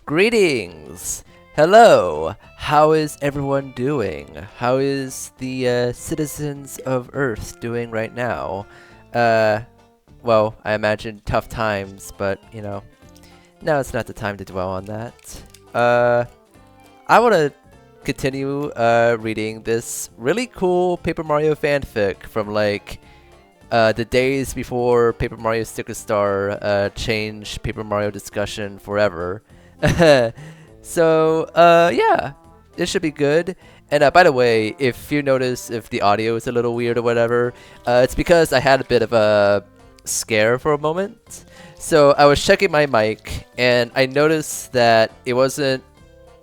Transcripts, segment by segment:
Greetings! Hello! How is everyone doing? How is the citizens of Earth doing right now? Uh, well, I imagine tough times, but now it's not the time to dwell on that. I want to continue reading this really cool Paper Mario fanfic from the days before Paper Mario Sticker Star changed Paper Mario discussion forever. So, yeah, it should be good. And by the way, if you notice if the audio is a little weird or whatever, it's because I had a bit of a scare for a moment. So I was checking my mic, and I noticed that it wasn't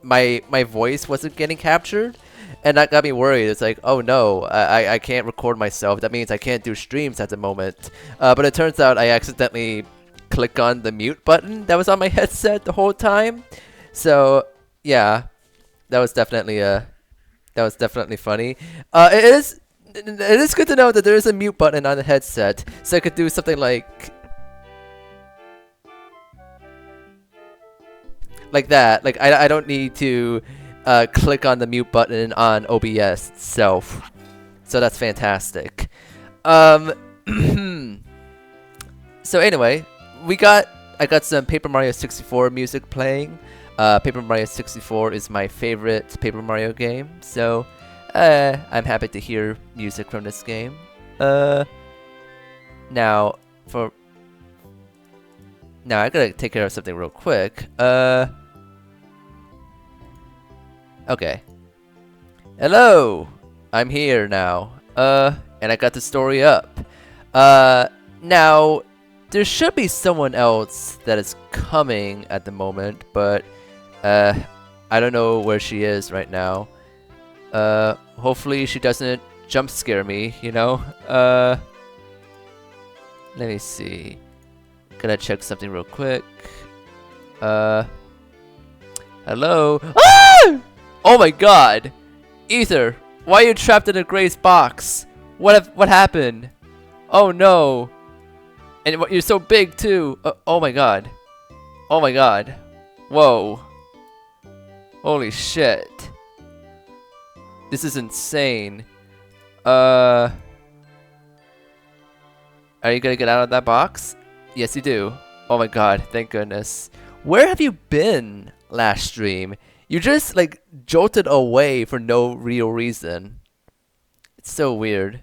my voice wasn't getting captured. And that got me worried. It's like, oh no, I can't record myself. That means I can't do streams at the moment. But it turns out I accidentally clicked on the mute button that was on my headset the whole time. So yeah, that was definitely funny. It is good to know that there is a mute button on the headset, so I could do something like that. Like I don't need to click on the mute button on OBS itself. So that's fantastic. Um, so anyway, I got some Paper Mario 64 music playing. Paper Mario 64 is my favorite Paper Mario game, so I'm happy to hear music from this game. Now for now I gotta take care of something real quick. Okay. Hello! I'm here now. And I got the story up. Now, there should be someone else that is coming at the moment, but, I don't know where she is right now. Hopefully she doesn't jump scare me, you know? Let me see. Gonna check something real quick. Hello? Ah! Oh my god! Ether, why are you trapped in a Gray's box? What happened? Oh no! And you're so big too! Oh my god. Oh my god. Whoa. Holy shit. This is insane. Are you gonna get out of that box? Yes, you do. Oh my god, thank goodness. Where have you been last stream? You just, like, jolted away for no real reason. It's so weird.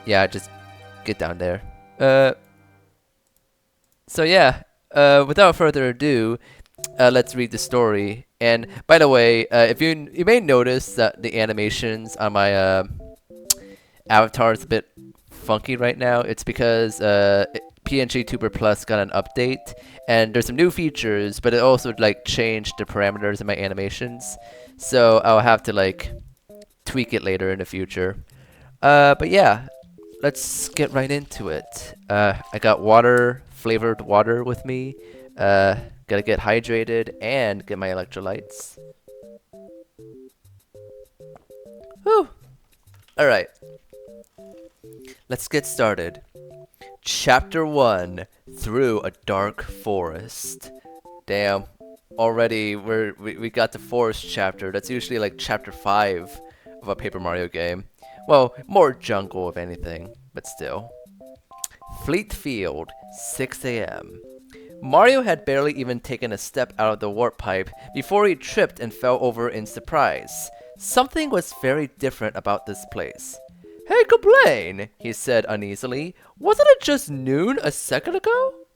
Yeah, just get down there. So yeah, without further ado, let's read the story. And by the way, if you may notice that the animations on my avatar is a bit funky right now. It's because PNG Tuber Plus got an update, and there's some new features, but it also like changed the parameters in my animations. So I'll have to like tweak it later in the future. But yeah, let's get right into it. I got flavored water with me. Gotta get hydrated and get my electrolytes. Whew. Alright. Let's get started. Chapter 1, Through a Dark Forest. Damn. Already we got the forest chapter. That's usually like chapter 5 of a Paper Mario game. Well, more jungle if anything, but still. Fleet Field, 6 a.m. Mario had barely even taken a step out of the warp pipe before he tripped and fell over in surprise. Something was very different about this place. "Hey, Kablain," he said uneasily. "Wasn't it just noon a second ago?"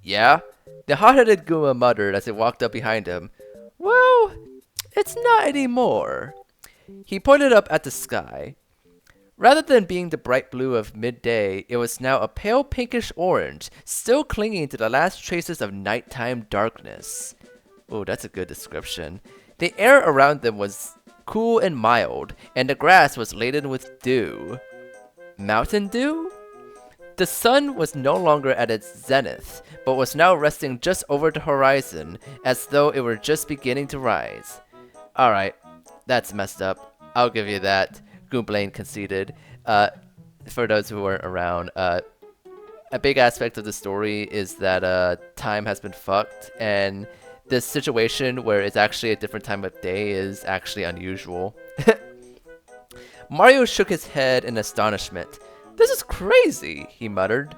"Yeah," the hot-headed Guma muttered as he walked up behind him. "Well, it's not anymore." He pointed up at the sky. Rather than being the bright blue of midday, it was now a pale pinkish orange, still clinging to the last traces of nighttime darkness. Oh, that's a good description. The air around them was cool and mild, and the grass was laden with dew. Mountain dew? The sun was no longer at its zenith, but was now resting just over the horizon, as though it were just beginning to rise. Alright, that's messed up. I'll give you that, Goomblane conceded. For those who weren't around, a big aspect of the story is that time has been fucked, and this situation where it's actually a different time of day is actually unusual. Mario shook his head in astonishment. "This is crazy," he muttered.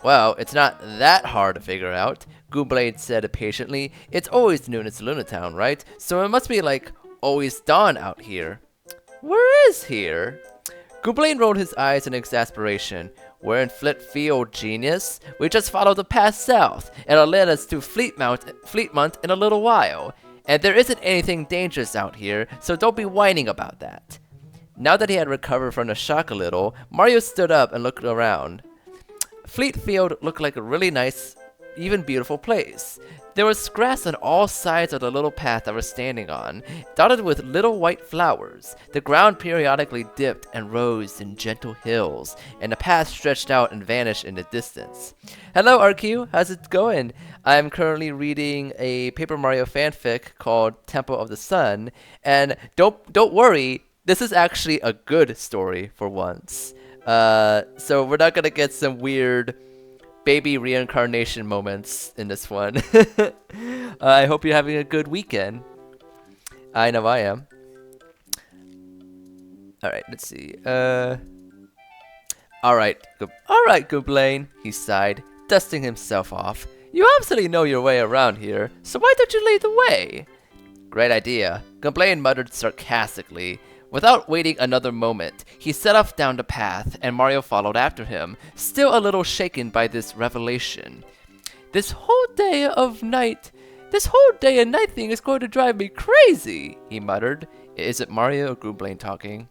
"Well, it's not that hard to figure out," Goomblade said impatiently. "It's always noon in Lunatown, right? So it must be like always dawn out here." "Where is here?" Goomblade rolled his eyes in exasperation. "We're in Flitfield, genius. We just followed the path south. It'll lead us to Fleetmont in a little while. And there isn't anything dangerous out here, so don't be whining about that." Now that he had recovered from the shock a little, Mario stood up and looked around. Fleetfield looked like a really nice, even beautiful place. There was grass on all sides of the little path that we're standing on, dotted with little white flowers. The ground periodically dipped and rose in gentle hills, and the path stretched out and vanished in the distance. "Hello, RQ. How's it going? I'm currently reading a Paper Mario fanfic called Temple of the Sun, and don't worry, this is actually a good story for once. So we're not gonna get some weird baby reincarnation moments in this one." I hope you're having a good weekend. I know I am. Alright, let's see. Alright, Goomblane, he sighed, dusting himself off. "You absolutely know your way around here, so why don't you lead the way?" "Great idea," Goomblane muttered sarcastically. Without waiting another moment, he set off down the path, and Mario followed after him, still a little shaken by this revelation. This whole day and night thing is going to drive me crazy," he muttered. Is it Mario or Goomblane talking?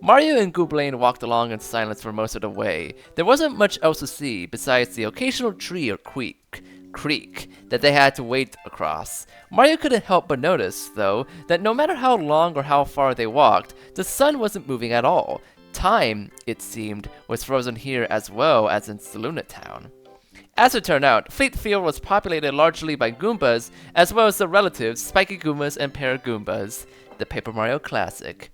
Mario and Goomblane walked along in silence for most of the way. There wasn't much else to see besides the occasional tree or creek that they had to wade across. Mario couldn't help but notice, though, that no matter how long or how far they walked, the sun wasn't moving at all. Time, it seemed, was frozen here as well as in Lunatown. As it turned out, Fleetfield was populated largely by Goombas, as well as the relatives Spiky Goombas and Paragoombas, the Paper Mario classic.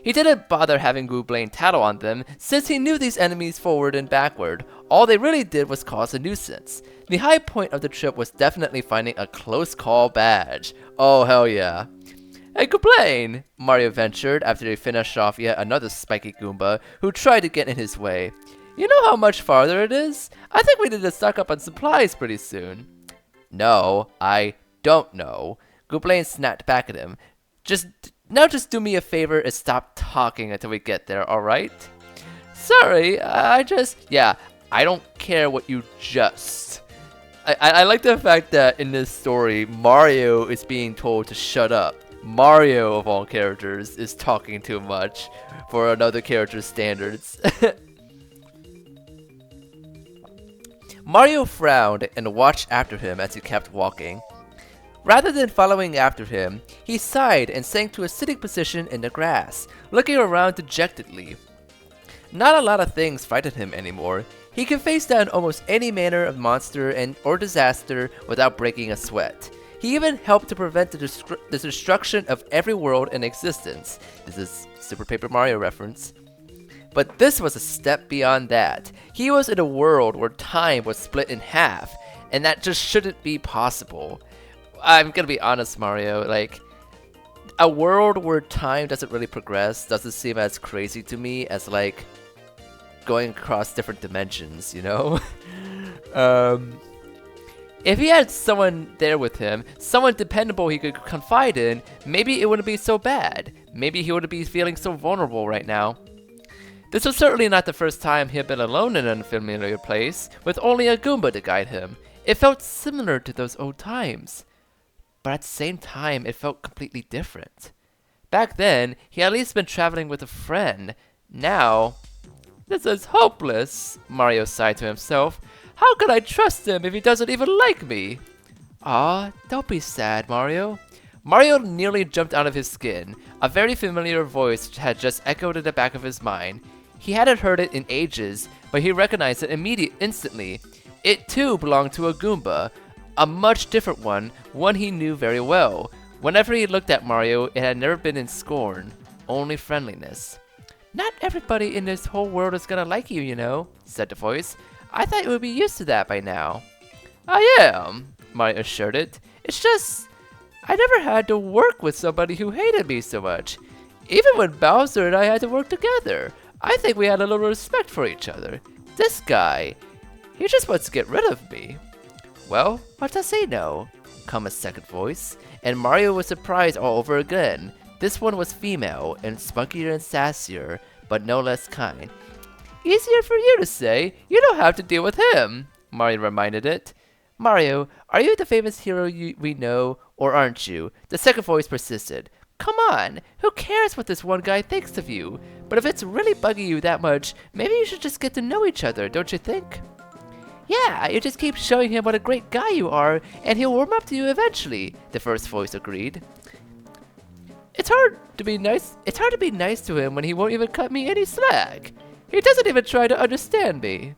He didn't bother having Goomblane tattle on them, since he knew these enemies forward and backward. All they really did was cause a nuisance. The high point of the trip was definitely finding a close call badge. Oh, hell yeah. "Hey, Goomblane," Mario ventured after they finished off yet another Spiky Goomba who tried to get in his way. "You know how much farther it is? I think we need to stock up on supplies pretty soon." "No, I don't know." Goomblane snapped back at him. Now just do me a favor and stop talking until we get there, alright?" "Sorry, yeah, I don't care what you just..." I like the fact that in this story, Mario is being told to shut up. Mario, of all characters, is talking too much for another character's standards. Mario frowned and watched after him as he kept walking. Rather than following after him, he sighed and sank to a sitting position in the grass, looking around dejectedly. Not a lot of things frightened him anymore. He could face down almost any manner of monster or disaster without breaking a sweat. He even helped to prevent the destruction of every world in existence. This is Super Paper Mario reference. But this was a step beyond that. He was in a world where time was split in half, and that just shouldn't be possible. I'm gonna be honest, Mario, like, a world where time doesn't really progress doesn't seem as crazy to me as, like, going across different dimensions, you know? If he had someone there with him, someone dependable he could confide in, maybe it wouldn't be so bad. Maybe he wouldn't be feeling so vulnerable right now. This was certainly not the first time he had been alone in an unfamiliar place, with only a Goomba to guide him. It felt similar to those old times. But at the same time, it felt completely different. Back then, he had at least been traveling with a friend. Now, this is hopeless, Mario sighed to himself. How could I trust him if he doesn't even like me? Aw, don't be sad, Mario. Mario nearly jumped out of his skin. A very familiar voice had just echoed in the back of his mind. He hadn't heard it in ages, but he recognized it instantly. It too belonged to a Goomba. A much different one he knew very well. Whenever he looked at Mario, it had never been in scorn, only friendliness. Not everybody in this whole world is gonna like you, you know, said the voice. I thought you would be used to that by now. I am, Mario assured it. It's just, I never had to work with somebody who hated me so much. Even when Bowser and I had to work together, I think we had a little respect for each other. This guy, he just wants to get rid of me. Well, what does he know? Come a second voice, and Mario was surprised all over again. This one was female, and spunkier and sassier, but no less kind. Easier for you to say, you don't have to deal with him, Mario reminded it. Mario, are you the famous hero we know, or aren't you? The second voice persisted. Come on, who cares what this one guy thinks of you? But if it's really bugging you that much, maybe you should just get to know each other, don't you think? Yeah, you just keep showing him what a great guy you are, and he'll warm up to you eventually, the first voice agreed. It's hard to be nice to him when he won't even cut me any slack. He doesn't even try to understand me.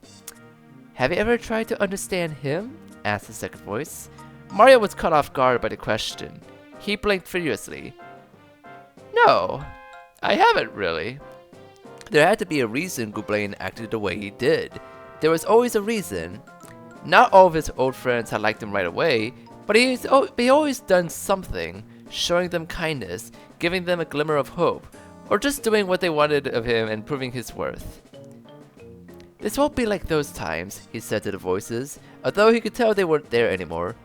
Have you ever tried to understand him? Asked the second voice. Mario was caught off guard by the question. He blinked furiously. No, I haven't really. There had to be a reason Gooblain acted the way he did. There was always a reason. Not all of his old friends had liked him right away, but he always done something, showing them kindness, giving them a glimmer of hope, or just doing what they wanted of him and proving his worth. This won't be like those times, he said to the voices, although he could tell they weren't there anymore.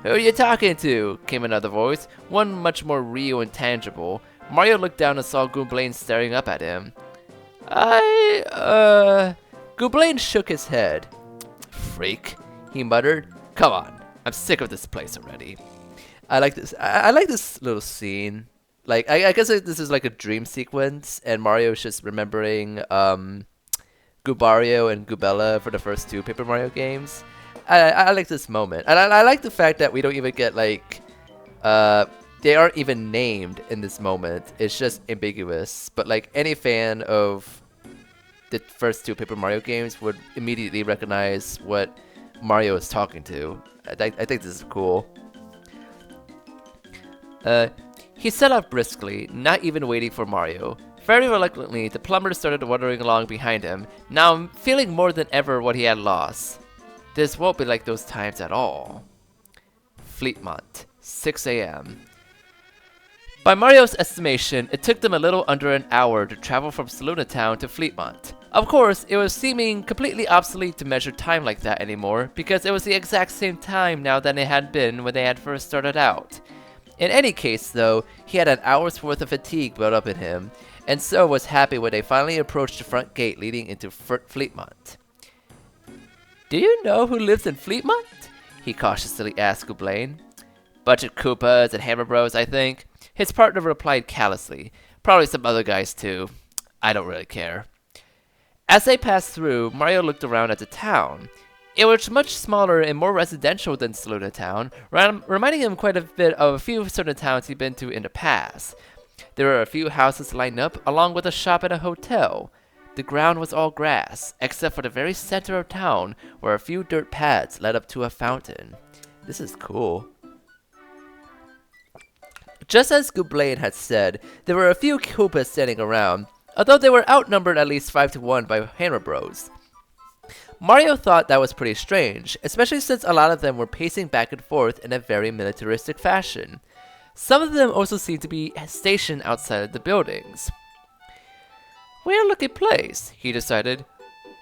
Who are you talking to? Came another voice, one much more real and tangible. Mario looked down and saw Gooblain staring up at him. Gooblain shook his head. Freak, he muttered. Come on, I'm sick of this place already. I like this. I like this little scene. Like, I guess this is like a dream sequence, and Mario's just remembering Goobario and Goobella for the first two Paper Mario games. I like this moment, and I like the fact that we don't even get like they aren't even named in this moment. It's just ambiguous. But like any fan of the first two Paper Mario games would immediately recognize what Mario is talking to. I think this is cool. He set off briskly, not even waiting for Mario. Very reluctantly, the plumber started wandering along behind him, now feeling more than ever what he had lost. This won't be like those times at all. Fleetmont, 6 a.m. By Mario's estimation, it took them a little under an hour to travel from Saluna Town to Fleetmont. Of course, it was seeming completely obsolete to measure time like that anymore, because it was the exact same time now than it had been when they had first started out. In any case, though, he had an hour's worth of fatigue built up in him, and so was happy when they finally approached the front gate leading into Fleetmont. Do you know who lives in Fleetmont? He cautiously asked Gooblain. Bunch of Koopas and Hammer Bros, I think. His partner replied callously. Probably some other guys too. I don't really care. As they passed through, Mario looked around at the town. It was much smaller and more residential than Saluna Town, reminding him quite a bit of a few certain towns he'd been to in the past. There were a few houses lined up, along with a shop and a hotel. The ground was all grass, except for the very center of town, where a few dirt paths led up to a fountain. This is cool. Just as Gooblain had said, there were a few Koopas standing around, although they were outnumbered at least 5 to 1 by Hammer Bros. Mario thought that was pretty strange, especially since a lot of them were pacing back and forth in a very militaristic fashion. Some of them also seemed to be stationed outside of the buildings. Weird-looking place, he decided.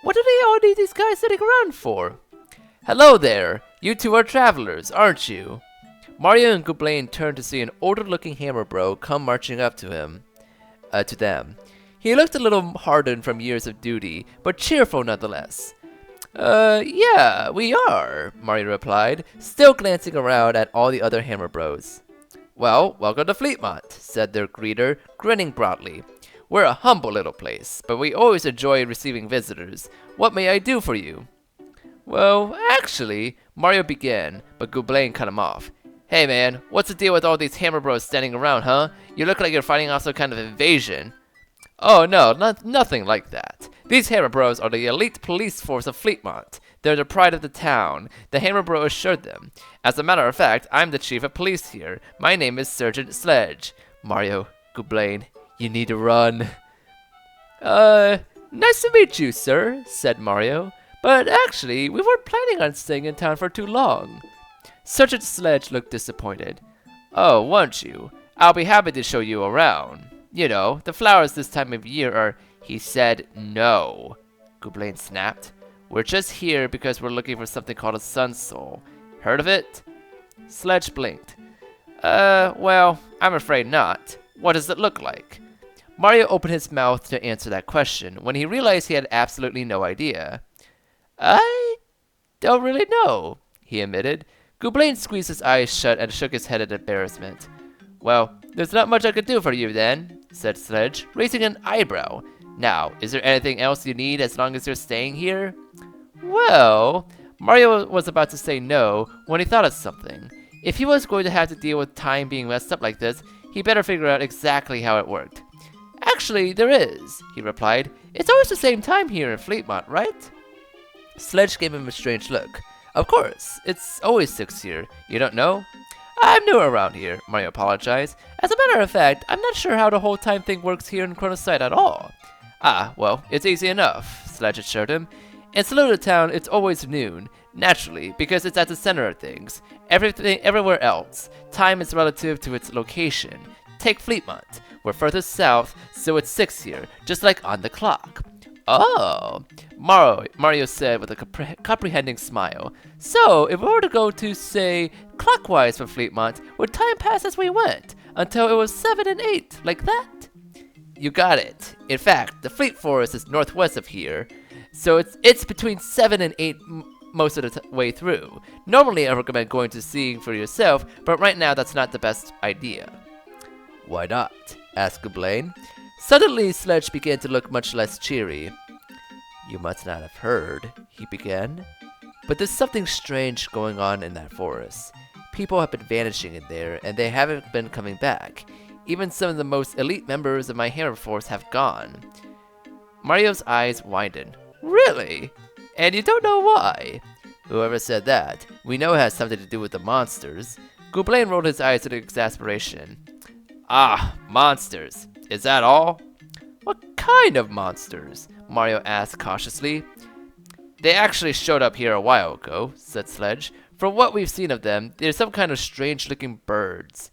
What do they all need these guys sitting around for? Hello there, you two are travelers, aren't you? Mario and Gooblain turned to see an older-looking Hammer Bro come marching up to them. He looked a little hardened from years of duty, but cheerful nonetheless. Yeah, we are, Mario replied, still glancing around at all the other Hammer Bros. Well, welcome to Fleetmont, said their greeter, grinning broadly. We're a humble little place, but we always enjoy receiving visitors. What may I do for you? Well, actually, Mario began, but Gooblain cut him off. Hey man, what's the deal with all these Hammer Bros standing around, huh? You look like you're fighting off some kind of invasion. Oh no, nothing like that. These Hammer Bros are the elite police force of Fleetmont. They're the pride of the town, the Hammer Bro assured them. As a matter of fact, I'm the chief of police here. My name is Sergeant Sledge. Mario, Gooblain, you need to run. Nice to meet you, sir, said Mario. But actually, we weren't planning on staying in town for too long. Sergeant Sledge looked disappointed. Oh, won't you? I'll be happy to show you around. You know, the flowers this time of year are... He said no. Goublain snapped. We're just here because we're looking for something called a sun soul. Heard of it? Sledge blinked. Well, I'm afraid not. What does it look like? Mario opened his mouth to answer that question when he realized he had absolutely no idea. I don't really know, he admitted. Goublain squeezed his eyes shut and shook his head in embarrassment. Well, there's not much I could do for you then, said Sledge, raising an eyebrow. Now, is there anything else you need as long as you're staying here? Well, Mario was about to say no when he thought of something. If he was going to have to deal with time being messed up like this, he better figure out exactly how it worked. Actually, there is, he replied. It's always the same time here in Fleetmont, right? Sledge gave him a strange look. Of course, it's always 6 here. You don't know? I'm new around here, Mario apologized. As a matter of fact, I'm not sure how the whole time thing works here in Chronosite at all. Ah, well, it's easy enough, Sledge assured him. In Saluda Town, it's always noon, naturally, because it's at the center of things. Everywhere else, time is relative to its location. Take Fleetmont. We're further south, so it's 6 here, just like on the clock. Oh, Mario said with a comprehending smile. So, if we were to go to, say, clockwise for Fleetmont, would time pass as we went, until it was 7 and 8, like that? You got it. In fact, the Fleet Forest is northwest of here, so it's between 7 and 8 most of the way through. Normally, I recommend going to seeing for yourself, but right now that's not the best idea. Why not? Asked Goublain. Suddenly, Sledge began to look much less cheery. You must not have heard, he began. But there's something strange going on in that forest. People have been vanishing in there, and they haven't been coming back. Even some of the most elite members of my Hammer Force have gone. Mario's eyes widened. Really? And you don't know why? Whoever said that, we know it has something to do with the monsters. Goublain rolled his eyes in exasperation. Ah, monsters. Is that all? What kind of monsters? Mario asked cautiously. They actually showed up here a while ago, said Sledge. From what we've seen of them, they're some kind of strange-looking birds.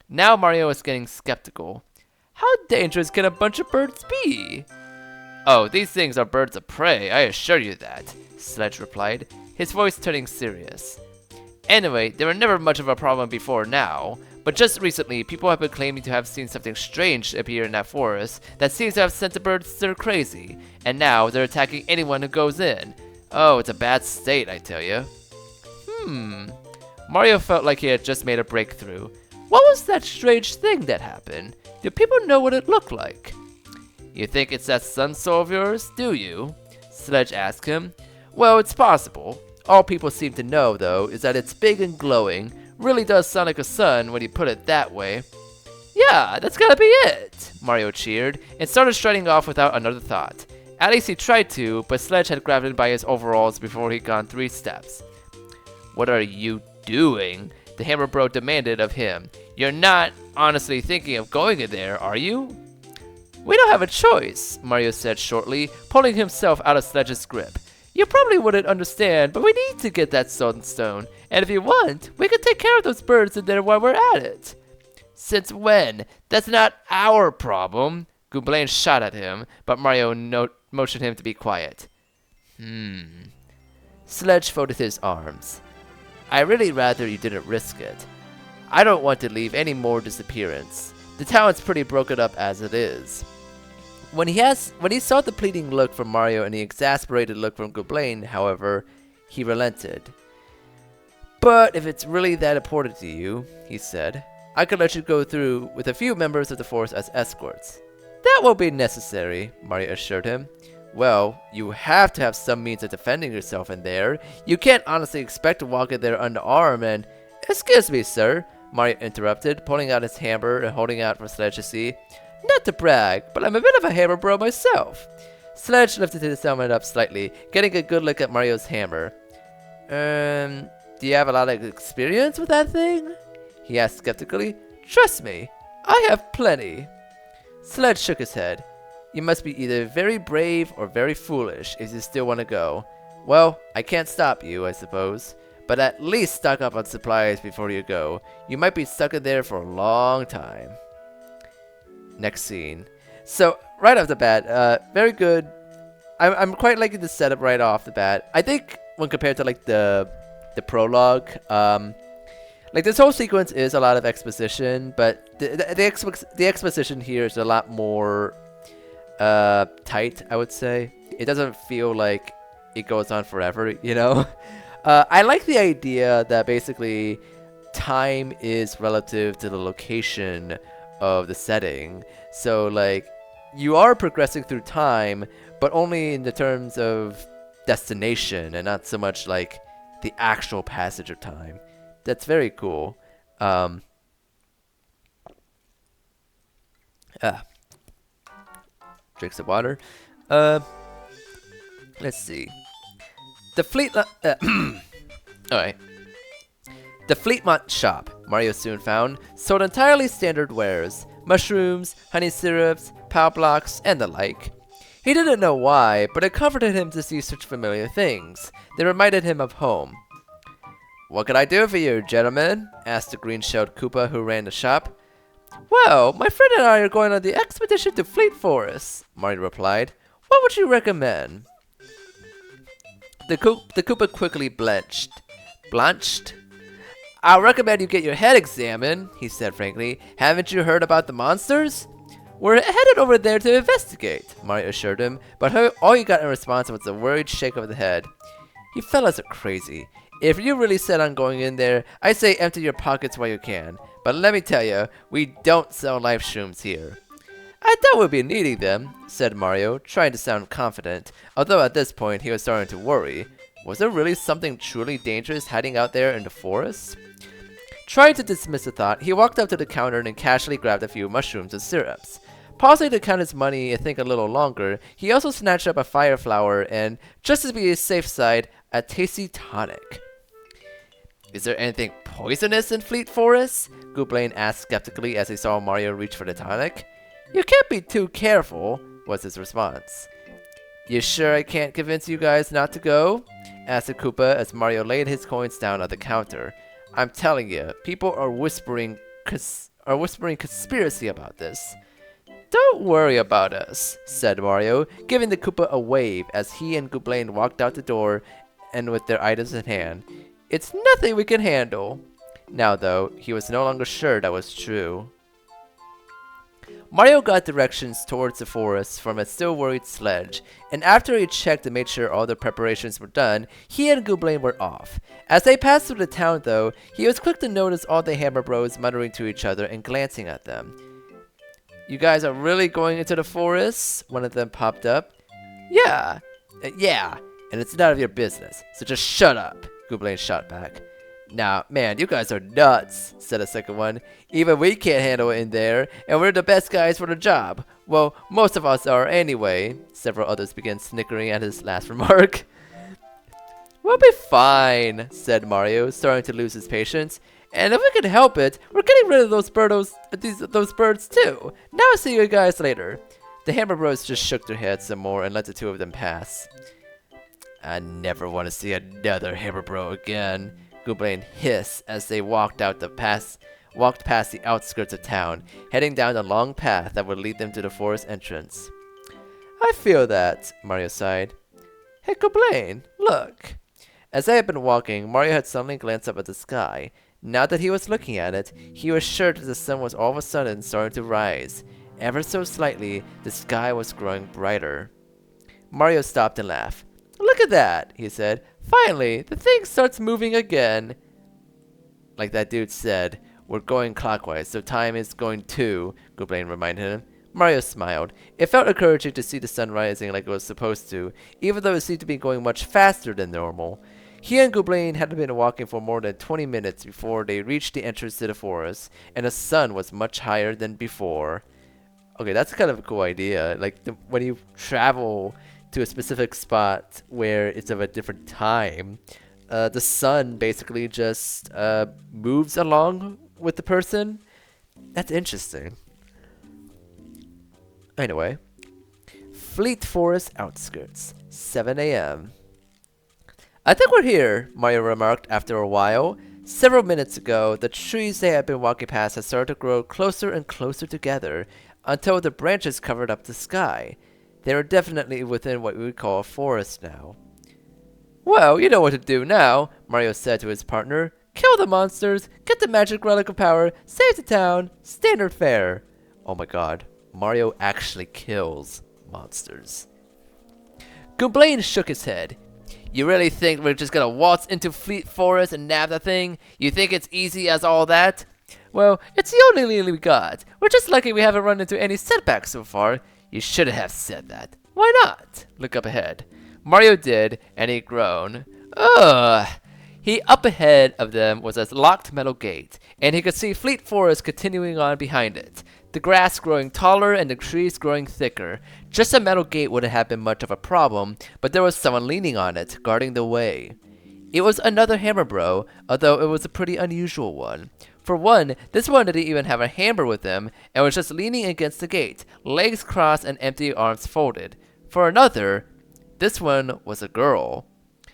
Now Mario is getting skeptical. How dangerous can a bunch of birds be? Oh, these things are birds of prey, I assure you that, Sledge replied, his voice turning serious. Anyway, they were never much of a problem before now. But just recently, people have been claiming to have seen something strange appear in that forest that seems to have sent the birds stir crazy, and now they're attacking anyone who goes in. Oh, it's a bad state, I tell you. Mario felt like he had just made a breakthrough. What was that strange thing that happened? Do people know what it looked like? You think it's that sun soul of yours, do you? Sledge asked him. Well, it's possible. All people seem to know, though, is that it's big and glowing. Really does sound like a sun when you put it that way. Yeah, that's gotta be it, Mario cheered, and started striding off without another thought. At least he tried to, but Sledge had grabbed him by his overalls before he'd gone 3 steps. What are you doing? The Hammer Bro demanded of him. You're not honestly thinking of going in there, are you? We don't have a choice, Mario said shortly, pulling himself out of Sledge's grip. You probably wouldn't understand, but we need to get that sunstone. And if you want, we can take care of those birds in there while we're at it. Since when? That's not our problem. Goublain shot at him, but Mario motioned him to be quiet. Sledge folded his arms. I'd really rather you didn't risk it. I don't want to leave any more disappearance. The town's pretty broken up as it is. When he saw the pleading look from Mario and the exasperated look from Goublain, however, he relented. But if it's really that important to you, he said, I could let you go through with a few members of the force as escorts. That won't be necessary, Mario assured him. Well, you have to have some means of defending yourself in there. You can't honestly expect to walk in there unarmed and... Excuse me, sir, Mario interrupted, pulling out his hammer and holding out for Sledge to see. Not to brag, but I'm a bit of a hammer bro myself. Sledge lifted his helmet up slightly, getting a good look at Mario's hammer. Do you have a lot of experience with that thing? He asked skeptically. Trust me, I have plenty. Sledge shook his head. You must be either very brave or very foolish if you still want to go. Well, I can't stop you, I suppose. But at least stock up on supplies before you go. You might be stuck in there for a long time. Next scene. So, right off the bat, very good. I'm quite liking the setup right off the bat. I think when compared to like the prologue, like this whole sequence is a lot of exposition, but the exposition here is a lot more tight, I would say. It doesn't feel like it goes on forever, you know? I like the idea that basically time is relative to the location of the setting. So, like, you are progressing through time, but only in the terms of destination and not so much like the actual passage of time. That's very cool. Um, ah, drink some water. Let's see. The Alright. The Fleetmont shop, Mario soon found, sold entirely standard wares. Mushrooms, honey syrups, power blocks, and the like. He didn't know why, but it comforted him to see such familiar things. They reminded him of home. "What can I do for you, gentlemen?" asked the green-shelled Koopa who ran the shop. "Well, my friend and I are going on the expedition to Fleet Forest," Mario replied. "What would you recommend?" The Koopa quickly blanched? "I'll recommend you get your head examined," he said frankly. "Haven't you heard about the monsters?" "We're headed over there to investigate," Mario assured him, but all he got in response was a worried shake of the head. "You fellas are crazy. If you're really set on going in there, I say empty your pockets while you can. But let me tell you, we don't sell life shrooms here." "I thought we'd be needing them," said Mario, trying to sound confident, although at this point he was starting to worry. Was there really something truly dangerous hiding out there in the forest? Trying to dismiss the thought, he walked up to the counter and casually grabbed a few mushrooms and syrups. Pausing to count his money and think a little longer, he also snatched up a fire flower and, just to be a safe side, a tasty tonic. "Is there anything poisonous in Fleet Forest?" Gooblain asked skeptically as he saw Mario reach for the tonic. "You can't be too careful," was his response. "You sure I can't convince you guys not to go?" asked the Koopa as Mario laid his coins down on the counter. "I'm telling you, people are whispering conspiracy about this." "Don't worry about us," said Mario, giving the Koopa a wave as he and Gooblain walked out the door and with their items in hand. "It's nothing we can handle." Now, though, he was no longer sure that was true. Mario got directions towards the forest from a still worried Sledge, and after he checked and made sure all the preparations were done, he and Gooblain were off. As they passed through the town, though, he was quick to notice all the Hammer Bros muttering to each other and glancing at them. "You guys are really going into the forest?" One of them popped up. Yeah, and it's none of your business, so just shut up," Gooblain shot back. "Nah, man, you guys are nuts," said a second one. "Even we can't handle it in there, and we're the best guys for the job. Well, most of us are anyway." Several others began snickering at his last remark. "We'll be fine," said Mario, starting to lose his patience. "And if we can help it, we're getting rid of those birds too. Now I'll see you guys later." The Hammer Bros just shook their heads some more and let the two of them pass. "I never want to see another Hammer Bro again," Gooblain hissed as they walked past the outskirts of town, heading down the long path that would lead them to the forest entrance. "I feel that," Mario sighed. "Hey, Gooblain, look." As they had been walking, Mario had suddenly glanced up at the sky. Now that he was looking at it, he was sure that the sun was all of a sudden starting to rise. Ever so slightly, the sky was growing brighter. Mario stopped and laughed. "Look at that," he said. "Finally, the thing starts moving again." "Like that dude said, we're going clockwise, so time is going too," Gooblain reminded him. Mario smiled. It felt encouraging to see the sun rising like it was supposed to, even though it seemed to be going much faster than normal. He and Gooblain had been walking for more than 20 minutes before they reached the entrance to the forest, and the sun was much higher than before. Okay, that's kind of a cool idea. Like, when you travel to a specific spot where it's of a different time, the sun basically just moves along with the person. That's interesting. Anyway, Fleet Forest outskirts, 7 a.m. I think we're here, Mario remarked after a while. Several minutes ago, the trees they had been walking past had started to grow closer and closer together until the branches covered up the sky. They were definitely within what we would call a forest now. Well, you know what to do now, Mario said to his partner. Kill the monsters, get the magic relic of power, save the town, standard fare. Oh my god, Mario actually kills monsters. Gooblain shook his head. You really think we're just gonna waltz into Fleet Forest and nab the thing? You think it's easy as all that? Well, it's the only lead we got. We're just lucky we haven't run into any setbacks so far. You should have said that. Why not? Look up ahead. Mario did, and he groaned. Ugh. Up ahead of them was a locked metal gate, and he could see Fleet Forest continuing on behind it. The grass growing taller and the trees growing thicker. Just a metal gate wouldn't have been much of a problem, but there was someone leaning on it, guarding the way. It was another hammer bro, although it was a pretty unusual one. For one, this one didn't even have a hammer with him, and was just leaning against the gate, legs crossed and empty arms folded. For another, this one was a girl.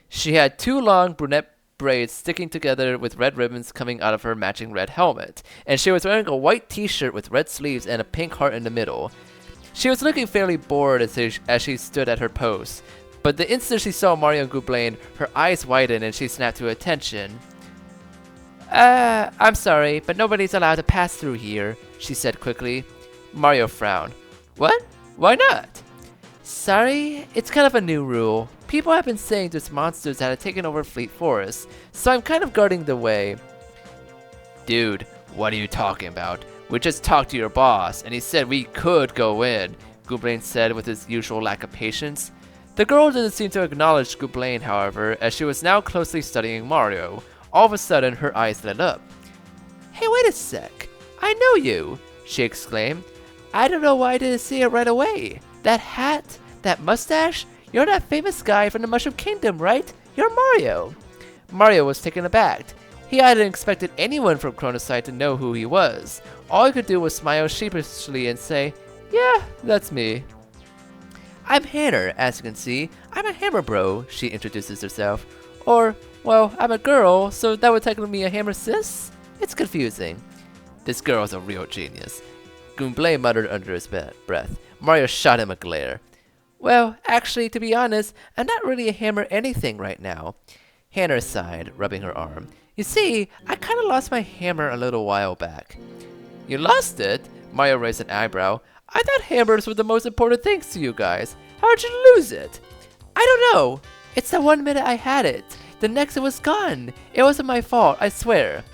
She had two long brunette braids sticking together with red ribbons coming out of her matching red helmet, and she was wearing a white t-shirt with red sleeves and a pink heart in the middle. She was looking fairly bored as she stood at her post, but the instant she saw Mario and Gooblain, her eyes widened and she snapped to attention. I'm sorry, but nobody's allowed to pass through here, she said quickly. Mario frowned. What? Why not? Sorry, it's kind of a new rule. People have been saying there's monsters that have taken over Fleet Forest, so I'm kind of guarding the way. Dude, what are you talking about? We just talked to your boss, and he said we could go in, Gooblain said with his usual lack of patience. The girl didn't seem to acknowledge Gooblain, however, as she was now closely studying Mario. All of a sudden, her eyes lit up. Hey, wait a sec. I know you, she exclaimed. I don't know why I didn't see it right away. That hat, that mustache, you're that famous guy from the Mushroom Kingdom, right? You're Mario. Mario was taken aback. He hadn't expected anyone from Chronoside to know who he was. All he could do was smile sheepishly and say, yeah, that's me. I'm Hanner, as you can see. I'm a hammer bro, she introduces herself. Or, well, I'm a girl, so that would technically be a hammer sis? It's confusing. This girl is a real genius. Goomblay muttered under his breath. Mario shot him a glare. Well, actually, to be honest, I'm not really a hammer anything right now. Hanner sighed, rubbing her arm. You see, I kind of lost my hammer a little while back. You lost it? Mario raised an eyebrow. I thought hammers were the most important things to you guys. How'd you lose it? I don't know. It's the 1 minute I had it. The next it was gone. It wasn't my fault, I swear.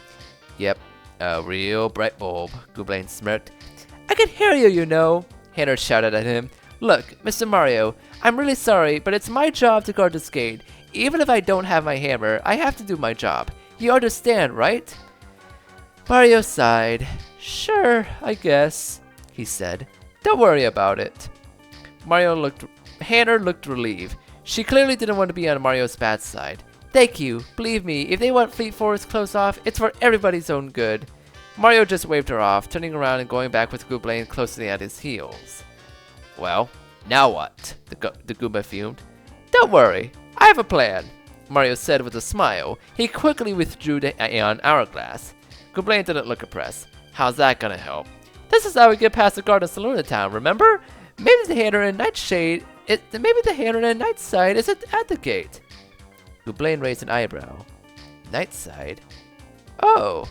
Yep, a real bright bulb, Gooblain smirked. I can hear you, you know, Hanner shouted at him. Look, Mr. Mario, I'm really sorry, but it's my job to guard this gate. Even if I don't have my hammer, I have to do my job. You understand, right? Mario sighed. Sure, I guess, he said. Don't worry about it. Hanner looked relieved. She clearly didn't want to be on Mario's bad side. Thank you. Believe me, if they want Fleet Forest closed off, it's for everybody's own good. Mario just waved her off, turning around and going back with Gooblain closely at his heels. Well, now what? The Goomba fumed. Don't worry, I have a plan, Mario said with a smile. He quickly withdrew the Aeon Hourglass. Gooblain didn't look impressed. How's that gonna help? This is how we get past the Garden Saloon in town, remember? Maybe the Hanner and Nightside is at the gate. Gooblain raised an eyebrow. Nightside? Oh.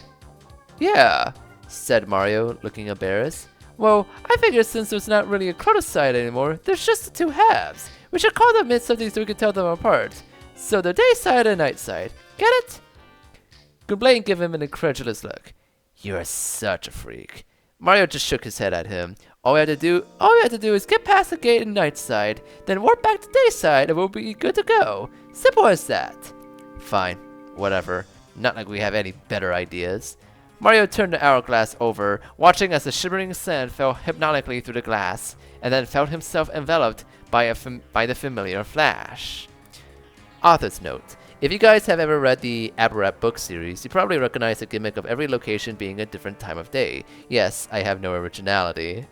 Yeah, said Mario, looking embarrassed. Well, I figured since there's not really a Chronoside anymore, there's just the two halves. We should call them something so we can tell them apart. So the day side and night side. Get it? Gooblain gave him an incredulous look. You're such a freak. Mario just shook his head at him. All we have to do is get past the gate in night side, then warp back to day side and we'll be good to go. Simple as that. Fine, whatever. Not like we have any better ideas. Mario turned the hourglass over, watching as the shimmering sand fell hypnotically through the glass, and then felt himself enveloped by the familiar flash. Author's note. If you guys have ever read the Aberrat book series, you probably recognize the gimmick of every location being a different time of day. Yes, I have no originality.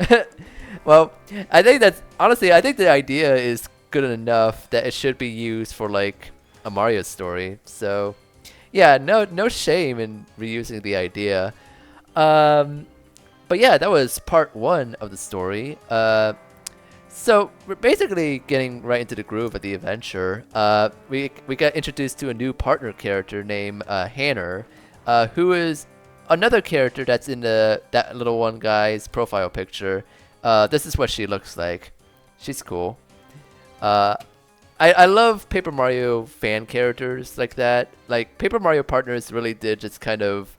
Well, I think the idea is good enough that it should be used for, like, a Mario story. So yeah, no shame in reusing the idea. But yeah, that was part one of the story. So we're basically getting right into the groove of the adventure. We got introduced to a new partner character named Hanner, who is another character that's in that little one guy's profile picture. This is what she looks like. She's cool. I love Paper Mario fan characters like that. Like Paper Mario Partners really did just kind of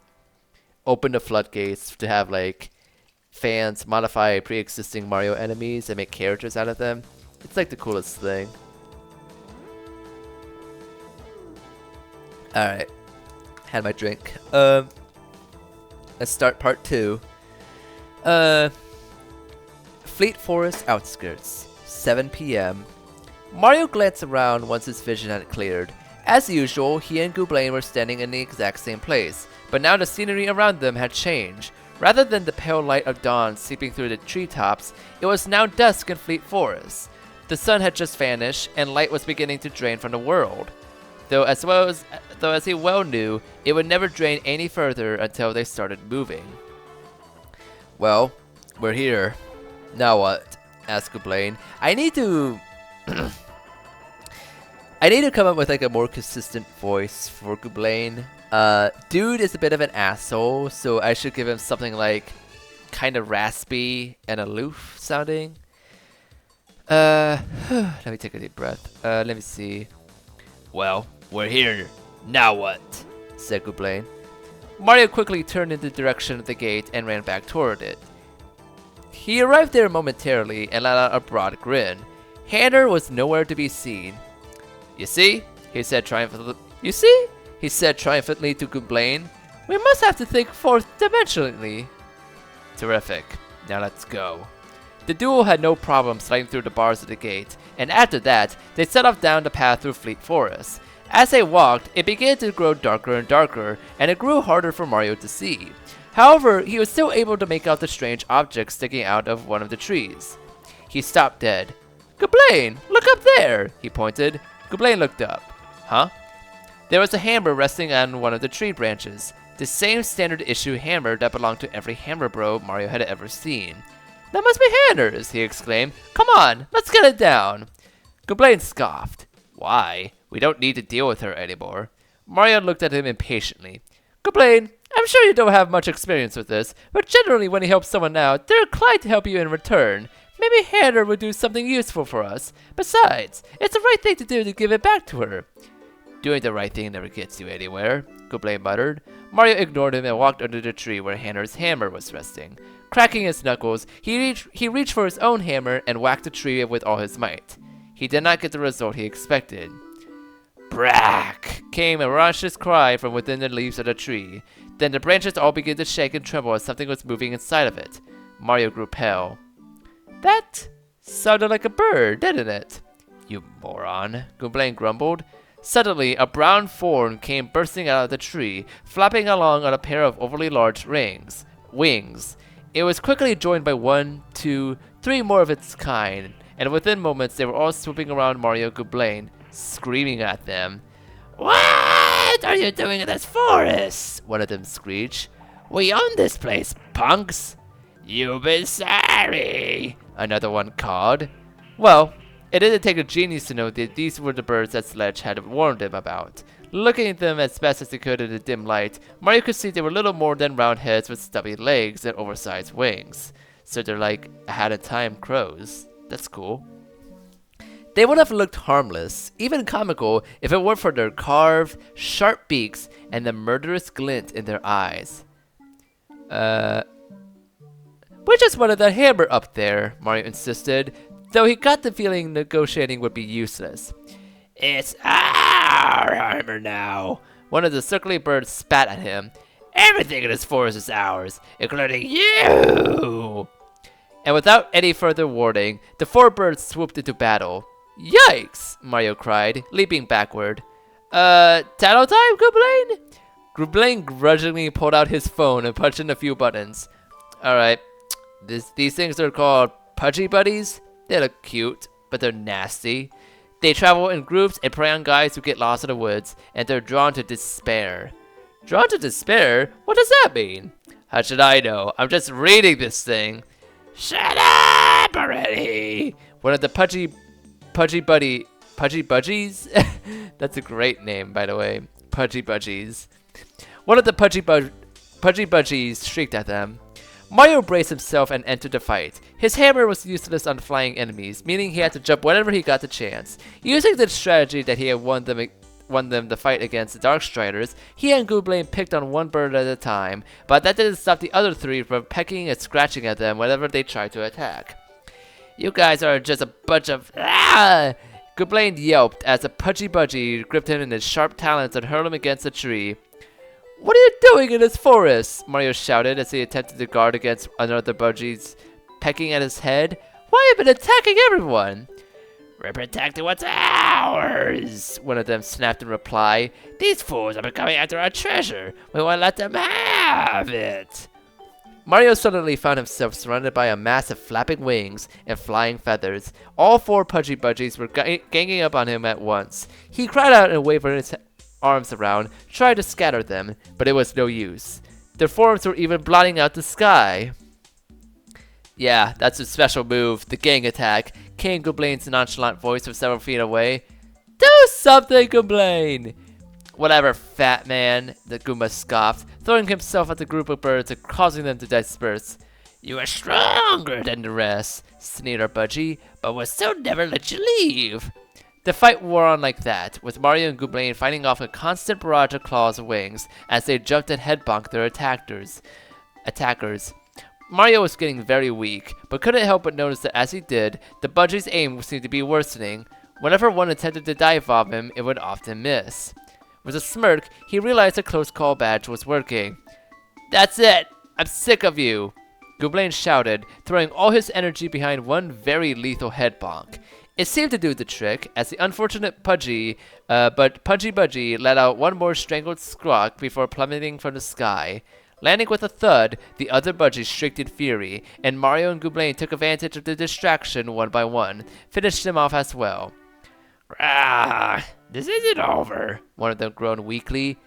open the floodgates to have like fans modify pre-existing Mario enemies and make characters out of them. It's like the coolest thing. Alright. Had my drink. Let's start part 2. Fleet Forest outskirts. 7 p.m. Mario glanced around once his vision had cleared. As usual, he and Gooblain were standing in the exact same place, but now the scenery around them had changed. Rather than the pale light of dawn seeping through the treetops, it was now dusk in Fleet Forest. The sun had just vanished, and light was beginning to drain from the world. Though as he well knew, it would never drain any further until they started moving. Well, we're here. Now what? Asked Gooblain. I need to come up with like a more consistent voice for Gooblain. Dude is a bit of an asshole, so I should give him something like kind of raspy and aloof sounding. Let me take a deep breath. Let me see. Well, we're here. Now what? Said Gooblain. Mario quickly turned in the direction of the gate and ran back toward it. He arrived there momentarily and let out a broad grin. Hanner was nowhere to be seen. You see? He said triumphantly. You see? He said triumphantly to Gooblain. We must have to think fourth-dimensionally. Terrific. Now let's go. The duo had no problem sliding through the bars of the gate, and after that, they set off down the path through Fleet Forest. As they walked, it began to grow darker and darker, and it grew harder for Mario to see. However, he was still able to make out the strange object sticking out of one of the trees. He stopped dead. Gooblain, look up there, he pointed. Gooblain looked up. Huh? There was a hammer resting on one of the tree branches. The same standard issue hammer that belonged to every hammer bro Mario had ever seen. That must be Hanner's, he exclaimed. Come on, let's get it down. Gooblain scoffed. Why? We don't need to deal with her anymore. Mario looked at him impatiently. Gooblain, I'm sure you don't have much experience with this, but generally when you help someone out, they're inclined to help you in return. Maybe Hanner would do something useful for us. Besides, it's the right thing to do to give it back to her. Doing the right thing never gets you anywhere, Gooblain muttered. Mario ignored him and walked under the tree where Hanner's hammer was resting. Cracking his knuckles, he reached for his own hammer and whacked the tree with all his might. He did not get the result he expected. Brack! Came a raucous cry from within the leaves of the tree. Then the branches all began to shake and tremble as something was moving inside of it. Mario grew pale. That sounded like a bird, didn't it? You moron, Gooblain grumbled. Suddenly, a brown form came bursting out of the tree, flapping along on a pair of overly large wings. It was quickly joined by 1, 2, 3 more of its kind, and within moments they were all swooping around Mario and Gooblain, screaming at them. What are you doing in this forest? One of them screeched. We own this place, punks. You've been sorry, another one called. Well, it didn't take a genius to know that these were the birds that Sledge had warned him about. Looking at them as best as he could in the dim light, Mario could see they were little more than round heads with stubby legs and oversized wings. So they're like ahead-of-time crows. That's cool. They would have looked harmless, even comical, if it weren't for their carved, sharp beaks and the murderous glint in their eyes. We just wanted the hammer up there, Mario insisted, though he got the feeling negotiating would be useless. It's our hammer now. One of the circling birds spat at him. Everything in this forest is ours, including you! And without any further warning, the 4 birds swooped into battle. Yikes! Mario cried, leaping backward. Tattle time, Gooblain? Gooblain grudgingly pulled out his phone and punched in a few buttons. Alright, these things are called Pudgy Buddies. They look cute, but they're nasty. They travel in groups and prey on guys who get lost in the woods, and they're drawn to despair. Drawn to despair? What does that mean? How should I know? I'm just reading this thing. Shut up already! One of the Pudgy Budgies? That's a great name, by the way. Pudgy Budgies. One of the Pudgy Budgies shrieked at them. Mario braced himself and entered the fight. His hammer was useless on flying enemies, meaning he had to jump whenever he got the chance. Using the strategy that he had won them the fight against the Dark Striders, he and Gooblain picked on one bird at a time, but that didn't stop the other three from pecking and scratching at them whenever they tried to attack. You guys are just a bunch of Gooblain yelped as a Pudgy Budgie gripped him in his sharp talons and hurled him against a tree. What are you doing in this forest? Mario shouted as he attempted to guard against another Budgie's pecking at his head. Why have you been attacking everyone? We're protecting what's ours, one of them snapped in reply. These fools have been coming after our treasure. We won't let them have it. Mario suddenly found himself surrounded by a mass of flapping wings and flying feathers. All four Pudgy Budgies were ganging up on him at once. He cried out and waved his arms around, tried to scatter them, but it was no use. Their forms were even blotting out the sky. Yeah, that's a special move, the gang attack, came Gooblain's nonchalant voice from several feet away. Do something, Gooblain! Whatever, fat man, the Goomba scoffed, throwing himself at the group of birds and causing them to disperse. You are stronger than the rest, sneered our Budgie, but we'll still never let you leave. The fight wore on like that, with Mario and Gooblain fighting off a constant barrage of claws and wings as they jumped and headbonked their attackers. Mario was getting very weak, but couldn't help but notice that as he did, the Budgie's aim seemed to be worsening. Whenever one attempted to dive bomb him, it would often miss. With a smirk, he realized the close call badge was working. That's it! I'm sick of you! Gooblain shouted, throwing all his energy behind one very lethal head bonk. It seemed to do the trick, as the unfortunate Pudgy Budgie let out one more strangled squawk before plummeting from the sky. Landing with a thud, the other Budgies shrieked in fury, and Mario and Gooblain took advantage of the distraction one by one, finished him off as well. Ah, this isn't over, one of them groaned weakly.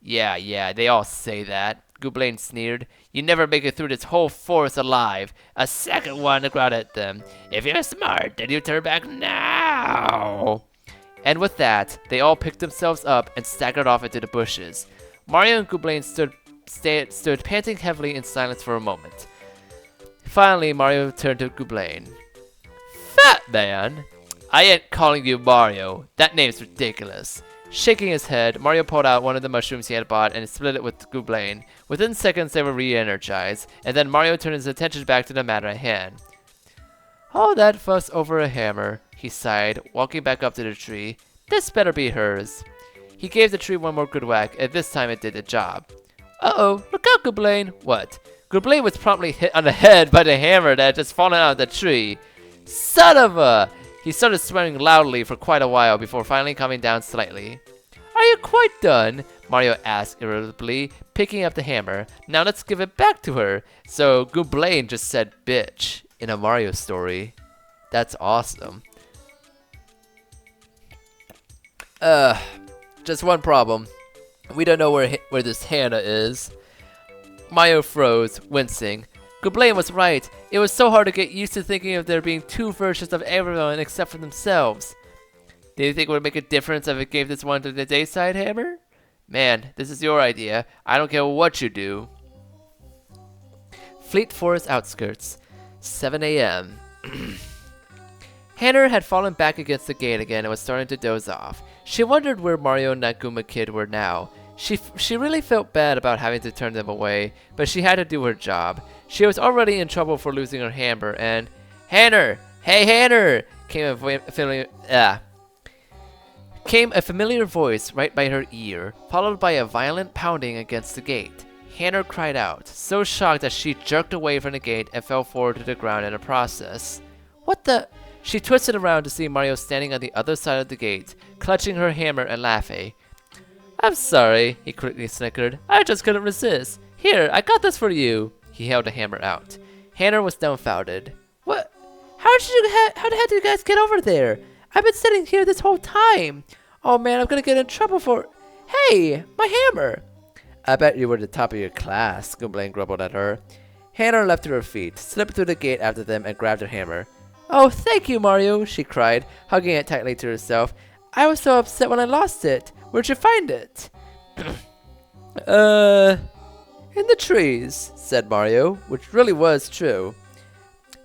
Yeah, they all say that, Gooblain sneered. You never make it through this whole forest alive. A second one to growl at them. If you're smart, then you turn back now. And with that, they all picked themselves up and staggered off into the bushes. Mario and Gooblain stood panting heavily in silence for a moment. Finally, Mario turned to Gooblain. Fat man! I ain't calling you Mario. That name's ridiculous. Shaking his head, Mario pulled out one of the mushrooms he had bought and split it with Gooblain. Within seconds, they were re-energized, and then Mario turned his attention back to the matter at hand. All that fuss over a hammer, he sighed, walking back up to the tree. This better be hers. He gave the tree one more good whack, and this time it did the job. Uh-oh, look out, Gooblain! What? Gooblain was promptly hit on the head by the hammer that had just fallen out of the tree. Son of a! He started swearing loudly for quite a while before finally calming down slightly. Are you quite done? Mario asked irritably, picking up the hammer. Now let's give it back to her. So Gooblain just said bitch in a Mario story. That's awesome. Just one problem. We don't know where this Hannah is. Mario froze, wincing. Gooblain was right. It was so hard to get used to thinking of there being two versions of everyone except for themselves. Do you think it would make a difference if it gave this one to the Dayside Hammer? Man, this is your idea. I don't care what you do. Fleet Forest outskirts. 7 a.m. Hannah had fallen back against the gate again and was starting to doze off. She wondered where Mario and that Goomba kid were now. She really felt bad about having to turn them away, but she had to do her job. She was already in trouble for losing her hammer, and Hannah! Hey, Hannah! Came a familiar voice right by her ear, followed by a violent pounding against the gate. Hannah cried out, so shocked that she jerked away from the gate and fell forward to the ground in the process. What the? She twisted around to see Mario standing on the other side of the gate, clutching her hammer and laughing. I'm sorry, he quickly snickered. I just couldn't resist. Here, I got this for you. He held the hammer out. Hannah was dumbfounded. What? How the heck did you guys get over there? I've been sitting here this whole time. Oh man, I'm gonna get in trouble for... Hey, my hammer! I bet you were the top of your class, Gwynplaine grumbled at her. Hannah leapt to her feet, slipped through the gate after them, and grabbed her hammer. Oh, thank you, Mario, she cried, hugging it tightly to herself. I was so upset when I lost it. Where'd you find it? In the trees, said Mario, which really was true.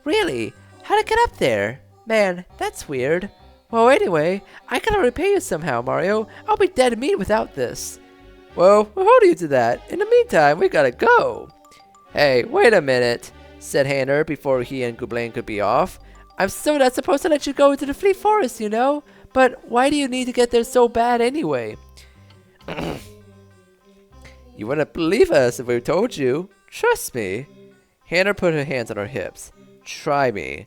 Really? How'd it get up there? Man, that's weird. Well, anyway, I gotta repay you somehow, Mario. I'll be dead meat without this. Well, we'll hold you to that. In the meantime, we gotta go. Hey, wait a minute, said Hannah before he and Gwynplaine could be off. I'm still not supposed to let you go into the Fleet Forest, you know? But why do you need to get there so bad anyway? You wouldn't believe us if we told you. Trust me. Hannah put her hands on her hips. Try me.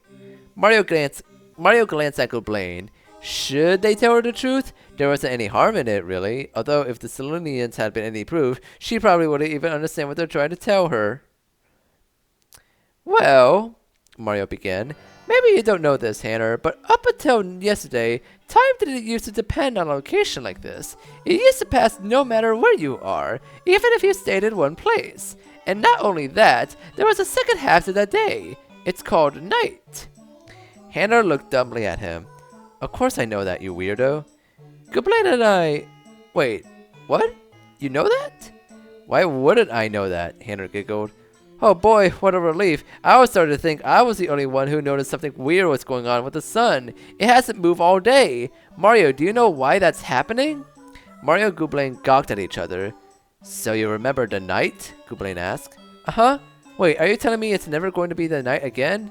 Mario glanced at Gwynplaine. Should they tell her the truth? There wasn't any harm in it, really. Although if the Selenians had been any proof, she probably wouldn't even understand what they're trying to tell her. Well, Mario began. Maybe you don't know this, Hannah, but up until yesterday, time didn't used to depend on a location like this. It used to pass no matter where you are, even if you stayed in one place. And not only that, there was a second half to that day. It's called night. Hannah looked dumbly at him. Of course I know that, you weirdo. Gwynplaine and I... Wait, what? You know that? Why wouldn't I know that? Hannah giggled. Oh boy, what a relief. I was starting to think I was the only one who noticed something weird was going on with the sun. It hasn't moved all day. Mario, do you know why that's happening? Mario and Gwynplaine gawked at each other. So you remember the night? Gwynplaine asked. Uh-huh. Wait, are you telling me it's never going to be the night again?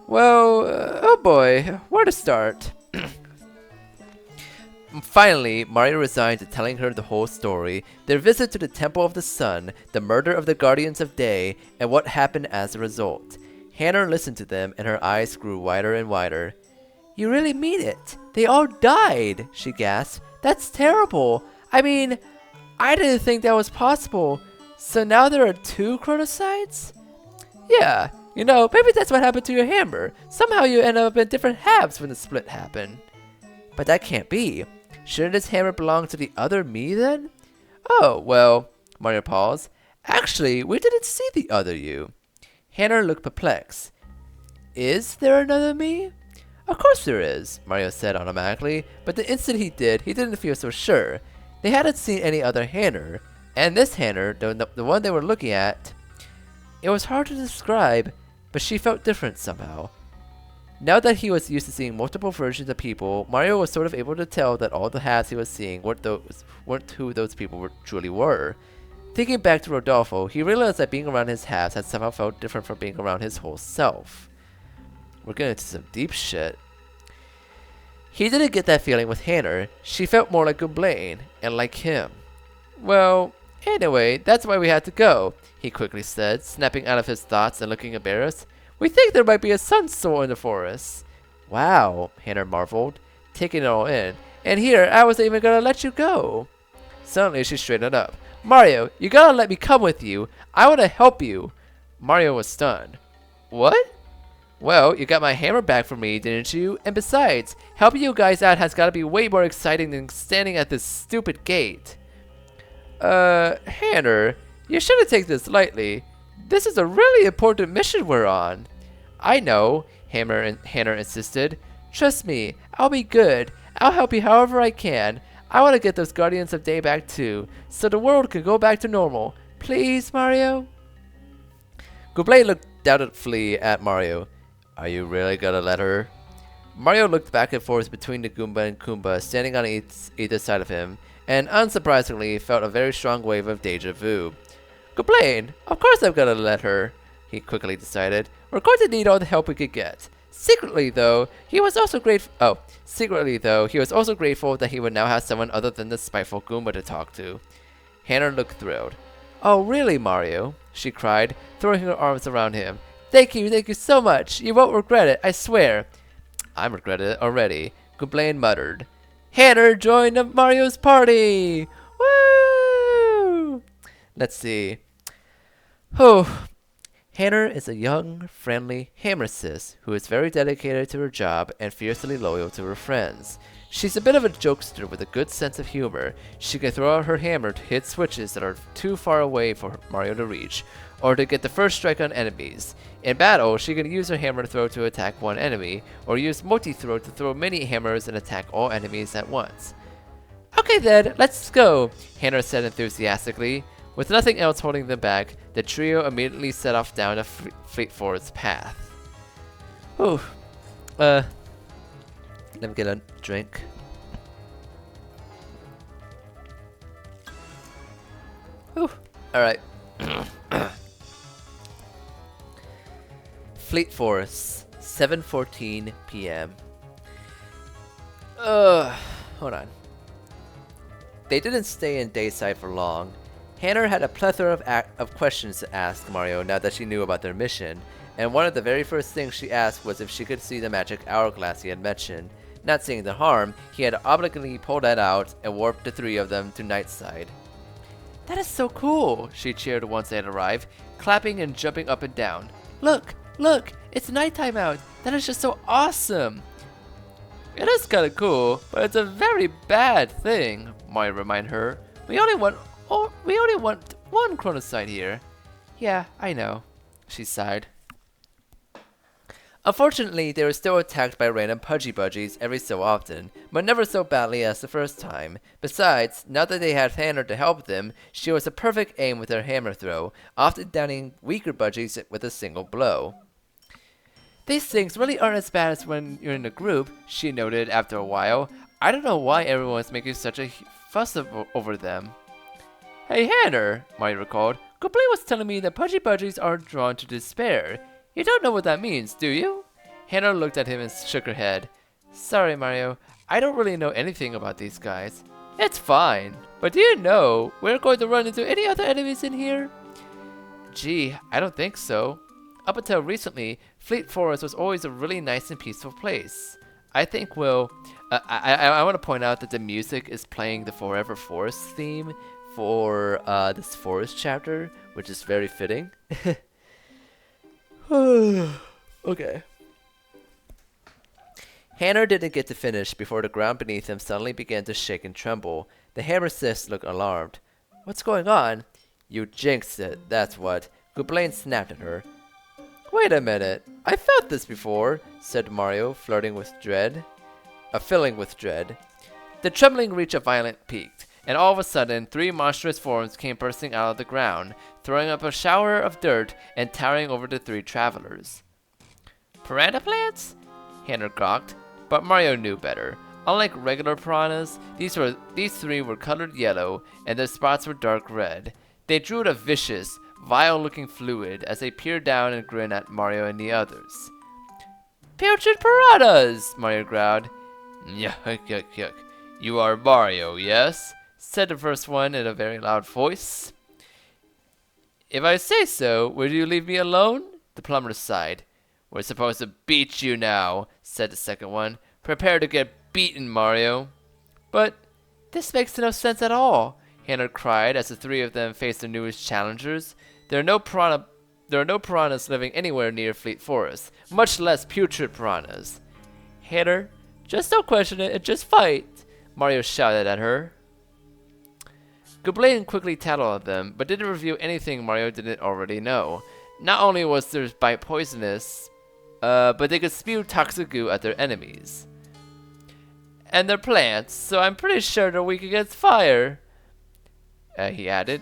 Well, oh boy, where to start? Finally, Mario resigned to telling her the whole story, their visit to the Temple of the Sun, the murder of the Guardians of Day, and what happened as a result. Hannah listened to them, and her eyes grew wider and wider. You really mean it? They all died, she gasped. That's terrible. I mean, I didn't think that was possible. So now there are 2 chronocides? Yeah, you know, maybe that's what happened to your hammer. Somehow you end up in different halves when the split happened. But that can't be. Shouldn't this hammer belong to the other me then? Oh, well, Mario paused. Actually, we didn't see the other you. Hannah looked perplexed. Is there another me? Of course there is, Mario said automatically, but the instant he did, he didn't feel so sure. They hadn't seen any other Hannah, and this Hannah, the one they were looking at, it was hard to describe, but she felt different somehow. Now that he was used to seeing multiple versions of people, Mario was sort of able to tell that all the halves he was seeing weren't who those people truly were. Thinking back to Rodolfo, he realized that being around his halves had somehow felt different from being around his whole self. We're getting into some deep shit. He didn't get that feeling with Hannah. She felt more like Gwynplaine, and like him. Well, anyway, that's why we had to go, he quickly said, snapping out of his thoughts and looking embarrassed. We think there might be a sun soul in the forest. Wow, Hannah marveled, taking it all in. And here, I wasn't even gonna let you go. Suddenly, she straightened up. Mario, you gotta let me come with you. I wanna help you. Mario was stunned. What? Well, you got my hammer back for me, didn't you? And besides, helping you guys out has gotta be way more exciting than standing at this stupid gate. Hannah, you shouldn't take this lightly. This is a really important mission we're on. I know, Hannah insisted. Trust me, I'll be good. I'll help you however I can. I want to get those Guardians of Day back too, so the world can go back to normal. Please, Mario? Gwynplaine looked doubtfully at Mario. Are you really gonna let her? Mario looked back and forth between the Goomba and Koomba standing on either side of him, and unsurprisingly felt a very strong wave of deja vu. Gwynplaine, of course I'm gonna let her, he quickly decided. We're going to need all the help we could get. Secretly, though, he was also grateful that he would now have someone other than the spiteful Goomba to talk to. Hannah looked thrilled. Oh, really, Mario? She cried, throwing her arms around him. Thank you so much. You won't regret it, I swear. I'm regretting it already, Gwynplaine muttered. Hannah joined Mario's party! Woo! Let's see. Oh, Hannah is a young, friendly hammersis who is very dedicated to her job and fiercely loyal to her friends. She's a bit of a jokester with a good sense of humor. She can throw out her hammer to hit switches that are too far away for Mario to reach, or to get the first strike on enemies. In battle, she can use her hammer throw to attack one enemy, or use multi-throw to throw many hammers and attack all enemies at once. Okay then, let's go, Hannah said enthusiastically. With nothing else holding them back, the trio immediately set off down a Fleet Forest path. Whew. Let me get a drink. Whew. Alright. Fleet Forest, 7:14 p.m. Hold on. They didn't stay in Dayside for long. Hannah had a plethora of questions to ask Mario now that she knew about their mission, and one of the very first things she asked was if she could see the magic hourglass he had mentioned. Not seeing the harm, he had obligately pulled that out and warped the three of them to Nightside. That is so cool, she cheered once they had arrived, clapping and jumping up and down. Look, look, it's nighttime out. That is just so awesome. It is kind of cool, but it's a very bad thing, Mario reminded her. We only want one chronocyte here. Yeah, I know, she sighed. Unfortunately, they were still attacked by random pudgy budgies every so often, but never so badly as the first time. Besides, now that they had Hannah to help them, she was a perfect aim with her hammer throw, often downing weaker budgies with a single blow. These things really aren't as bad as when you're in a group, she noted after a while. I don't know why everyone's making such a fuss over them. Hey Hannah, Mario recalled, Goblin was telling me that pudgy budgies are drawn to despair. You don't know what that means, do you? Hannah looked at him and shook her head. Sorry, Mario. I don't really know anything about these guys. It's fine. But do you know we're going to run into any other enemies in here? Gee, I don't think so. Up until recently, Fleet Forest was always a really nice and peaceful place. I think we'll... I want to point out that the music is playing the Forever Forest theme for this forest chapter, which is very fitting. Okay. Hannah didn't get to finish before the ground beneath him suddenly began to shake and tremble. The hammersis looked alarmed. What's going on? You jinxed it, that's what. Goblin snapped at her. Wait a minute. I felt this before, said Mario, filling with dread. The trembling reached a violent peak, and all of a sudden, three monstrous forms came bursting out of the ground, throwing up a shower of dirt and towering over the three travelers. Piranha plants? Hannah gawked, but Mario knew better. Unlike regular piranhas, these three were colored yellow, and their spots were dark red. They drew a vicious, vile-looking fluid as they peered down and grinned at Mario and the others. Putrid piranhas! Mario growled. Yuck, yuck, yuck. You are Mario, yes? Said the first one in a very loud voice. If I say so, would you leave me alone? The plumber sighed. We're supposed to beat you now, said the second one. Prepare to get beaten, Mario. But this makes no sense at all, Hannah cried as the three of them faced their newest challengers. There are no piranhas living anywhere near Fleet Forest, much less putrid piranhas. Hannah, just don't question it and just fight, Mario shouted at her. Goblin quickly tattled at them, but didn't reveal anything Mario didn't already know. Not only was their bite poisonous, but they could spew toxic goo at their enemies. And they're plants, so I'm pretty sure they're weak against fire, he added.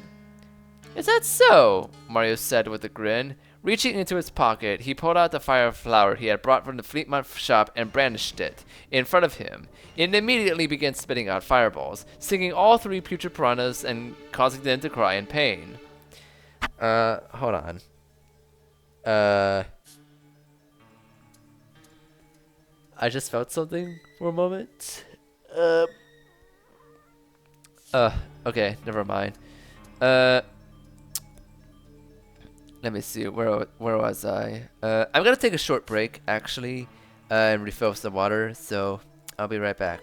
Is that so? Mario said with a grin. Reaching into his pocket, he pulled out the fire flower he had brought from the Fleetmont shop and brandished it in front of him. It immediately began spitting out fireballs, stinging all three putrid piranhas and causing them to cry in pain. Hold on. I just felt something for a moment. Okay, never mind. Let me see, where was I? I'm gonna take a short break, actually, and refill some water, so I'll be right back.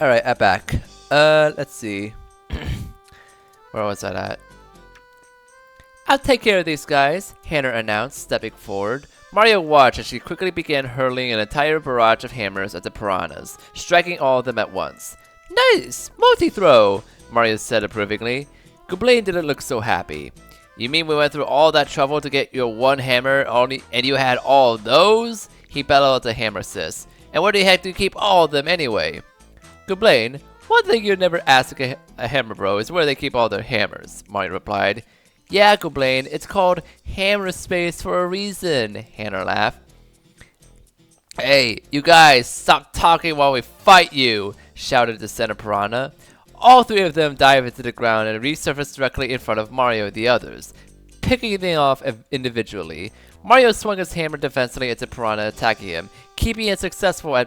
Alright, I'm back. Let's see. Where was that at? I'll take care of these guys, Hannah announced, stepping forward. Mario watched as she quickly began hurling an entire barrage of hammers at the piranhas, striking all of them at once. Nice! Multi-throw! Mario said approvingly. Goblin didn't look so happy. You mean we went through all that trouble to get your one hammer and you had all those? He bellowed at the hammer sis. And where the heck do you keep all of them anyway? Goblin, one thing you never ask a hammer bro is where they keep all their hammers, Mario replied. Yeah, Goblin, it's called hammer space for a reason, Hannah laughed. Hey, you guys, stop talking while we fight you, shouted the center piranha. All three of them dived into the ground and resurfaced directly in front of Mario and the others, picking them off individually. Mario swung his hammer defensively at the piranha attacking him, keeping it successfully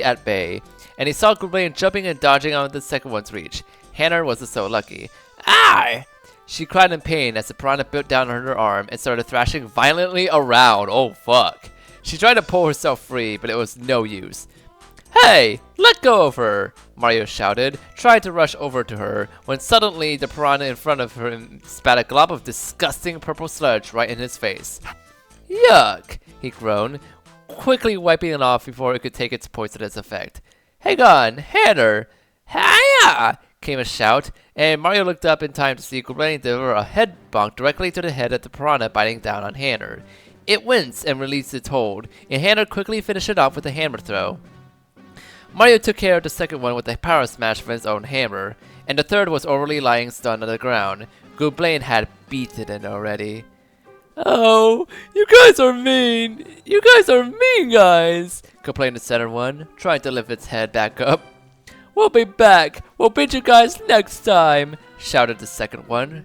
at bay, and he saw Goblin jumping and dodging out of the second one's reach. Hannah wasn't so lucky. Ah! She cried in pain as the piranha bit down on her arm and started thrashing violently around. Oh fuck. She tried to pull herself free, but it was no use. Hey! Let go of her! Mario shouted, trying to rush over to her, when suddenly the piranha in front of him spat a glob of disgusting purple sludge right in his face. Yuck! He groaned, quickly wiping it off before it could take its poisonous effect. Hang on! Hannah! Hiya! Came a shout, and Mario looked up in time to see Goblin deliver a head bonk directly to the head of the piranha biting down on Hannah. It winced and released its hold, and Hannah quickly finished it off with a hammer throw. Mario took care of the second one with a power smash from his own hammer, and the third was already lying stunned on the ground. Goblin had beaten it already. Oh, you guys are mean! You guys are mean, guys! Complained the center one, trying to lift its head back up. We'll be back! We'll beat you guys next time! Shouted the second one.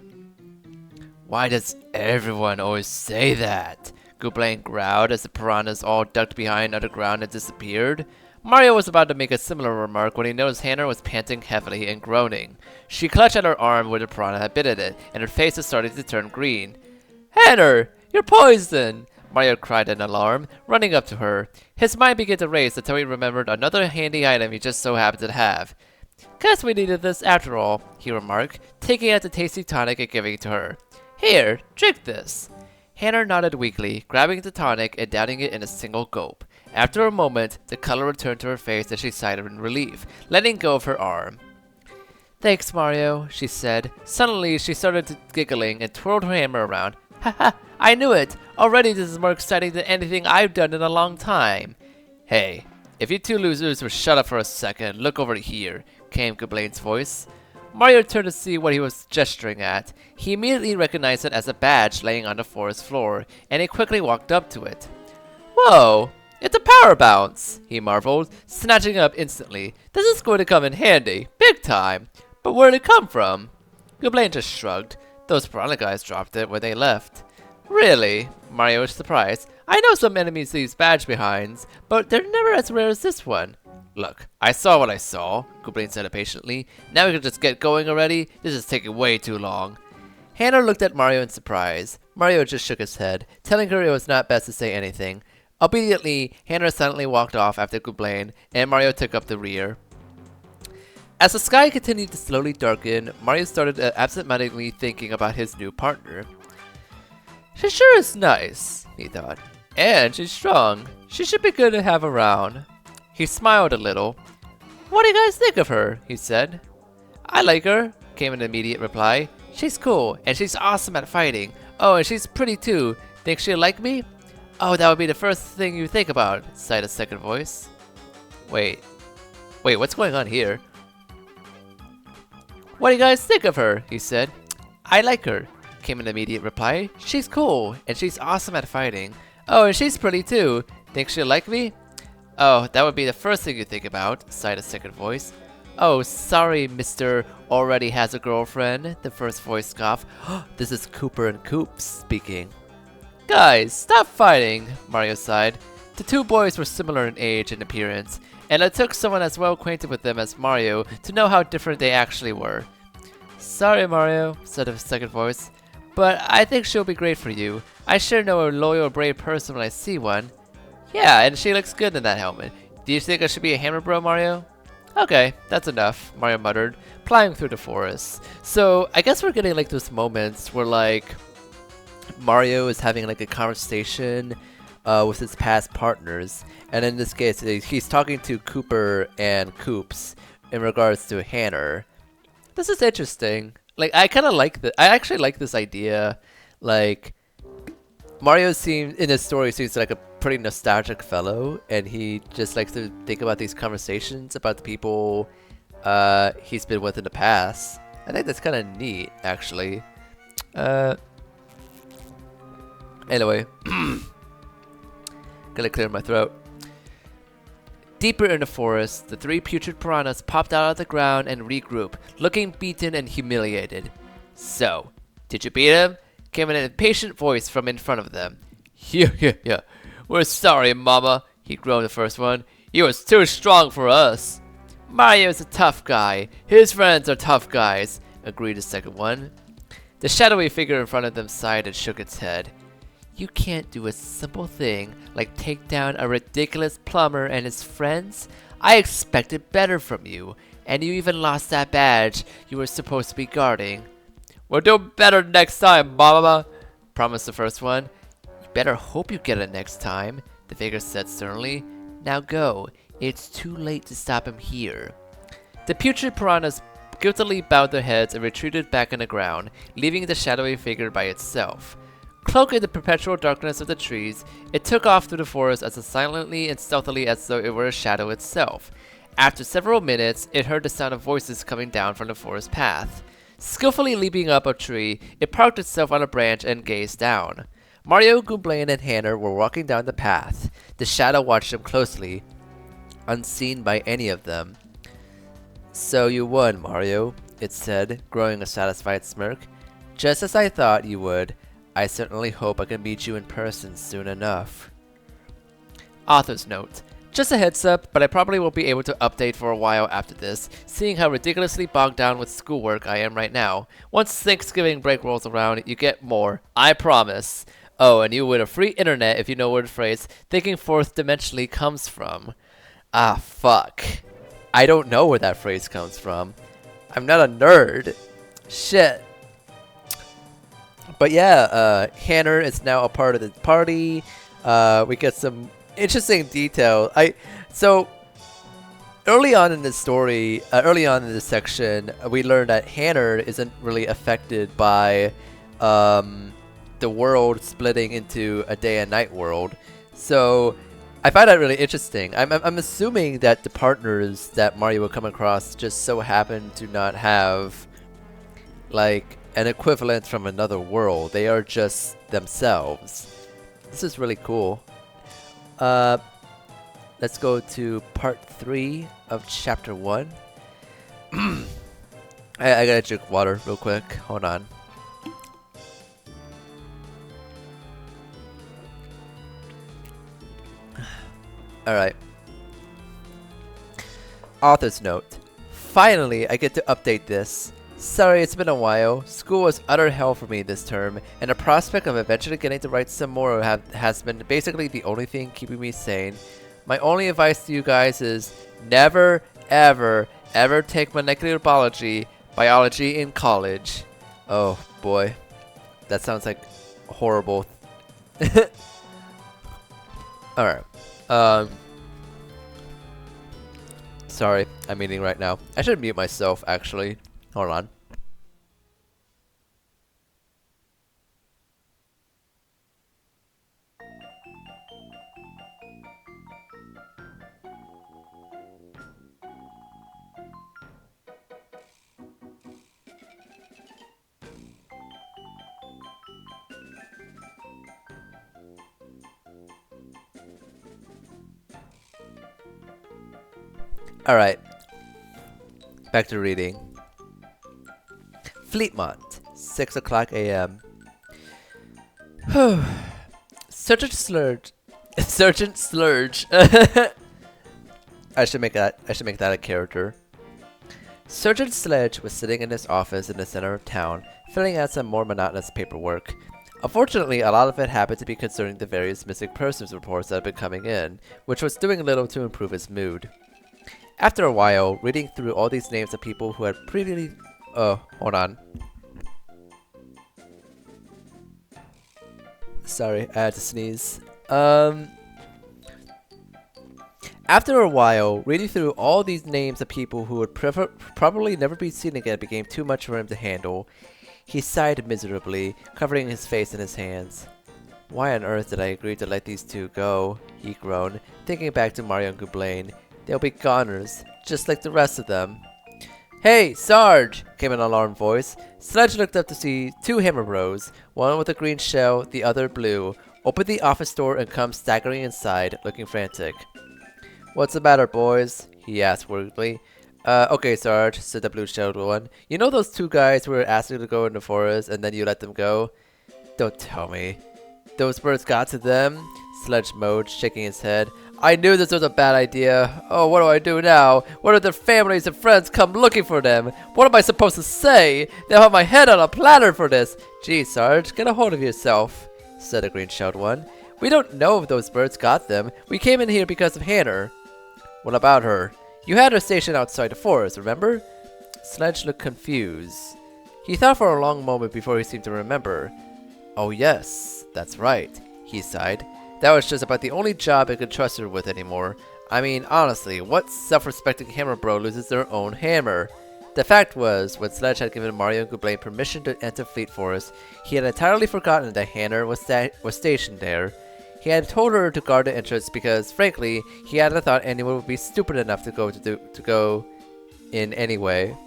Why does everyone always say that? Goblin growled as the piranhas all ducked behind underground and disappeared. Mario was about to make a similar remark when he noticed Hannah was panting heavily and groaning. She clutched at her arm where the piranha had bitten it, and her face was starting to turn green. Hannah! You're poisoned! Mario cried in alarm, running up to her. His mind began to race until he remembered another handy item he just so happened to have. Guess we needed this after all, he remarked, taking out the tasty tonic and giving it to her. Here, drink this. Hannah nodded weakly, grabbing the tonic and downing it in a single gulp. After a moment, the color returned to her face as she sighed in relief, letting go of her arm. Thanks, Mario, she said. Suddenly, she started giggling and twirled her hammer around. Haha, I knew it! Already this is more exciting than anything I've done in a long time. Hey, if you two losers would shut up for a second, look over here, came Goblin's voice. Mario turned to see what he was gesturing at. He immediately recognized it as a badge laying on the forest floor, and he quickly walked up to it. Whoa! It's a power bounce, he marveled, snatching it up instantly. This is going to come in handy, big time. But where did it come from? Goblin just shrugged. Those piranha guys dropped it when they left. Really? Mario was surprised. I know some enemies leave badge behinds, but they're never as rare as this one. Look, I saw what I saw, Goblin said impatiently. Now we can just get going already? This is taking way too long. Hannah looked at Mario in surprise. Mario just shook his head, telling her it was not best to say anything. Obediently, Hannah silently walked off after Goblin, and Mario took up the rear. As the sky continued to slowly darken, Mario started absent-mindedly thinking about his new partner. She sure is nice, he thought. And she's strong. She should be good to have around. He smiled a little. What do you guys think of her? He said. I like her, came an immediate reply. She's cool, and she's awesome at fighting. Oh, and she's pretty too. Think she'll like me? Oh, that would be the first thing you think about, sighed a second voice. Wait, what's going on here? What do you guys think of her? He said. I like her, came an immediate reply. She's cool, and she's awesome at fighting. Oh, and she's pretty too. Think she'll like me? Oh, that would be the first thing you think about, sighed a second voice. Oh, sorry, Mr. Already Has a Girlfriend, the first voice scoffed. This is Cooper and Coop speaking. Guys, stop fighting, Mario sighed. The two boys were similar in age and appearance, and it took someone as well acquainted with them as Mario to know how different they actually were. Sorry, Mario, said a second voice, but I think she'll be great for you. I sure know a loyal, brave person when I see one. Yeah, and she looks good in that helmet. Do you think I should be a hammer bro, Mario? Okay, that's enough, Mario muttered, plying through the forest. So, I guess we're getting like those moments where like Mario is having like a conversation with his past partners, and in this case, he's talking to Cooper and Koops in regards to Hanner. This is interesting. Like, I kind of like I actually like this idea. Like, Mario seems in his story seems like a pretty nostalgic fellow, and he just likes to think about these conversations about the people he's been with in the past. I think that's kind of neat, actually. Anyway, gonna clear my throat. Deeper in the forest, the three putrid piranhas popped out of the ground and regrouped, looking beaten and humiliated. So, did you beat him? Came an impatient voice from in front of them. Yeah. We're sorry, Mama, he groaned, the first one. He was too strong for us. Mario's a tough guy. His friends are tough guys, agreed the second one. The shadowy figure in front of them sighed and shook its head. You can't do a simple thing like take down a ridiculous plumber and his friends? I expected better from you, and you even lost that badge you were supposed to be guarding. We'll do better next time, Mama, promised the first one. You better hope you get it next time, the figure said sternly. Now go. It's too late to stop him here. The putrid piranhas guiltily bowed their heads and retreated back on the ground, leaving the shadowy figure by itself. Cloaked in the perpetual darkness of the trees, it took off through the forest as silently and stealthily as though it were a shadow itself. After several minutes, it heard the sound of voices coming down from the forest path. Skillfully leaping up a tree, it parked itself on a branch and gazed down. Mario, Goomblane, and Hanner were walking down the path. The shadow watched them closely, unseen by any of them. So you won, Mario, it said, growing a satisfied smirk. Just as I thought you would. I certainly hope I can meet you in person soon enough. Author's note. Just a heads up, but I probably won't be able to update for a while after this, seeing how ridiculously bogged down with schoolwork I am right now. Once Thanksgiving break rolls around, you get more. I promise. Oh, and you win a free internet if you know where the phrase thinking fourth dimensionally comes from. Ah, fuck. I don't know where that phrase comes from. I'm not a nerd. Shit. But yeah, Hanner is now a part of the party. We get some interesting detail. So early on in the story, early on in this section, we learned that Hanner isn't really affected by the world splitting into a day and night world. So I find that really interesting. I'm assuming that the partners that Mario will come across just so happen to not have like an equivalent from another world. They are just themselves. This is really cool. Let's go to part 3 of chapter 1. I gotta drink water real quick. Hold on. Alright. Author's note. Finally, I get to update this. Sorry, it's been a while. School was utter hell for me this term, and the prospect of eventually getting to write some more has been basically the only thing keeping me sane. My only advice to you guys is never, ever, ever take molecular biology in college. Oh boy, that sounds like horrible. Alright. Sorry, I'm eating right now. I should mute myself actually. Hold on. Alright. Back to reading. Fleetmont, 6 o'clock a.m. Sergeant Slurge. Sergeant Slurge. I should make that a character. Sergeant Sledge was sitting in his office in the center of town, filling out some more monotonous paperwork. Unfortunately, a lot of it happened to be concerning the various missing persons reports that had been coming in, which was doing little to improve his mood. After a while, reading through all these names of people who had previously... hold on. Sorry, I had to sneeze. After a while, reading through all these names of people who would probably never be seen again became too much for him to handle. He sighed miserably, covering his face in his hands. Why on earth did I agree to let these two go? He groaned, thinking back to Mario and Gublain. They'll be goners, just like the rest of them. Hey, Sarge! Came an alarmed voice. Sledge looked up to see two Hammer Bros, one with a green shell, the other blue, open the office door and come staggering inside, looking frantic. What's the matter, boys? He asked worriedly. Okay, Sarge, said the blue-shelled one. You know those two guys who were asking to go in the forest and then you let them go? Don't tell me. Those birds got to them? Sledge moaned, shaking his head. I knew this was a bad idea. Oh, what do I do now? What if their families and friends come looking for them? What am I supposed to say? They'll have my head on a platter for this. Gee, Sarge, get a hold of yourself, said the green-shelled one. We don't know if those birds got them. We came in here because of Hanner. What about her? You had her stationed outside the forest, remember? Sledge looked confused. He thought for a long moment before he seemed to remember. Oh yes, that's right, he sighed. That was just about the only job I could trust her with anymore. I mean, honestly, what self-respecting hammer bro loses their own hammer? The fact was, when Sledge had given Mario and Gublain permission to enter Fleet Forest, he had entirely forgotten that Hanner was stationed there. He had told her to guard the entrance because, frankly, he hadn't thought anyone would be stupid enough to go in anyway.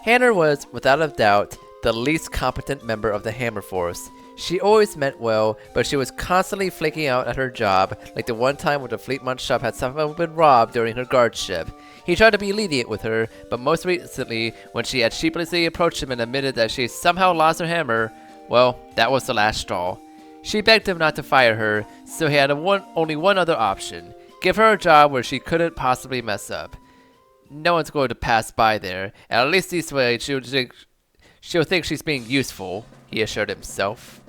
Hanner was, without a doubt, the least competent member of the Hammer Force. She always meant well, but she was constantly flaking out at her job, like the one time when the Fleetmont shop had somehow been robbed during her guardship. He tried to be lenient with her, but most recently, when she had sheepishly approached him and admitted that she somehow lost her hammer, well, that was the last straw. She begged him not to fire her, so he had only one other option. Give her a job where she couldn't possibly mess up. No one's going to pass by there, and at least this way she'll think she's being useful, he assured himself.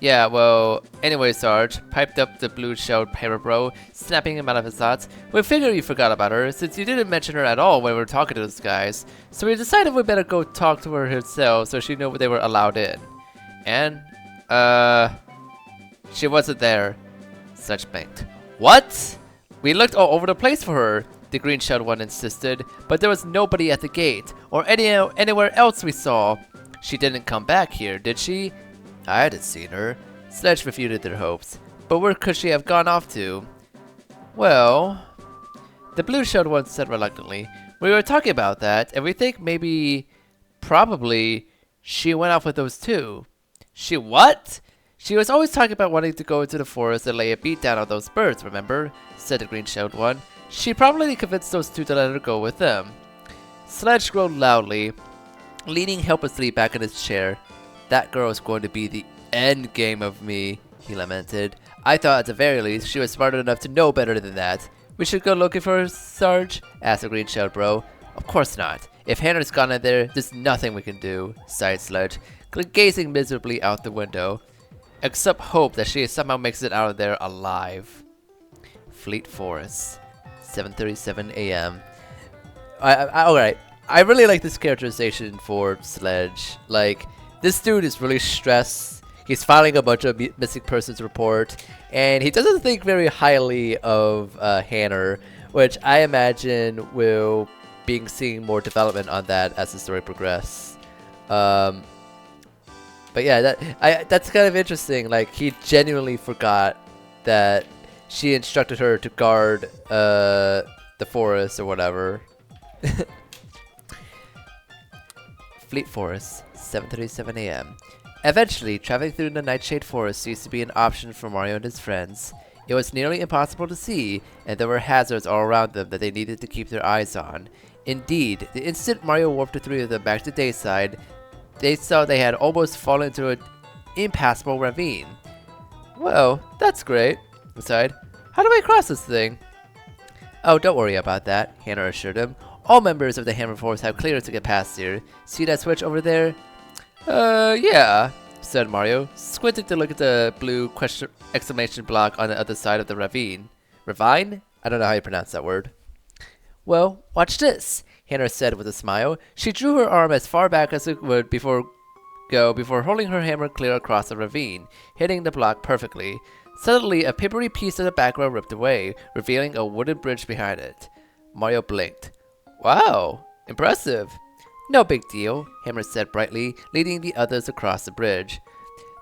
Yeah, well, anyway, Sarge, piped up the blue-shelled hammer bro, snapping him out of his thoughts. We figured you forgot about her, since you didn't mention her at all when we were talking to those guys. So we decided we better go talk to her herself so she knew they were allowed in. And, she wasn't there. Sledge blinked. What? We looked all over the place for her, the green-shelled one insisted, but there was nobody at the gate, or anywhere else we saw. She didn't come back here, did she? I hadn't seen her. Sledge refuted their hopes. But where could she have gone off to? Well, the blue-shelled one said reluctantly, we were talking about that, and we think probably, she went off with those two. She what? She was always talking about wanting to go into the forest and lay a beat down on those birds, remember? Said the green-shelled one. She probably convinced those two to let her go with them. Sledge groaned loudly, leaning helplessly back in his chair. That girl is going to be the end game of me, he lamented. I thought at the very least she was smart enough to know better than that. We should go looking for her, Sarge? Asked the green-shelled bro. Of course not. If Hannah's gone in there, there's nothing we can do, sighed Sledge, gazing miserably out the window. Except hope that she somehow makes it out of there alive. Fleet Forest, 7:37 a.m. Alright, I really like this characterization for Sledge. Like, this dude is really stressed. He's filing a bunch of missing persons report, and he doesn't think very highly of Hanner, which I imagine will be seeing more development on that as the story progresses. But yeah, that's kind of interesting. Like, he genuinely forgot that she instructed her to guard the forest or whatever. Fleet Forest, 7:37 a.m. Eventually, traveling through the Nightshade Forest ceased to be an option for Mario and his friends. It was nearly impossible to see, and there were hazards all around them that they needed to keep their eyes on. Indeed, the instant Mario warped the three of them back to Dayside, they saw they had almost fallen into an impassable ravine. Well, that's great, he sighed. How do I cross this thing? Oh, don't worry about that, Hanner assured him. All members of the Hammer Force have clearance to get past here. See that switch over there? Yeah, said Mario, squinting to look at the blue exclamation block on the other side of the ravine. Ravine? I don't know how you pronounce that word. Well, watch this, Hannah said with a smile. She drew her arm as far back as it would before holding her hammer clear across the ravine, hitting the block perfectly. Suddenly, a papery piece of the background ripped away, revealing a wooden bridge behind it. Mario blinked. Wow, impressive. No big deal, Hammer said brightly, leading the others across the bridge.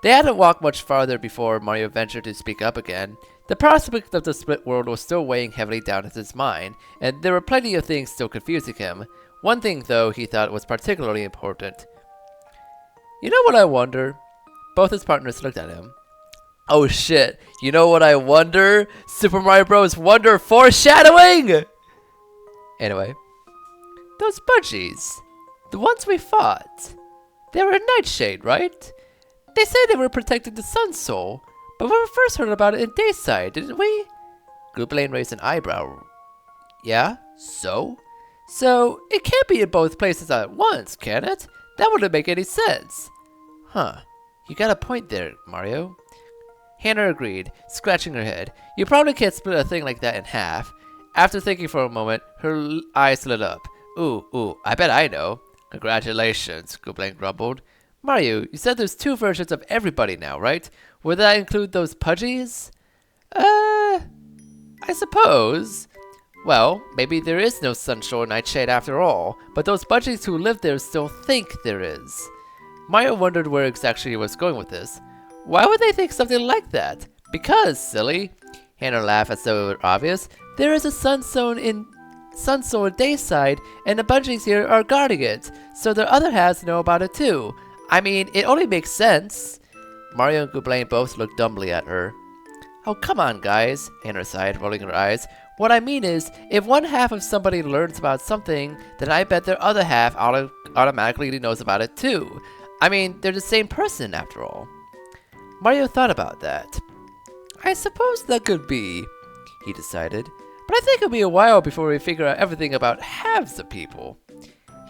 They hadn't walked much farther before Mario ventured to speak up again. The prospect of the split world was still weighing heavily down his mind, and there were plenty of things still confusing him. One thing, though, he thought was particularly important. You know what I wonder? Both his partners looked at him. Oh shit, you know what I wonder? Super Mario Bros. Wonder foreshadowing! Anyway, those budgies, the ones we fought, they were a Nightshade, right? They say they were protecting the Sun Soul, but when we first heard about it in Dayside, didn't we? Gooblain raised an eyebrow. Yeah, so? So, it can't be in both places at once, can it? That wouldn't make any sense. Huh, you got a point there, Mario. Hannah agreed, scratching her head. You probably can't split a thing like that in half. After thinking for a moment, her eyes lit up. Ooh, I bet I know. Congratulations, Gooblain grumbled. Mario, you said there's 2 versions of everybody now, right? Would that include those pudgies? I suppose. Well, maybe there is no Sunshore Nightshade after all, but those budgies who live there still think there is. Mario wondered where exactly he was going with this. Why would they think something like that? Because, silly. Hannah laughed as though it were obvious. There is a Sun Soul in Dayside, and the budgies here are guarding it, so their other halves know about it too. I mean, it only makes sense. Mario and Gooblain both looked dumbly at her. Oh, come on, guys, Hannah sighed, rolling her eyes. What I mean is, if one half of somebody learns about something, then I bet their other half automatically knows about it too. I mean, they're the same person after all. Mario thought about that. I suppose that could be, he decided. But I think it'll be a while before we figure out everything about halves of people.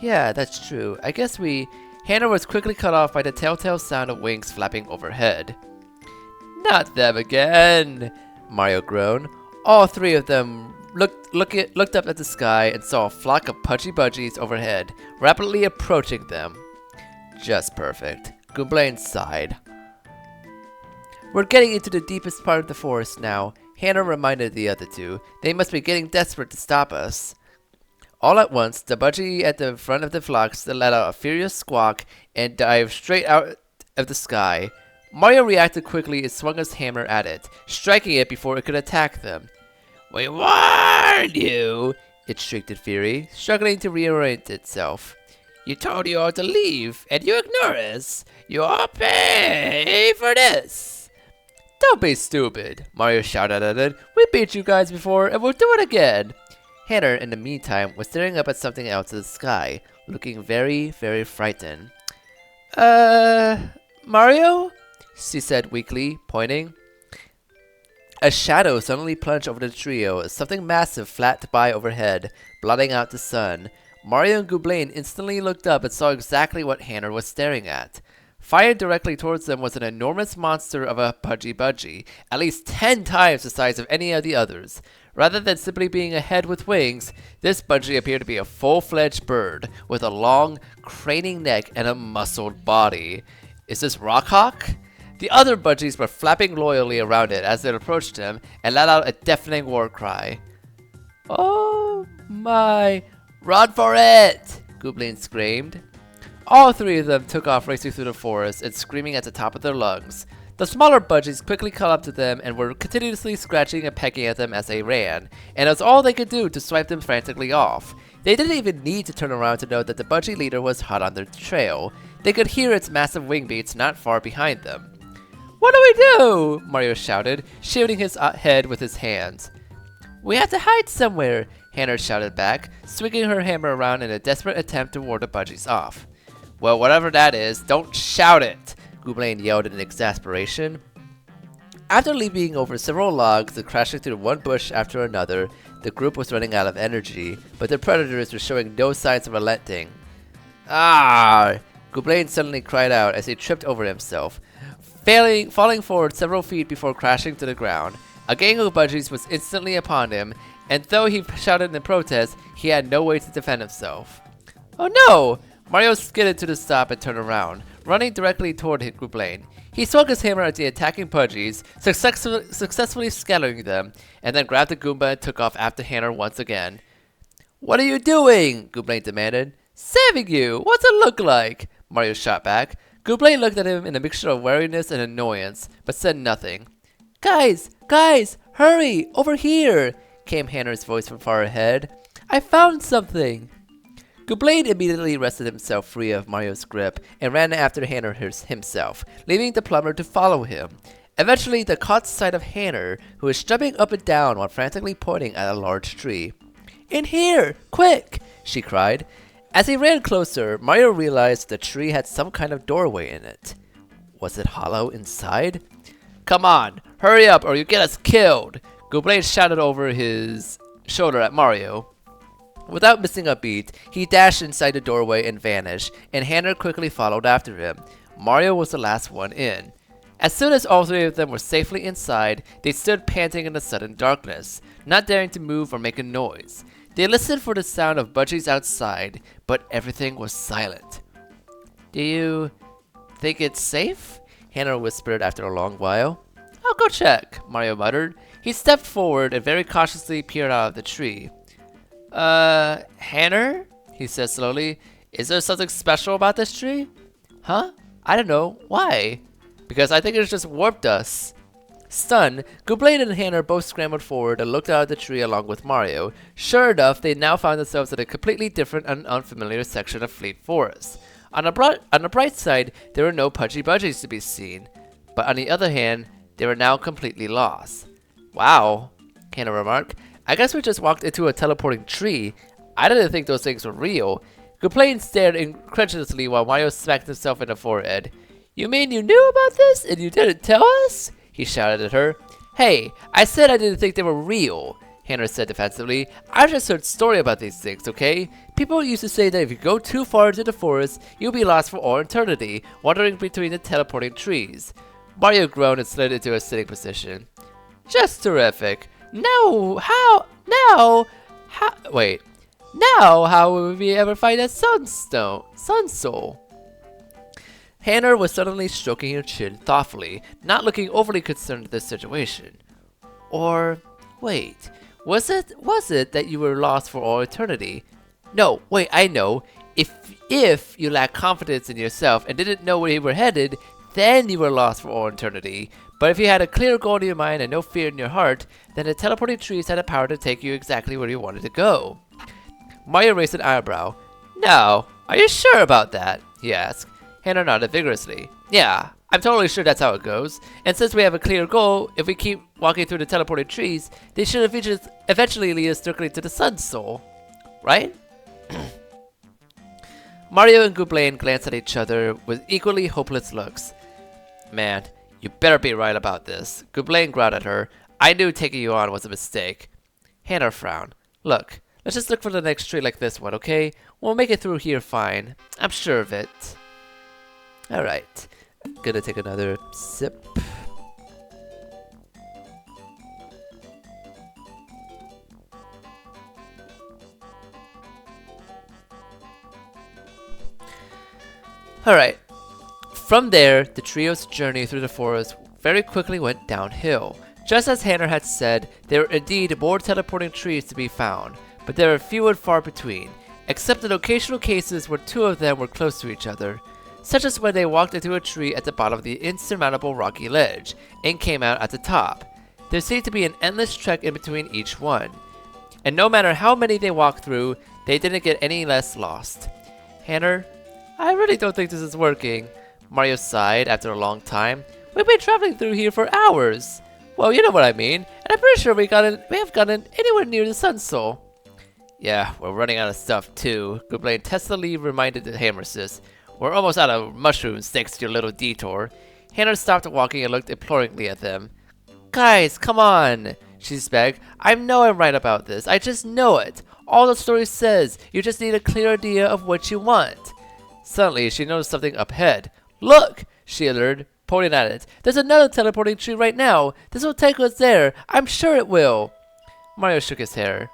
Yeah, that's true. I guess Hannah was quickly cut off by the telltale sound of wings flapping overhead. Not them again, Mario groaned. All 3 of them looked up at the sky and saw a flock of pudgy budgies overhead, rapidly approaching them. Just perfect. Gooblain sighed. We're getting into the deepest part of the forest now, Hannah reminded the other 2. They must be getting desperate to stop us. All at once, the budgie at the front of the flock let out a furious squawk and dived straight out of the sky. Mario reacted quickly and swung his hammer at it, striking it before it could attack them. We warned you! It shrieked in fury, struggling to reorient itself. You told you all to leave, and you ignore us. You all pay for this! Don't be stupid, Mario shouted at it. We beat you guys before, and we'll do it again. Hannah, in the meantime, was staring up at something else in the sky, looking very, very frightened. Mario? She said weakly, pointing. A shadow suddenly plunged over the trio as something massive flapped by overhead, blotting out the sun. Mario and Gooblain instantly looked up and saw exactly what Hannah was staring at. Fired directly towards them was an enormous monster of a pudgy budgie, at least 10 times the size of any of the others. Rather than simply being a head with wings, this budgie appeared to be a full-fledged bird, with a long, craning neck and a muscled body. Is this Rockhawk? The other budgies were flapping loyally around it as it approached him, and let out a deafening war cry. Oh my... Run for it! Gooblain screamed. All 3 of them took off racing through the forest and screaming at the top of their lungs. The smaller budgies quickly caught up to them and were continuously scratching and pecking at them as they ran, and it was all they could do to swipe them frantically off. They didn't even need to turn around to know that the budgie leader was hot on their trail. They could hear its massive wing beats not far behind them. What do we do? Mario shouted, shielding his head with his hands. We have to hide somewhere, Hannah shouted back, swinging her hammer around in a desperate attempt to ward the budgies off. Well, whatever that is, don't shout it, Gooblain yelled in exasperation. After leaping over several logs and crashing through one bush after another, the group was running out of energy, but the predators were showing no signs of relenting. Ah! Gooblain suddenly cried out as he tripped over himself, falling forward several feet before crashing to the ground. A gang of budgies was instantly upon him, and though he shouted in protest, he had no way to defend himself. Oh no! Mario skidded to the stop and turned around, running directly toward Gouplain. He swung his hammer at the attacking Pudgies, successfully scattering them, and then grabbed the Goomba and took off after Hanner once again. What are you doing? Gouplain demanded. Saving you! What's it look like? Mario shot back. Gouplain looked at him in a mixture of wariness and annoyance, but said nothing. Guys! Hurry! Over here! Came Hanner's voice from far ahead. I found something! Gouplain immediately wrested himself free of Mario's grip and ran after Hanner himself, leaving the plumber to follow him. Eventually, they caught sight of Hanner, who was jumping up and down while frantically pointing at a large tree. In here! Quick! She cried. As he ran closer, Mario realized the tree had some kind of doorway in it. Was it hollow inside? Come on! Hurry up or you get us killed! Gouplain shouted over his shoulder at Mario. Without missing a beat, he dashed inside the doorway and vanished, and Hanner quickly followed after him. Mario was the last one in. As soon as all three of them were safely inside, they stood panting in the sudden darkness, not daring to move or make a noise. They listened for the sound of budgies outside, but everything was silent. Do you think it's safe? Hanner whispered after a long while. I'll go check, Mario muttered. He stepped forward and very cautiously peered out of the tree. Hanner? He said slowly. Is there something special about this tree? Huh? I don't know. Why? Because I think it's just warped us. Stunned, Gouplain and Hanner both scrambled forward and looked out of the tree along with Mario. Sure enough, they now found themselves in a completely different and unfamiliar section of Fleet Forest. On the bright side, there were no pudgy budgies to be seen. But on the other hand, they were now completely lost. Wow, Hanner remarked. I guess we just walked into a teleporting tree. I didn't think those things were real. Gouplain stared incredulously while Mario smacked himself in the forehead. You mean you knew about this and you didn't tell us? He shouted at her. Hey, I said I didn't think they were real, Hanner said defensively. I just heard story about these things, okay? People used to say that if you go too far into the forest, you'll be lost for all eternity, wandering between the teleporting trees. Mario groaned and slid into a sitting position. Just terrific. Now how will we ever find that sun soul? Hanner was suddenly stroking her chin thoughtfully, not looking overly concerned at the situation. Or, wait, was it that you were lost for all eternity? No, wait, I know. If you lacked confidence in yourself and didn't know where you were headed, then you were lost for all eternity. But if you had a clear goal in your mind and no fear in your heart, then the teleporting trees had the power to take you exactly where you wanted to go. Mario raised an eyebrow. No, are you sure about that? He asked. Hanner nodded vigorously. Yeah, I'm totally sure that's how it goes. And since we have a clear goal, if we keep walking through the teleporting trees, they should eventually lead us directly to the sun soul. Right? Mario and Gouplain glanced at each other with equally hopeless looks. Man, you better be right about this. Gouplain growled at her. I knew taking you on was a mistake. Hanner frowned. Look, let's just look for the next tree like this one, okay? We'll make it through here fine. I'm sure of it. Alright. Gonna take another sip. Alright. From there, the trio's journey through the forest very quickly went downhill. Just as Hanner had said, there were indeed more teleporting trees to be found, but there were few and far between, except in occasional cases where two of them were close to each other, such as when they walked into a tree at the bottom of the insurmountable rocky ledge and came out at the top. There seemed to be an endless trek in between each one, and no matter how many they walked through, they didn't get any less lost. Hanner, I really don't think this is working. Mario sighed after a long time. We've been traveling through here for hours. Well, you know what I mean, and I'm pretty sure we haven't gotten anywhere near the sun soul. Yeah, we're running out of stuff too, Gouplain testily reminded the Hammersis. We're almost out of mushrooms thanks to your little detour. Hanner stopped walking and looked imploringly at them. Guys, come on, she begged. I know I'm right about this. I just know it. All the story says, you just need a clear idea of what you want. Suddenly, she noticed something up ahead. Look, she alerted. pointing at it. There's another teleporting tree right now. This will take us there. I'm sure it will. Mario shook his hair.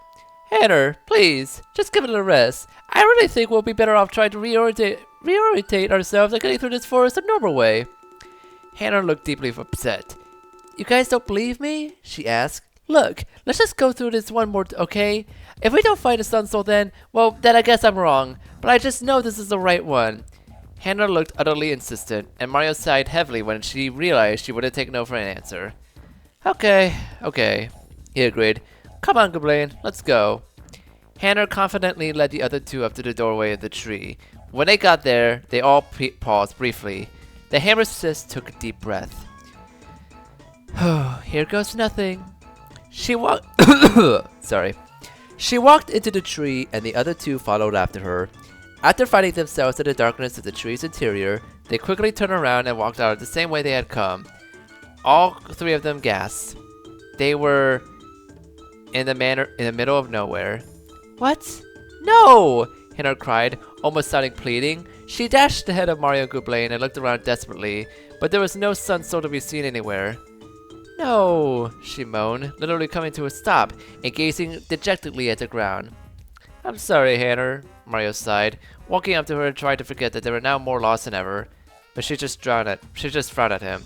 Hannah, please, just give it a rest. I really think we'll be better off trying to reorientate ourselves and getting through this forest the normal way. Hannah looked deeply upset. You guys don't believe me? She asked. Look, let's just go through this one more, okay? If we don't find a sun soul then, well, then I guess I'm wrong. But I just know this is the right one. Hannah looked utterly insistent, and Mario sighed heavily when she realized she wouldn't take no for an answer. Okay, he agreed. Come on, Goblin, let's go. Hannah confidently led the other two up to the doorway of the tree. When they got there, they all paused briefly. The hammer sis took a deep breath. Here goes nothing. She walked She walked into the tree and the other two followed after her. After finding themselves in the darkness of the tree's interior, they quickly turned around and walked out the same way they had come. All three of them gasped. They were in the middle of nowhere. What? No! Hannah cried, almost sounding pleading. She dashed ahead of Mario and Goblin and looked around desperately, but there was no sun soul to be seen anywhere. No, she moaned, literally coming to a stop and gazing dejectedly at the ground. I'm sorry, Hannah, Mario sighed, walking up to her and trying to forget that they were now more lost than ever. But she just frowned at him.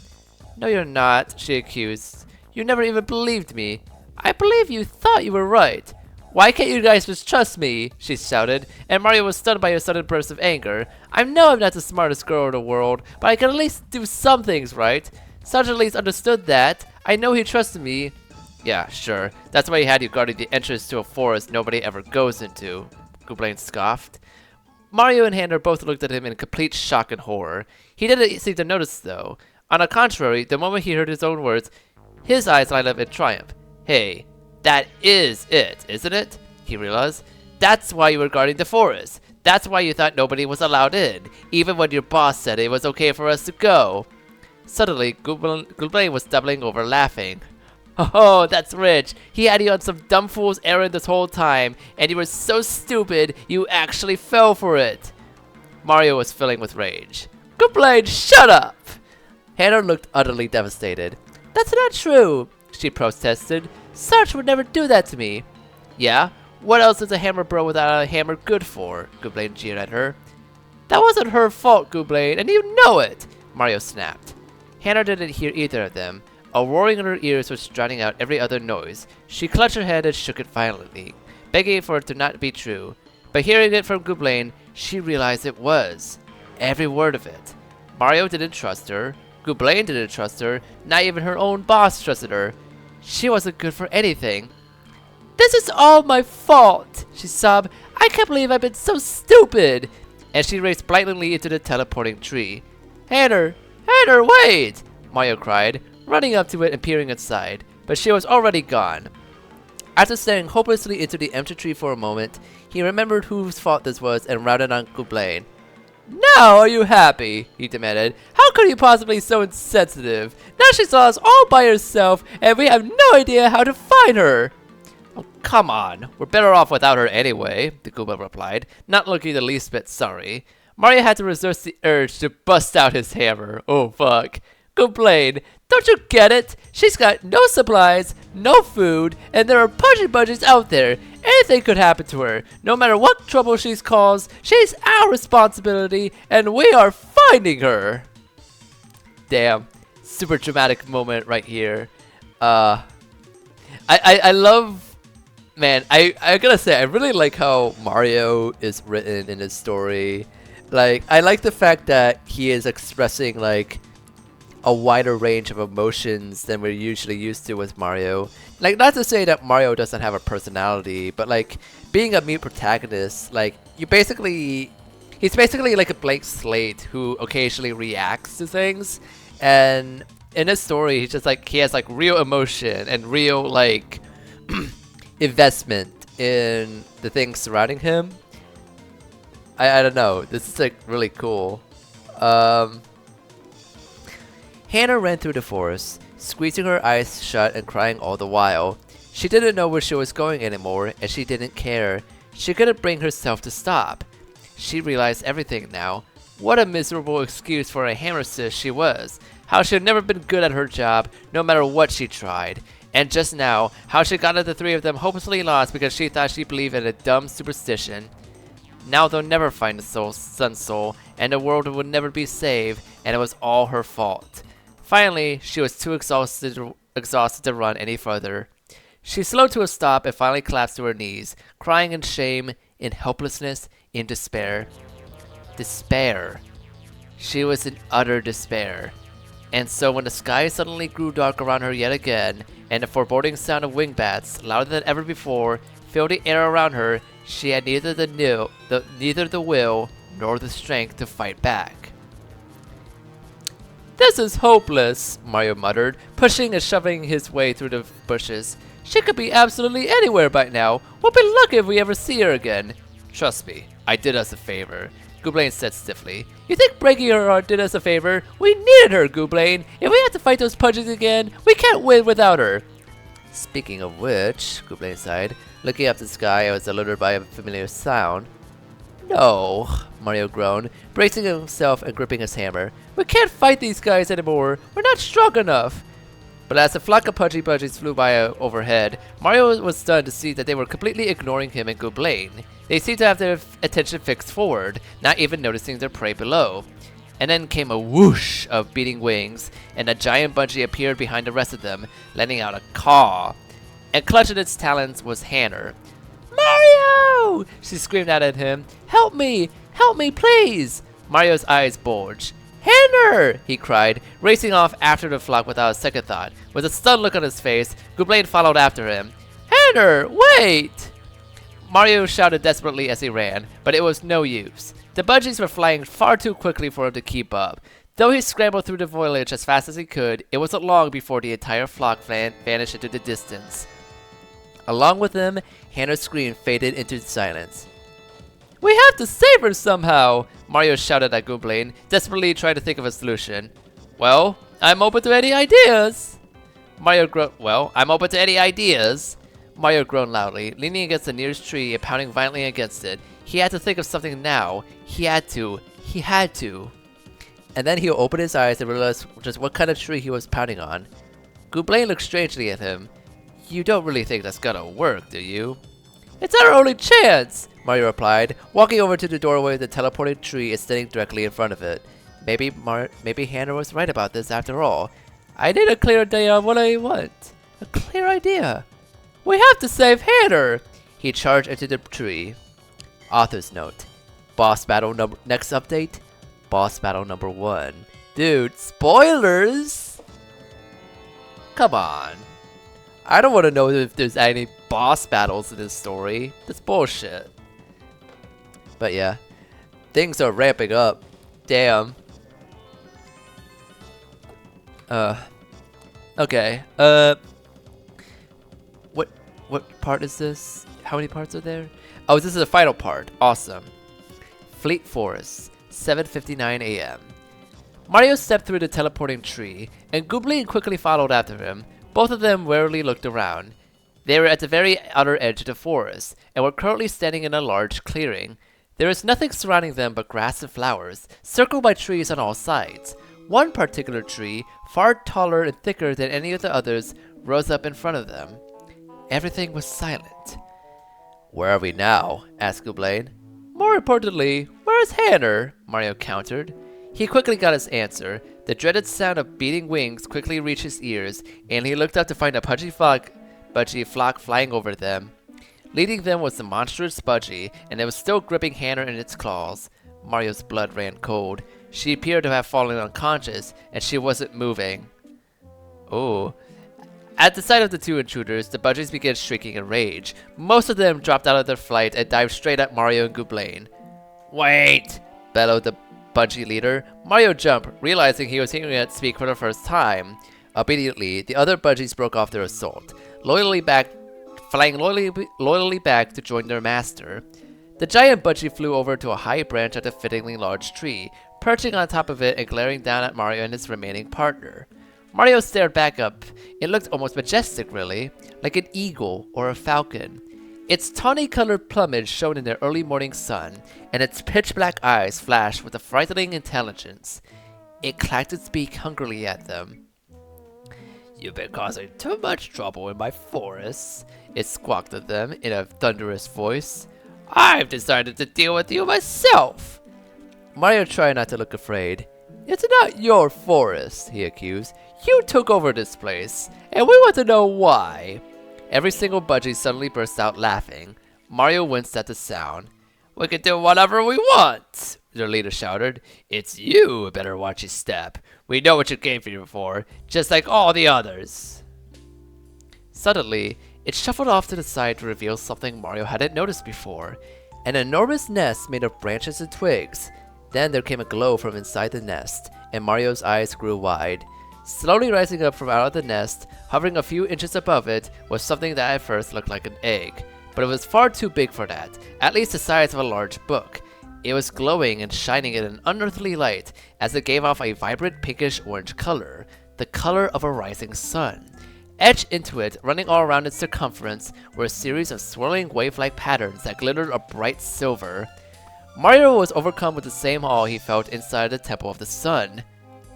No, you're not, she accused. You never even believed me. I believe you thought you were right. Why can't you guys just trust me? She shouted, and Mario was stunned by her sudden burst of anger. I know I'm not the smartest girl in the world, but I can at least do some things right. Sarge at least understood that. I know he trusted me. Yeah, sure. That's why he had you guarding the entrance to a forest nobody ever goes into, Goblin scoffed. Mario and Hannah both looked at him in complete shock and horror. He didn't seem to notice, though. On the contrary, the moment he heard his own words, his eyes lighted up in triumph. Hey, that is it, isn't it? He realized. That's why you were guarding the forest. That's why you thought nobody was allowed in, even when your boss said it was okay for us to go. Suddenly, Goblin was doubling over laughing. Oh, that's rich. He had you on some dumb fool's errand this whole time, and you were so stupid you actually fell for it. Mario was filling with rage. Goblin, shut up! Hannah looked utterly devastated. That's not true, she protested. Sarge would never do that to me. Yeah? What else is a hammer bro without a hammer good for? Goblin jeered at her. That wasn't her fault, Goblin, and you know it! Mario snapped. Hannah didn't hear either of them. A roaring in her ears was drowning out every other noise. She clutched her head and shook it violently, begging for it to not be true. But hearing it from Goblin, she realized it was. Every word of it. Mario didn't trust her. Goblin didn't trust her. Not even her own boss trusted her. She wasn't good for anything. This is all my fault, she sobbed. I can't believe I've been so stupid. And she raced blindly into the teleporting tree. Hannah, wait! Mario cried, running up to it and peering inside, but she was already gone. After staring hopelessly into the empty tree for a moment, he remembered whose fault this was and routed on Goblin. Now are you happy? He demanded. How could you possibly be so insensitive? Now she's lost all by herself, and we have no idea how to find her. Oh, come on. We're better off without her anyway, the Goomba replied, not looking the least bit sorry. Mario had to resist the urge to bust out his hammer. Oh, fuck. Goblin, don't you get it? She's got no supplies, no food, and there are pudgy budgies out there. Anything could happen to her. No matter what trouble she's caused, she's our responsibility, and we are finding her. Damn. Super dramatic moment right here. I love... Man, I gotta say, I really like how Mario is written in his story. Like, I like the fact that he is expressing, like, a wider range of emotions than we're usually used to with Mario. Like, not to say that Mario doesn't have a personality, but like, being a mute protagonist, like, he's basically like a blank slate who occasionally reacts to things. And in his story, he's just like, he has like real emotion and real like investment in the things surrounding him. I don't know, this is like really cool. Hannah ran through the forest, squeezing her eyes shut and crying all the while. She didn't know where she was going anymore, and she didn't care. She couldn't bring herself to stop. She realized everything now. What a miserable excuse for a hammer sis she was. how she had never been good at her job, no matter what she tried. And just now, how she got the three of them hopelessly lost because she thought she believed in a dumb superstition. Now they'll never find the sun's soul, and the world would never be saved, and it was all her fault. Finally, she was too exhausted to run any further. She slowed to a stop and finally collapsed to her knees, crying in shame, in helplessness, in despair. Despair. She was in utter despair. And so when the sky suddenly grew dark around her yet again, and the foreboding sound of wing bats, louder than ever before, filled the air around her, she had neither the will nor the strength to fight back. "This is hopeless," Mario muttered, pushing and shoving his way through the bushes. "She could be absolutely anywhere by now. We'll be lucky if we ever see her again." "Trust me, I did us a favor," Gooblain said stiffly. "You think breaking her heart did us a favor? We needed her, Gooblain. If we have to fight those Pudgies again, we can't win without her." "Speaking of which," Gooblain sighed, looking up the sky. I was alerted by a familiar sound. "No," Mario groaned, bracing himself and gripping his hammer. "We can't fight these guys anymore. We're not strong enough." But as a flock of Pudgies flew by overhead, Mario was stunned to see that they were completely ignoring him and Gooblain. They seemed to have their attention fixed forward, not even noticing their prey below. And then came a whoosh of beating wings, and a giant Budgie appeared behind the rest of them, letting out a caw. And clutching its talons was Hanner. "Mario!" she screamed out at him. "Help me! Help me, please!" Mario's eyes bulged. "Hanner!" he cried, racing off after the flock without a second thought. With a stunned look on his face, Gooblain followed after him. "Hanner, wait!" Mario shouted desperately as he ran, but it was no use. The Budgies were flying far too quickly for him to keep up. Though he scrambled through the foliage as fast as he could, it wasn't long before the entire flock vanished into the distance. Along with them, Hanner's scream faded into silence. "We have to save her somehow!" Mario shouted at Gooblain, desperately trying to think of a solution. "Well, I'm open to any ideas!" Mario groaned loudly, leaning against the nearest tree and pounding violently against it. He had to think of something now. He had to. And then he opened his eyes and realized just what kind of tree he was pounding on. Gooblain looked strangely at him. "You don't really think that's gonna work, do you?" "It's our only chance!" Mario replied, walking over to the doorway of the teleporting tree and standing directly in front of it. Maybe Hanner was right about this after all. "I need a clear idea on what I want." "A clear idea?" "We have to save Hanner!" He charged into the tree. Author's note. Next update, boss battle number 1. Dude, spoilers! Come on. I don't want to know if there's any boss battles in this story. That's bullshit. But yeah, things are ramping up. Damn. Okay. What part is this? How many parts are there? Oh, this is the final part. Awesome. Fleet Forest, 7:59 a.m. Mario stepped through the teleporting tree, and Gooblain quickly followed after him. Both of them warily looked around. They were at the very outer edge of the forest, and were currently standing in a large clearing. There was nothing surrounding them but grass and flowers, circled by trees on all sides. One particular tree, far taller and thicker than any of the others, rose up in front of them. Everything was silent. "Where are we now?" asked Gooblain. "More importantly, where is Hanner?" Mario countered. He quickly got his answer. The dreaded sound of beating wings quickly reached his ears, and he looked up to find a Budgie flock flying over them. Leading them was the monstrous Budgie, and it was still gripping Hanner in its claws. Mario's blood ran cold. She appeared to have fallen unconscious, and she wasn't moving. Oh. At the sight of the two intruders, the Budgies began shrieking in rage. Most of them dropped out of their flight and dived straight at Mario and Gooblain. "Wait!" bellowed the Budgie leader. Mario jumped, realizing he was hearing it speak for the first time. Obediently, the other Budgies broke off their assault, flying loyally back to join their master. The giant Budgie flew over to a high branch of the fittingly large tree, perching on top of it and glaring down at Mario and his remaining partner. Mario stared back up. It looked almost majestic, really, like an eagle or a falcon. Its tawny-colored plumage shone in the early morning sun, and its pitch-black eyes flashed with a frightening intelligence. It clacked its beak hungrily at them. "You've been causing too much trouble in my forests," it squawked at them in a thunderous voice. "I've decided to deal with you myself." Mario tried not to look afraid. "It's not your forest," he accused. "You took over this place, and we want to know why." Every single budgie suddenly burst out laughing. Mario winced at the sound. "We can do whatever we want," their leader shouted. "It's you who better watch your step. We know what you came here for, just like all the others." Suddenly, it shuffled off to the side to reveal something Mario hadn't noticed before. An enormous nest made of branches and twigs. Then there came a glow from inside the nest, and Mario's eyes grew wide. Slowly rising up from out of the nest, hovering a few inches above it, was something that at first looked like an egg. But it was far too big for that, at least the size of a large book. It was glowing and shining in an unearthly light as it gave off a vibrant pinkish-orange color, the color of a rising sun. Etched into it, running all around its circumference, were a series of swirling wave-like patterns that glittered a bright silver. Mario was overcome with the same awe he felt inside the Temple of the Sun.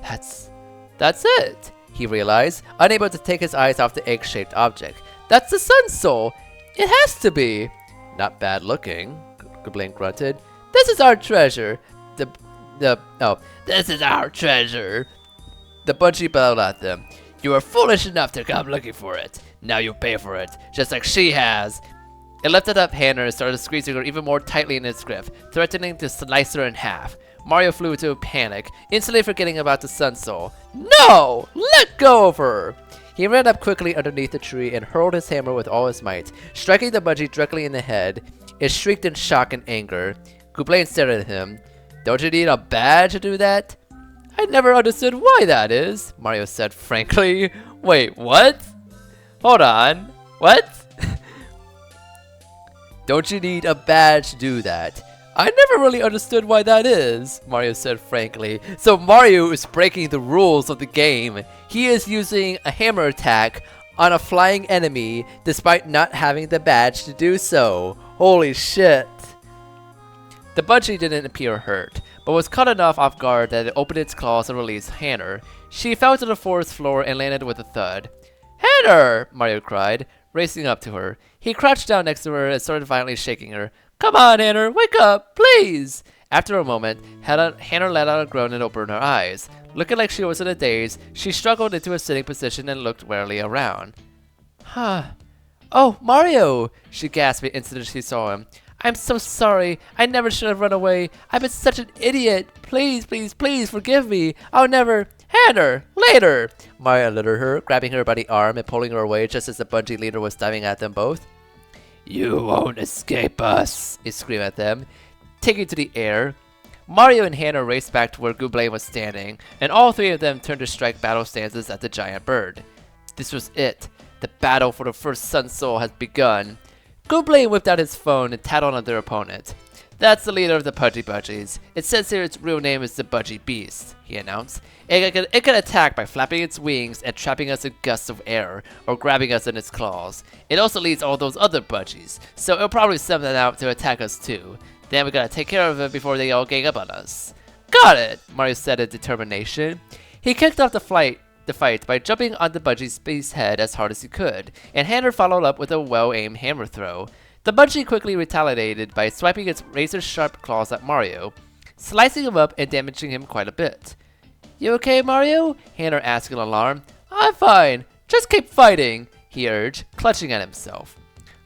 That's it, he realized, unable to take his eyes off the egg-shaped object. "That's the Sun Soul! It has to be!" "Not bad looking," Goblin grunted. "This is our treasure." This is our treasure." The budgie bellowed at them. "You were foolish enough to come looking for it. Now you'll pay for it, just like she has." It lifted up Hannah and started squeezing her even more tightly in its grip, threatening to slice her in half. Mario flew into a panic, instantly forgetting about the Sun Soul. "No! Let go of her!" He ran up quickly underneath the tree and hurled his hammer with all his might, striking the budgie directly in the head. It shrieked in shock and anger. Goblin stared at him. "Don't you need a badge to do that?" "I never understood why that is," Mario said frankly. "Wait, what? Hold on. What?" "Don't you need a badge to do that?" "I never really understood why that is," Mario said frankly. So Mario is breaking the rules of the game. He is using a hammer attack on a flying enemy despite not having the badge to do so. Holy shit. The budgie didn't appear hurt, but was caught enough off guard that it opened its claws and released Hannah. She fell to the forest floor and landed with a thud. "Hannah!" Mario cried, racing up to her. He crouched down next to her and started violently shaking her. "Come on, Hannah, wake up, please!" After a moment, Hannah let out a groan and opened her eyes. Looking like she was in a daze, she struggled into a sitting position and looked warily around. "Oh, Mario!" she gasped the instant she saw him. "I'm so sorry. I never should have run away. I've been such an idiot. Please, please, please forgive me. I'll never—" "Hannah, later!" Mario alerted her, grabbing her by the arm and pulling her away just as the bungee leader was diving at them both. "You won't escape us!" he screamed at them, taking to the air. Mario and Hannah raced back to where Goblin was standing, and all three of them turned to strike battle stances at the giant bird. This was it. The battle for the first Sun Soul has begun. Goblin whipped out his phone and tattled on their opponent. "That's the leader of the Pudgy Budgies. It says here its real name is the Budgie Beast," he announced. It can attack by flapping its wings and trapping us in gusts of air, or grabbing us in its claws. It also leads all those other Budgies, so it'll probably send them out to attack us too. Then we gotta take care of it before they all gang up on us. "Got it!" Mario said in determination. He kicked off the fight by jumping on the Budgie Beast's head as hard as he could, and Hannah followed up with a well-aimed hammer throw. The Budgie quickly retaliated by swiping its razor-sharp claws at Mario, slicing him up and damaging him quite a bit. "You okay, Mario?" Hannah asked in alarm. "I'm fine. Just keep fighting," he urged, clutching at himself.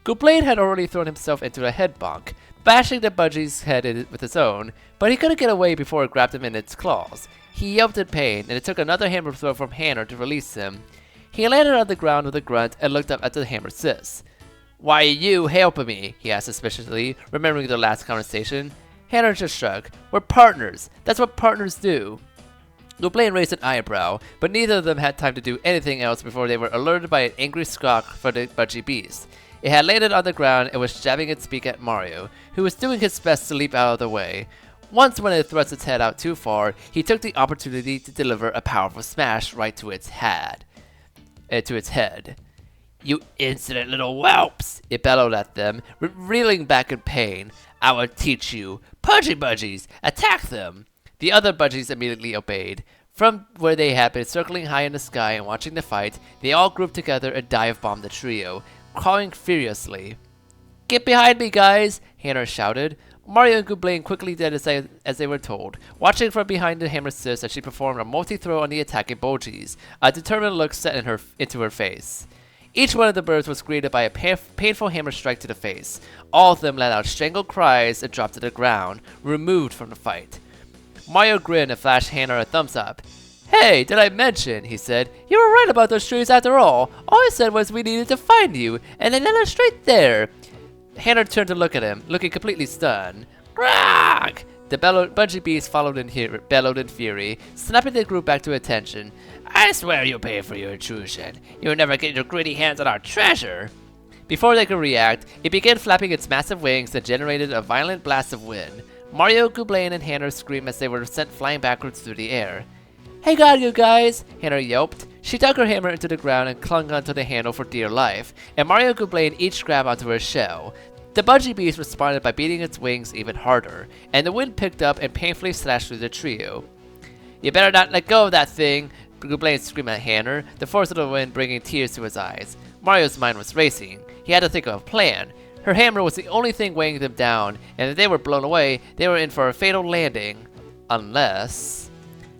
Goblin had already thrown himself into a head bonk, bashing the Budgie's head with his own, but he couldn't get away before it grabbed him in its claws. He yelped in pain, and it took another hammer throw from Hannah to release him. He landed on the ground with a grunt and looked up at the hammer sis. "Why are you helping me?" he asked suspiciously, remembering their last conversation. Hannah just shrugged. "We're partners. That's what partners do." Goblin raised an eyebrow, but neither of them had time to do anything else before they were alerted by an angry squawk from the Budgie Beast. It had landed on the ground and was jabbing its beak at Mario, who was doing his best to leap out of the way. Once when it thrust its head out too far, he took the opportunity to deliver a powerful smash right to its head. "You insolent little whelps!" it bellowed at them, reeling back in pain. "I will teach you. Pudgy Budgies, attack them!" The other Budgies immediately obeyed. From where they had been circling high in the sky and watching the fight, they all grouped together and dive-bombed the trio, clawing furiously. "Get behind me, guys!" Hammer shouted. Mario and Gooblain quickly did as they were told, watching from behind the Hammer sis as she performed a multi-throw on the attacking Bogies, a determined look set into her face. Each one of the birds was greeted by a painful hammer strike to the face. All of them let out strangled cries and dropped to the ground, removed from the fight. Mario grinned and flashed Hannah a thumbs up. "Hey, did I mention," he said, "you were right about those trees after all. All I said was we needed to find you, and they led us straight there." Hannah turned to look at him, looking completely stunned. "Grog!" The bungee beast bellowed in fury, snapping the group back to attention. "I swear you'll pay for your intrusion. You'll never get your greedy hands on our treasure." Before they could react, it began flapping its massive wings that generated a violent blast of wind. Mario, Gooblain, and Hannah screamed as they were sent flying backwards through the air. "Hey God, you guys!" Hannah yelped. She dug her hammer into the ground and clung onto the handle for dear life, and Mario and Gooblain each grabbed onto her shell. The bungee beast responded by beating its wings even harder, and the wind picked up and painfully slashed through the trio. "You better not let go of that thing!" Gooblain screamed at Hannah, the force of the wind bringing tears to his eyes. Mario's mind was racing. He had to think of a plan. Her hammer was the only thing weighing them down, and if they were blown away, they were in for a fatal landing. Unless...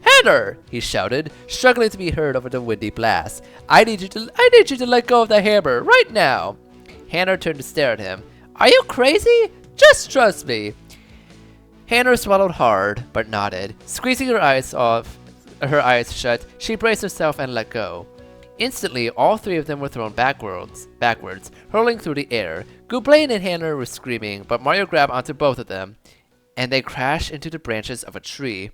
"Hannah!" he shouted, struggling to be heard over the windy blast. I need you to let go of the hammer, right now!" Hannah turned to stare at him. "Are you crazy? Just trust me." Hannah swallowed hard, but nodded. Squeezing her eyes shut, she braced herself and let go. Instantly, all three of them were thrown backwards, hurling through the air. Gooblain and Hannah were screaming, but Mario grabbed onto both of them, and they crashed into the branches of a tree.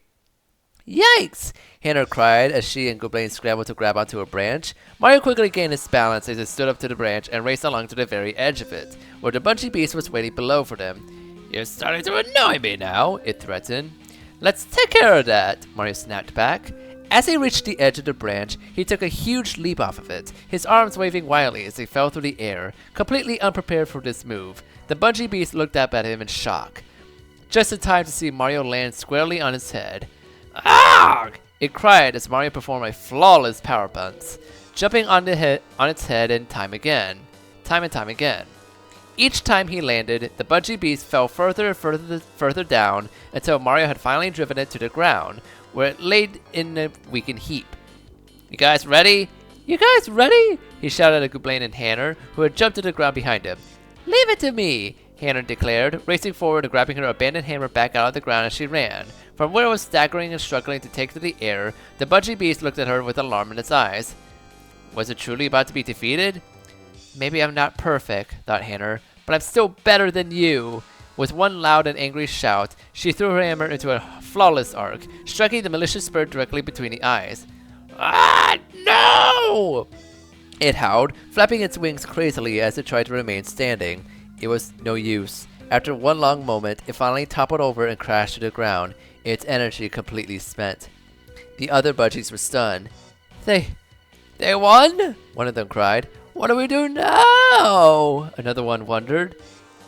"Yikes!" Hannah cried as she and Gooblain scrambled to grab onto a branch. Mario quickly gained his balance as he stood up to the branch and raced along to the very edge of it, where the bungee beast was waiting below for them. "You're starting to annoy me now," it threatened. "Let's take care of that," Mario snapped back. As he reached the edge of the branch, he took a huge leap off of it, his arms waving wildly as he fell through the air, completely unprepared for this move. The bungee beast looked up at him in shock, just in time to see Mario land squarely on his head. "Argh!" it cried as Mario performed a flawless power punch, jumping on its head and time and time again. Each time he landed, the bungee beast fell further and further down until Mario had finally driven it to the ground, where it laid in a weakened heap. "You guys ready? You guys ready?" he shouted at Gooblain and Hannah, who had jumped to the ground behind him. "Leave it to me," Hannah declared, racing forward and grabbing her abandoned hammer back out of the ground as she ran. From where it was staggering and struggling to take to the air, the bungee beast looked at her with alarm in its eyes. Was it truly about to be defeated? "Maybe I'm not perfect," thought Hannah, "but I'm still better than you." With one loud and angry shout, she threw her hammer into a flawless arc, striking the malicious bird directly between the eyes. "Ah, no!" it howled, flapping its wings crazily as it tried to remain standing. It was no use. After one long moment, it finally toppled over and crashed to the ground, its energy completely spent. The other budgies were stunned. They won?" one of them cried. "What do we do now?" another one wondered.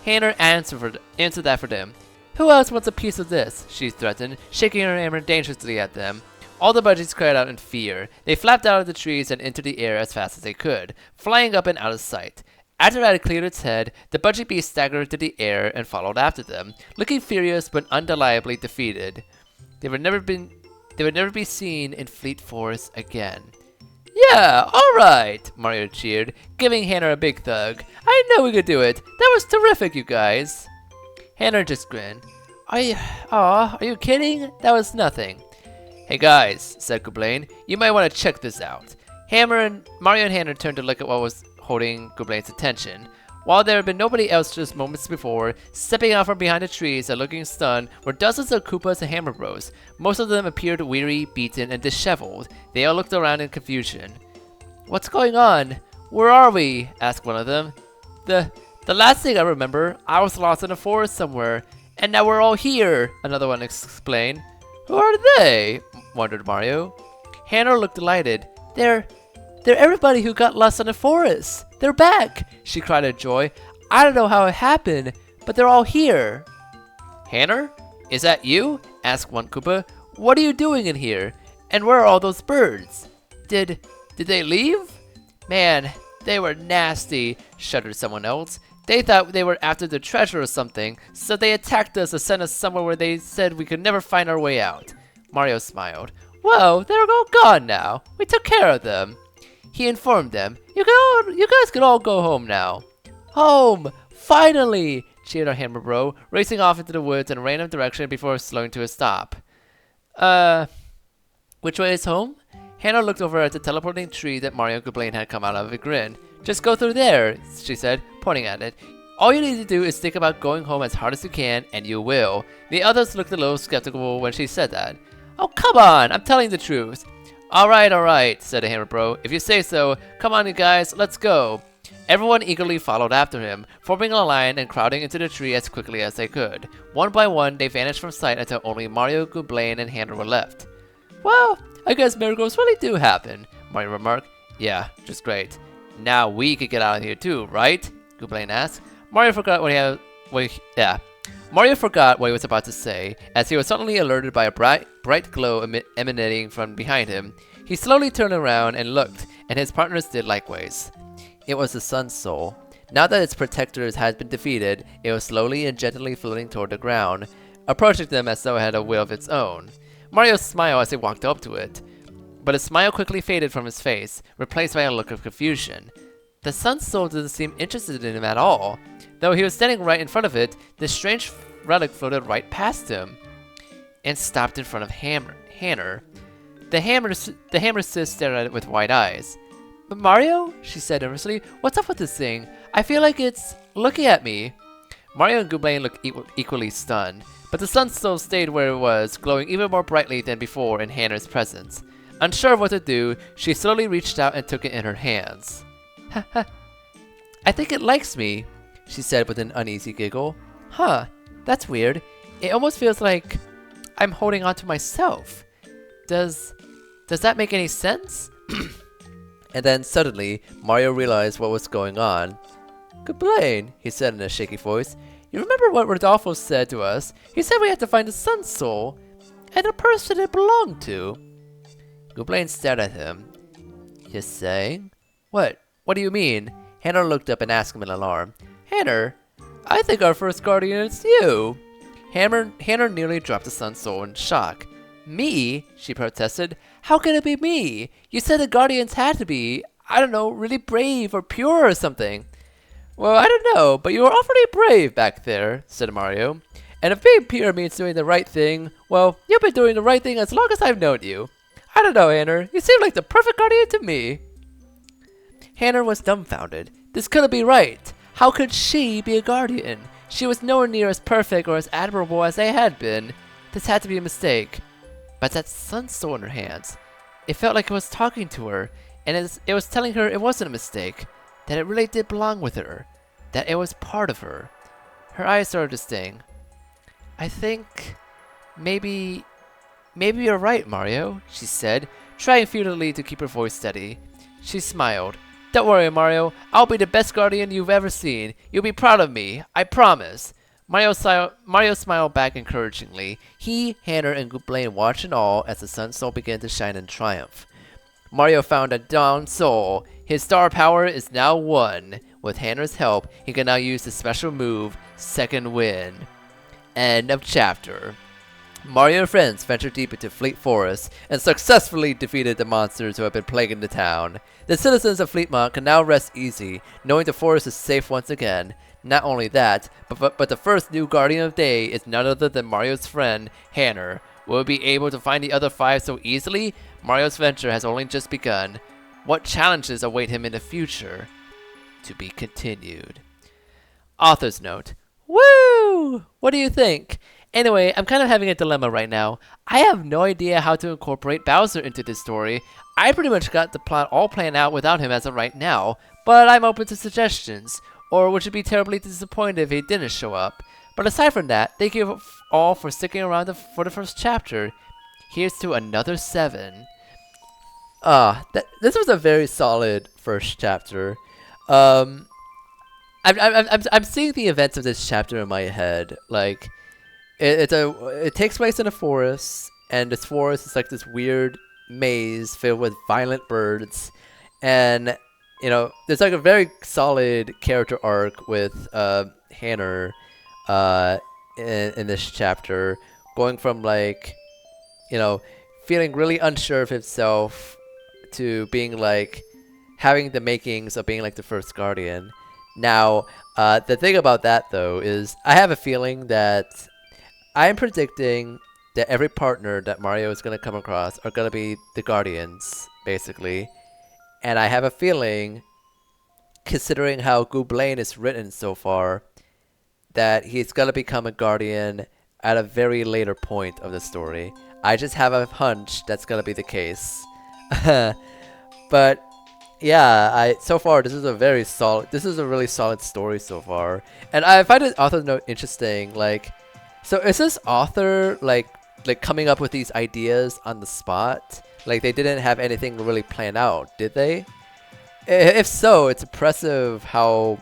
Hannah answered that for them. "Who else wants a piece of this?" she threatened, shaking her hammer dangerously at them. All the budgies cried out in fear. They flapped out of the trees and into the air as fast as they could, flying up and out of sight. After it had cleared its head, the bungee beast staggered into the air and followed after them, looking furious but undeniably defeated. They would never be seen in Fleet Forest again. "Yeah, all right," Mario cheered, giving Hannah a big thug. "I know we could do it. That was terrific, you guys." Hannah just grinned. Are you kidding? That was nothing." "Hey guys," said Gooblain, "you might want to check this out." Mario and Hannah turned to look at what was holding Gooblain's attention. While there had been nobody else just moments before, stepping out from behind the trees and looking stunned were dozens of Koopas and Hammer Bros. Most of them appeared weary, beaten, and disheveled. They all looked around in confusion. "What's going on? Where are we?" asked one of them. The last thing I remember, I was lost in a forest somewhere, and now we're all here," another one explained. "Who are they?" wondered Mario. Hannah looked delighted. They're everybody who got lost in the forest. They're back," she cried in joy. "I don't know how it happened, but they're all here." "Hannah, is that you?" asked one Koopa. "What are you doing in here?" And where are all those birds? Did they leave? Man, they were nasty, shuddered someone else. They thought they were after the treasure or something, so they attacked us and sent us somewhere where they said we could never find our way out. Mario smiled. Whoa, they're all gone now. We took care of them. He informed them, you guys can all go home now. Home! Finally! Cheered our Hammer Bro, racing off into the woods in a random direction before slowing to a stop. Which way is home? Hannah looked over at the teleporting tree that Mario Goblin had come out of a grin. Just go through there, she said, pointing at it. All you need to do is think about going home as hard as you can, and you will. The others looked a little skeptical when she said that. Oh, come on, I'm telling the truth. Alright, said the Hammer Bro. If you say so, come on you guys, let's go. Everyone eagerly followed after him, forming a line and crowding into the tree as quickly as they could. One by one, they vanished from sight until only Mario, Goblin, and Hannah were left. Well, I guess miracles really do happen, Mario remarked. Yeah, just great. Now we could get out of here too, right? Goblin asked. Mario forgot Mario forgot what he was about to say, as he was suddenly alerted by a bright glow emanating from behind him. He slowly turned around and looked, and his partners did likewise. It was the Sun Soul. Now that its protectors had been defeated, it was slowly and gently floating toward the ground, approaching them as though it had a will of its own. Mario smiled as he walked up to it, but his smile quickly faded from his face, replaced by a look of confusion. The Sun Soul didn't seem interested in him at all. Though he was standing right in front of it, this strange relic floated right past him and stopped in front of Hannah. The Hammer Sis stared at it with wide eyes. But Mario, she said nervously, what's up with this thing? I feel like it's looking at me. Mario and Goblin looked equally stunned, but the Sun Soul stayed where it was, glowing even more brightly than before in Hannah's presence. Unsure of what to do, she slowly reached out and took it in her hands. I think it likes me, she said with an uneasy giggle. Huh, that's weird. It almost feels like I'm holding on to myself. Does that make any sense? And then suddenly, Mario realized what was going on. Goblin, he said in a shaky voice. You remember what Rodolfo said to us? He said we had to find the Sun Soul and the person it belonged to. Goblin stared at him. You're saying? What do you mean? Hannah looked up and asked him in alarm. Hannah, I think our first guardian is you. Hannah nearly dropped the Sun Soul in shock. Me? She protested. How can it be me? You said the guardians had to be, I don't know, really brave or pure or something. Well, I don't know, but you were awfully brave back there, said Mario. And if being pure means doing the right thing, well, you've been doing the right thing as long as I've known you. I don't know, Hannah. You seem like the perfect guardian to me. Hannah was dumbfounded. This couldn't be right. How could she be a guardian? She was nowhere near as perfect or as admirable as they had been. This had to be a mistake. But that Sun Soul in her hands, it felt like it was talking to her, and it was telling her it wasn't a mistake, that it really did belong with her, that it was part of her. Her eyes started to sting. I think maybe you're right, Mario, she said, trying futilely to keep her voice steady. She smiled. Don't worry, Mario. I'll be the best guardian you've ever seen. You'll be proud of me. I promise. Mario smiled back encouragingly. He, Hannah, and Goblin watched in awe as the Sun Soul began to shine in triumph. Mario found a Dawn Soul. His star power is now 1. With Hannah's help, he can now use the special move, Second Wind. End of chapter. Mario and friends ventured deep into Fleet Forest and successfully defeated the monsters who had been plaguing the town. The citizens of Fleetmont can now rest easy, knowing the forest is safe once again. Not only that, but the first new Guardian of Day is none other than Mario's friend, Hannah. Will we be able to find the other 5 so easily? Mario's venture has only just begun. What challenges await him in the future? To be continued. Author's note. Woo! What do you think? Anyway, I'm kind of having a dilemma right now. I have no idea how to incorporate Bowser into this story. I pretty much got the plot all planned out without him as of right now, but I'm open to suggestions. Or would you be terribly disappointed if he didn't show up? But aside from that, thank you all for sticking around for the first chapter. Here's to another 7. This was a very solid first chapter. I'm seeing the events of this chapter in my head. Like, it takes place in a forest, and this forest is like this weird maze filled with violent birds, and there's like a very solid character arc with Hanner uh, in this chapter, going from like you know feeling really unsure of himself to being like having the makings of being like the first guardian. Now, the thing about that though is I have a feeling that I'm predicting that every partner that Mario is going to come across are going to be the guardians, basically. And I have a feeling, considering how Gooblain is written so far, that he's going to become a guardian at a very later point of the story. I just have a hunch that's going to be the case. But yeah, so far this is a really solid story so far. And I find the author note interesting. Like, so is this author like coming up with these ideas on the spot? Like they didn't have anything really planned out, did they? If so, it's impressive how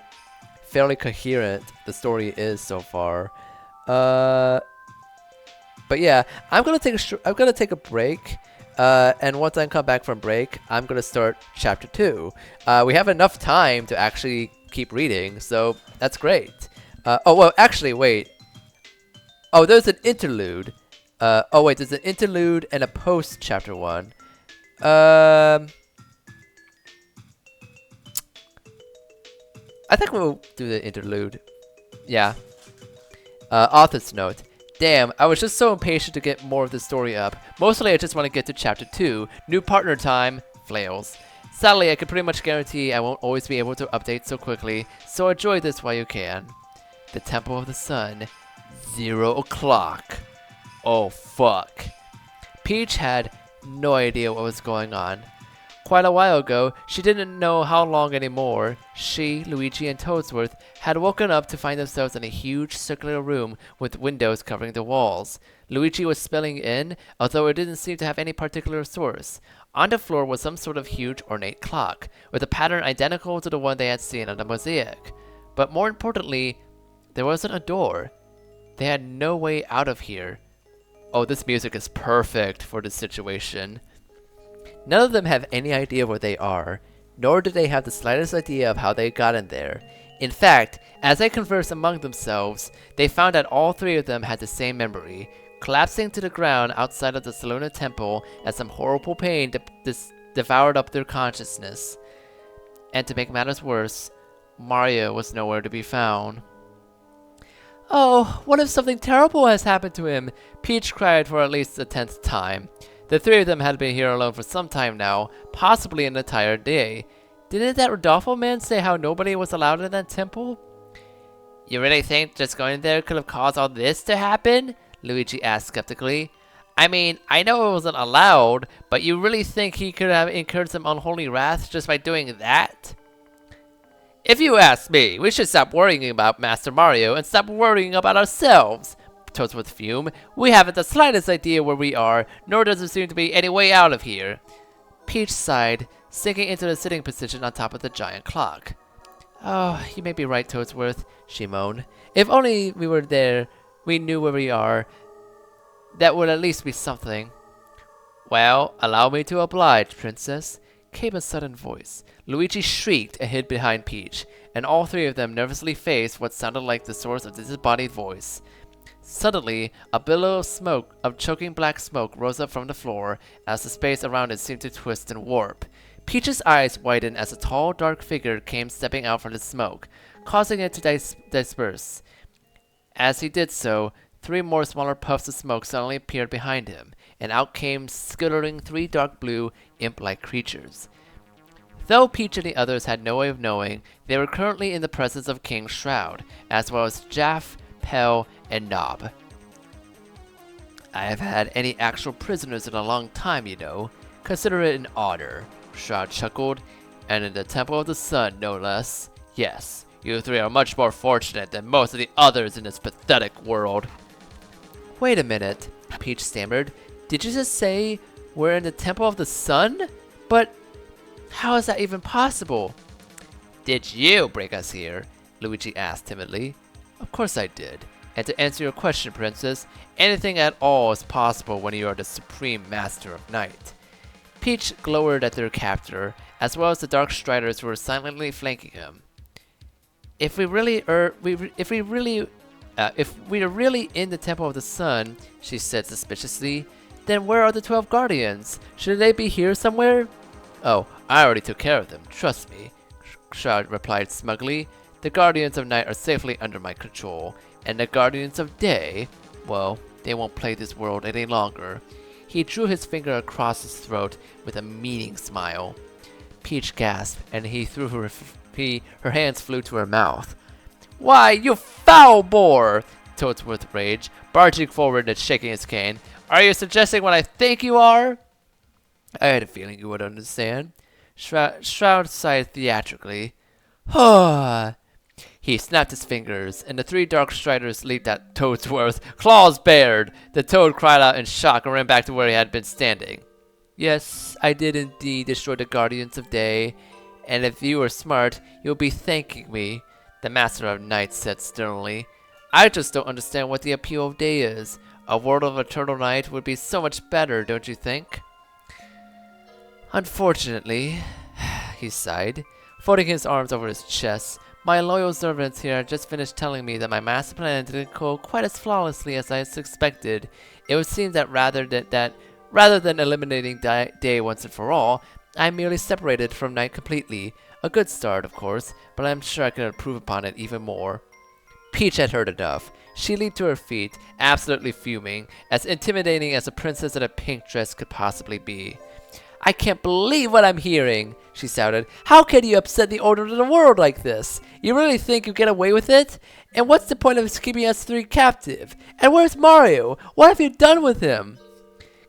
fairly coherent the story is so far. But yeah, I'm gonna take a break. And once I come back from break, I'm gonna start chapter 2. We have enough time to actually keep reading, so that's great. Oh well, actually, wait. Oh, there's an interlude. Oh wait, there's an interlude and a post chapter 1. I think we'll do the interlude. Yeah. Author's note. Damn, I was just so impatient to get more of the story up. Mostly I just want to get to chapter 2. New partner time. Flails. Sadly, I can pretty much guarantee I won't always be able to update so quickly, so enjoy this while you can. The Temple of the Sun. 0 o'clock. Oh fuck. Peach had no idea what was going on. Quite a while ago, she didn't know how long anymore. She, Luigi, and Toadsworth had woken up to find themselves in a huge circular room with windows covering the walls. Luigi was spelling in, although it didn't seem to have any particular source. On the floor was some sort of huge ornate clock, with a pattern identical to the one they had seen on the mosaic. But more importantly, there wasn't a door. They had no way out of here. Oh, this music is perfect for this situation. None of them have any idea where they are, nor do they have the slightest idea of how they got in there. In fact, as they conversed among themselves, they found that all three of them had the same memory, collapsing to the ground outside of the Salona Temple as some horrible pain devoured up their consciousness. And to make matters worse, Mario was nowhere to be found. Oh, what if something terrible has happened to him? Peach cried for at least the 10th time. The three of them had been here alone for some time now, possibly an entire day. Didn't that Rodolfo man say how nobody was allowed in that temple? You really think just going there could have caused all this to happen? Luigi asked skeptically. I mean, I know it wasn't allowed, but you really think he could have incurred some unholy wrath just by doing that? If you ask me, we should stop worrying about Master Mario and stop worrying about ourselves. Toadsworth fumed. We haven't the slightest idea where we are, nor does there seem to be any way out of here. Peach sighed, sinking into the sitting position on top of the giant clock. Oh, you may be right, Toadsworth, she moaned. If only we were there, we knew where we are. That would at least be something. Well, allow me to oblige, Princess, came a sudden voice. Luigi shrieked and hid behind Peach, and all three of them nervously faced what sounded like the source of the disembodied voice. Suddenly, a billow of choking black smoke rose up from the floor as the space around it seemed to twist and warp. Peach's eyes widened as a tall, dark figure came stepping out from the smoke, causing it to disperse. As he did so, 3 more smaller puffs of smoke suddenly appeared behind him, and out came skittering 3 dark blue, imp-like creatures. Though Peach and the others had no way of knowing, they were currently in the presence of King Shroud, as well as Jaff, Pell, and Knob. I have had any actual prisoners in a long time, you know. Consider it an honor, Shroud chuckled. And in the Temple of the Sun, no less. Yes, you 3 are much more fortunate than most of the others in this pathetic world. Wait a minute, Peach stammered. Did you just say we're in the Temple of the Sun? But how is that even possible? Did you bring us here? Luigi asked timidly. Of course I did. And to answer your question, Princess, anything at all is possible when you are the supreme master of night. Peach glowered at their captor, as well as the Dark Striders who were silently flanking him. If we're really in the Temple of the Sun, she said suspiciously, then where are the 12 Guardians? Should they be here somewhere? Oh, I already took care of them, trust me, Shroud replied smugly. The Guardians of Night are safely under my control, and the Guardians of Day, well, they won't play this world any longer. He drew his finger across his throat with a meaning smile. Peach gasped, and her hands flew to her mouth. Why, you foul boar! Toadsworth raged, barging forward and shaking his cane. Are you suggesting what I think you are? I had a feeling you would understand. Shroud sighed theatrically. He snapped his fingers, and the 3 Dark Striders leaped at Toadsworth, claws bared. The Toad cried out in shock and ran back to where he had been standing. Yes, I did indeed destroy the Guardians of Day, and if you were smart, you'll be thanking me, the Master of Night said sternly. I just don't understand what the appeal of day is. A world of eternal night would be so much better, don't you think? Unfortunately, he sighed, folding his arms over his chest. My loyal servants here just finished telling me that my master plan didn't go quite as flawlessly as I expected. It would seem that rather than eliminating day once and for all, I merely separated from night completely. A good start, of course, but I'm sure I can improve upon it even more. Peach had heard enough. She leaped to her feet, absolutely fuming, as intimidating as a princess in a pink dress could possibly be. I can't believe what I'm hearing, she shouted. How can you upset the order of the world like this? You really think you get away with it? And what's the point of keeping us 3 captive? And where's Mario? What have you done with him?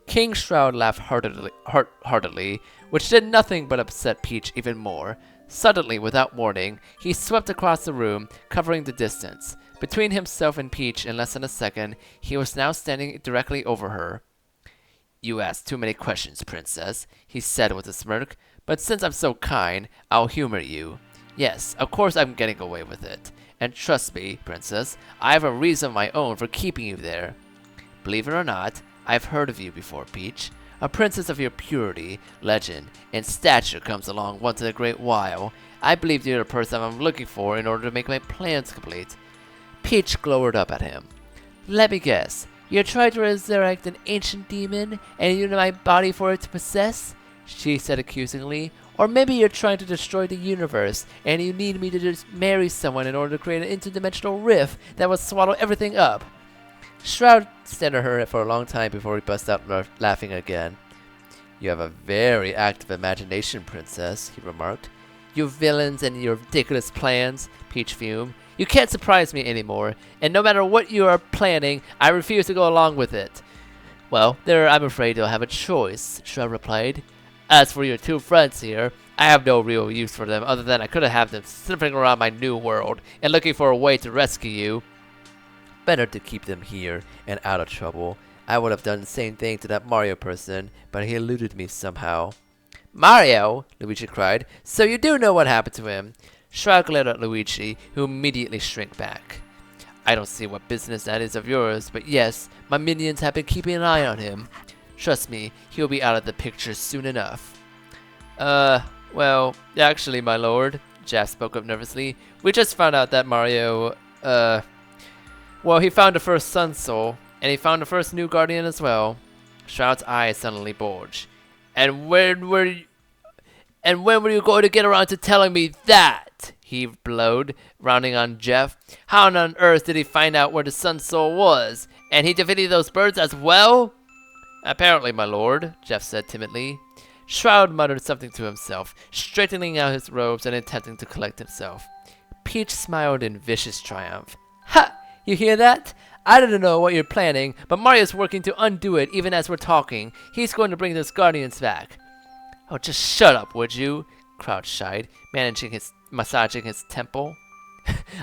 King Shroud laughed heartily, which did nothing but upset Peach even more. Suddenly, without warning, he swept across the room, covering the distance. Between himself and Peach in less than a second, he was now standing directly over her. You asked too many questions, Princess, he said with a smirk, but since I'm so kind, I'll humor you. Yes, of course I'm getting away with it. And trust me, Princess, I have a reason of my own for keeping you there. Believe it or not, I've heard of you before, Peach. A princess of your purity, legend, and stature comes along once in a great while. I believe you're the person I'm looking for in order to make my plans complete. Peach glowered up at him. Let me guess. You're trying to resurrect an ancient demon, and you need my body for it to possess? She said accusingly. Or maybe you're trying to destroy the universe, and you need me to just marry someone in order to create an interdimensional rift that will swallow everything up. Shroud stared at her for a long time before he burst out laughing again. You have a very active imagination, Princess, he remarked. You villains and your ridiculous plans, Peach fumed. You can't surprise me anymore, and no matter what you are planning, I refuse to go along with it. Well, there I'm afraid you'll have a choice, Shroud replied. As for your 2 friends here, I have no real use for them other than I could have them sniffing around my new world and looking for a way to rescue you. Better to keep them here and out of trouble. I would have done the same thing to that Mario person, but he eluded me somehow. Mario! Luigi cried. So you do know what happened to him? Shroud glared at Luigi, who immediately shrank back. I don't see what business that is of yours, but yes, my minions have been keeping an eye on him. Trust me, he'll be out of the picture soon enough. Well, actually, my lord, Jeff spoke up nervously, we just found out that Mario, well, he found the first Sun Soul, and he found the first new Guardian as well. Shroud's eyes suddenly bulged. And when were you going to get around to telling me that? He blowed, rounding on Jeff. How on earth did he find out where the Sun Soul was? And he defeated those birds as well? Apparently, my lord, Jeff said timidly. Shroud muttered something to himself, straightening out his robes and attempting to collect himself. Peach smiled in vicious triumph. Ha! You hear that? I don't know what you're planning, but Mario's working to undo it even as we're talking. He's going to bring those Guardians back. Oh, just shut up, would you? Crouch shied, massaging his temple.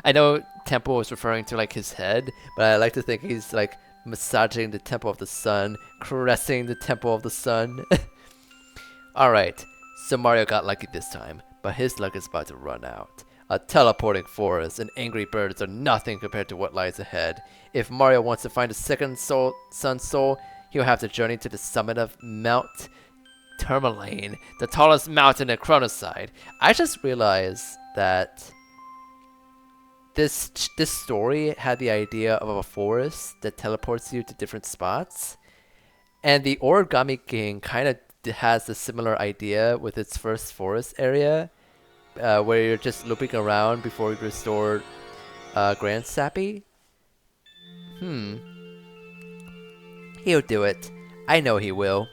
I know temple was referring to like his head, but I like to think he's like massaging the temple of the sun, caressing the temple of the sun. Alright, so Mario got lucky this time, but his luck is about to run out. A teleporting forest and angry birds are nothing compared to what lies ahead. If Mario wants to find a second Sun Soul, he'll have to journey to the summit of Mount Tourmaline, the tallest mountain in Chronoside. I just realized that this story had the idea of a forest that teleports you to different spots, and the Origami King kind of has a similar idea with its first forest area, where you're just looping around before you restore Grand Sappy. He'll do it. I know he will.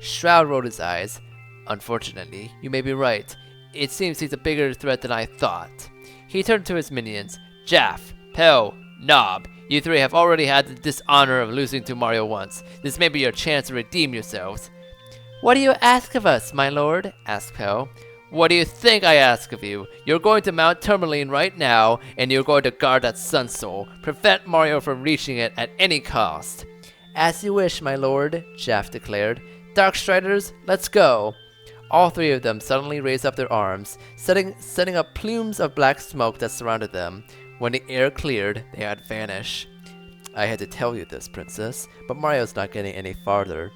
Shroud rolled his eyes. Unfortunately, you may be right. It seems he's a bigger threat than I thought. He turned to his minions. Jaff, Pell, Nob, you three have already had the dishonor of losing to Mario once. This may be your chance to redeem yourselves. What do you ask of us, my lord? Asked Pell. What do you think I ask of you? You're going to Mount Tourmaline right now, and you're going to guard that Sun Soul. Prevent Mario from reaching it at any cost. As you wish, my lord, Jaff declared. Darkstriders, let's go. All three of them suddenly raised up their arms, setting up plumes of black smoke that surrounded them. When the air cleared, they had vanished. I had to tell you this, princess, but Mario's not getting any farther.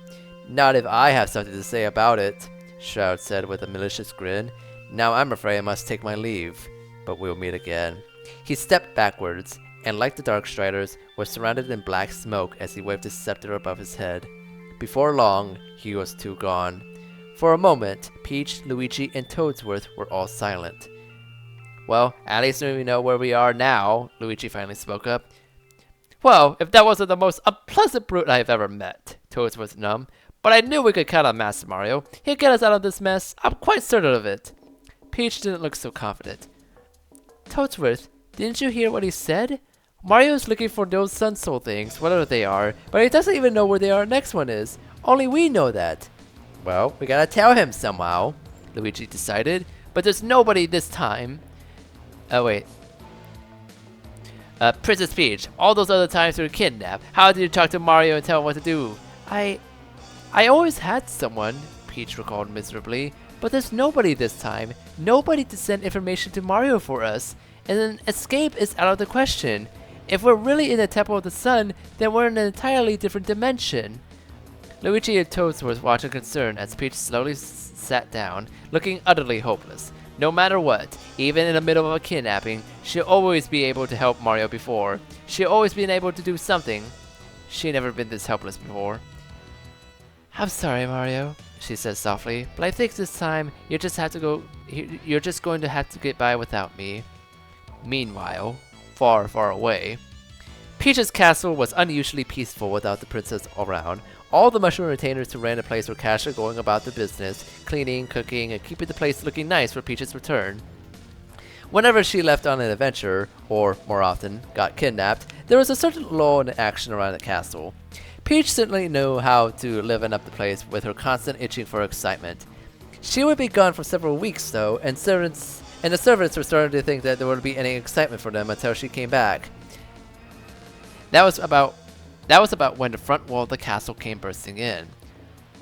Not if I have something to say about it, Shroud said with a malicious grin. Now I'm afraid I must take my leave, but we'll meet again. He stepped backwards, and like the Darkstriders, was surrounded in black smoke as he waved his scepter above his head. Before long, he was too gone. For a moment, Peach, Luigi, and Toadsworth were all silent. Well, at least we know where we are now, Luigi finally spoke up. Well, if that wasn't the most unpleasant brute I've ever met, Toadsworth numb. But I knew we could count on Master Mario. He'll get us out of this mess. I'm quite certain of it. Peach didn't look so confident. Toadsworth, didn't you hear what he said? Mario's looking for those Sun Soul things, whatever they are, but he doesn't even know where the next one is. Only we know that. Well, we gotta tell him somehow, Luigi decided, but there's nobody this time. Oh, wait. Princess Peach, all those other times you were kidnapped, how did you talk to Mario and tell him what to do? I always had someone, Peach recalled miserably, but there's nobody this time. Nobody to send information to Mario for us, and an escape is out of the question. If we're really in the Temple of the Sun, then we're in an entirely different dimension. Luigi and Toadsworth watched in concern as Peach slowly sat down, looking utterly hopeless. No matter what, even in the middle of a kidnapping, she'll always be able to help Mario before. She'll always been able to do something. She'd never been this helpless before. I'm sorry, Mario, she said softly, but I think this time you're just going to have to get by without me. Meanwhile, far, far away, Peach's castle was unusually peaceful without the princess around. All the mushroom retainers who ran the place were casually going about their business, cleaning, cooking, and keeping the place looking nice for Peach's return. Whenever she left on an adventure, or more often, got kidnapped, there was a certain lull in action around the castle. Peach certainly knew how to liven up the place with her constant itching for excitement. She would be gone for several weeks, though, and the servants were starting to think that there wouldn't be any excitement for them until she came back. That was about when the front wall of the castle came bursting in.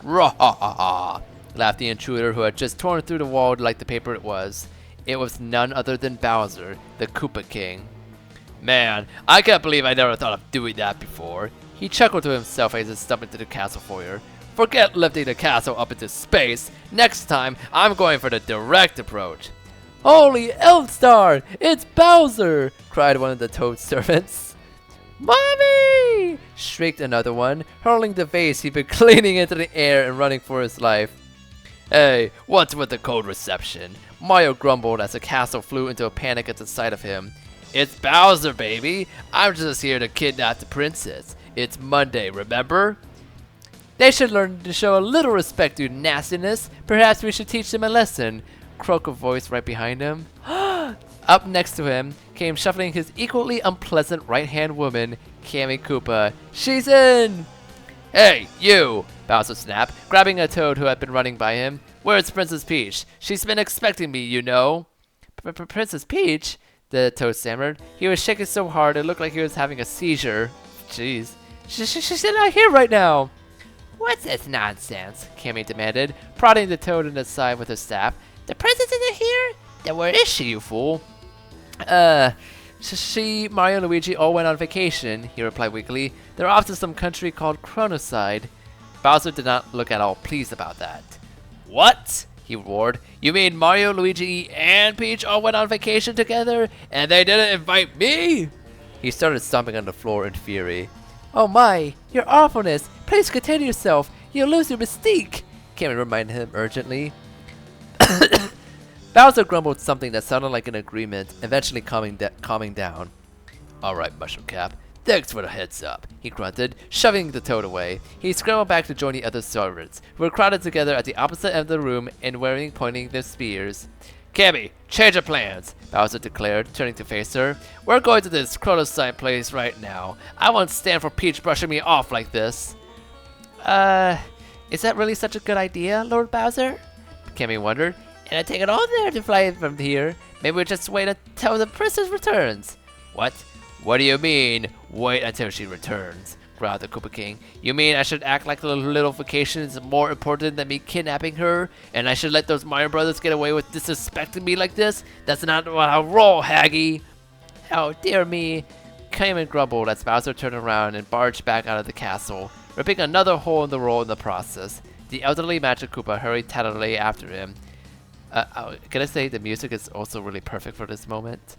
Rah-ha-ha-ha, laughed the intruder who had just torn through the wall like the paper it was. It was none other than Bowser, the Koopa King. Man, I can't believe I never thought of doing that before. He chuckled to himself as he stepped into the castle foyer. Forget lifting the castle up into space. Next time, I'm going for the direct approach. Holy Elfstar! It's Bowser! Cried one of the Toad servants. Mommy! Shrieked another one, hurling the vase he'd been cleaning into the air and running for his life. Hey, what's with the cold reception? Mario grumbled as the castle flew into a panic at the sight of him. It's Bowser, baby! I'm just here to kidnap the princess. It's Monday, remember? They should learn to show a little respect to nastiness. Perhaps we should teach them a lesson. Croaked a voice right behind him. Up next to him came shuffling his equally unpleasant right-hand woman, Kammy Koopa. She's in! Hey, you! Bowser snapped, grabbing a Toad who had been running by him. Where's Princess Peach? She's been expecting me, you know. Princess Peach? The Toad stammered. He was shaking so hard it looked like he was having a seizure. Jeez. She's not here right now. What's this nonsense? Kammy demanded, prodding the Toad in the side with her staff. The princess isn't here? Then where is she, you fool? She, Mario, and Luigi all went on vacation, he replied weakly. They're off to some country called Chronoside. Bowser did not look at all pleased about that. What? He roared. You mean Mario, Luigi, and Peach all went on vacation together, and they didn't invite me? He started stomping on the floor in fury. Oh my, your awfulness! Please contain yourself! You'll lose your mystique! Cammy reminded him urgently. Bowser grumbled something that sounded like an agreement, eventually calming down. Alright, Mushroom Cap. Thanks for the heads up, he grunted, shoving the toad away. He scrambled back to join the other servants, who were crowded together at the opposite end of the room and pointing their spears. Cammy, change of plans, Bowser declared, turning to face her. We're going to this chronocyte place right now. I won't stand for Peach brushing me off like this. Is that really such a good idea, Lord Bowser? Cammy wondered. And I take it all there to fly from here. Maybe we'll just wait until the princess returns. What? What do you mean, wait until she returns? Growled the Koopa King. You mean I should act like the little vacation is more important than me kidnapping her? And I should let those Mario brothers get away with disrespecting me like this? That's not how I roll, Haggy! Oh, dear me. Cayman grumbled as Bowser turned around and barged back out of the castle, ripping another hole in the roll in the process. The elderly Magic Koopa hurried tenderly after him. Can I say the music is also really perfect for this moment?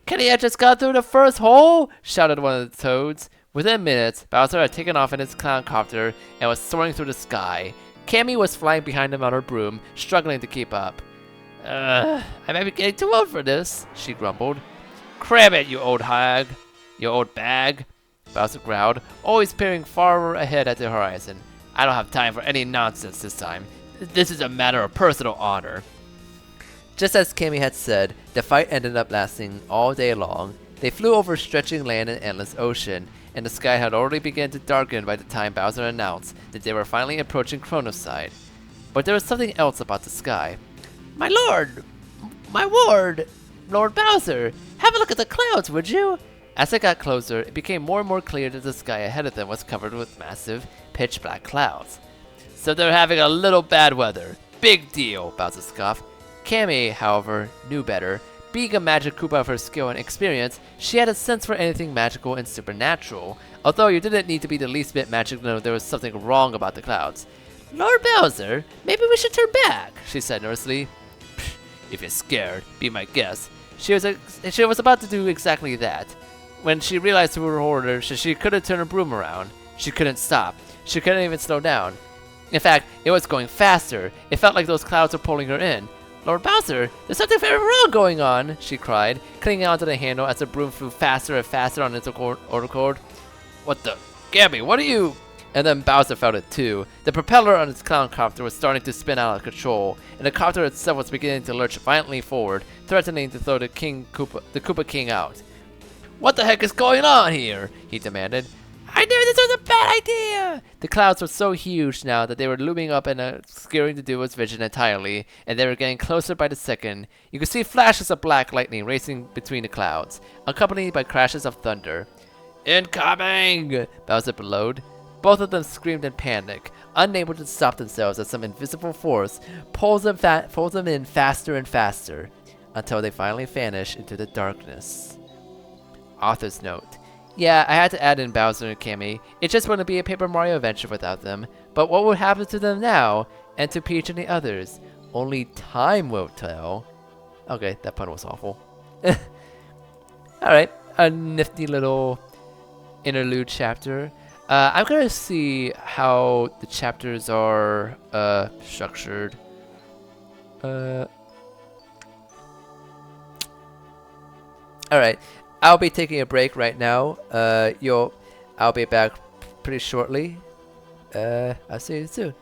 Kenny had just got through the first hole! Shouted one of the toads. Within minutes, Bowser had taken off in his clown copter and was soaring through the sky. Cammy was flying behind him on her broom, struggling to keep up. I might be getting too old for this, she grumbled. Cram it, you old hag! You old bag! Bowser growled, always peering far ahead at the horizon. I don't have time for any nonsense this time. This is a matter of personal honor. Just as Cammy had said, the fight ended up lasting all day long. They flew over stretching land and endless ocean, and the sky had already begun to darken by the time Bowser announced that they were finally approaching Chronoside. But there was something else about the sky. My lord! My ward! Lord Bowser! Have a look at the clouds, would you? As they got closer, it became more and more clear that the sky ahead of them was covered with massive, pitch-black clouds. So they're having a little bad weather. Big deal, Bowser scoffed. Cammy, however, knew better. Being a Magic Koopa of her skill and experience, she had a sense for anything magical and supernatural, although you didn't need to be the least bit magic to know there was something wrong about the clouds. Lord Bowser, maybe we should turn back, she said nervously. If you're scared, be my guest. She was about to do exactly that, when she realized through her orders that she couldn't turn her broom around. She couldn't stop. She couldn't even slow down. In fact, it was going faster. It felt like those clouds were pulling her in. Lord Bowser, there's something very wrong going on, she cried, clinging onto the handle as the broom flew faster and faster on its order cord. What the? Gabby, what are you? And then Bowser felt it too. The propeller on its clown copter was starting to spin out of control, and the copter itself was beginning to lurch violently forward, threatening to throw the Koopa King out. What the heck is going on here? He demanded. I knew this was a bad idea! The clouds were so huge now that they were looming up and obscuring the duo's vision entirely, and they were getting closer by the second. You could see flashes of black lightning racing between the clouds, accompanied by crashes of thunder. Incoming! Bowser bellowed. Both of them screamed in panic, unable to stop themselves as some invisible force pulls them in faster and faster, until they finally vanish into the darkness. Author's note. Yeah, I had to add in Bowser and Cammy. It just wouldn't be a Paper Mario adventure without them. But what would happen to them now, and to Peach and the others? Only time will tell. Okay, that pun was awful. Alright, a nifty little interlude chapter. I'm gonna see how the chapters are structured. Alright. I'll be taking a break right now. I'll be back pretty shortly. I'll see you soon.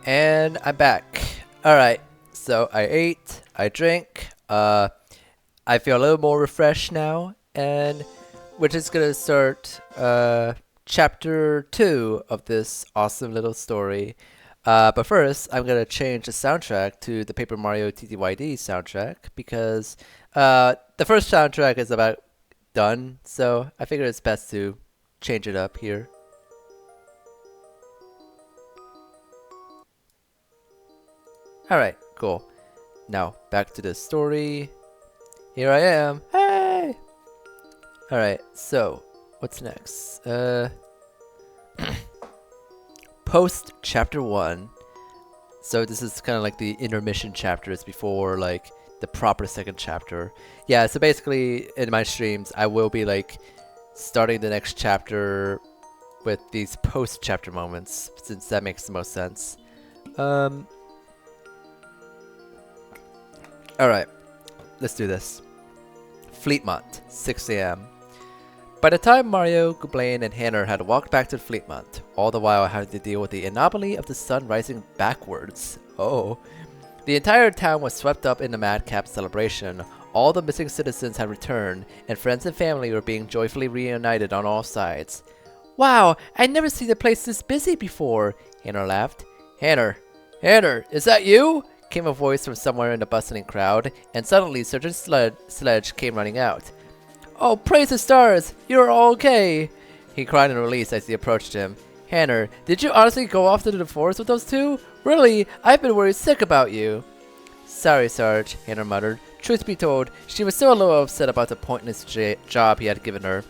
And I'm back. Alright, so I ate, I drank, I feel a little more refreshed now, and we're just gonna start chapter 2 of this awesome little story. But first, I'm gonna change the soundtrack to the Paper Mario TTYD soundtrack because the first soundtrack is about done, so I figured it's best to change it up here. Alright, cool. Now, back to the story. Here I am. Hey! Alright, so, what's next? Post chapter 1. So this is kind of like the intermission chapters before, like, the proper second chapter. Yeah, so basically, in my streams, I will be, like, starting the next chapter with these post-chapter moments, since that makes the most sense. Alright, let's do this. Fleetmont, 6 a.m. By the time Mario, Gublain, and Hanner had walked back to Fleetmont, all the while having to deal with the anomaly of the sun rising backwards. Oh. The entire town was swept up in the madcap celebration. All the missing citizens had returned, and friends and family were being joyfully reunited on all sides. Wow, I'd never seen the place this busy before, Hanner laughed. Hanner, is that you? Came a voice from somewhere in the bustling crowd, and suddenly Sergeant Sledge came running out. Oh, praise the stars! You're all okay! He cried in relief as he approached him. Hanner, did you honestly go off into the forest with those two? Really? I've been worried sick about you. Sorry, Sarge, Hanner muttered. Truth be told, she was still a little upset about the pointless job he had given her.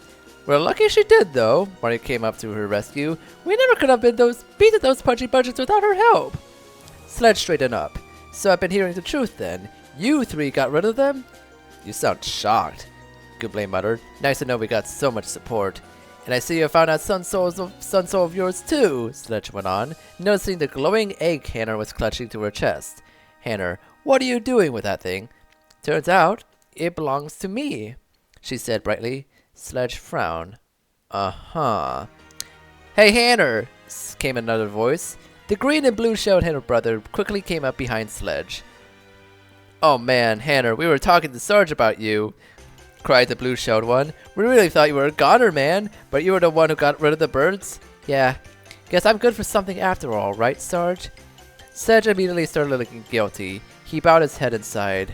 We're lucky she did, though. Mario came up to her rescue. We never could have beaten those punchy budgets without her help. Sledge straightened up. So I've been hearing the truth then. You three got rid of them? You sound shocked, Gublain muttered. Nice to know we got so much support. And I see you found out Sun Soul of yours too, Sledge went on, noticing the glowing egg Hanner was clutching to her chest. Hanner, what are you doing with that thing? Turns out, it belongs to me, she said brightly. Sledge frowned. Uh-huh. Hey, Hanner, came another voice. The green and blue-shelled Hanner brother quickly came up behind Sledge. Oh man, Hanner, we were talking to Sarge about you, cried the blue-shelled one. We really thought you were a goner, man, but you were the one who got rid of the birds? Yeah, guess I'm good for something after all, right, Sarge? Sledge immediately started looking guilty. He bowed his head and sighed.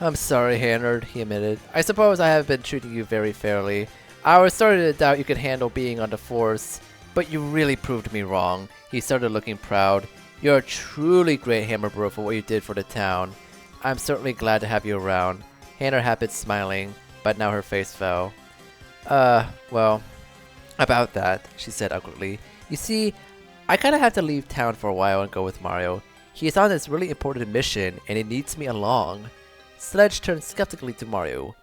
I'm sorry, Hanner, he admitted. I suppose I have been treating you very fairly. I was starting to doubt you could handle being on the force, but you really proved me wrong. He started looking proud. You're a truly great Hammer Bro for what you did for the town. I'm certainly glad to have you around. Hanner had been smiling, but now her face fell. Well, about that, she said awkwardly. You see, I kinda have to leave town for a while and go with Mario. He is on this really important mission, and he needs me along. Sledge turned skeptically to Mario.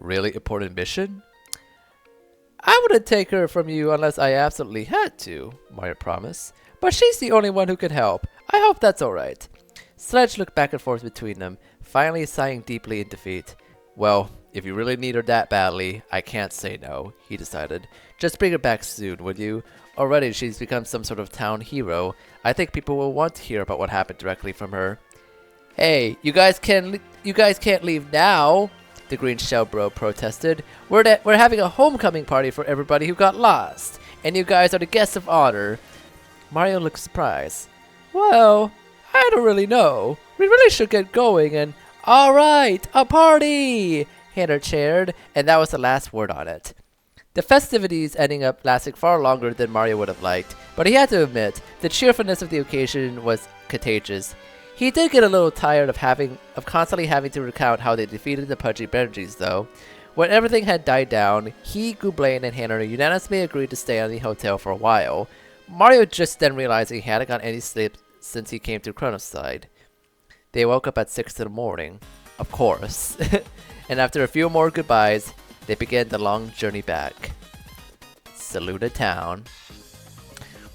Really important mission? I wouldn't take her from you unless I absolutely had to, Mario promised. But she's the only one who can help. I hope that's alright. Sledge looked back and forth between them, finally sighing deeply in defeat. Well, if you really need her that badly, I can't say no, he decided. Just bring her back soon, would you? Already she's become some sort of town hero. I think people will want to hear about what happened directly from her. Hey, you guys can't leave now, the green shell bro protested. We're having a homecoming party for everybody who got lost, and you guys are the guests of honor. Mario looked surprised. Well, I don't really know. We really should get going and... Alright, a party! Hanner cheered, and that was the last word on it. The festivities ending up lasting far longer than Mario would have liked, but he had to admit, the cheerfulness of the occasion was contagious. He did get a little tired of constantly having to recount how they defeated the Pudgy Benjis, though. When everything had died down, he, Gublain, and Hanner unanimously agreed to stay in the hotel for a while. Mario just then realized he hadn't gotten any sleep since he came to Chronos' side. They woke up at 6 in the morning, of course, and after a few more goodbyes, they began the long journey back. Saluda Town.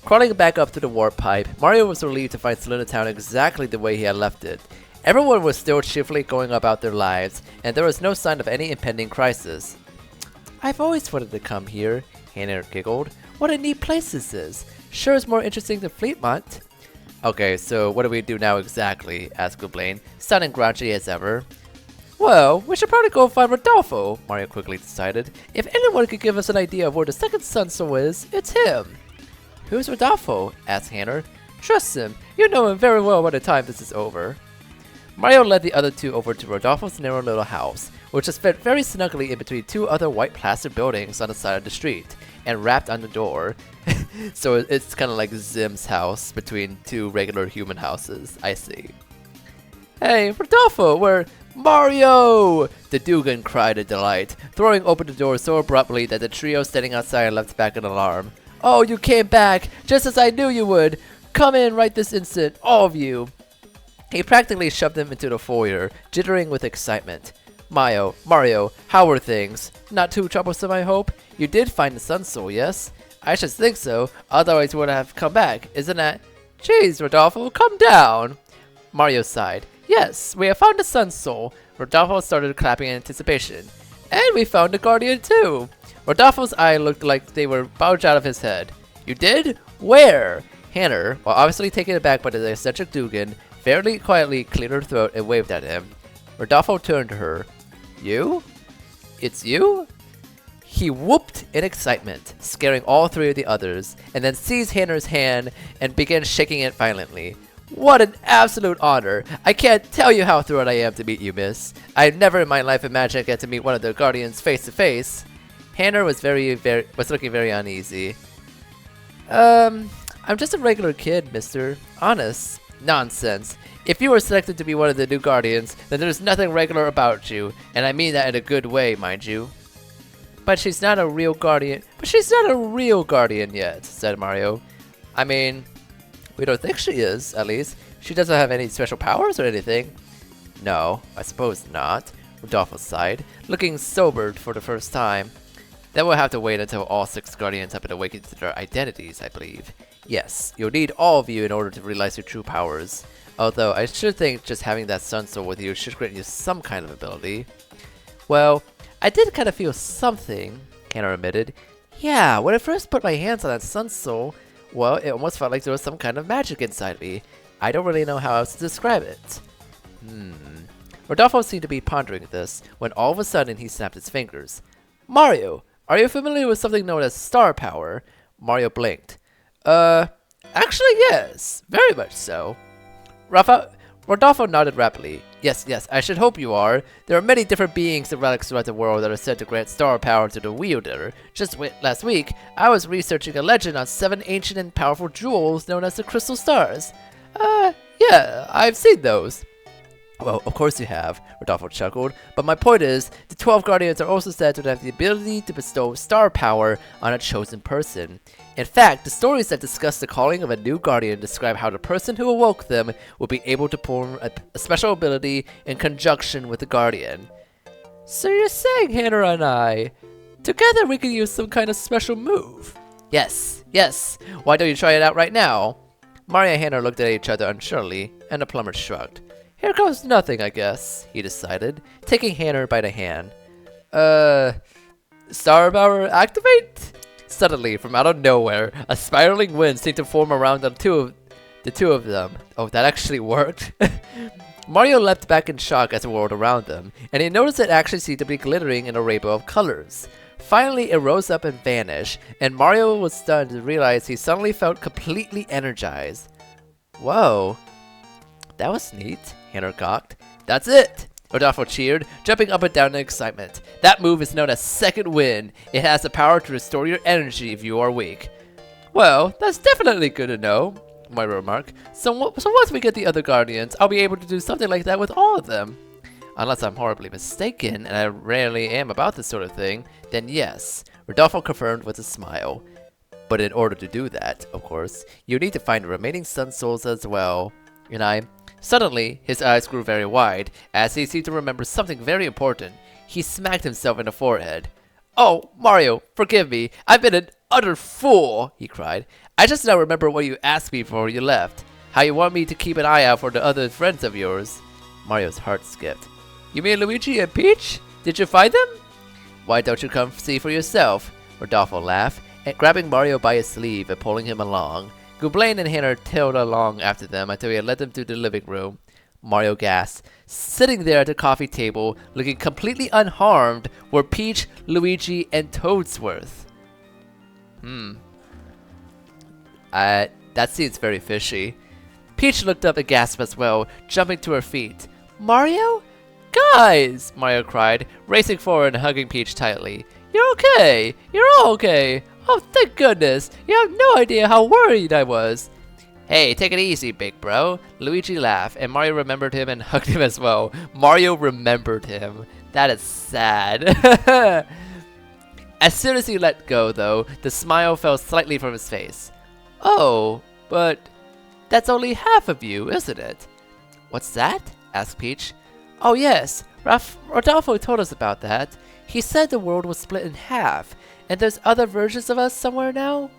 Crawling back up to the warp pipe, Mario was relieved to find Saluda Town exactly the way he had left it. Everyone was still cheerfully going about their lives, and there was no sign of any impending crisis. I've always wanted to come here, Hanner giggled. What a neat place this is. Sure is more interesting than Fleetmont. Okay, so what do we do now exactly? Asked Blaine, sounding grouchy as ever. Well, we should probably go find Rodolfo, Mario quickly decided. If anyone could give us an idea of where the second sun soul is, it's him. Who's Rodolfo? Asked Hannah. Trust him. You know him very well by the time this is over. Mario led the other two over to Rodolfo's narrow little house, which is fit very snugly in between two other white plaster buildings on the side of the street, and rapped on the door. So it's kind of like Zim's house between two regular human houses. I see. Hey, Rodolfo, we're Mario! The Dugan cried in delight, throwing open the door so abruptly that the trio standing outside leapt back in alarm. Oh, you came back, just as I knew you would! Come in right this instant, all of you! He practically shoved them into the foyer, jittering with excitement. Mario, how are things? Not too troublesome, I hope? You did find the Sun Soul, yes? I should think so, otherwise you would have come back, isn't that? Jeez, Rodolfo, calm down! Mario sighed. Yes, we have found the Sun Soul. Rodolfo started clapping in anticipation. And we found the Guardian too! Rodolfo's eye looked like they were bulged out of his head. You did? Where? Hannah, while obviously taken aback by the eccentric Dugan, fairly quietly cleared her throat and waved at him. Rodolfo turned to her. You? It's you? He whooped in excitement, scaring all three of the others, and then seized Hannah's hand and began shaking it violently. What an absolute honor! I can't tell you how thrilled I am to meet you, miss. I never in my life imagined I'd get to meet one of the Guardians face to face. Hannah was looking very uneasy. I'm just a regular kid, mister. Honest. Nonsense. If you were selected to be one of the new Guardians, then there's nothing regular about you, and I mean that in a good way, mind you. But she's not a real Guardian. But she's not a real Guardian yet, said Mario. I mean, we don't think she is, at least. She doesn't have any special powers or anything. No, I suppose not, Rodolfo sighed, looking sobered for the first time. Then we'll have to wait until all 6 Guardians have been awakened to their identities, I believe. Yes, you'll need all of you in order to realize your true powers. Although, I should think just having that Sun Soul with you should grant you some kind of ability. Well, I did kind of feel something, Hannah admitted. Yeah, when I first put my hands on that Sun Soul, well, it almost felt like there was some kind of magic inside me. I don't really know how else to describe it. Rodolfo seemed to be pondering this, when all of a sudden he snapped his fingers. Mario, are you familiar with something known as star power? Mario blinked. Actually yes, very much so. Rodolfo nodded rapidly. Yes, I should hope you are. There are many different beings and relics throughout the world that are said to grant star power to the wielder. Just last week, I was researching a legend on 7 ancient and powerful jewels known as the Crystal Stars. Yeah, I've seen those. Well, of course you have, Rodolfo chuckled, but my point is, the 12 Guardians are also said to have the ability to bestow star power on a chosen person. In fact, the stories that discuss the calling of a new Guardian describe how the person who awoke them will be able to perform a special ability in conjunction with the Guardian. So you're saying, Hannah and I, together we can use some kind of special move? Yes, why don't you try it out right now? Mario and Hannah looked at each other unsurely, and the plumber shrugged. Here goes nothing, I guess, he decided, taking Hannah by the hand. Star power activate? Suddenly, from out of nowhere, a spiraling wind seemed to form around the two of them. Oh, that actually worked. Mario leapt back in shock as it whirled around them, and he noticed it actually seemed to be glittering in a rainbow of colors. Finally, it rose up and vanished, and Mario was stunned to realize he suddenly felt completely energized. Whoa. That was neat, Hannah gawked. That's it! Rodolfo cheered, jumping up and down in excitement. That move is known as Second Wind. It has the power to restore your energy if you are weak. Well, that's definitely good to know, Mario remarked. So once we get the other Guardians, I'll be able to do something like that with all of them. Unless I'm horribly mistaken, and I rarely am about this sort of thing, then yes, Rodolfo confirmed with a smile. But in order to do that, of course, you need to find the remaining Sun Souls as well. Suddenly, his eyes grew very wide, as he seemed to remember something very important. He smacked himself in the forehead. Oh, Mario, forgive me. I've been an utter fool, he cried. I just now remember what you asked me before you left. How you want me to keep an eye out for the other friends of yours. Mario's heart skipped. You mean Luigi and Peach? Did you find them? Why don't you come see for yourself? Rodolfo laughed, and grabbing Mario by his sleeve and pulling him along. Gublain and Hannah tailed along after them until he had led them to the living room. Mario gasped. Sitting there at the coffee table, looking completely unharmed, were Peach, Luigi, and Toadsworth. That seems very fishy. Peach looked up and gasped as well, jumping to her feet. Mario? Guys! Mario cried, racing forward and hugging Peach tightly. You're okay! You're all okay! Oh, thank goodness! You have no idea how worried I was! Hey, take it easy, big bro. Luigi laughed, and Mario remembered him and hugged him as well. Mario remembered him. That is sad. As soon as he let go, though, the smile fell slightly from his face. Oh, but that's only half of you, isn't it? What's that? Asked Peach. Oh yes, Rodolfo told us about that. He said the world was split in half, and there's other versions of us somewhere now?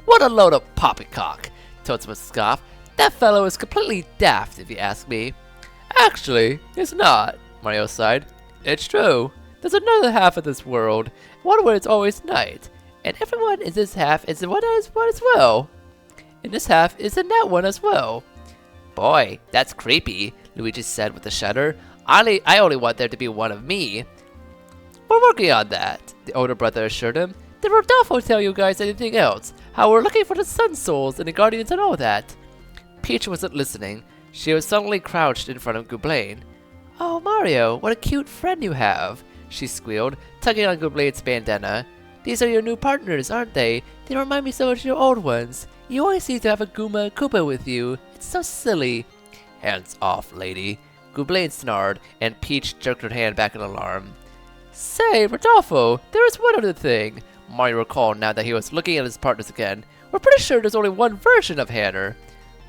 What a load of poppycock, Toadsworth scoffed. That fellow is completely daft, if you ask me. Actually, he's not, Mario sighed. It's true. There's another half of this world, one where it's always night, and everyone in this half is in one as well. And this half is in that one as well. Boy, that's creepy, Luigi said with a shudder. I only want there to be one of me. We're working on that, the older brother assured him. Did Rodolfo tell you guys anything else? How we're looking for the Sun Souls and the Guardians and all that? Peach wasn't listening. She was suddenly crouched in front of Gublain. Oh, Mario, what a cute friend you have, she squealed, tugging on Gublain's bandana. These are your new partners, aren't they? They remind me so much of your old ones. You always seem to have a Goomba Koopa with you. It's so silly. Hands off, lady. Gublain snarled, and Peach jerked her hand back in alarm. Say, Rodolfo, there is one other thing, Mario recalled now that he was looking at his partners again. We're pretty sure there's only one version of Hanner.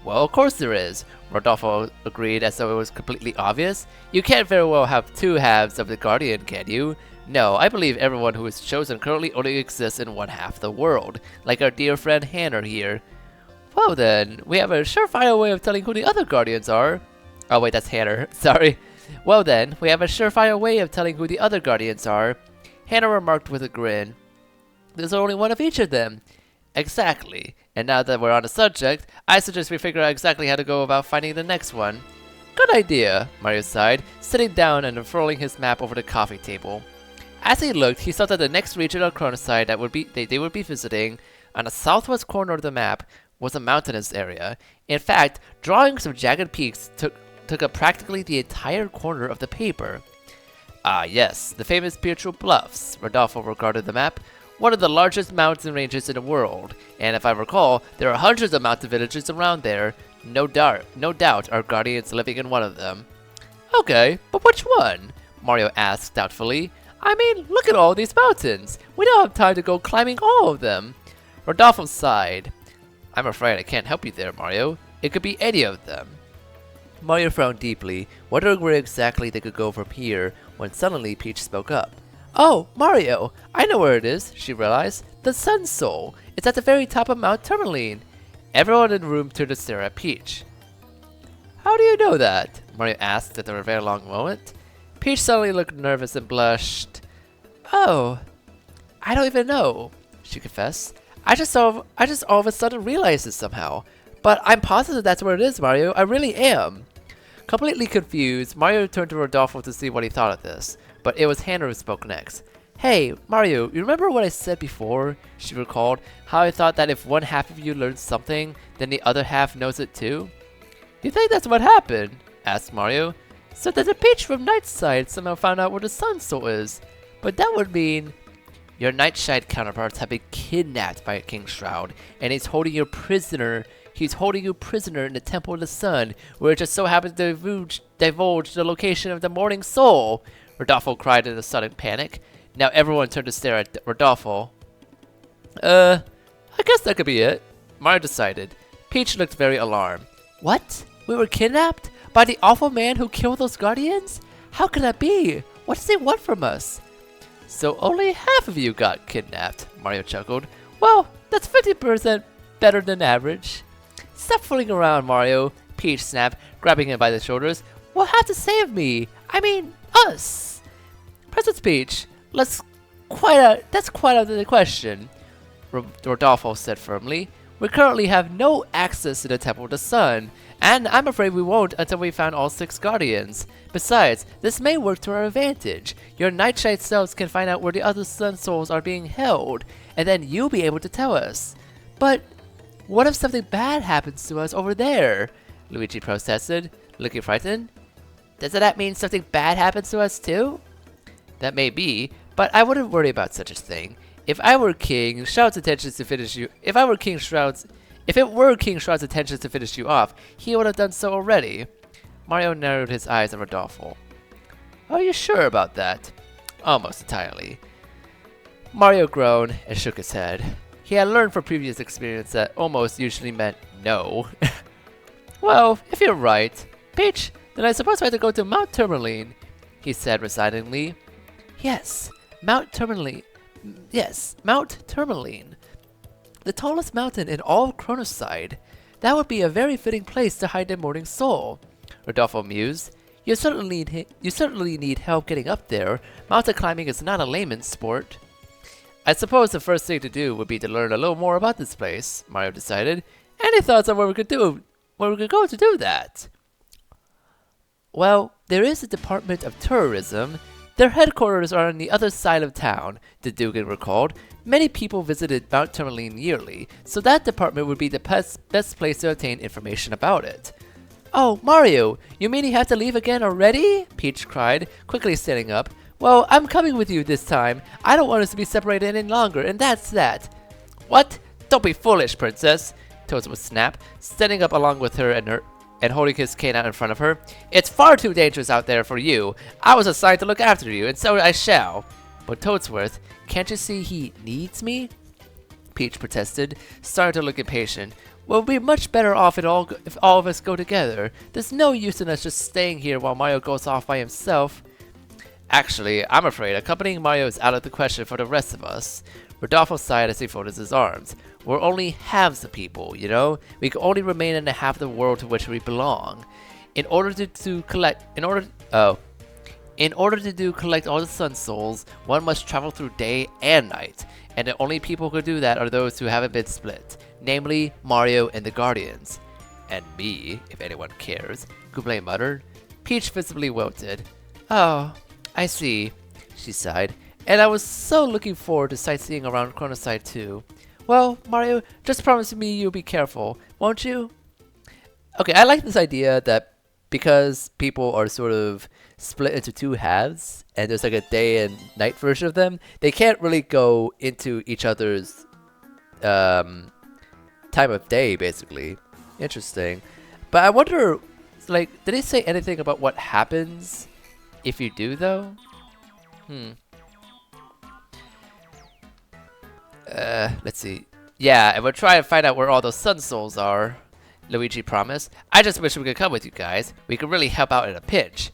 Well, of course there is, Rodolfo agreed as though it was completely obvious. You can't very well have two halves of the Guardian, can you? No, I believe everyone who is chosen currently only exists in one half of the world, like our dear friend Hanner here. Well then, we have a surefire way of telling who the other Guardians are. Oh wait, that's Hanner, sorry. Well then, we have a surefire way of telling who the other Guardians are, Hanner remarked with a grin. There's only one of each of them. Exactly. And now that we're on the subject, I suggest we figure out exactly how to go about finding the next one. Good idea, Mario sighed, sitting down and unfurling his map over the coffee table. As he looked, he saw that the next region of Chronoside that they would be visiting, on the southwest corner of the map, was a mountainous area. In fact, drawings of jagged peaks took up practically the entire corner of the paper. Ah yes, the famous Spiritual Bluffs, Rodolfo regarded the map. One of the largest mountain ranges in the world, and if I recall, there are hundreds of mountain villages around there. No doubt our Guardians living in one of them. Okay, but which one? Mario asked doubtfully. I mean, look at all these mountains. We don't have time to go climbing all of them. Rodolfo sighed. I'm afraid I can't help you there, Mario. It could be any of them. Mario frowned deeply, wondering where exactly they could go from here, when suddenly Peach spoke up. Oh, Mario! I know where it is, she realized. The Sun Soul. It's at the very top of Mount Tourmaline. Everyone in the room turned to stare at Peach. How do you know that? Mario asked after a very long moment. Peach suddenly looked nervous and blushed. Oh, I don't even know, she confessed. I just all of a sudden realized it somehow. But I'm positive that's where it is, Mario. I really am. Completely confused, Mario turned to Rodolfo to see what he thought of this. But it was Hanner who spoke next. Hey, Mario, you remember what I said before? She recalled how I thought that if one half of you learns something, then the other half knows it too? You think that's what happened? Asked Mario. So that the Peach from Nightside somehow found out where the Sun Soul is. But that would mean your Nightside counterparts have been kidnapped by King Shroud, and he's holding you prisoner. He's holding you prisoner in the Temple of the Sun, where it just so happens to divulge the location of the Morning Soul. Rodolfo cried in a sudden panic. Now everyone turned to stare at Rodolfo. I guess that could be it, Mario decided. Peach looked very alarmed. What? We were kidnapped? By the awful man who killed those Guardians? How could that be? What does he want from us? So only half of you got kidnapped, Mario chuckled. Well, that's 50% better than average. Stop fooling around, Mario, Peach snapped, grabbing him by the shoulders. We'll have to save me. I mean, us. Princess Peach, that's quite out of the question, Rodolfo said firmly. We currently have no access to the Temple of the Sun, and I'm afraid we won't until we found all 6 Guardians. Besides, this may work to our advantage. Your Nightshade selves can find out where the other Sun Souls are being held, and then you'll be able to tell us. But what if something bad happens to us over there? Luigi protested, looking frightened. Doesn't that mean something bad happens to us too? That may be, but I wouldn't worry about such a thing. If it were King Shroud's intentions to finish you off, he would have done so already. Mario narrowed his eyes at Rodolfo. Are you sure about that? Almost entirely. Mario groaned and shook his head. He had learned from previous experience that almost usually meant no. Well, if you're right, Peach, then I suppose I have to go to Mount Tourmaline, he said resignedly. Yes, Mount Tourmaline. The tallest mountain in all of Chronoside. That would be a very fitting place to hide the Morning Soul. Rodolfo mused. You certainly need help getting up there. Mountain climbing is not a layman's sport. I suppose the first thing to do would be to learn a little more about this place, Mario decided. Any thoughts on where we could go to do that? Well, there is a Department of Tourism. Their headquarters are on the other side of town, the Dugan recalled. Many people visited Mount Tourmaline yearly, so that department would be the best place to obtain information about it. Oh, Mario, you mean you have to leave again already? Peach cried, quickly standing up. Well, I'm coming with you this time. I don't want us to be separated any longer, and that's that. What? Don't be foolish, Princess, Toads would snap, standing up along with her and holding his cane out in front of her. It's far too dangerous out there for you. I was assigned to look after you, and so I shall. But Toadsworth, can't you see he needs me? Peach protested, starting to look impatient. We'll be much better off if all of us go together. There's no use in us just staying here while Mario goes off by himself. Actually, I'm afraid accompanying Mario is out of the question for the rest of us. Rodolfo sighed as he folded his arms. We're only halves the people, you know? We can only remain in the half of the world to which we belong. In order to collect all the Sun Souls, one must travel through day and night, and the only people who can do that are those who haven't been split, namely Mario and the Guardians. And me, if anyone cares, Goublin muttered. Peach visibly wilted. Oh, I see, she sighed. And I was so looking forward to sightseeing around Chronoside too. Well, Mario, just promise me you'll be careful, won't you? Okay, I like this idea that because people are sort of split into 2 halves, and there's like a day and night version of them, they can't really go into each other's time of day, basically. Interesting. But I wonder, like, did they say anything about what happens if you do, though? Let's see. Yeah, and we'll try and find out where all those Sun Souls are, Luigi promised. I just wish we could come with you guys. We could really help out in a pinch.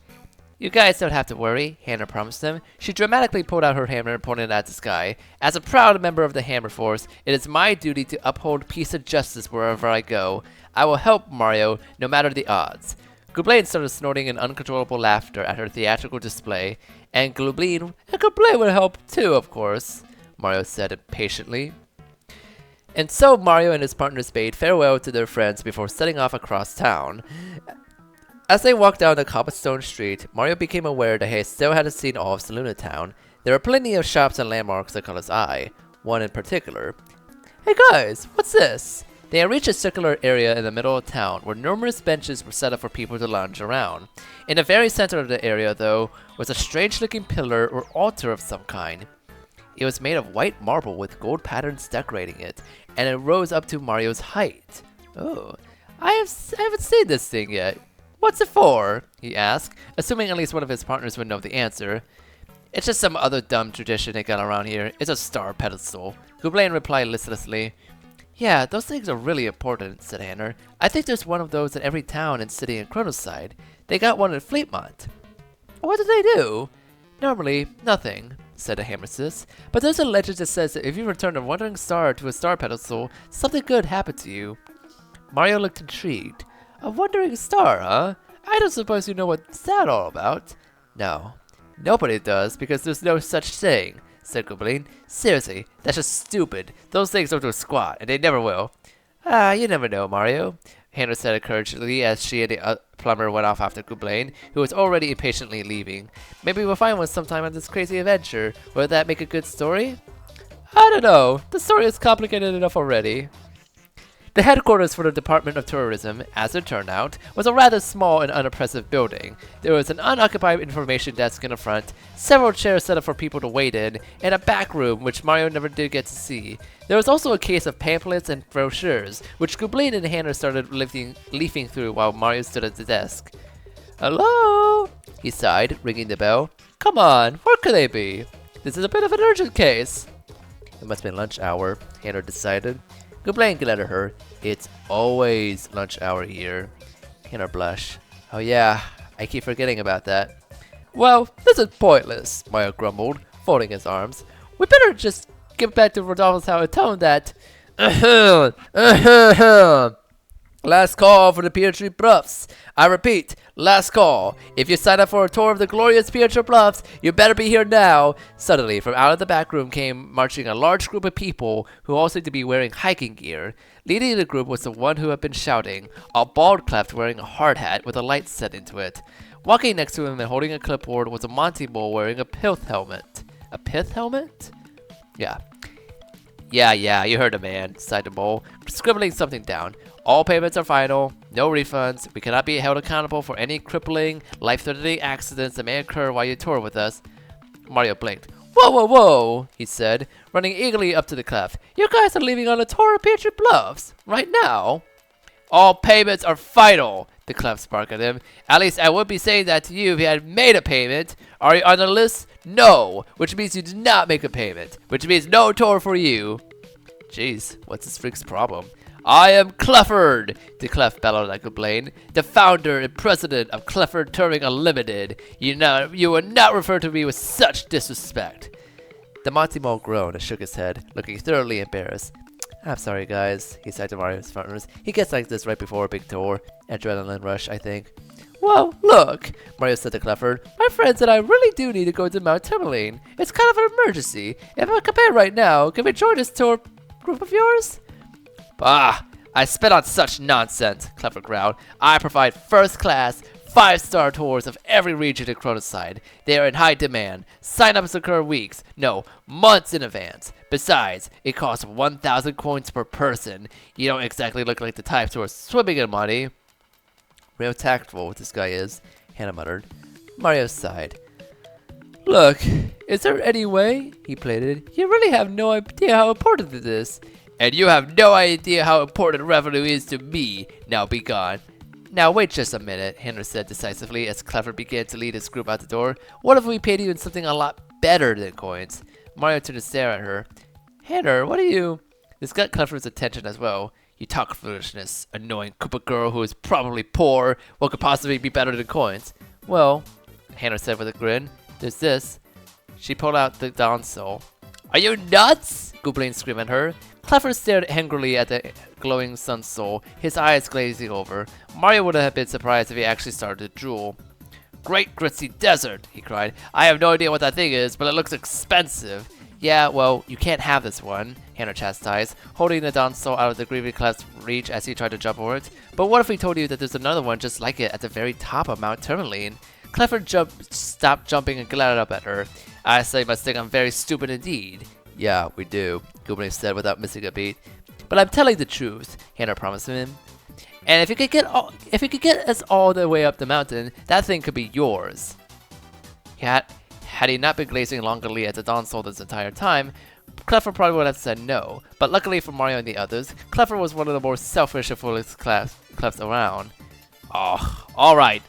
You guys don't have to worry, Hannah promised them. She dramatically pulled out her hammer and pointed it at the sky. As a proud member of the Hammer Force, it is my duty to uphold peace and justice wherever I go. I will help Mario, no matter the odds. Goublin started snorting in uncontrollable laughter at her theatrical display, and Goublin will help too, of course, Mario said impatiently. And so Mario and his partners bade farewell to their friends before setting off across town. As they walked down the cobblestone street, Mario became aware that he still hadn't seen all of Saluna Town. There were plenty of shops and landmarks that caught his eye, one in particular. Hey guys, what's this? They had reached a circular area in the middle of town where numerous benches were set up for people to lounge around. In the very center of the area, though, was a strange-looking pillar or altar of some kind. It was made of white marble with gold patterns decorating it, and it rose up to Mario's height. Oh, I haven't seen this thing yet. What's it for? He asked, assuming at least one of his partners would know the answer. It's just some other dumb tradition they got around here. It's a star pedestal. Goublin replied listlessly. Yeah, those things are really important, said Hannah. I think there's one of those in every town and city in Chronoside. They got one in Fleetmont. What do they do? Normally, nothing, said the Hammersis. But there's a legend that says that if you return a wandering star to a star pedestal, something good happened to you. Mario looked intrigued. A wandering star, huh? I don't suppose you know what's that all about? No. Nobody does, because there's no such thing, said Goublin. Seriously, that's just stupid. Those things don't do squat, and they never will. Ah, you never know, Mario, Hannah said encouragingly as she and the plumber went off after Kublain, who was already impatiently leaving. Maybe we'll find one sometime on this crazy adventure. Would that make a good story? I don't know. The story is complicated enough already. The headquarters for the Department of Tourism, as it turned out, was a rather small and unimpressive building. There was an unoccupied information desk in the front, several chairs set up for people to wait in, and a back room which Mario never did get to see. There was also a case of pamphlets and brochures, which Goblin and Hannah started leafing through while Mario stood at the desk. Hello? He sighed, ringing the bell. Come on, where could they be? This is a bit of an urgent case. It must have been lunch hour, Hannah decided. Goblin glared at her. It's always lunch hour here. Hannah blushed. Oh yeah, I keep forgetting about that. Well, this is pointless, Mario grumbled, folding his arms. We better just get back to Rodolfo's house and tell him that. Last call for the Bigotry Bluffs. I repeat, last call. If you sign up for a tour of the glorious Bigotry Bluffs, you better be here now. Suddenly, from out of the back room came marching a large group of people who all seemed to be wearing hiking gear. Leading the group was the one who had been shouting, a bald cleft wearing a hard hat with a light set into it. Walking next to him and holding a clipboard was a Monty Mole wearing a pith helmet. A pith helmet? Yeah. Yeah, you heard the man, sighed the mole, scribbling something down. All payments are final, no refunds. We cannot be held accountable for any crippling, life-threatening accidents that may occur while you tour with us. Mario blinked. Whoa, he said, running eagerly up to the cleft. You guys are leaving on a tour of Bigotry Bluffs, right now? All payments are final, the cleft sparked at him. At least I would be saying that to you if you had made a payment. Are you on the list? No, which means you did not make a payment, which means no tour for you. Jeez, what's this freak's problem? I am Clifford, the cleft bellowed like a blade, the founder and president of Clifford Touring Unlimited. You will not refer to me with such disrespect. The Monty Mole groaned and shook his head, looking thoroughly embarrassed. I'm sorry, guys, he sighed to Mario's partners. He gets like this right before a big tour. Adrenaline rush, I think. Well, look, Mario said to Clifford. My friends and I really do need to go to Mount Tourmaline. It's kind of an emergency. If I come in right now, can we join this tour group of yours? Bah! I spit on such nonsense, Clifford growled. I provide first-class, 5-star tours of every region in Chronoside. They are in high demand. Sign-ups occur weeks, no, months in advance. Besides, it costs 1,000 coins per person. You don't exactly look like the types who are swimming in money. Real tactful, what this guy is, Hannah muttered. Mario sighed. Look, is there any way, he pleaded, you really have no idea how important it is. And you have no idea how important revenue is to me. Now be gone. Now wait just a minute, Hannah said decisively as Clifford began to lead his group out the door. What if we paid you in something a lot better than coins? Mario turned to stare at her. Hannah, what are you? This got Clifford's attention as well. You talk foolishness, annoying Koopa girl who is probably poor. What could possibly be better than coins? Well, Hannah said with a grin, there's this. She pulled out the console. Are you nuts? Goblin screamed at her. Clifford stared angrily at the glowing sun soul, his eyes glazing over. Mario would have been surprised if he actually started to drool. Great gritty desert, he cried. I have no idea what that thing is, but it looks expensive. Yeah, well, you can't have this one, Hannah chastised, holding the Donsol out of the Greedy Clef's reach as he tried to jump over it. But what if we told you that there's another one just like it at the very top of Mount Tourmaline? Clifford stopped jumping and glared up at her. I say you must think I'm very stupid indeed. Yeah, we do, Goblin said without missing a beat. But I'm telling the truth, Hannah promised him. And if you could get us all the way up the mountain, that thing could be yours. Had he not been glazing longingly at the Donsol this entire time, Clifford probably would have said no. But luckily for Mario and the others, Clifford was one of the more selfish and foolish clefs around. Oh, alright,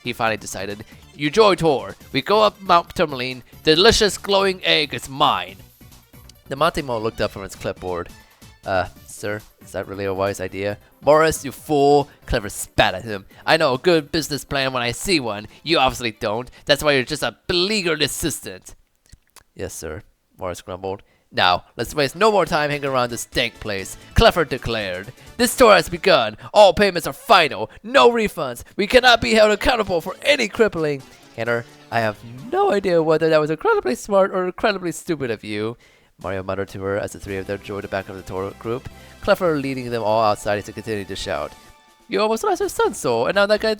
he finally decided. You join tour. We go up Mount Tourmaline. The delicious glowing egg is mine. The Monty Mole looked up from his clipboard. Sir, is that really a wise idea? Morris, you fool! Clifford spat at him. I know a good business plan when I see one. You obviously don't. That's why you're just a beleaguered assistant. Yes, sir, Morris grumbled. Now, let's waste no more time hanging around this stank place, Clifford declared. This tour has begun. All payments are final. No refunds. We cannot be held accountable for any crippling. Hannah, I have no idea whether that was incredibly smart or incredibly stupid of you. Mario muttered to her as the three of them joined the back of the tour group, Clever leading them all outside as he continued to shout. You almost lost your son, Soul, and now that guy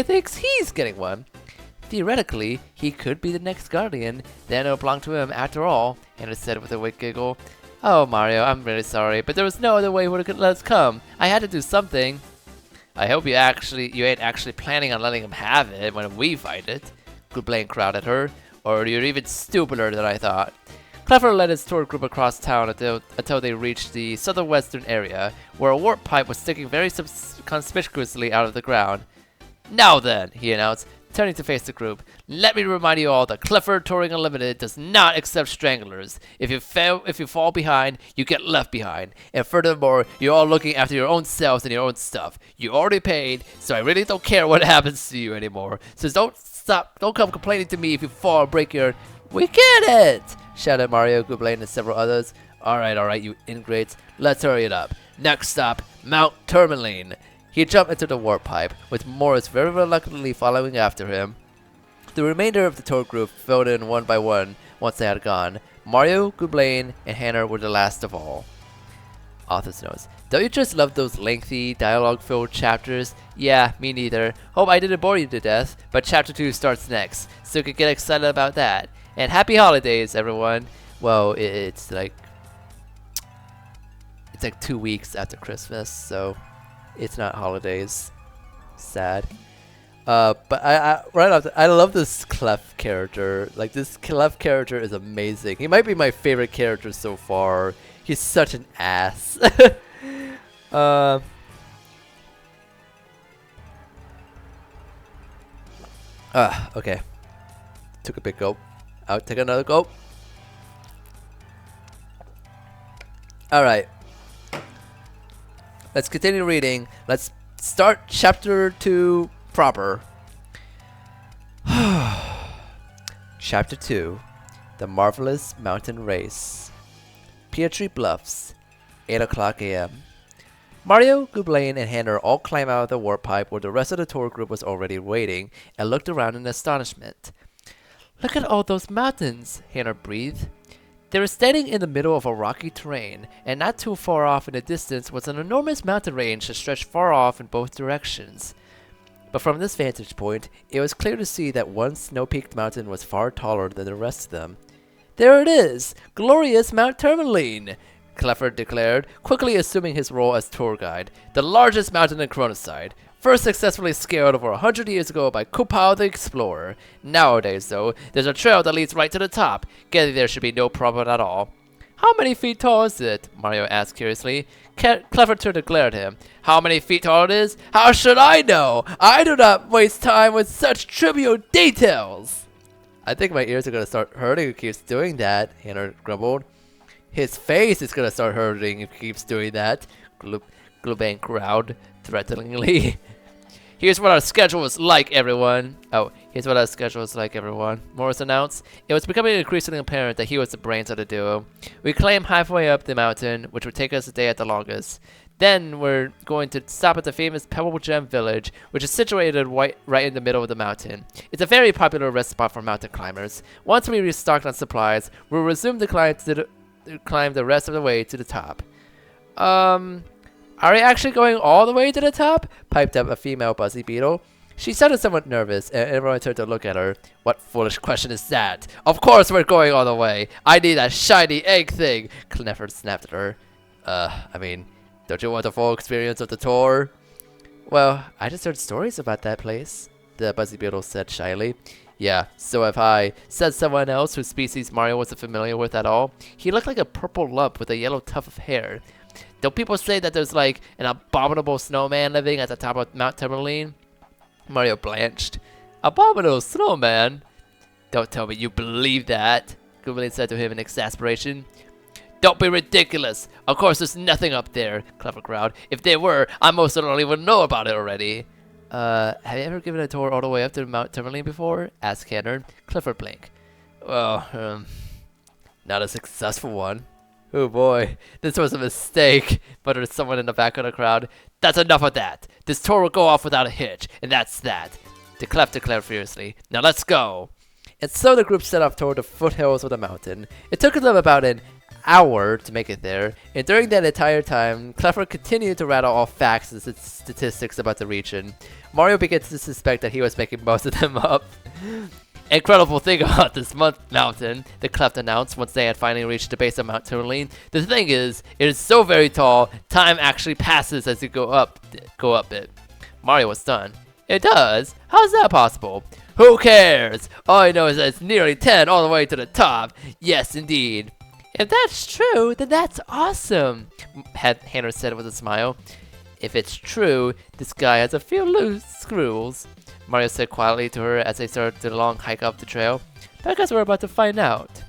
thinks he's getting one. Theoretically, he could be the next guardian, then it'll belong to him after all, Hannah said with a weak giggle. Oh, Mario, I'm really sorry, but there was no other way would have let us come. I had to do something. I hope you ain't actually planning on letting him have it when we find it. Goodblaine crowded her. Or you're even stupider than I thought. Clever led his tour group across town until they reached the southwestern area, where a warp pipe was sticking very conspicuously out of the ground. Now then, he announced, turning to face the group, let me remind you all that Clifford Touring Unlimited does not accept stranglers. If you fall behind, you get left behind. And furthermore, you're all looking after your own selves and your own stuff. You already paid, so I really don't care what happens to you anymore. So don't come complaining to me if you fall or break your... We get it! Shouted Mario, Goodblaine, and several others. Alright, you ingrates. Let's hurry it up. Next stop, Mount Tourmaline. He jumped into the warp pipe, with Morris very reluctantly following after him. The remainder of the tour group filled in one by one once they had gone. Mario, Goodblaine, and Hannah were the last of all. Author's notes. Don't you just love those lengthy, dialogue-filled chapters? Yeah, me neither. Hope I didn't bore you to death, but chapter 2 starts next, so you can get excited about that. And happy holidays, everyone. Well, it's like 2 weeks after Christmas, so it's not holidays. Sad. But I love this Clef character. Like, this Clef character is amazing. He might be my favorite character so far. He's such an ass. Okay. Took a big gulp. I'll take another gulp. Alright. Let's continue reading. Let's start chapter 2 proper. Chapter 2. The Marvelous Mountain Race. Bigotry Bluffs. 8 o'clock a.m. Mario, Goodblaine, and Hannah all climbed out of the warp pipe where the rest of the tour group was already waiting and looked around in astonishment. Look at all those mountains, Hannah breathed. They were standing in the middle of a rocky terrain, and not too far off in the distance was an enormous mountain range that stretched far off in both directions. But from this vantage point, it was clear to see that one snow-peaked mountain was far taller than the rest of them. There it is! Glorious Mount Tourmaline! Clifford declared, quickly assuming his role as tour guide. The largest mountain in Chronoside. First successfully scaled over 100 years ago by Kupao the Explorer. Nowadays, though, there's a trail that leads right to the top. Getting there should be no problem at all. How many feet tall is it? Mario asked curiously. Clifford turned to glare at him. How many feet tall it is? How should I know? I do not waste time with such trivial details. I think my ears are going to start hurting if he keeps doing that, Hannah grumbled. His face is going to start hurting if he keeps doing that, Goodblaine growled threateningly. Here's what our schedule is like, everyone. Here's what our schedule is like, everyone. Morris announced. It was becoming increasingly apparent that he was the brains of the duo. We climbed halfway up the mountain, which would take us a day at the longest. Then we're going to stop at the famous Pebble Gem Village, which is situated right in the middle of the mountain. It's a very popular rest spot for mountain climbers. Once we restocked on supplies, we'll resume the climb the rest of the way to the top. Are we actually going all the way to the top? Piped up a female Buzzy Beetle. She sounded somewhat nervous, and everyone turned to look at her. What foolish question is that? Of course we're going all the way. I need that shiny egg thing. Clifford snapped at her. I mean, don't you want the full experience of the tour? Well, I just heard stories about that place, the Buzzy Beetle said shyly. Yeah, so have I, said someone else whose species Mario wasn't familiar with at all. He looked like a purple lump with a yellow tuft of hair. Don't people say that there's like an abominable snowman living at the top of Mount Tourmaline? Mario blanched. Abominable snowman? Don't tell me you believe that, Goodblaine said to him in exasperation. Don't be ridiculous. Of course there's nothing up there, Clever growled. If there were, I most certainly would know about it already. Have you ever given a tour all the way up to Mount Tourmaline before? Asked Hannah. Clifford blinked. Well, not a successful one. Oh boy, this was a mistake, muttered someone in the back of the crowd. That's enough of that. This tour will go off without a hitch, and that's that. The Clef declared fiercely. Now let's go. And so the group set off toward the foothills of the mountain. It took them about an hour to make it there, and during that entire time, Cleffer continued to rattle off facts and statistics about the region. Mario begins to suspect that he was making most of them up. Incredible thing about this mountain, the Cleft announced once they had finally reached the base of Mount Tourmaline. The thing is, it is so very tall, time actually passes as you go up it. Mario was stunned. It does? How is that possible? Who cares? All I know is that it's nearly 10 all the way to the top. Yes, indeed. If that's true, then that's awesome, Hannah said with a smile. If it's true, this guy has a few loose screws, Mario said quietly to her as they started the long hike up the trail. But I guess we're about to find out.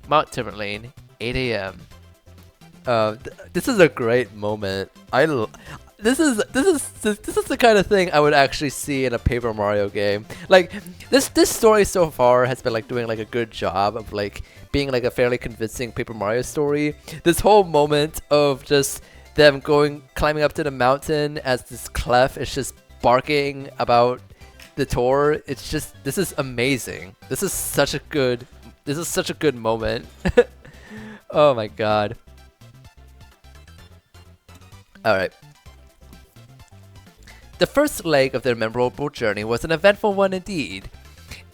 Mount Tourmaline, 8 a.m. This is a great moment. This is the kind of thing I would actually see in a Paper Mario game. Like this story so far has been like doing like a good job of like being like a fairly convincing Paper Mario story. This whole moment of just them climbing up to the mountain as this Clef is just barking about the tour. It's just, this is amazing. This is such a good moment. Oh my god. Alright. The first leg of their memorable journey was an eventful one indeed.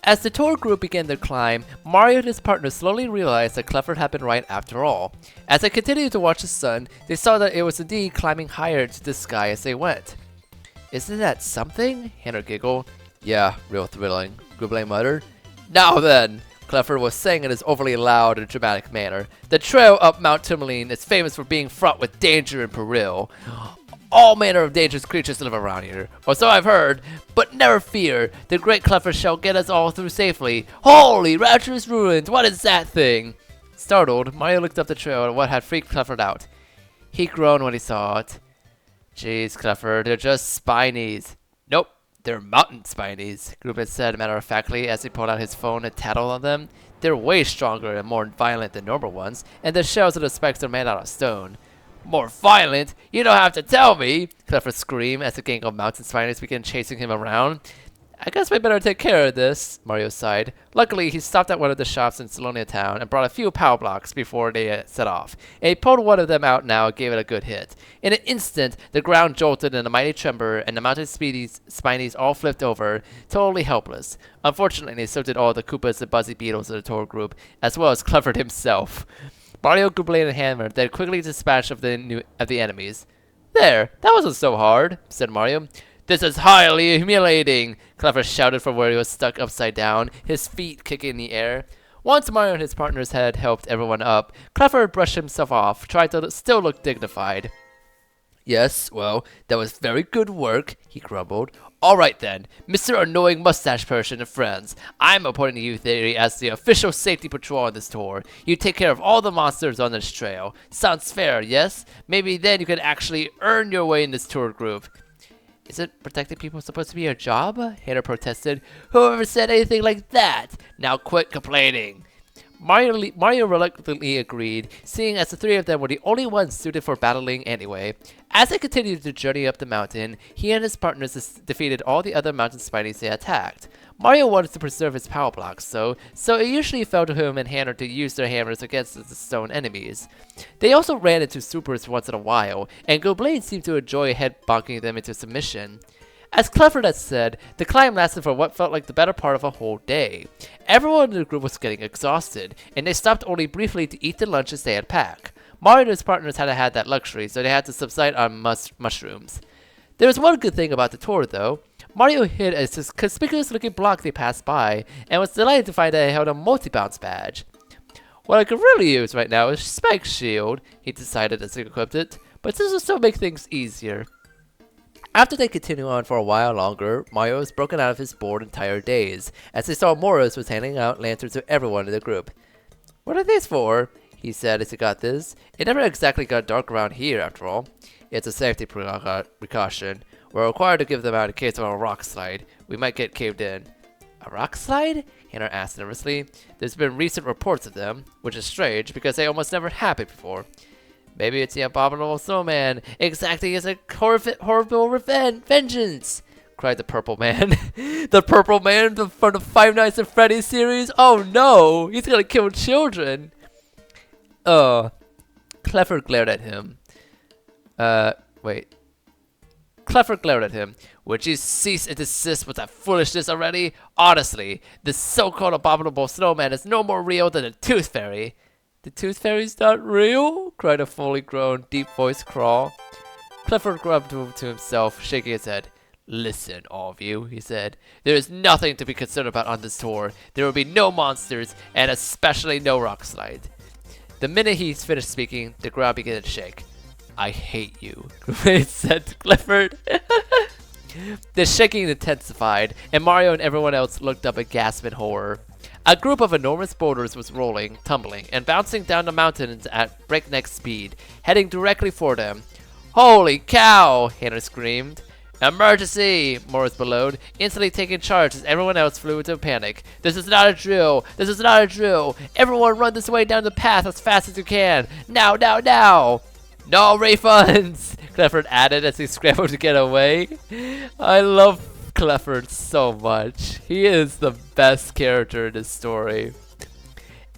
As the tour group began their climb, Mario and his partner slowly realized that Cleffer had been right after all. As they continued to watch the sun, they saw that it was indeed climbing higher into the sky as they went. Isn't that something? Hannah giggled. Yeah, real thrilling, Goublin muttered. Now then, Cleffer was saying in his overly loud and dramatic manner, the trail up Mount Tourmaline is famous for being fraught with danger and peril. All manner of dangerous creatures live around here, or so I've heard, but never fear, the great Cleffer shall get us all through safely. Holy rapturous ruins, what is that thing? Startled, Mario looked up the trail at what had freaked Cleffer out. He groaned when he saw it. Jeez, Cleffer, they're just spinies. Nope, they're mountain spinies, Goublin said matter-of-factly as he pulled out his phone and tattled on them. They're way stronger and more violent than normal ones, and the shells of the spikes are made out of stone. More violent? You don't have to tell me! Cleffer screamed as the gang of mountain spiders began chasing him around. I guess we better take care of this, Mario sighed. Luckily, he stopped at one of the shops in Salonia Town and brought a few power blocks before they set off. And he pulled one of them out now and gave it a good hit. In an instant, the ground jolted in a mighty tremor and the mountain spinies all flipped over, totally helpless. Unfortunately, so did all the Koopas and Buzzy Beetles of the tour group, as well as Cleffer himself. Mario, Goublin, and Hammer then quickly dispatched of the enemies. There, that wasn't so hard, said Mario. This is highly humiliating, Cleffer shouted from where he was stuck upside down, his feet kicking in the air. Once Mario and his partners had helped everyone up, Cleffer brushed himself off, trying to still look dignified. Yes, well, that was very good work, he grumbled. All right then, Mr. Annoying Mustache Person and friends, I'm appointing you Theory as the official safety patrol on this tour. You take care of all the monsters on this trail. Sounds fair, yes? Maybe then you can actually earn your way in this tour group. Isn't protecting people supposed to be your job? Hannah protested. Whoever said anything like that? Now quit complaining. Mario reluctantly agreed, seeing as the three of them were the only ones suited for battling anyway. As they continued to journey up the mountain, he and his partners defeated all the other mountain spiders they attacked. Mario wanted to preserve his power blocks, so it usually fell to him and Hannah to use their hammers against the stone enemies. They also ran into supers once in a while, and Goublin seemed to enjoy head-bonking them into submission. As Cleffer had said, the climb lasted for what felt like the better part of a whole day. Everyone in the group was getting exhausted, and they stopped only briefly to eat the lunches they had packed. Mario and his partners hadn't had that luxury, so they had to subside on mushrooms. There was one good thing about the tour, though. Mario hid a conspicuous-looking block they passed by, and was delighted to find that it held a multi-bounce badge. What I could really use right now is Spike Shield, he decided as he equipped it, but this will still make things easier. After they continued on for a while longer, Mario was broken out of his bored and tired daze, as he saw Morris was handing out lanterns to everyone in the group. What are these for? He said as he got this. It never exactly got dark around here, after all. It's a safety precaution. We're required to give them out in case of a rock slide. We might get caved in. A rock slide? Hannah asked nervously. There's been recent reports of them, which is strange because they almost never happened before. Maybe it's the abominable snowman, exacting as a horrible vengeance, cried the Purple Man. The Purple Man from the Five Nights at Freddy's series? Oh no! He's gonna kill children! Clifford glared at him. Wait. Clifford glared at him. Would you cease and desist with that foolishness already? Honestly, this so-called abominable snowman is no more real than the Tooth Fairy. The Tooth Fairy's not real? Cried a fully grown, deep-voiced Crawl. Clifford grubbed to himself, shaking his head. Listen, all of you, he said. There is nothing to be concerned about on this tour. There will be no monsters, and especially no rock slide. The minute he finished speaking, the ground began to shake. I hate you, Goulet said to Clifford. The shaking intensified, and Mario and everyone else looked up aghast in horror. A group of enormous boulders was rolling, tumbling, and bouncing down the mountains at breakneck speed, heading directly for them. Holy cow! Hannah screamed. Emergency! Morris bellowed, instantly taking charge as everyone else flew into a panic. This is not a drill! This is not a drill! Everyone run this way down the path as fast as you can! Now, now, now! No refunds! Clifford added as he scrambled to get away. I love Clifford so much. He is the best character in this story.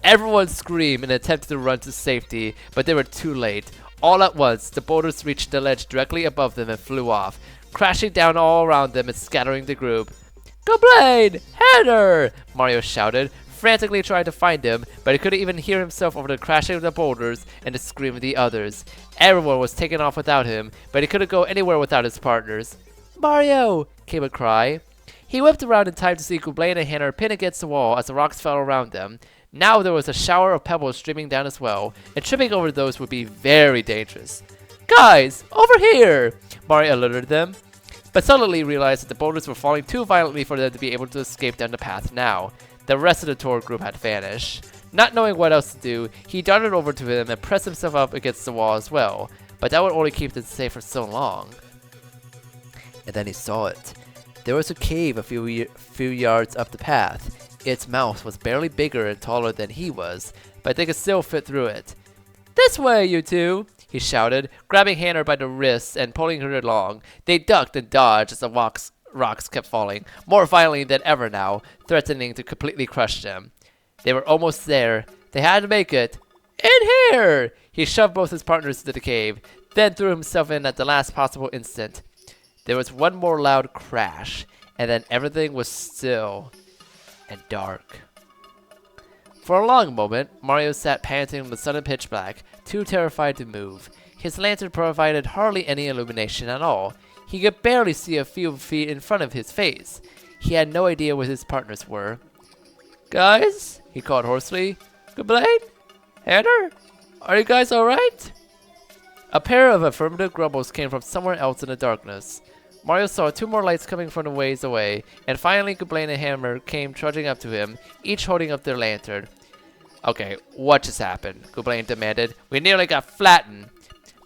Everyone screamed and attempted to run to safety, but they were too late. All at once, the boulders reached the ledge directly above them and flew off, crashing down all around them and scattering the group. Complain! Header! Mario shouted, frantically trying to find him, but he couldn't even hear himself over the crashing of the boulders and the scream of the others. Everyone was taken off without him, but he couldn't go anywhere without his partners. Mario! Came a cry. He whipped around in time to see Goulet and Hannah pinned against the wall as the rocks fell around them. Now there was a shower of pebbles streaming down as well, and tripping over those would be very dangerous. Guys, over here! Mario alerted them, but suddenly realized that the boulders were falling too violently for them to be able to escape down the path now. The rest of the tour group had vanished. Not knowing what else to do, he darted over to him and pressed himself up against the wall as well, but that would only keep them safe for so long. And then he saw it. There was a cave a few yards up the path. Its mouth was barely bigger and taller than he was, but they could still fit through it. This way, you two! He shouted, grabbing Hannah by the wrists and pulling her along. They ducked and dodged as the rocks kept falling, more violently than ever now, threatening to completely crush them. They were almost there. They had to make it. In here! He shoved both his partners into the cave, then threw himself in at the last possible instant. There was one more loud crash, and then everything was still and dark. For a long moment, Mario sat panting in the sudden pitch black, too terrified to move. His lantern provided hardly any illumination at all. He could barely see a few feet in front of his face. He had no idea where his partners were. Guys? He called hoarsely. Goulet? Hannah? Are you guys alright? A pair of affirmative grumbles came from somewhere else in the darkness. Mario saw two more lights coming from a ways away, and finally Goulet and Hammer came trudging up to him, each holding up their lantern. Okay, what just happened? Goulet demanded. We nearly got flattened.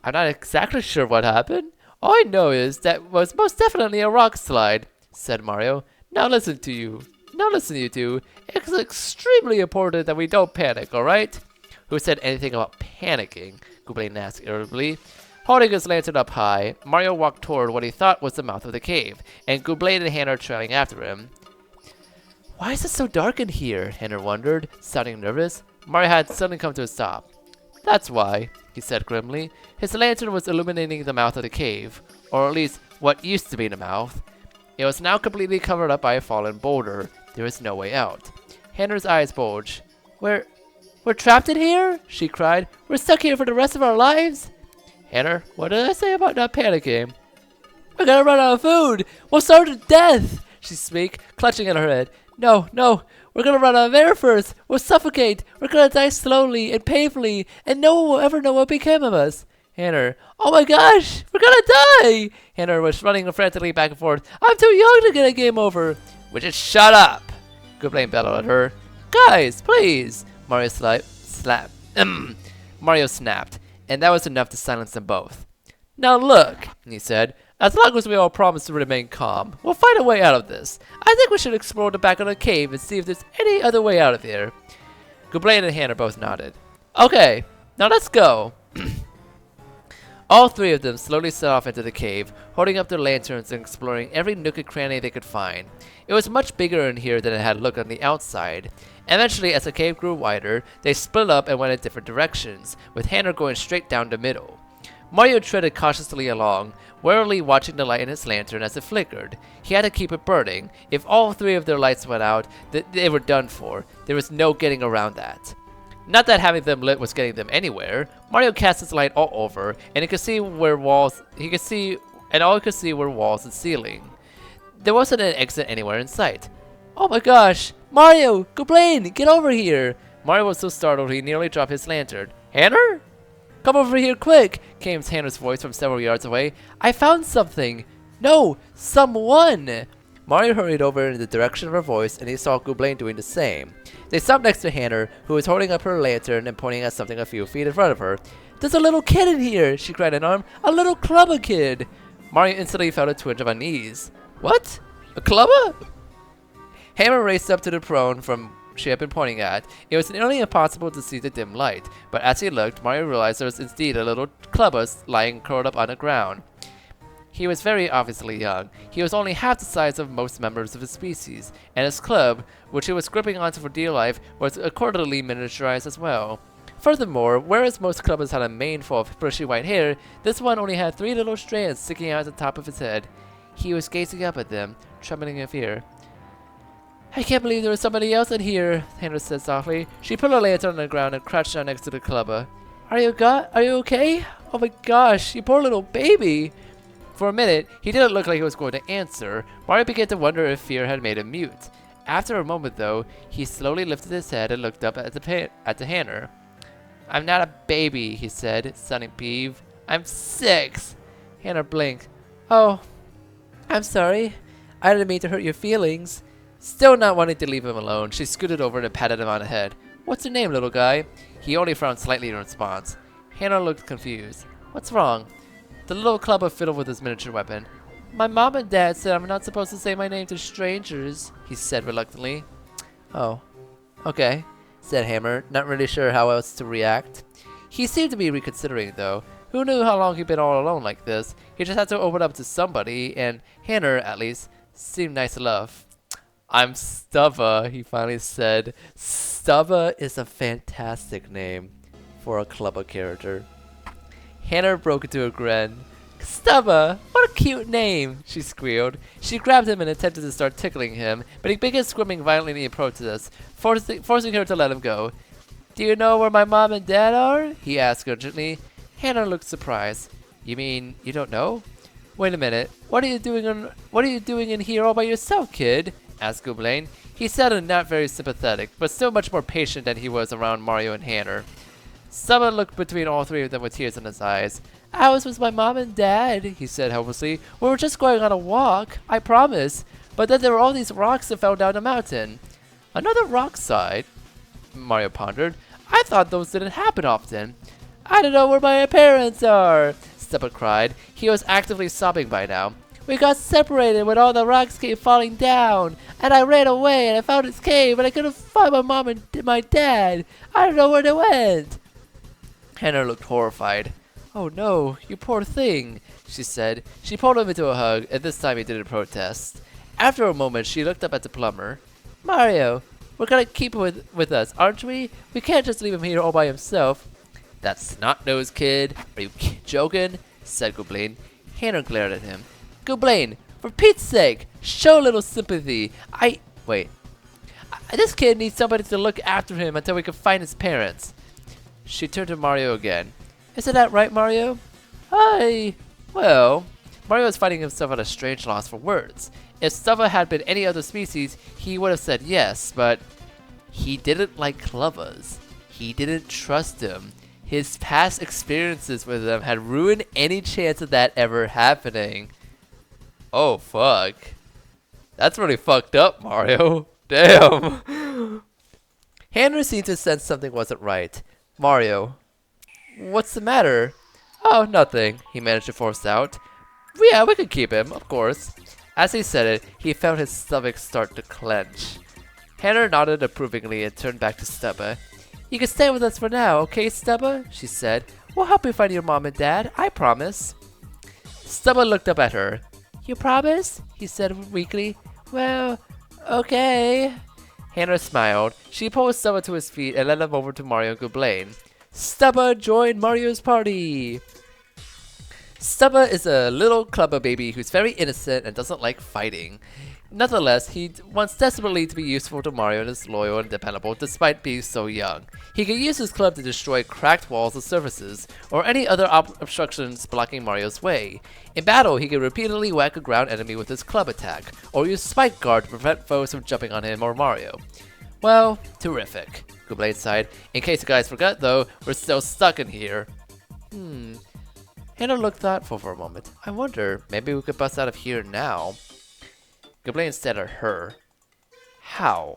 I'm not exactly sure what happened. All I know is that was most definitely a rock slide, said Mario. Now listen, you two. It's extremely important that we don't panic, alright? Who said anything about panicking? Goulet asked irritably. Holding his lantern up high, Mario walked toward what he thought was the mouth of the cave, and Goulet and Hannah trailing after him. Why is it so dark in here? Hannah wondered, sounding nervous. Mario had suddenly come to a stop. That's why, he said grimly. His lantern was illuminating the mouth of the cave, or at least what used to be the mouth. It was now completely covered up by a fallen boulder. There was no way out. Hannah's eyes bulged. We're trapped in here? She cried. We're stuck here for the rest of our lives? Hannah, what did I say about not panicking? We're gonna run out of food! We'll starve to death! She squeaked, clutching at her head. No, we're gonna run out of air first! We'll suffocate! We're gonna die slowly and painfully, and no one will ever know what became of us! Hannah, oh my gosh! We're gonna die! Hannah was running frantically back and forth. I'm too young to get a game over! Would you shut up? Goulet bellowed at her. Guys, please! Mario snapped, and that was enough to silence them both. Now look, he said, as long as we all promise to remain calm, we'll find a way out of this. I think we should explore the back of the cave and see if there's any other way out of here. Goulet and Hannah both nodded. Okay, now let's go. All three of them slowly set off into the cave, holding up their lanterns and exploring every nook and cranny they could find. It was much bigger in here than it had looked on the outside. Eventually, as the cave grew wider, they split up and went in different directions, with Hannah going straight down the middle. Mario treaded cautiously along, warily watching the light in his lantern as it flickered. He had to keep it burning. If all three of their lights went out, they were done for. There was no getting around that. Not that having them lit was getting them anywhere. Mario cast his light all over, and he could see where walls. All he could see were walls and ceiling. There wasn't an exit anywhere in sight. Oh my gosh! Mario! Goblin! Get over here! Mario was so startled he nearly dropped his lantern. Hannah? Come over here quick! Came Hannah's voice from several yards away. I found something! No! Someone! Mario hurried over in the direction of her voice, and he saw Goblin doing the same. They stopped next to Hannah, who was holding up her lantern and pointing at something a few feet in front of her. There's a little kid in here! She cried in alarm. A little clubber kid! Mario instantly felt a twinge of unease. What? A clubber? Hannah raced up to the prone from she had been pointing at. It was nearly impossible to see the dim light, but as he looked, Mario realized there was indeed a little clubber lying curled up on the ground. He was very obviously young. He was only half the size of most members of his species, and his club, which he was gripping onto for dear life, was accordingly miniaturized as well. Furthermore, whereas most clubbers had a mane full of brushy white hair, this one only had 3 little strands sticking out at the top of his head. He was gazing up at them, trembling in fear. I can't believe there was somebody else in here, Hannah said softly. She put her lantern on the ground and crouched down next to the clubber. Are you okay? Oh my gosh, you poor little baby! For a minute, he didn't look like he was going to answer. Mario began to wonder if fear had made him mute. After a moment, though, he slowly lifted his head and looked up at the Hannah. I'm not a baby, he said, sounding peeved. I'm 6. Hannah blinked. Oh, I'm sorry. I didn't mean to hurt your feelings. Still not wanting to leave him alone, she scooted over and patted him on the head. What's your name, little guy? He only frowned slightly in response. Hannah looked confused. What's wrong? The little clubber fiddled with his miniature weapon. My mom and dad said I'm not supposed to say my name to strangers, he said reluctantly. Oh, okay, said Hammer, not really sure how else to react. He seemed to be reconsidering, though. Who knew how long he'd been all alone like this? He just had to open up to somebody, and Hannah, at least, seemed nice enough. I'm Stubba, he finally said. Stubba is a fantastic name for a clubber character. Hannah broke into a grin. Stubba, what a cute name, she squealed. She grabbed him and attempted to start tickling him, but he began squirming violently in protest, forcing her to let him go. Do you know where my mom and dad are? He asked urgently. Hannah looked surprised. You mean you don't know? Wait a minute. What are you doing in here all by yourself, kid? Asked Goblin. He sounded not very sympathetic, but still much more patient than he was around Mario and Hannah. Stubba looked between all three of them with tears in his eyes. I was with my mom and dad, he said helplessly. We were just going on a walk, I promise. But then there were all these rocks that fell down the mountain. Another rock slide? Mario pondered. I thought those didn't happen often. I don't know where my parents are, Stubba cried. He was actively sobbing by now. We got separated when all the rocks came falling down, and I ran away and I found this cave, and I couldn't find my mom and my dad. I don't know where they went. Hannah looked horrified. Oh no, you poor thing, she said. She pulled him into a hug, and this time he didn't protest. After a moment, she looked up at the plumber. Mario, we're gonna keep him with us, aren't we? We can't just leave him here all by himself. That snot-nosed kid. Are you joking? Said Goblin. Hannah glared at him. Goblin, for Pete's sake, show a little sympathy. This kid needs somebody to look after him until we can find his parents. She turned to Mario again. Isn't that right, Mario? Well, Mario was finding himself at a strange loss for words. If Stubba had been any other species, he would have said yes, but he didn't like clubbers. He didn't trust them. His past experiences with them had ruined any chance of that ever happening. Oh, fuck. That's really fucked up, Mario. Damn. Hannah seemed to sense something wasn't right. Mario, what's the matter? Oh, nothing, he managed to force out. Yeah, we could keep him, of course. As he said it, he felt his stomach start to clench. Hannah nodded approvingly and turned back to Stubba. You can stay with us for now, okay, Stubba? She said. We'll help you find your mom and dad, I promise. Stubba looked up at her. You promise? He said weakly. Well, okay. Hannah smiled. She pulled Stubba to his feet and led him over to Mario and Gublain. Stubba joined Mario's party. Stubba is a little clubber baby who's very innocent and doesn't like fighting. Nonetheless, he wants desperately to be useful to Mario and is loyal and dependable despite being so young. He can use his club to destroy cracked walls and surfaces, or any other obstructions blocking Mario's way. In battle, he can repeatedly whack a ground enemy with his club attack, or use Spike Guard to prevent foes from jumping on him or Mario. Well, terrific, Gublain sighed. In case you guys forgot though, we're still stuck in here. Hannah looked thoughtful for a moment. I wonder, maybe we could bust out of here now. Gublain stared at her. How?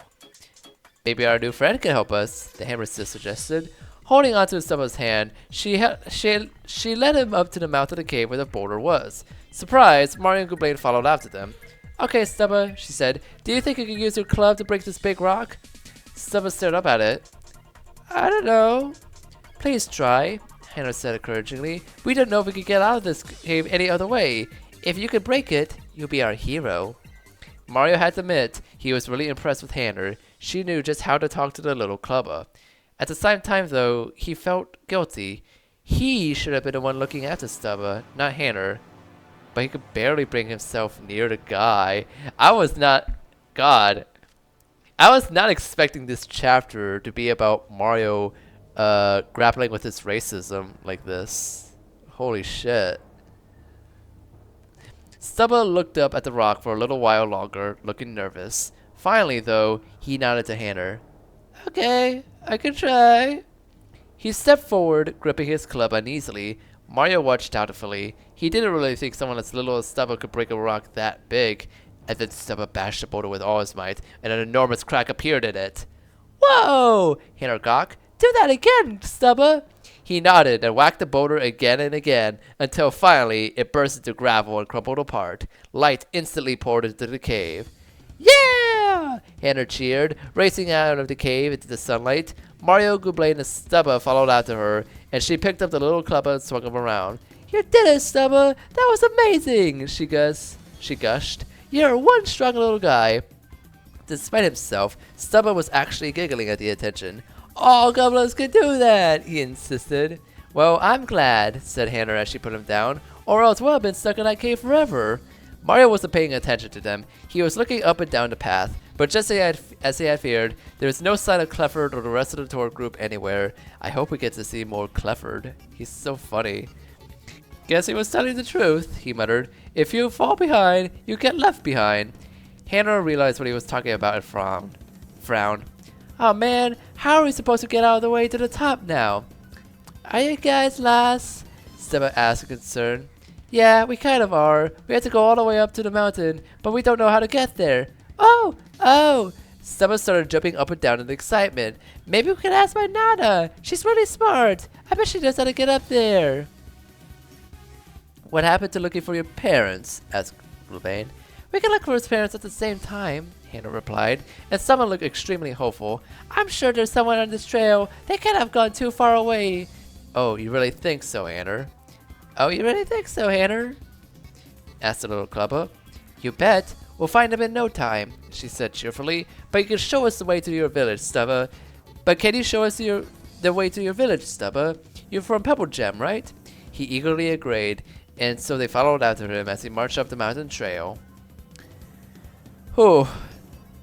Maybe our new friend can help us, the hammer sis suggested. Holding onto Stubba's hand, she led him up to the mouth of the cave where the boulder was. Surprised, Mario and Gublain followed after them. Okay, Stubba, she said. Do you think you can use your club to break this big rock? Stubba stared up at it. I don't know. Please try, Hannah said encouragingly. We don't know if we could get out of this cave any other way. If you could break it, you'll be our hero. Mario had to admit he was really impressed with Hannah. She knew just how to talk to the little clubber. At the same time, though, he felt guilty. He should have been the one looking after Stubba, not Hannah. But he could barely bring himself near the guy. I was not expecting this chapter to be about Mario grappling with his racism like this. Holy shit. Stubba looked up at the rock for a little while longer, looking nervous. Finally, though, he nodded to Hannah. Okay, I can try. He stepped forward, gripping his club uneasily. Mario watched doubtfully. He didn't really think someone as little as Stubba could break a rock that big. And then Stubba bashed the boulder with all his might, and an enormous crack appeared in it. Whoa! Hannah gawked. Do that again, Stubba! He nodded and whacked the boulder again and again, until finally it burst into gravel and crumbled apart. Light instantly poured into the cave. Yeah! Hannah cheered, racing out of the cave into the sunlight. Mario, Gublain, and Stubba followed after her, and she picked up the little clubber and swung him around. You did it, Stubba! That was amazing! She gushed. You're one strong little guy. Despite himself, Stubba was actually giggling at the attention. All goblins can do that, he insisted. Well, I'm glad, said Hannah as she put him down, or else we'll have been stuck in that cave forever. Mario wasn't paying attention to them. He was looking up and down the path, but just as he had feared, there was no sign of Clefford or the rest of the tour group anywhere. I hope we get to see more Clefford. He's so funny. Guess he was telling the truth, he muttered. If you fall behind, you get left behind. Hannah realized what he was talking about and frowned. Oh man, how are we supposed to get out of the way to the top now? Are you guys lost? Stubba asked in concern. Yeah, we kind of are. We have to go all the way up to the mountain, but we don't know how to get there. Oh! Stubba started jumping up and down in excitement. Maybe we can ask my Nana. She's really smart. I bet she knows how to get up there. What happened to looking for your parents? Asked Gublain. We can look for his parents at the same time, Hannah replied, and someone looked extremely hopeful. I'm sure there's someone on this trail. They can't have gone too far away. Oh, you really think so, Hannah? Oh, you really think so, Hannah? Asked the little clubber. You bet. We'll find them in no time, she said cheerfully. But you can show us the way to your village, Stubba. But can you show us the way to your village, Stubba? You're from Pebble Gem, right? He eagerly agreed, and so they followed after him as he marched up the mountain trail. Whew.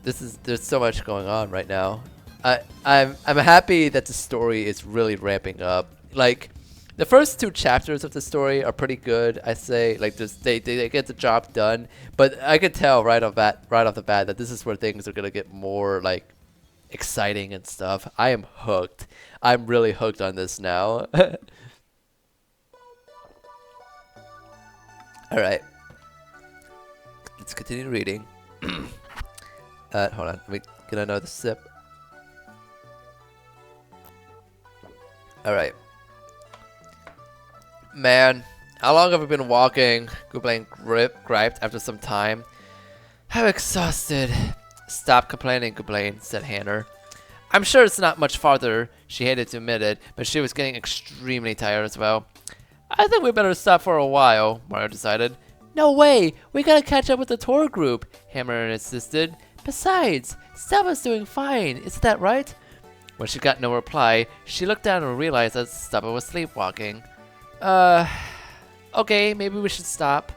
There's so much going on right now. I'm happy that the story is really ramping up. Like, the first two chapters of the story are pretty good, I say. Like, they get the job done, but I could tell right off the bat that this is where things are gonna get more like exciting and stuff. I am hooked. I'm really hooked on this now. All right, let's continue reading. Hold on, let me get another sip. Alright. Man, how long have we been walking? Gublain griped after some time. I'm exhausted. Stop complaining, Gublain, said Hannah. I'm sure it's not much farther, she hated to admit it, but she was getting extremely tired as well. I think we better stop for a while, Mario decided. No way! We gotta catch up with the tour group, Hammer insisted. Besides, Stubba's doing fine, isn't that right? When she got no reply, she looked down and realized that Stubba was sleepwalking. Okay, maybe we should stop.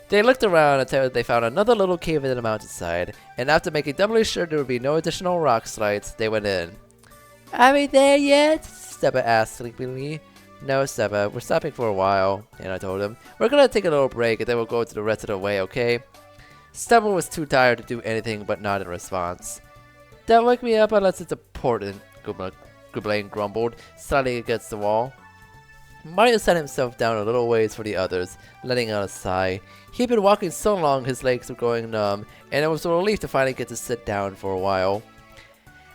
They looked around until they found another little cave in the mountainside, and after making doubly sure there would be no additional rock slides, they went in. Are we there yet? Stubba asked sleepily. No, Stubba, we're stopping for a while, and I told him. We're gonna take a little break and then we'll go to the rest of the way, okay? Stubba was too tired to do anything but nod in response. Don't wake me up unless it's important, Gooblain grumbled, sliding against the wall. Mario sat himself down a little ways for the others, letting out a sigh. He'd been walking so long his legs were going numb, and it was a relief to finally get to sit down for a while.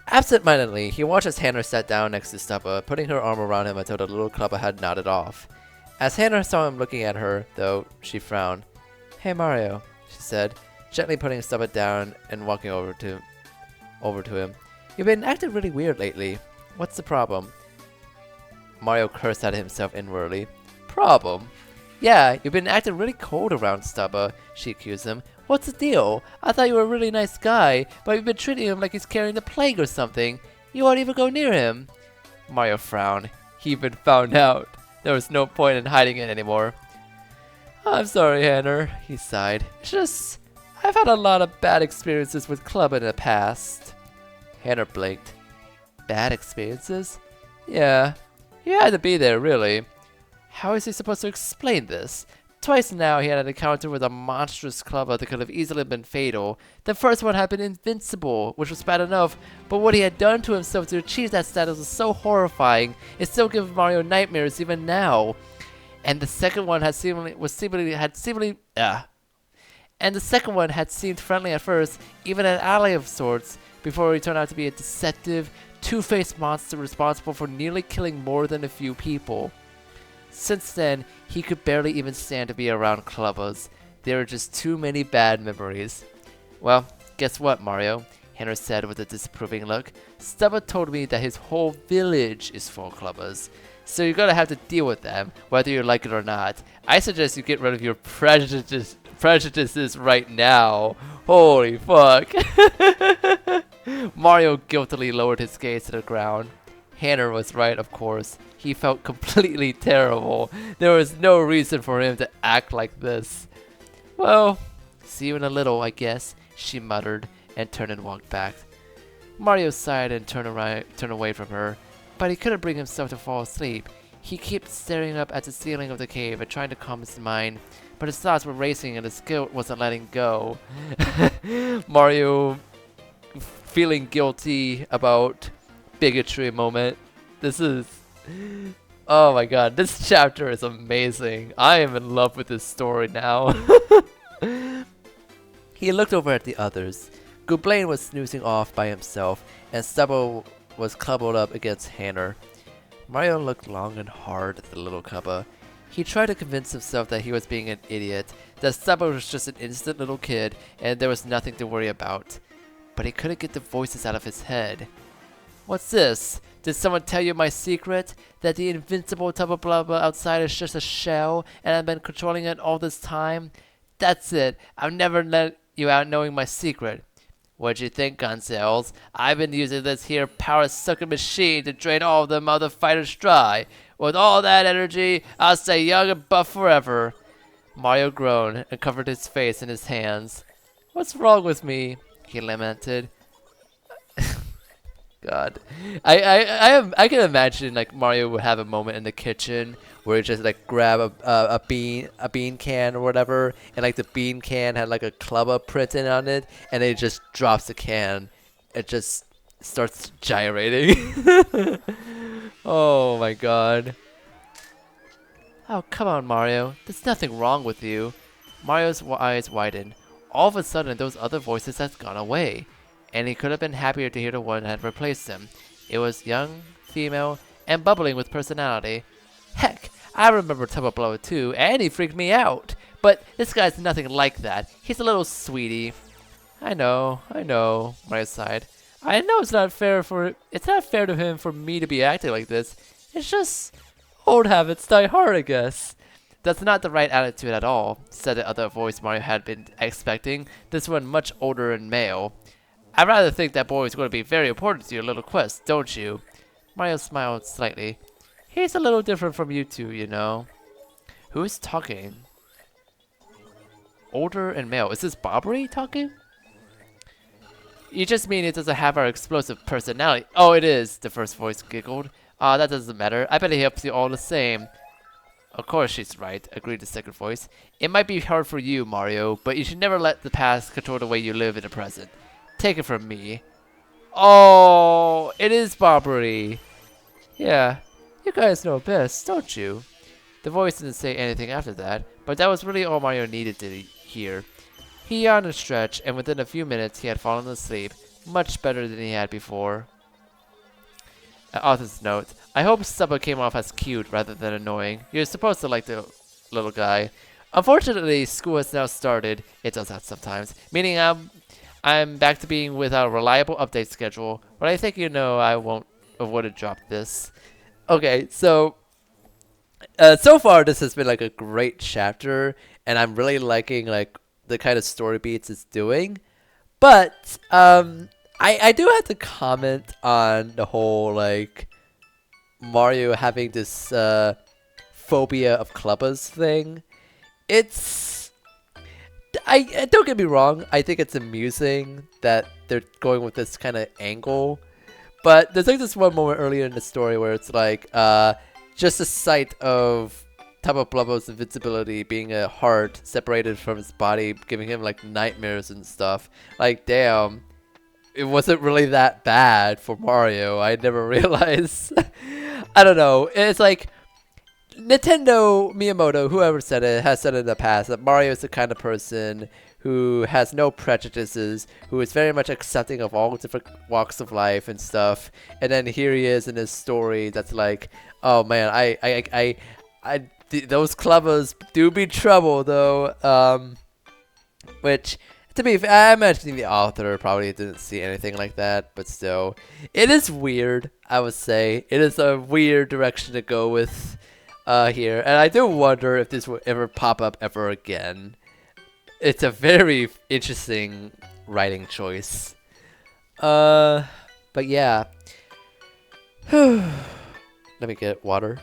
Absent-mindedly, he watched as Hannah sat down next to Stubba, putting her arm around him until the little clubber had nodded off. As Hannah saw him looking at her, though, she frowned. Hey Mario, she said, gently putting Stubba down and walking over to him. You've been acting really weird lately. What's the problem? Mario cursed at himself inwardly. Problem? Yeah, you've been acting really cold around Stubba, she accused him. What's the deal? I thought you were a really nice guy, but you've been treating him like he's carrying the plague or something. You won't even go near him. Mario frowned. He'd been found out. There was no point in hiding it anymore. I'm sorry, Hannah, he sighed. It's just, I've had a lot of bad experiences with Club in the past. Hannah blinked. Bad experiences? Yeah. You had to be there, really. How is he supposed to explain this? Twice now he had an encounter with a monstrous clubber that could have easily been fatal. The first one had been invincible, which was bad enough, but what he had done to himself to achieve that status was so horrifying, it still gives Mario nightmares even now. And the second one had seemed friendly at first, even an ally of sorts, before he turned out to be a deceptive, two-faced monster responsible for nearly killing more than a few people. Since then, he could barely even stand to be around clubbers. There were just too many bad memories. Well, guess what, Mario? Hannah said with a disapproving look. Stubba told me that his whole village is full of clubbers. So you're gonna have to deal with them, whether you like it or not. I suggest you get rid of your prejudices right now. Holy fuck. Mario guiltily lowered his gaze to the ground. Hannah was right, of course. He felt completely terrible. There was no reason for him to act like this. Well, see you in a little, I guess, she muttered, and turned and walked back. Mario sighed and turned away from her, but he couldn't bring himself to fall asleep. He kept staring up at the ceiling of the cave and trying to calm his mind, but his thoughts were racing and his guilt wasn't letting go. Mario feeling guilty about bigotry moment. This is... Oh my god, this chapter is amazing. I am in love with this story now. He looked over at the others. Gooblain was snoozing off by himself, and Stubba was clubbed up against Hannah. Mario looked long and hard at the little cubba. He tried to convince himself that he was being an idiot, that Stubba was just an innocent little kid, and there was nothing to worry about. But he couldn't get the voices out of his head. What's this? Did someone tell you my secret? That the invincible Tubba Blubba outside is just a shell, and I've been controlling it all this time? That's it. I've never let you out knowing my secret. What'd you think, Gonzales? I've been using this here power-sucking machine to drain all of them other fighters dry. With all that energy, I'll stay young and buff forever. Mario groaned and covered his face in his hands. What's wrong with me? He lamented. God, I can imagine like Mario would have a moment in the kitchen where he just like grab a bean can or whatever, and like the bean can had like a clubber printed on it, and it just drops the can. It just starts gyrating. Oh my god. Oh come on, Mario. There's nothing wrong with you. Mario's eyes widened. All of a sudden, those other voices had gone away, and he could have been happier to hear the one that had replaced him. It was young, female, and bubbling with personality. Heck, I remember Tubba Blubba too, and he freaked me out. But this guy's nothing like that. He's a little sweetie. I know, Mario sighed. I know it's not fair to him for me to be acting like this. It's just old habits die hard, I guess. That's not the right attitude at all, said the other voice Mario had been expecting, this one much older and male. I rather think that boy is going to be very important to your little quest, don't you? Mario smiled slightly. He's a little different from you two, you know. Who's talking? Older and male. Is this Bobbery talking? You just mean it doesn't have our explosive personality. Oh, it is, the first voice giggled. Ah, that doesn't matter. I bet he helps you all the same. Of course she's right, agreed the second voice. It might be hard for you, Mario, but you should never let the past control the way you live in the present. Take it from me. Oh, it is Bobbery. Yeah, you guys know best, don't you? The voice didn't say anything after that, but that was really all Mario needed to hear. He yawned and stretched, and within a few minutes he had fallen asleep, much better than he had before. Author's note. I hope Stubba came off as cute rather than annoying. You're supposed to like the little guy. Unfortunately, school has now started. It does that sometimes. Meaning I'm back to being without a reliable update schedule. But I think you know I would have dropped this. Okay, so so far this has been like a great chapter, and I'm really liking like the kind of story beats it's doing. But I do have to comment on the whole like Mario having this phobia of clubbers thing. It's I don't get me wrong, I think it's amusing that they're going with this kind of angle. But there's like this one moment earlier in the story where it's like just the sight of Taba Blubbo's invincibility being a heart separated from his body, giving him like nightmares and stuff. Like damn, it wasn't really that bad for Mario. I never realized. I don't know. It's like Nintendo, Miyamoto, whoever said it, has said in the past that Mario is the kind of person who has no prejudices, who is very much accepting of all different walks of life and stuff. And then here he is in his story that's like, oh man, those clubbers do be trouble though. Which, to be fair, I imagine the author probably didn't see anything like that, but still, it is weird. I would say it is a weird direction to go with here, and I do wonder if this will ever pop up ever again. It's a very interesting writing choice. But yeah. Let me get water.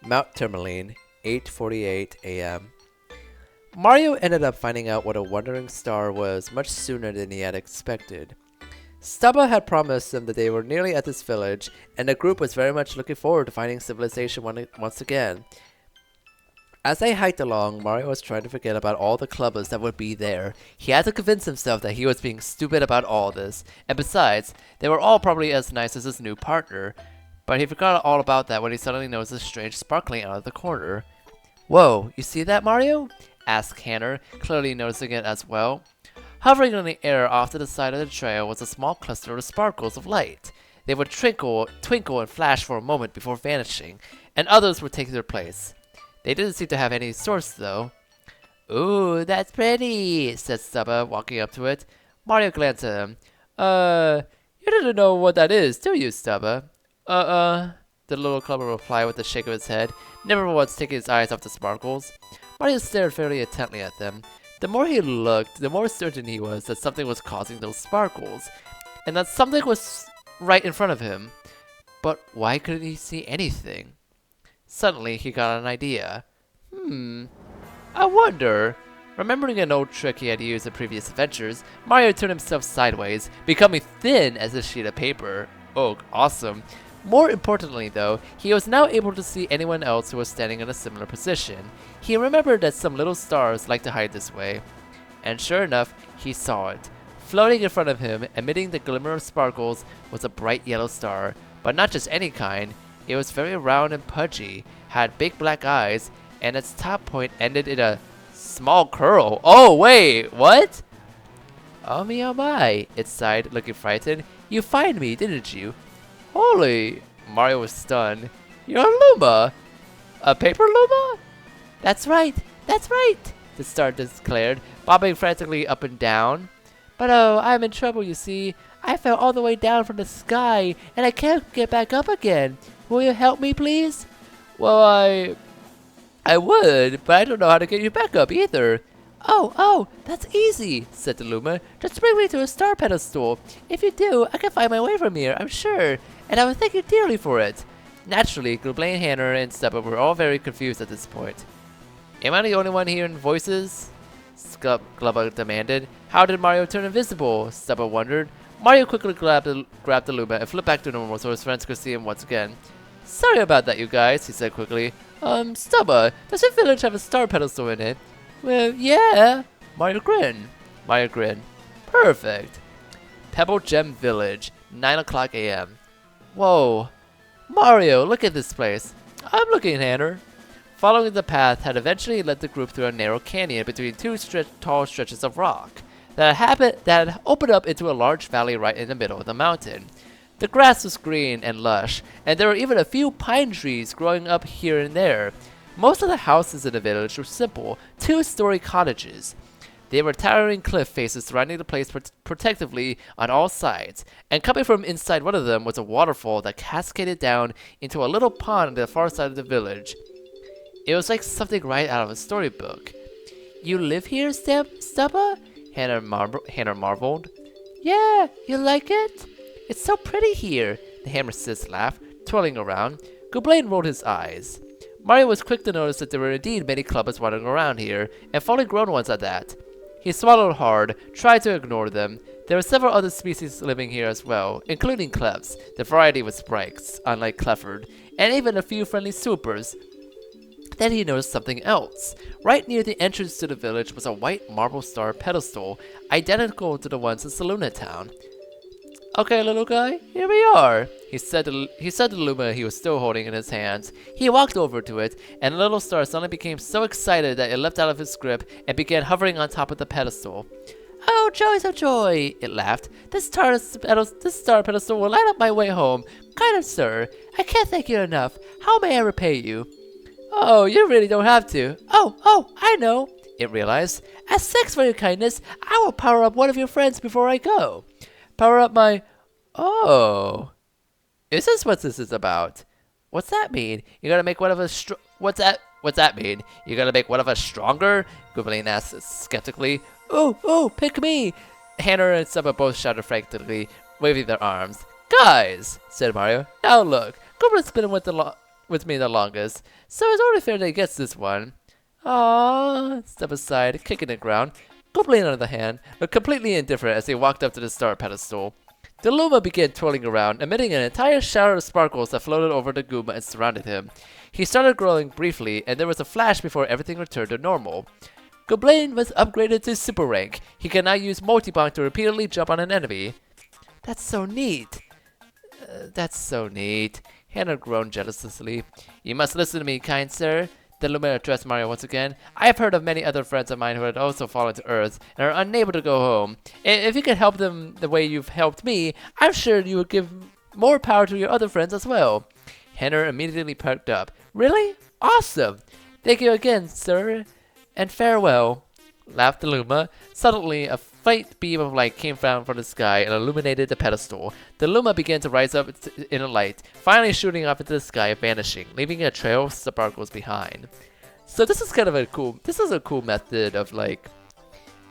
Mount Tourmaline, 8:48 a.m. Mario ended up finding out what a wandering star was much sooner than he had expected. Stubba had promised them that they were nearly at this village, and the group was very much looking forward to finding civilization once again. As they hiked along, Mario was trying to forget about all the clubbers that would be there. He had to convince himself that he was being stupid about all this, and besides, they were all probably as nice as his new partner. But he forgot all about that when he suddenly noticed a strange sparkling out of the corner. Whoa, you see that, Mario? Asked Hanner, clearly noticing it as well. Hovering in the air off to the side of the trail was a small cluster of sparkles of light. They would twinkle and flash for a moment before vanishing, and others would take their place. They didn't seem to have any source, though. Ooh, that's pretty, said Stubba, walking up to it. Mario glanced at him. You didn't know what that is, do you, Stubba? The little clubber replied with a shake of his head, never once taking his eyes off the sparkles. Mario stared fairly intently at them. The more he looked, the more certain he was that something was causing those sparkles, and that something was right in front of him. But why couldn't he see anything? Suddenly, he got an idea. I wonder. Remembering an old trick he had used in previous adventures, Mario turned himself sideways, becoming thin as a sheet of paper. Oh, awesome. More importantly, though, he was now able to see anyone else who was standing in a similar position. He remembered that some little stars like to hide this way. And sure enough, he saw it. Floating in front of him, emitting the glimmer of sparkles, was a bright yellow star. But not just any kind. It was very round and pudgy, had big black eyes, and its top point ended in a small curl. Oh, wait, what? Oh me, oh my, it sighed, looking frightened. You find me, didn't you? Holy! Mario was stunned. You're a Luma! A paper Luma? That's right, the star declared, bobbing frantically up and down. But oh, I'm in trouble, you see. I fell all the way down from the sky, and I can't get back up again. Will you help me, please? Well, I would, but I don't know how to get you back up either. Oh, that's easy, said the Luma. Just bring me to a star pedestal. If you do, I can find my way from here, I'm sure, and I will thank you dearly for it. Naturally, Glublain, Hanner, and Stubba were all very confused at this point. Am I the only one hearing voices? Glubba demanded. How did Mario turn invisible? Stubba wondered. Mario quickly grabbed the Luma and flipped back to normal so his friends could see him once again. Sorry about that, you guys, he said quickly. Stubba, does your village have a star pedestal in it? Well, yeah. Mario grinned. Perfect. Pebble Gem Village, 9 o'clock a.m. Whoa. Mario, look at this place. I'm looking, Hanner. Following the path had eventually led the group through a narrow canyon between two tall stretches of rock that had opened up into a large valley right in the middle of the mountain. The grass was green and lush, and there were even a few pine trees growing up here and there. Most of the houses in the village were simple, two-story cottages. They were towering cliff faces surrounding the place protectively on all sides, and coming from inside one of them was a waterfall that cascaded down into a little pond on the far side of the village. It was like something right out of a storybook. You live here, Stubba? Hanner marveled. Yeah, you like it? It's so pretty here, the hammer sis laughed, twirling around. Glublain rolled his eyes. Mario was quick to notice that there were indeed many clubbers wandering around here, and fully grown ones at that. He swallowed hard, tried to ignore them. There were several other species living here as well, including Clefs. The variety was sprites, unlike Clefford, and even a few friendly swoopers. Then he noticed something else. Right near the entrance to the village was a white marble star pedestal, identical to the ones in Saluna Town. Okay, little guy, here we are, he said to the Luma he was still holding in his hands. He walked over to it, and the little star suddenly became so excited that it leapt out of his grip and began hovering on top of the pedestal. Oh, joys of joy, it laughed. This star pedestal will light up my way home. Kind of, sir. I can't thank you enough. How may I repay you? Oh, you really don't have to. Oh, I know, it realized. As thanks for your kindness, I will power up one of your friends before I go. Power up my... Oh. Is this what this is about? What's that mean? You gotta make one of us What's that mean? You gotta make one of us stronger? Glublain asked skeptically. Oh, pick me! Hanner and Stubba both shouted frantically, waving their arms. Guys, said Mario. Now look, Glublain's been with me the longest, so it's only fair that he gets this one. Aww, Stubba sighed, kicking the ground. Glublain, on the other hand, looked completely indifferent as he walked up to the star pedestal. The Luma began twirling around, emitting an entire shower of sparkles that floated over the Goomba and surrounded him. He started growing briefly, and there was a flash before everything returned to normal. Glublain was upgraded to Super Rank. He can now use Multi-Bonk to repeatedly jump on an enemy. That's so neat. Hanner groaned jealously. You must listen to me, kind sir. The Luma addressed Mario once again. I have heard of many other friends of mine who had also fallen to Earth and are unable to go home. If you could help them the way you've helped me, I'm sure you would give more power to your other friends as well. Hanner immediately perked up. Really? Awesome! Thank you again, sir, and farewell, laughed the Luma. Suddenly, a faint beam of light came down from the sky and illuminated the pedestal. The Luma began to rise up in a light, finally shooting off into the sky, vanishing, leaving a trail of sparkles behind. So this is kind of a cool method of like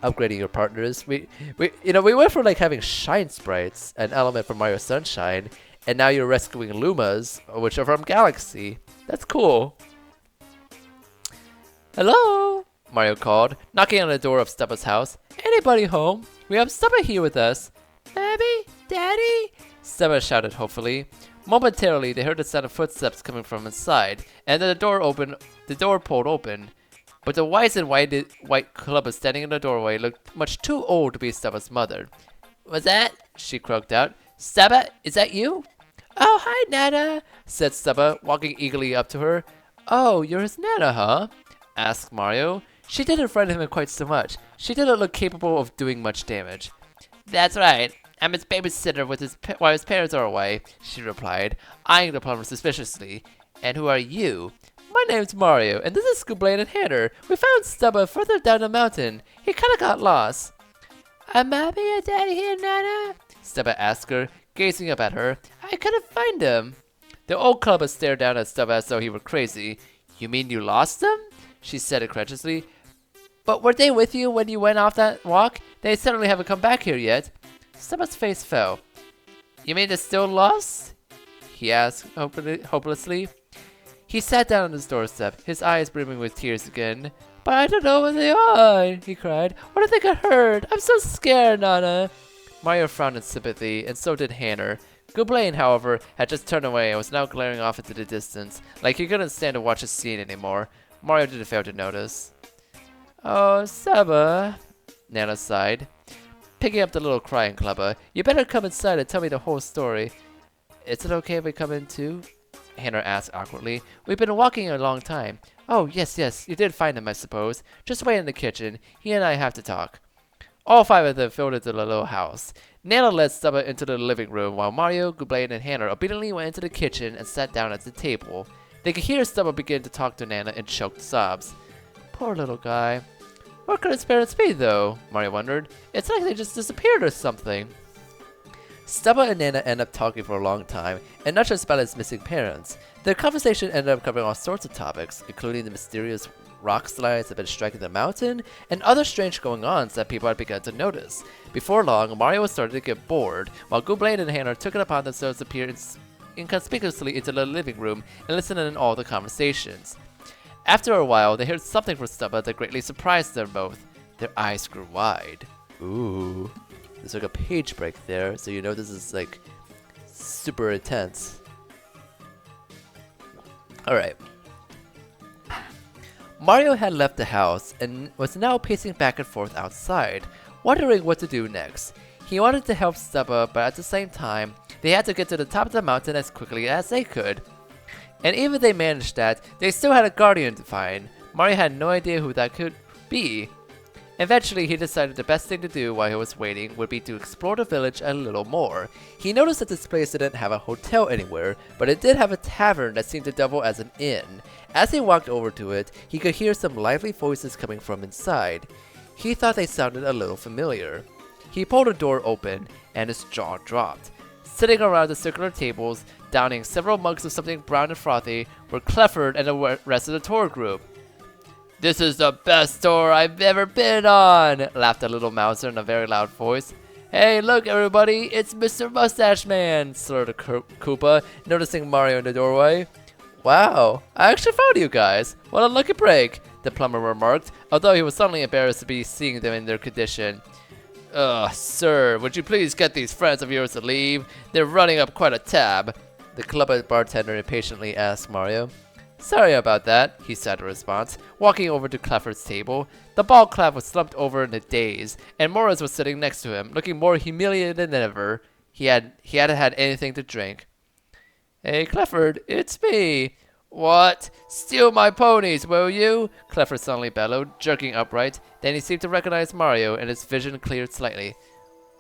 upgrading your partners. We went from like having shine sprites, an element from Mario Sunshine, and now you're rescuing Lumas, which are from Galaxy. That's cool. Hello? Mario called, knocking on the door of Stubba's house. Anybody home? We have Stubba here with us. Abby? Daddy? Stubba shouted hopefully. Momentarily, they heard the sound of footsteps coming from inside, and then the door pulled open. But the white clubber standing in the doorway looked much too old to be Stubba's mother. What's that? She croaked out. Stubba, is that you? Oh, hi, Nana, said Stubba, walking eagerly up to her. Oh, you're his Nana, huh? Asked Mario. She didn't frighten him quite so much. She didn't look capable of doing much damage. That's right. I'm his babysitter while his parents are away, she replied, eyeing the plumber suspiciously. And who are you? My name's Mario, and this is Scooblain and Hanner. We found Stubba further down the mountain. He kinda got lost. Are Mommy and Daddy here, Nana? Stubba asked her, gazing up at her. I couldn't find them. The old clubber stared down at Stubba as though he were crazy. You mean you lost them? She said incredulously. But were they with you when you went off that walk? They certainly haven't come back here yet. Stubba's face fell. You mean they're still lost? He asked hopelessly. He sat down on his doorstep, his eyes brimming with tears again. But I don't know where they are, he cried. What if they got hurt? I'm so scared, Nana. Mario frowned in sympathy, and so did Hanner. Gooblain, however, had just turned away and was now glaring off into the distance, like he couldn't stand to watch the scene anymore. Mario didn't fail to notice. Oh, Stubba, Nana sighed. Picking up the little crying clubber, you better come inside and tell me the whole story. Is it okay if we come in too? Hanner asked awkwardly. We've been walking a long time. Oh, yes, you did find him, I suppose. Just wait in the kitchen. He and I have to talk. All five of them filled into the little house. Nana led Stubba into the living room, while Mario, Gooblain, and Hanner obediently went into the kitchen and sat down at the table. They could hear Stubba begin to talk to Nana in choked sobs. Poor little guy. Where could his parents be, though? Mario wondered. It's like they just disappeared or something. Stubba and Nana ended up talking for a long time, and not just about his missing parents. Their conversation ended up covering all sorts of topics, including the mysterious rock slides that had been striking the mountain, and other strange going-ons that people had begun to notice. Before long, Mario was starting to get bored, while Gooblain and Hanner took it upon themselves to appear inconspicuously into the living room and listen in all the conversations. After a while, they heard something from Stubba that greatly surprised them both. Their eyes grew wide. Ooh. There's like a page break there, so you know this is like super intense. Alright. Mario had left the house and was now pacing back and forth outside, wondering what to do next. He wanted to help Stubba, but at the same time, they had to get to the top of the mountain as quickly as they could. And even if they managed that, they still had a guardian to find. Mario had no idea who that could be. Eventually, he decided the best thing to do while he was waiting would be to explore the village a little more. He noticed that this place didn't have a hotel anywhere, but it did have a tavern that seemed to double as an inn. As he walked over to it, he could hear some lively voices coming from inside. He thought they sounded a little familiar. He pulled the door open, and his jaw dropped. Sitting around the circular tables, downing several mugs of something brown and frothy, were Clifford and the rest of the tour group. This is the best tour I've ever been on, laughed a little mouser in a very loud voice. Hey, look everybody, it's Mr. Mustache Man, slurred a Koopa, noticing Mario in the doorway. Wow, I actually found you guys. What a lucky break, the plumber remarked, although he was suddenly embarrassed to be seeing them in their condition. Ugh, sir, would you please get these friends of yours to leave? They're running up quite a tab, the club bartender impatiently asked Mario. Sorry about that, he said in response, walking over to Clifford's table. The bald Clef was slumped over in a daze, and Morris was sitting next to him, looking more humiliated than ever. He hadn't had anything to drink. Hey, Clifford, it's me. What? Steal my ponies, will you? Clifford suddenly bellowed, jerking upright. Then he seemed to recognize Mario, and his vision cleared slightly.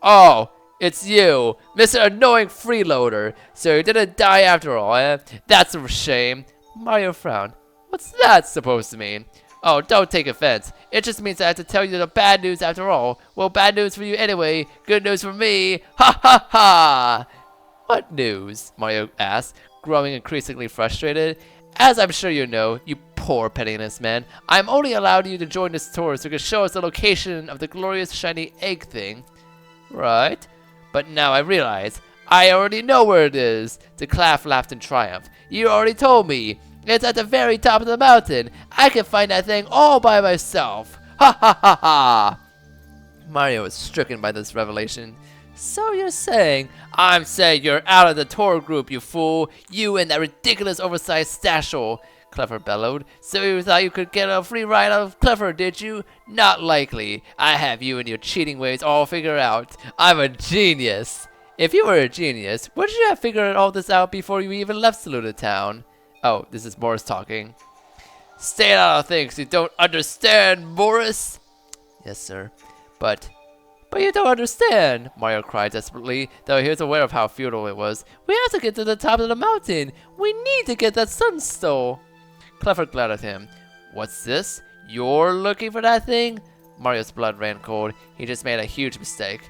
Oh, it's you, Mr. Annoying Freeloader. So you didn't die after all, eh? That's a shame. Mario frowned. What's that supposed to mean? Oh, don't take offense. It just means I have to tell you the bad news after all. Well, bad news for you anyway. Good news for me. Ha ha ha! What news? Mario asked, growing increasingly frustrated. As I'm sure you know, you poor penniless man, I'm only allowed you to join this tour so you can show us the location of the glorious shiny egg thing. Right? But now I realize, I already know where it is. The Clef laughed in triumph. You already told me. It's at the very top of the mountain. I can find that thing all by myself. Ha ha ha ha! Mario was stricken by this revelation. So you're saying? I'm saying you're out of the tour group, you fool. You and that ridiculous oversized stashel, Clifford bellowed. So you thought you could get a free ride out of Clifford, did you? Not likely. I have you and your cheating ways all figured out. I'm a genius. If you were a genius, wouldn't you have figured all this out before you even left Saluda Town? Oh, this is Morris talking. Stay out of things you don't understand, Morris. Yes, sir. But you don't understand, Mario cried desperately, though he was aware of how futile it was. We have to get to the top of the mountain. We need to get that sunstone. Clifford glared at him. What's this? You're looking for that thing? Mario's blood ran cold. He just made a huge mistake.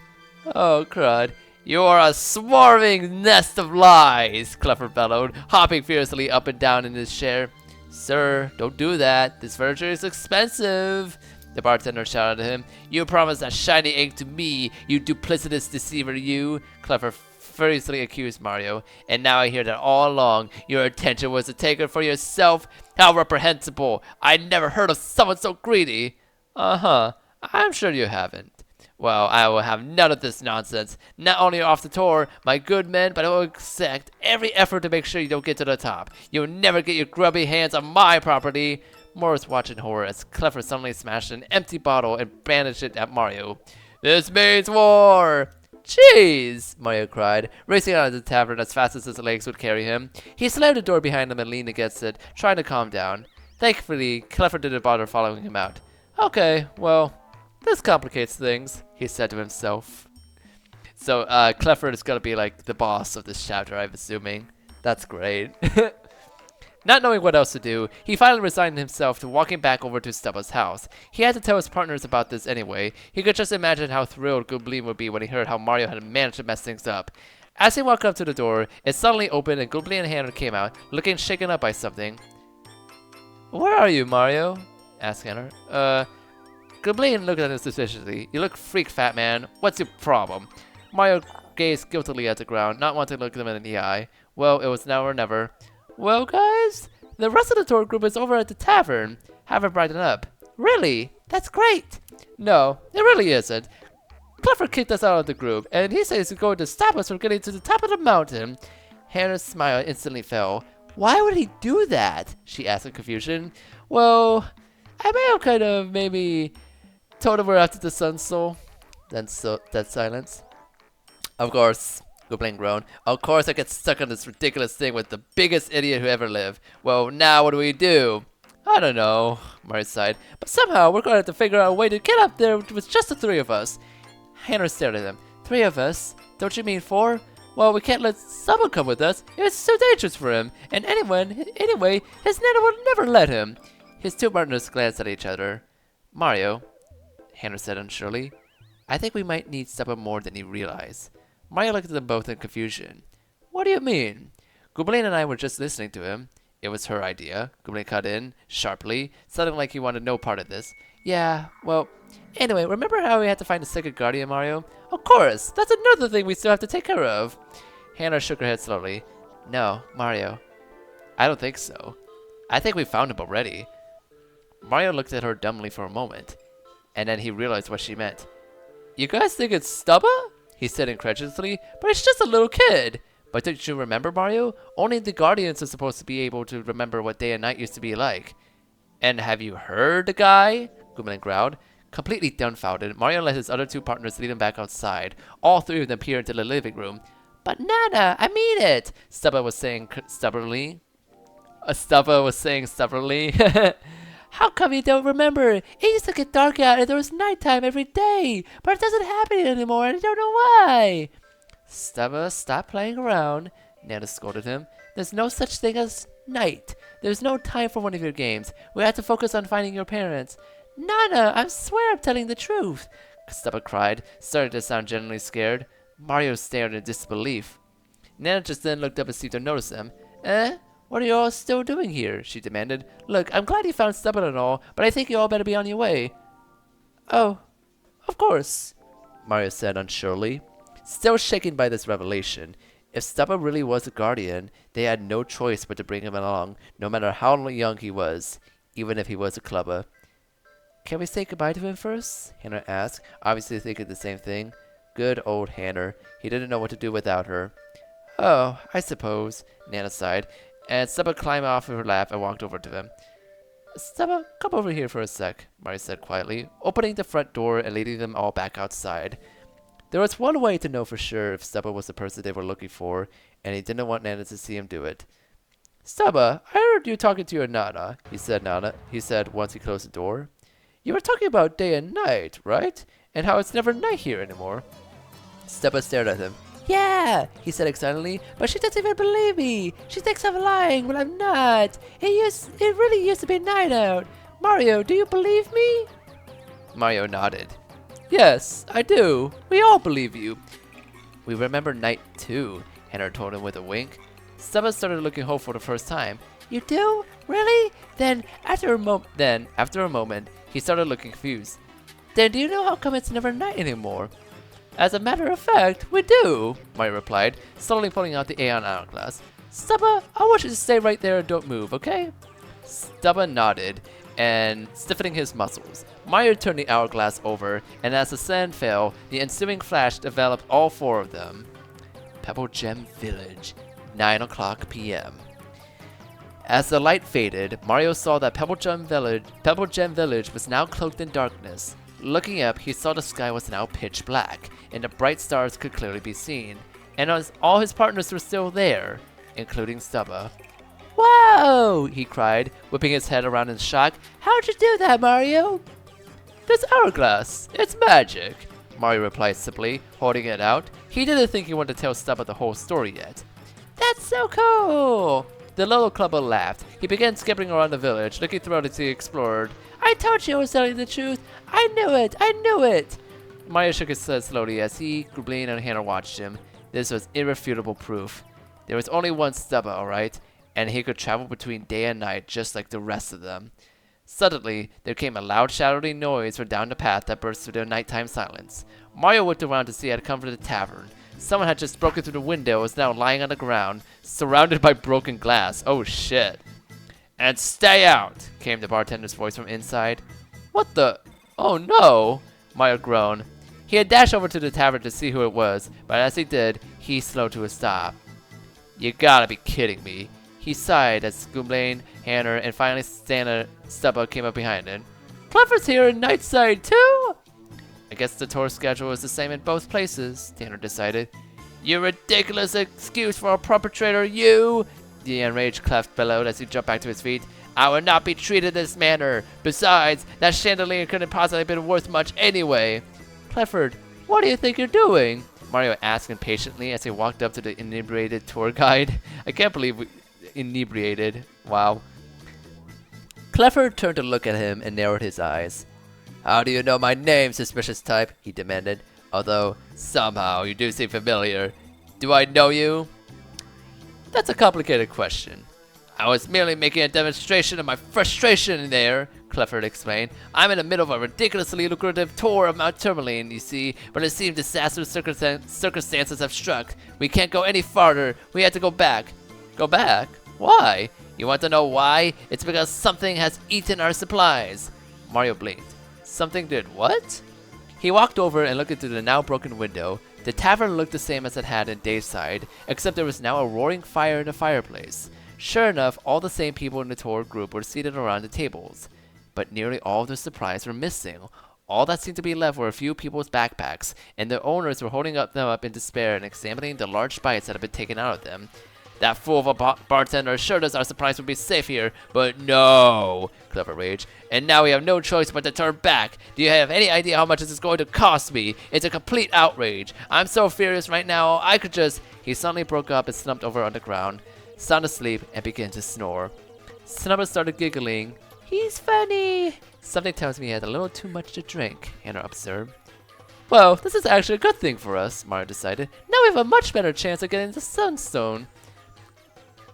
Oh, crud. You are a swarming nest of lies, Clifford bellowed, hopping fiercely up and down in his chair. Sir, don't do that. This furniture is expensive. The bartender shouted at him. You promised that shiny egg to me, you duplicitous deceiver, you. Clifford furiously accused Mario. And now I hear that all along your intention was to take it for yourself. How reprehensible. I never heard of someone so greedy. Uh-huh. I'm sure you haven't. Well, I will have none of this nonsense. Not only off the tour, my good men, but I will exact every effort to make sure you don't get to the top. You'll never get your grubby hands on my property. Morris watched in horror as Clifford suddenly smashed an empty bottle and brandished it at Mario. This means war! Jeez! Mario cried, racing out of the tavern as fast as his legs would carry him. He slammed the door behind him and leaned against it, trying to calm down. Thankfully, Clifford didn't bother following him out. Okay, well, this complicates things, he said to himself. So, Clifford is gonna be like the boss of this chapter, I'm assuming. That's great. Not knowing what else to do, he finally resigned himself to walking back over to Stubba's house. He had to tell his partners about this anyway. He could just imagine how thrilled Goblin would be when he heard how Mario had managed to mess things up. As he walked up to the door, it suddenly opened and Goblin and Hannah came out, looking shaken up by something. Where are you, Mario? Asked Hannah. Goblin looked at him suspiciously. You look freak, fat man. What's your problem? Mario gazed guiltily at the ground, not wanting to look them in the eye. Well, it was now or never. Well, guys, the rest of the tour group is over at the tavern. Have it brighten up. Really? That's great. No, it really isn't. Clifford kicked us out of the group, and he says he's going to stop us from getting to the top of the mountain. Hannah's smile instantly fell. Why would he do that? She asked in confusion. Well, I may have kind of maybe told him we're after the sun soul. Then silence. Of course, Goblin groaned. Of course I get stuck on this ridiculous thing with the biggest idiot who ever lived. Well, now what do we do? I don't know, Mario sighed. But somehow we're going to have to figure out a way to get up there with just the three of us. Hannah stared at him. 3 of us? Don't you mean 4? Well, we can't let someone come with us. It's too dangerous for him. And anyway, his nana would never let him. His two partners glanced at each other. Mario, Hannah said unsurely, I think we might need Stubba more than you realize. Mario looked at them both in confusion. What do you mean? Goblin and I were just listening to him. It was her idea. Goblin cut in, sharply, sounding like he wanted no part of this. Yeah, well, anyway, remember how we had to find a second guardian, Mario? Of course! That's another thing we still have to take care of! Hannah shook her head slowly. No, Mario. I don't think so. I think we found him already. Mario looked at her dumbly for a moment, and then he realized what she meant. You guys think it's Stubba? He said incredulously, but it's just a little kid. But don't you remember, Mario? Only the Guardians are supposed to be able to remember what day and night used to be like. And have you heard the guy? Goblin growled. Completely dumbfounded, Mario let his other two partners lead him back outside. All 3 of them peered into the living room. But Nana, I mean it, Stubba was saying stubbornly. How come you don't remember? It used to get dark out and there was nighttime every day. But it doesn't happen anymore and I don't know why. Stubba, stop playing around, Nana scolded him. There's no such thing as night. There's no time for one of your games. We have to focus on finding your parents. Nana, I swear I'm telling the truth, Stubba cried, starting to sound genuinely scared. Mario stared in disbelief. Nana just then looked up and seemed to notice him. What are you all still doing here? She demanded. Look, I'm glad you found Stubba and all, but I think you all better be on your way. Oh, of course, Mario said unsurely. Still shaken by this revelation, if Stubba really was a guardian, they had no choice but to bring him along, no matter how young he was, even if he was a clubber. Can we say goodbye to him first? Hannah asked, obviously thinking the same thing. Good old Hannah. He didn't know what to do without her. Oh, I suppose, Nana sighed, and Stubba climbed off of her lap and walked over to him. Stubba, come over here for a sec, Mario said quietly, opening the front door and leading them all back outside. There was one way to know for sure if Stubba was the person they were looking for, and he didn't want Nana to see him do it. Stubba, I heard you talking to your Nana, he said once he closed the door. You were talking about day and night, right? And how it's never night here anymore. Stubba stared at him. Yeah, he said excitedly, but she doesn't even believe me. She thinks I'm lying when I'm not. It really used to be night out. Mario, do you believe me? Mario nodded. Yes, I do. We all believe you. We remember night 2, Hannah told him with a wink. Stubba started looking hopeful the first time. You do? Really? Then after a moment, he started looking confused. Then do you know how come it's never night anymore? As a matter of fact, we do, Mario replied, slowly pulling out the Aeon hourglass. Stubba, I want you to stay right there and don't move, okay? Stubba nodded and stiffening his muscles. Mario turned the hourglass over, and as the sand fell, the ensuing flash developed all 4 of them. Pebble Gem Village, 9 o'clock p.m. As the light faded, Mario saw that Pebble Gem Village was now cloaked in darkness. Looking up, he saw the sky was now pitch black, and the bright stars could clearly be seen. And all his partners were still there, including Stubba. Whoa! He cried, whipping his head around in shock. How'd you do that, Mario? This hourglass, it's magic, Mario replied simply, holding it out. He didn't think he wanted to tell Stubba the whole story yet. That's so cool! The little clubber laughed. He began skipping around the village, looking throughout as he explored. I told you I was telling the truth. I knew it. I knew it. Mario shook his head slowly as he, Grublin, and Hannah watched him. This was irrefutable proof. There was only one Stubba, alright, and he could travel between day and night just like the rest of them. Suddenly, there came a loud, shadowy noise from down the path that burst through the nighttime silence. Mario looked around to see it had come from the tavern. Someone had just broken through the window and was now lying on the ground, surrounded by broken glass. Oh shit. And stay out, came the bartender's voice from inside. What the? Oh no, Mario groaned. He had dashed over to the tavern to see who it was, but as he did, he slowed to a stop. You gotta be kidding me. He sighed as Goomblane, Hannah, and finally Stubba came up behind him. Clever's here in Nightside too? I guess the tour schedule is the same in both places, Tanner decided. You ridiculous excuse for a perpetrator, you! The enraged Clef bellowed as he jumped back to his feet. I will not be treated this manner. Besides, that chandelier couldn't possibly have been worth much anyway. Clifford, what do you think you're doing? Mario asked impatiently as he walked up to the inebriated tour guide. I can't believe inebriated. Wow. Clifford turned to look at him and narrowed his eyes. How do you know my name, suspicious type? He demanded. Although, somehow, you do seem familiar. Do I know you? That's a complicated question. I was merely making a demonstration of my frustration there, Clifford explained. I'm in the middle of a ridiculously lucrative tour of Mount Tourmaline, you see, but it seems disastrous circumstances have struck. We can't go any farther. We have to go back. Go back? Why? You want to know why? It's because something has eaten our supplies. Mario blinked. Something did what? He walked over and looked into the now broken window. The tavern looked the same as it had in Dayside, except there was now a roaring fire in the fireplace. Sure enough, all the same people in the tour group were seated around the tables. But nearly all of their supplies were missing. All that seemed to be left were a few people's backpacks, and their owners were holding them up in despair and examining the large bites that had been taken out of them. That fool of a bartender assured us our supplies would be safe here, but no, Clever raged. And now we have no choice but to turn back. Do you have any idea how much this is going to cost me? It's a complete outrage. I'm so furious right now, I could just... He suddenly broke up and slumped over on the ground, sound asleep, and began to snore. Snubba started giggling. He's funny. Something tells me he had a little too much to drink, Hannah observed. Well, this is actually a good thing for us, Mario decided. Now we have a much better chance of getting the Sunstone.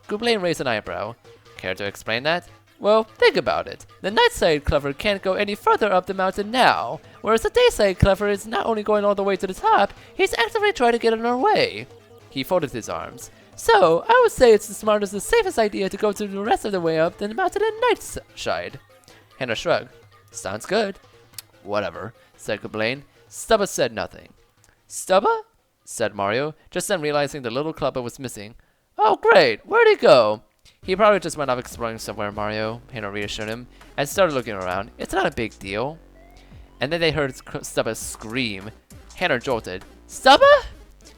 Goomblane raised an eyebrow. Care to explain that? Well, think about it. The Nightside Clever can't go any further up the mountain now, whereas the Dayside Clever is not only going all the way to the top, he's actively trying to get in our way. He folded his arms. So, I would say it's the smartest and safest idea to go to the rest of the way up than the mountain in Nightside. Hannah shrugged. Sounds good. Whatever, said Goomblane. Stubba said nothing. Stubba? Said Mario, just then realizing the little clubber was missing. Oh, great. Where'd he go? He probably just went off exploring somewhere, Mario, Hannah reassured him, and started looking around. It's not a big deal. And then they heard Stubba scream. Hannah jolted. Stubba?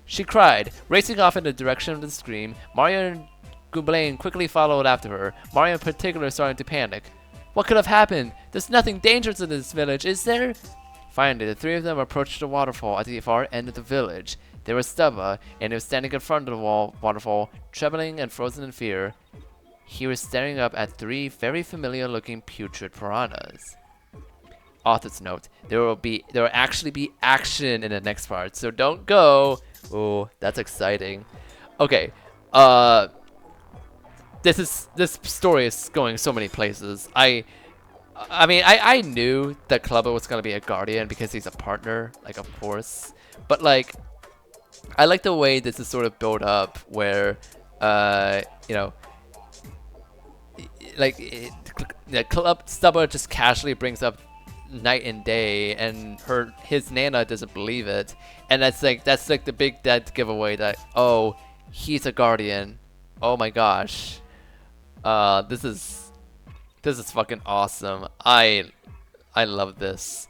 She cried, racing off in the direction of the scream. Mario and Goomblane quickly followed after her, Mario in particular starting to panic. What could have happened? There's nothing dangerous in this village, is there? Finally, the three of them approached the waterfall at the far end of the village. There was Stubba, and he was standing in front of the waterfall, trembling and frozen in fear. He was staring up at 3 very familiar-looking putrid piranhas. Author's note: there will actually be action in the next part, so don't go. Oh, that's exciting. Okay, this story is going so many places. I mean, I knew that Clubber was gonna be a guardian because he's a partner, like, of course. But like, I like the way this is sort of built up, where you know, like the Stubber just casually brings up night and day, and his Nana doesn't believe it, and that's like the big dead giveaway that, oh, he's a guardian. Oh my gosh, this is fucking awesome. I love this.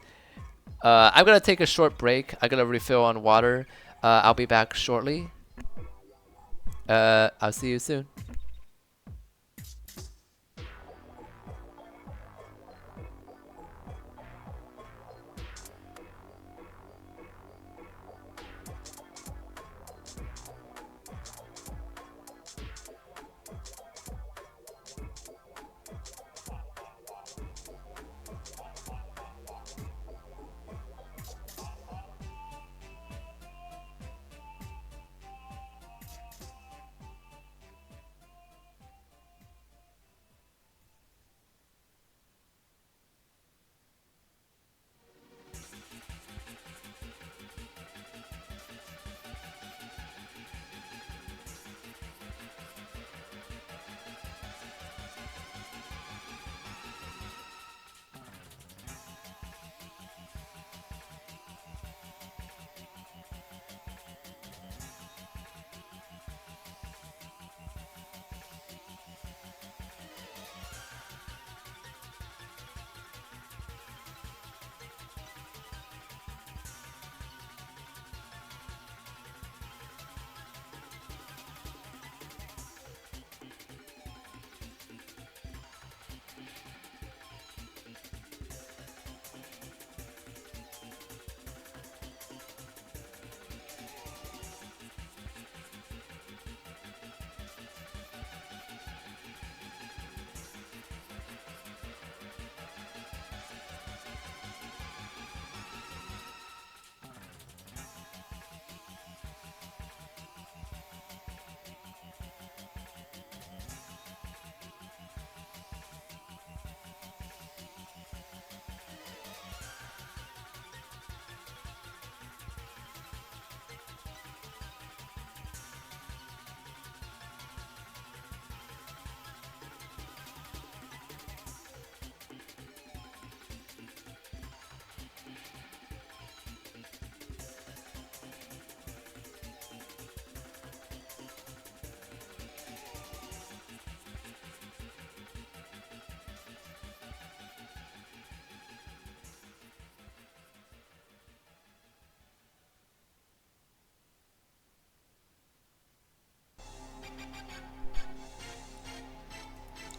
I'm gonna take a short break. I'm gonna refill on water. I'll be back shortly. I'll see you soon.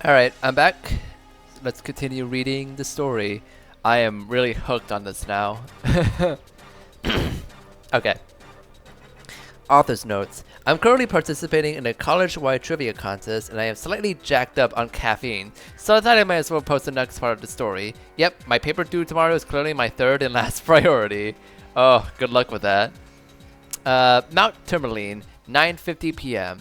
Alright, I'm back. Let's continue reading the story. I am really hooked on this now. Okay. Author's notes. I'm currently participating in a college-wide trivia contest, and I am slightly jacked up on caffeine, so I thought I might as well post the next part of the story. Yep, my paper due tomorrow is clearly my third and last priority. Oh, good luck with that. Mount Tourmaline, 9:50 p.m.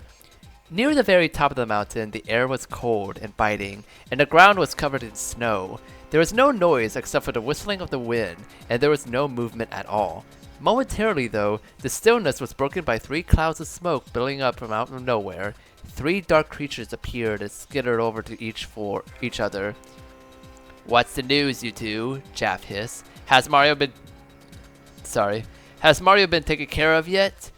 Near the very top of the mountain, the air was cold and biting, and the ground was covered in snow. There was no noise except for the whistling of the wind, and there was no movement at all. Momentarily, though, the stillness was broken by 3 clouds of smoke billowing up from out of nowhere. 3 dark creatures appeared and skittered over to each other. "What's the news, you two?" Jaff hissed. Has Mario been taken care of yet?"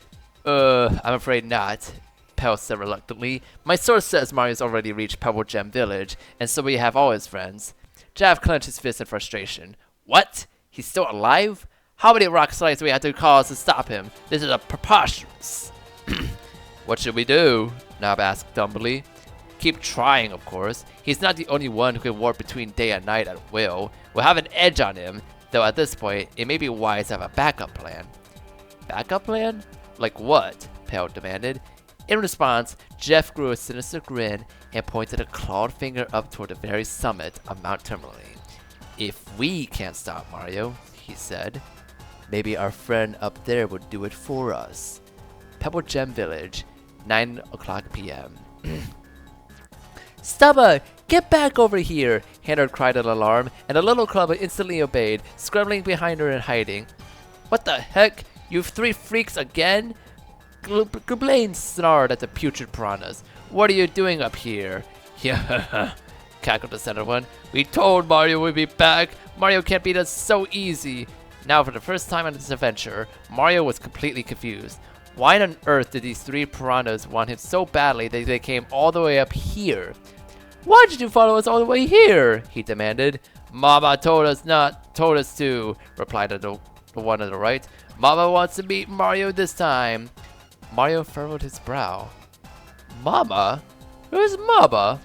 I'm afraid not," Pell said reluctantly. "My source says Mario's already reached Pebble Gem Village, and so we have all his friends." Jaff clenched his fist in frustration. "What? He's still alive? How many rock slides do we have to cause to stop him? This is preposterous." "What should we do?" Nob asked dumbly. "Keep trying, of course. He's not the only one who can warp between day and night at will. We'll have an edge on him, though at this point, it may be wise to have a backup plan." "Backup plan?" Like what? Pale demanded. In response, Jeff grew a sinister grin and pointed a clawed finger up toward the very summit of Mount Tourmaline. If we can't stop Mario, he said, maybe our friend up there would do it for us. Pebble Gem Village, 9 o'clock p.m. Stubba, get back over here! Hannah cried in alarm, and the little club instantly obeyed, scrambling behind her and hiding. What the heck? You three freaks again? Gublain snarled at the putrid piranhas. What are you doing up here? Yeah, cackled the center one. We told Mario we'd be back. Mario can't beat us so easy. Now, for the first time on this adventure, Mario was completely confused. Why on earth did these three piranhas want him so badly that they came all the way up here? Why did you follow us all the way here? He demanded. Mama told us to, replied the one on the right. Mama wants to meet Mario this time. Mario furrowed his brow. Mama? Who's Mama?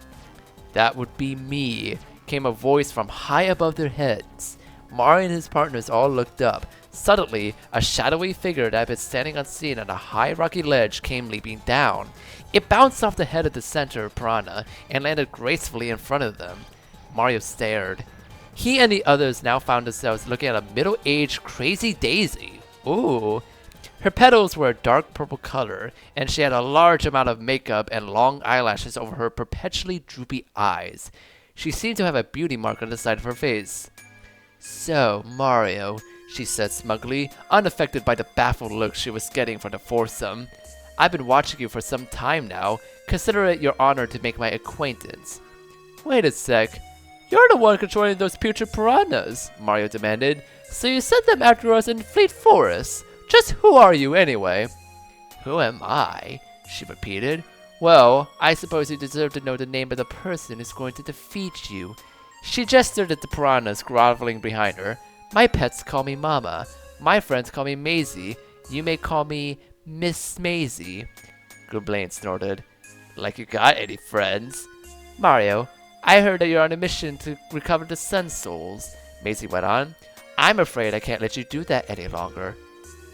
That would be me, came a voice from high above their heads. Mario and his partners all looked up. Suddenly, a shadowy figure that had been standing unseen on a high rocky ledge came leaping down. It bounced off the head of the center piranha and landed gracefully in front of them. Mario stared. He and the others now found themselves looking at a middle-aged crazy Daisy. Ooh. Her petals were a dark purple color, and she had a large amount of makeup and long eyelashes over her perpetually droopy eyes. She seemed to have a beauty mark on the side of her face. So, Mario, she said smugly, unaffected by the baffled look she was getting from the foursome. I've been watching you for some time now. Consider it your honor to make my acquaintance. Wait a sec. You're the one controlling those putrid piranhas, Mario demanded. So you sent them after us in Fleet Forest. Just who are you, anyway? Who am I? She repeated. Well, I suppose you deserve to know the name of the person who's going to defeat you. She gestured at the piranhas groveling behind her. My pets call me Mama. My friends call me Maisie. You may call me Miss Maisie. Gublain snorted. Like you got any friends? Mario, I heard that you're on a mission to recover the Sun Souls, Maisie went on. I'm afraid I can't let you do that any longer.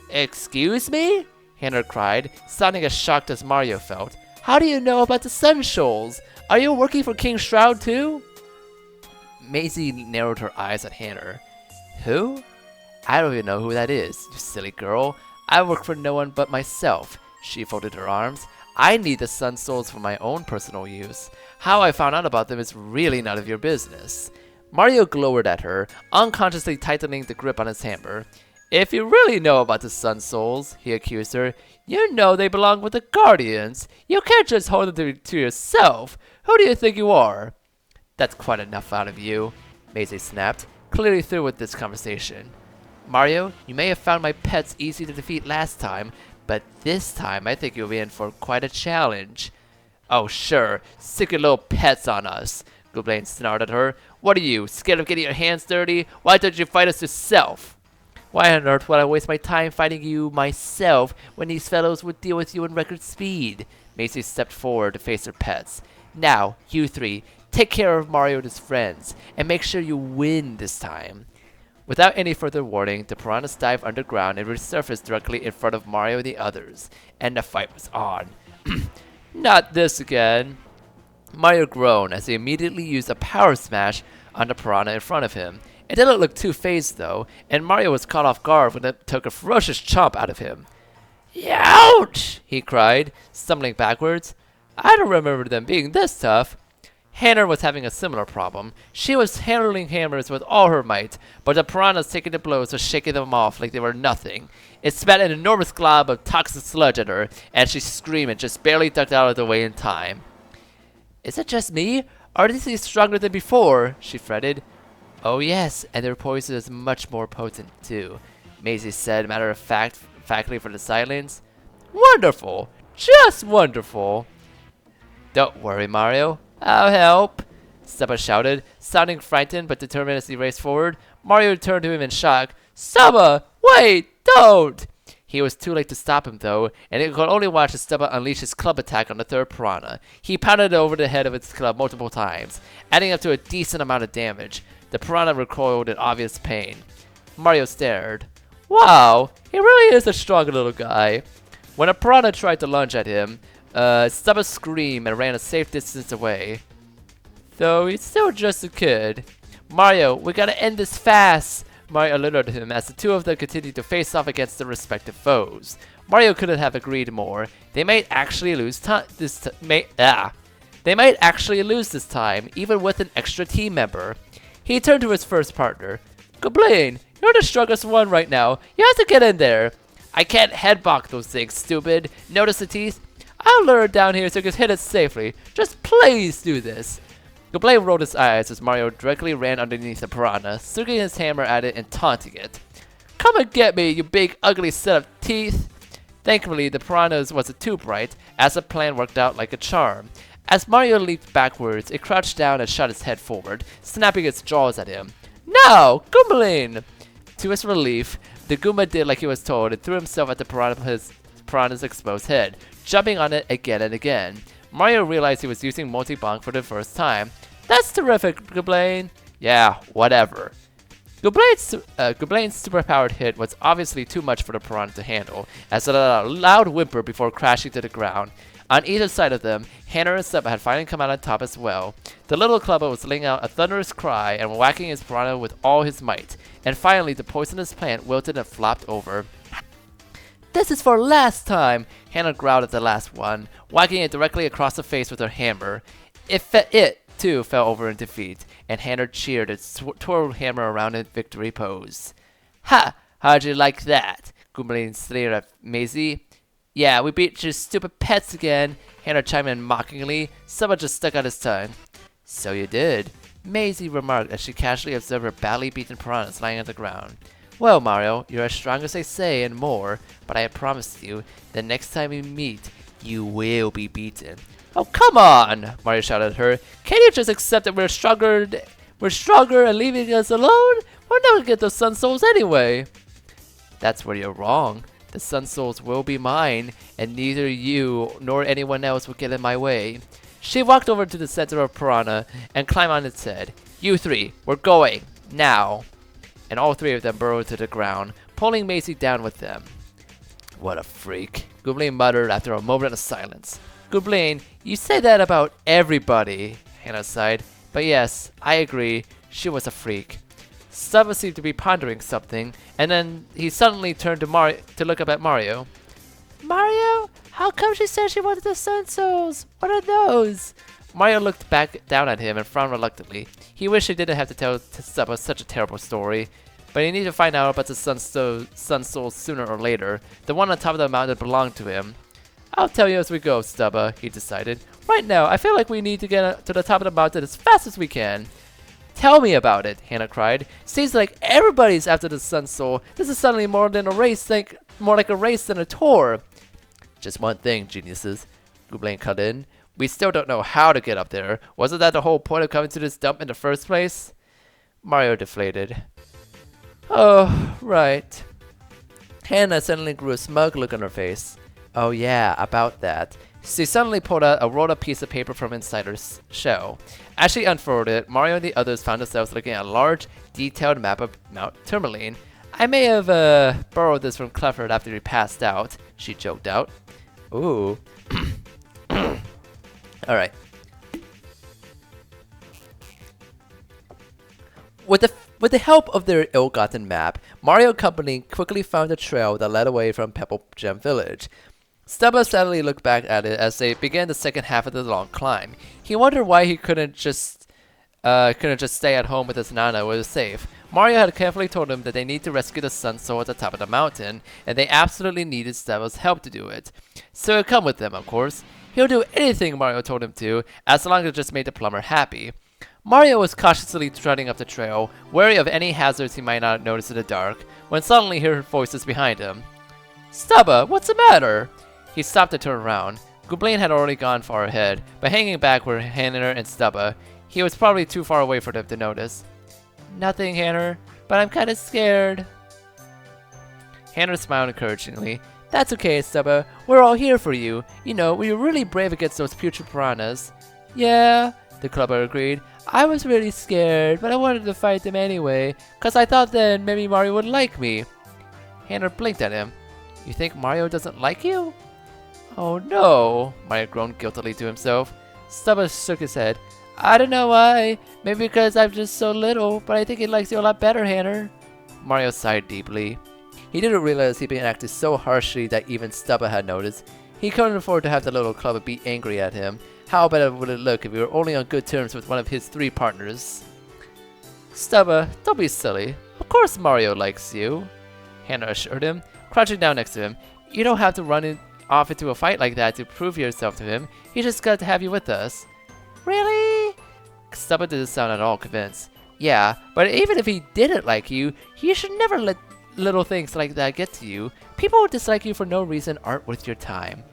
Excuse me? Hannah cried, sounding as shocked as Mario felt. How do you know about the Sun Souls? Are you working for King Shroud too? Maisie narrowed her eyes at Hannah. Who? I don't even know who that is, you silly girl. I work for no one but myself. She folded her arms. I need the Sun Souls for my own personal use. How I found out about them is really none of your business. Mario glowered at her, unconsciously tightening the grip on his hammer. If you really know about the Sun Souls, he accused her, you know they belong with the Guardians. You can't just hold them to yourself. Who do you think you are? That's quite enough out of you, Maisie snapped, clearly through with this conversation. Mario, you may have found my pets easy to defeat last time, but this time I think you'll be in for quite a challenge. Oh sure, stick your little pets on us, Gublain snarled at her. What are you, scared of getting your hands dirty? Why don't you fight us yourself? Why on earth would I waste my time fighting you myself when these fellows would deal with you in record speed? Maisie stepped forward to face her pets. Now, you three, take care of Mario and his friends, and make sure you win this time. Without any further warning, the piranhas dived underground and resurfaced directly in front of Mario and the others, and the fight was on. Not this again. Mario groaned as he immediately used a power smash on the piranha in front of him. It didn't look too phased though, and Mario was caught off guard when it took a ferocious chomp out of him. Ouch! He cried, stumbling backwards. I don't remember them being this tough. Hannah was having a similar problem. She was handling hammers with all her might, but the piranhas taking the blows was shaking them off like they were nothing. It spat an enormous glob of toxic sludge at her, and she screamed and just barely ducked out of the way in time. Is it just me? Are these stronger than before? She fretted. Oh yes, and their poison is much more potent too, Maisie said matter-of-factly for the silence. Wonderful! Just wonderful! Don't worry, Mario. I'll help, Stubba shouted, sounding frightened but determined as he raced forward. Mario turned to him in shock. Stubba! Wait! Don't! He was too late to stop him, though, and he could only watch as Stubba unleash his club attack on the third piranha. He pounded it over the head of its club multiple times, adding up to a decent amount of damage. The piranha recoiled in obvious pain. Mario stared. Wow, he really is a strong little guy. When a piranha tried to lunge at him, Stubba screamed and ran a safe distance away. Though he's still just a kid. Mario, we gotta end this fast! Mario alerted him as the two of them continued to face off against their respective foes. Mario couldn't have agreed more. They might actually lose They might actually lose this time, even with an extra team member. He turned to his first partner. Goblin, you're the strongest one right now. You have to get in there. I can't headblock those things, stupid. Notice the teeth? I'll lure it down here so you can hit it safely. Just please do this. Goblin rolled his eyes as Mario directly ran underneath the piranha, swinging his hammer at it and taunting it. Come and get me, you big ugly set of teeth! Thankfully, the piranha's wasn't too bright, as the plan worked out like a charm. As Mario leaped backwards, it crouched down and shot its head forward, snapping its jaws at him. No! Goombaline! To his relief, the Goomba did like he was told and threw himself at the piranha's exposed head, jumping on it again and again. Mario realized he was using multi-bonk for the first time. That's terrific, Goblin! Yeah, whatever. Goblain's superpowered hit was obviously too much for the piranha to handle, as it let out a loud whimper before crashing to the ground. On either side of them, Hannah and Stubba had finally come out on top as well. The little clubber was letting out a thunderous cry and whacking his piranha with all his might. And finally, the poisonous plant wilted and flopped over. This is for last time! Hannah growled at the last one, whacking it directly across the face with her hammer. It too, fell over in defeat, and Hannah cheered and twirled hammer around in victory pose. Ha! How'd you like that? Goombaline sneered at Maisie. Yeah, we beat your stupid pets again, Hannah chimed in mockingly. Someone just stuck out his tongue. So you did, Maisie remarked as she casually observed her badly beaten piranhas lying on the ground. Well, Mario, you're as strong as they say and more, but I promise you, the next time we meet, you will be beaten. Oh, come on! Mario shouted at her. Can't you just accept that we're stronger and leaving us alone? We're never gonna get those Sun Souls anyway. That's where you're wrong. The Sun Souls will be mine, and neither you nor anyone else will get in my way. She walked over to the center of Piranha and climbed on its head. You three, we're going, now. And all three of them burrowed to the ground, pulling Maisie down with them. What a freak, Goombaline muttered after a moment of silence. Goombaline, you say that about everybody, Hannah sighed. But yes, I agree, she was a freak. Stubba seemed to be pondering something, and then he suddenly turned to look up at Mario. Mario? How come she said she wanted the Sun Souls? What are those? Mario looked back down at him and frowned reluctantly. He wished he didn't have to tell Stubba such a terrible story, but he needed to find out about the Sun Souls sooner or later. The one on top of the mountain belonged to him. I'll tell you as we go, Stubba, he decided. Right now, I feel like we need to get to the top of the mountain as fast as we can. Tell me about it, Hannah cried. Seems like everybody's after the Sun Soul. This is suddenly more like a race than a tour. Just one thing, geniuses, Goombaline cut in. We still don't know how to get up there. Wasn't that the whole point of coming to this dump in the first place? Mario deflated. Oh, right. Hannah suddenly grew a smug look on her face. Oh yeah, about that. She suddenly pulled out a rolled up piece of paper from inside her shell. As she unfurled it, Mario and the others found themselves looking at a large, detailed map of Mount Tourmaline. I may have borrowed this from Clifford after he passed out, she joked out. Ooh. Alright. With the help of their ill-gotten map, Mario Company quickly found a trail that led away from Pebble Gem Village. Stubba sadly looked back at it as they began the second half of the long climb. He wondered why he couldn't just stay at home with his Nana where it was safe. Mario had carefully told him that they need to rescue the Sun Soul at the top of the mountain, and they absolutely needed Stubba's help to do it. So he'd come with them, of course. He'll do anything Mario told him to, as long as it just made the plumber happy. Mario was cautiously trotting up the trail, wary of any hazards he might not notice in the dark, when suddenly he heard voices behind him. Stubba, what's the matter? He stopped to turn around. Goombaline had already gone far ahead, but hanging back were Hannah and Stubba. He was probably too far away for them to notice. Nothing, Hannah, but I'm kinda scared. Hannah smiled encouragingly. That's okay, Stubba. We're all here for you. You know, we were really brave against those putrid piranhas. Yeah, the clubber agreed. I was really scared, but I wanted to fight them anyway, 'cause I thought then maybe Mario would like me. Hannah blinked at him. You think Mario doesn't like you? Oh no, Mario groaned guiltily to himself. Stubba shook his head. I don't know why. Maybe because I'm just so little, but I think he likes you a lot better, Hanner. Mario sighed deeply. He didn't realize he'd been acting so harshly that even Stubba had noticed. He couldn't afford to have the little club be angry at him. How better would it look if he were only on good terms with one of his 3 partners? Stubba, don't be silly. Of course Mario likes you, Hanner assured him, crouching down next to him. You don't have to off into a fight like that to prove yourself to him. He just got to have you with us. Really? Stubba didn't sound at all convinced. Yeah, but even if he didn't like you, he should never let little things like that get to you. People who dislike you for no reason aren't worth your time.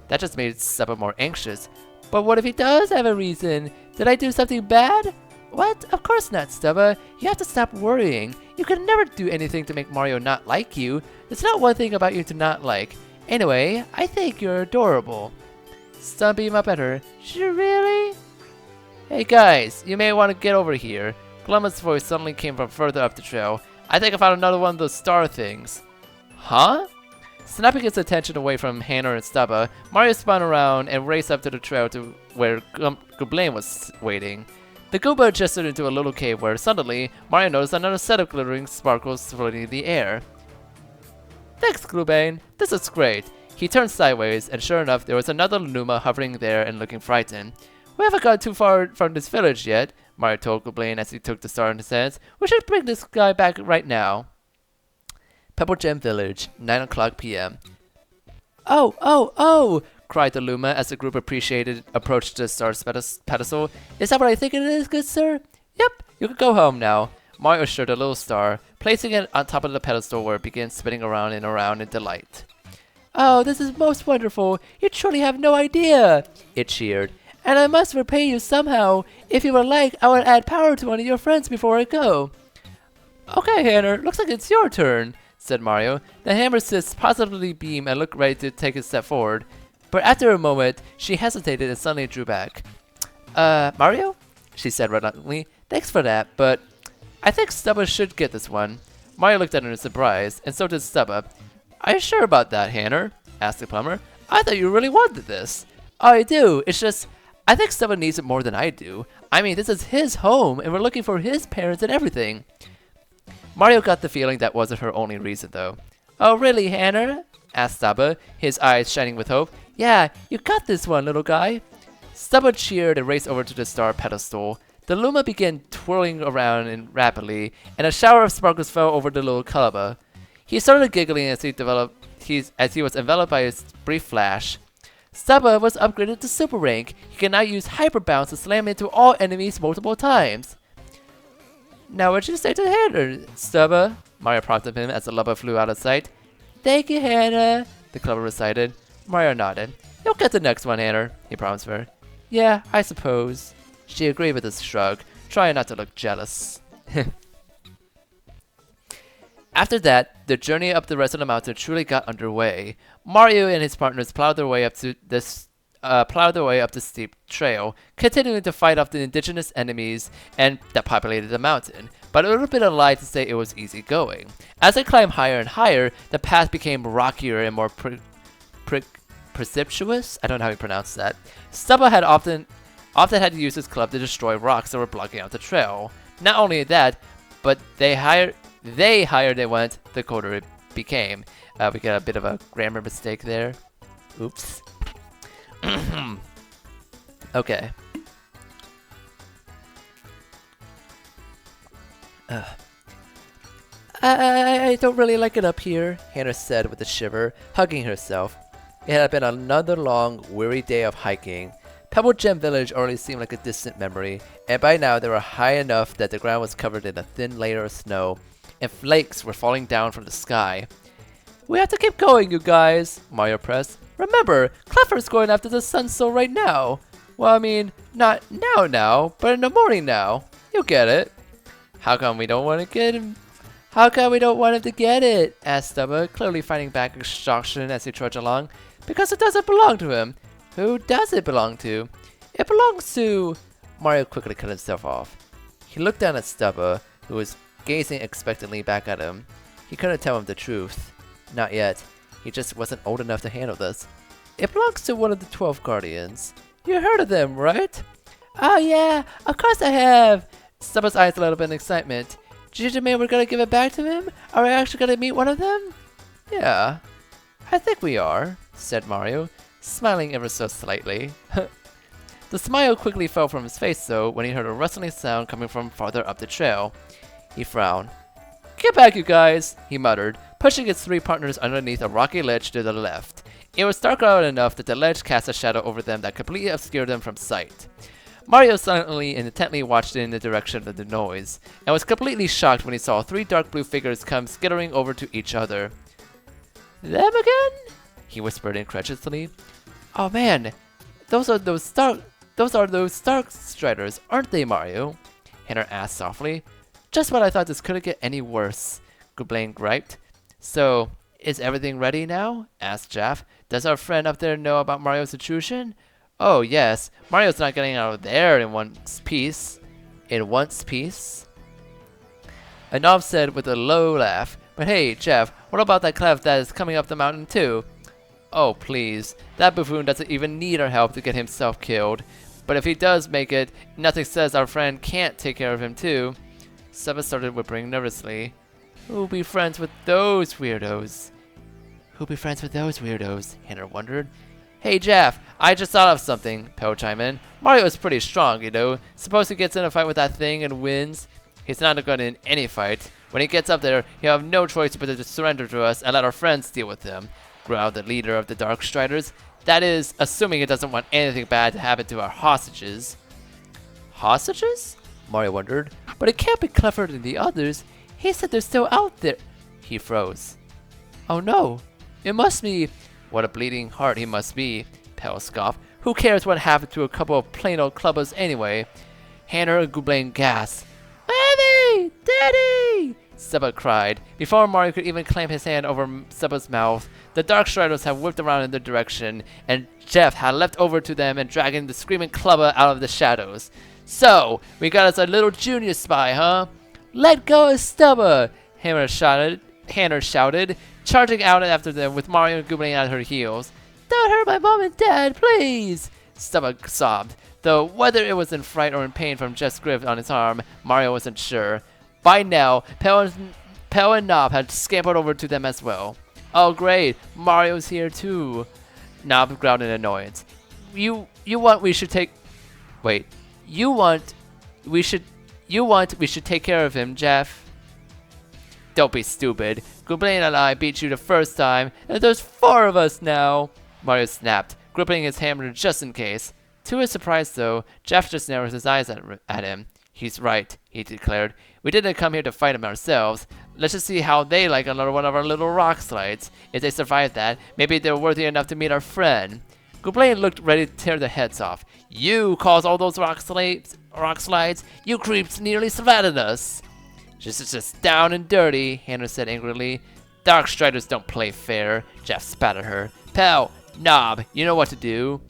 That just made Stubba more anxious. But what if he does have a reason? Did I do something bad? What? Of course not, Stubba. You have to stop worrying. You can never do anything to make Mario not like you. There's not one thing about you to not like. Anyway, I think you're adorable. Stubba beamed up at her. Should you really? Hey guys, you may want to get over here. Glumma's voice suddenly came from further up the trail. I think I found another one of those star things. Huh? Snapping his attention away from Hanner and Stubba, Mario spun around and raced up to the trail to where Goblin was waiting. The Goomba gestured into a little cave where suddenly Mario noticed another set of glittering sparkles floating in the air. Thanks, Glubane. This is great. He turned sideways, and sure enough, there was another Luma hovering there and looking frightened. We haven't got too far from this village yet, Mario told Goblin as he took the star in his hands. We should bring this guy back right now. Pebble Gem Village, 9 o'clock p.m. Oh! Cried the Luma as the group approached the star's pedestal. Is that what I think it is, good sir? Yep, you can go home now. Mario assured the little star, placing it on top of the pedestal where it began spinning around and around in delight. Oh, this is most wonderful. You truly have no idea, it cheered. And I must repay you somehow. If you would like, I would add power to one of your friends before I go. Okay, Hanner, looks like it's your turn, said Mario. The hammer sis positively beamed and looked ready to take a step forward. But after a moment, she hesitated and suddenly drew back. Mario? She said reluctantly. Thanks for that, but I think Stubba should get this one. Mario looked at her in surprise, and so did Stubba. Are you sure about that, Hanner? Asked the plumber. I thought you really wanted this. I do. It's just, I think Stubba needs it more than I do. I mean, this is his home, and we're looking for his parents and everything. Mario got the feeling that wasn't her only reason, though. Oh, really, Hanner? Asked Stubba, his eyes shining with hope. Yeah, you got this one, little guy. Stubba cheered and raced over to the star pedestal. The Luma began twirling around rapidly, and a shower of sparkles fell over the little Calaba. He started giggling as he was enveloped by a brief flash. Stubba was upgraded to Super Rank. He can now use Hyper Bounce to slam into all enemies multiple times. Now what you say to Hanner, Stubba? Mario prompted him as the Lubba flew out of sight. Thank you, Hanner, the Clubber recited. Mario nodded. You'll get the next one, Hanner, he promised her. Yeah, I suppose. She agreed with his shrug, trying not to look jealous. After that, the journey up the rest of the mountain truly got underway. Mario and his partners plowed their way up the steep trail, continuing to fight off the indigenous enemies that populated the mountain. But it would have been a lie to say it was easy going. As they climbed higher and higher, the path became rockier and more precipitous. I don't know how you pronounce that. Stubba had often had to use his club to destroy rocks that were blocking out the trail. Not only that, but the higher they went, the colder it became. We got a bit of a grammar mistake there. Oops. Okay. I don't really like it up here, Hanner said with a shiver, hugging herself. It had been another long, weary day of hiking. Pebble Gem Village already seemed like a distant memory, and by now they were high enough that the ground was covered in a thin layer of snow, and flakes were falling down from the sky. We have to keep going, you guys, Mario pressed. Remember, Cleffer's going after the Sun Soul right now. Well, I mean, not now, but in the morning now. You'll get it. How come we don't want to get him? How come we don't want him to get it? Asked Stubba, clearly finding back exhaustion as he trudged along. Because it doesn't belong to him. Who does it belong to? It belongs to... Mario quickly cut himself off. He looked down at Stubba, who was gazing expectantly back at him. He couldn't tell him the truth. Not yet. He just wasn't old enough to handle this. It belongs to one of the 12 Guardians. You heard of them, right? Oh yeah, of course I have! Stubba's eyes lit up in excitement. Did you mean we're gonna give it back to him? Are we actually gonna meet one of them? Yeah, I think we are, said Mario, smiling ever so slightly. The smile quickly fell from his face though when he heard a rustling sound coming from farther up the trail. He frowned. Get back, you guys, he muttered, pushing his 3 partners underneath a rocky ledge to the left. It was dark out enough that the ledge cast a shadow over them that completely obscured them from sight. Mario silently and intently watched in the direction of the noise, and was completely shocked when he saw 3 dark blue figures come skittering over to each other. Them again? He whispered incredulously. Oh man, those are those Stark Striders, aren't they, Mario? Hannah asked softly. Just what I thought, this couldn't get any worse, Gublain griped. So, is everything ready now? Asked Jeff. Does our friend up there know about Mario's intrusion? Oh, yes. Mario's not getting out of there in one piece. In one piece? Anob said with a low laugh. But hey, Jeff, what about that clef that is coming up the mountain too? Oh, please. That buffoon doesn't even need our help to get himself killed. But if he does make it, nothing says our friend can't take care of him too. Stubba started whimpering nervously. Who'll be friends with those weirdos? Who'll be friends with those weirdos? Hannah wondered. Hey Jeff, I just thought of something, Pell chimed in. Mario is pretty strong, you know. Suppose he gets in a fight with that thing and wins? He's not good in any fight. When he gets up there, he'll have no choice but to surrender to us and let our friends deal with him, growled the leader of the Dark Striders. That is, assuming he doesn't want anything bad to happen to our hostages. Hostages? Mario wondered. But it can't be Clifford and the others. He said they're still out there. He froze. Oh no, it must be. What a bleeding heart he must be, Pell scoffed. Who cares what happened to a couple of plain old clubbers anyway? Hannah and Gublain gasped. Daddy! Daddy! Stubba cried. Before Mario could even clamp his hand over Stubba's mouth, the Dark Striders had whipped around in their direction, and Jeff had leapt over to them and dragging the screaming clubber out of the shadows. So, we got us a little junior spy, huh? Let go of Stubba! Hannah shouted, charging out after them with Mario and Gublain at her heels. Don't hurt my mom and dad, please! Stubba sobbed, though whether it was in fright or in pain from Jeff's grip on his arm, Mario wasn't sure. By now, Pell and Knob had scampered over to them as well. Oh great, Mario's here too. Knob growled in annoyance. You want we should take take care of him, Jeff? Don't be stupid. Gublain and I beat you the first time, and there's 4 of us now. Mario snapped, gripping his hammer just in case. To his surprise, though, Jeff just narrowed his eyes at him. He's right, he declared. We didn't come here to fight him ourselves. Let's just see how they like another one of our little rock slides. If they survive that, maybe they're worthy enough to meet our friend. Gublain looked ready to tear their heads off. You caused all those rock slides. You creeps nearly slatted us. Just down and dirty, Hannah said angrily. Dark Striders don't play fair, Jeff spat at her. Pell, Knob, you know what to do.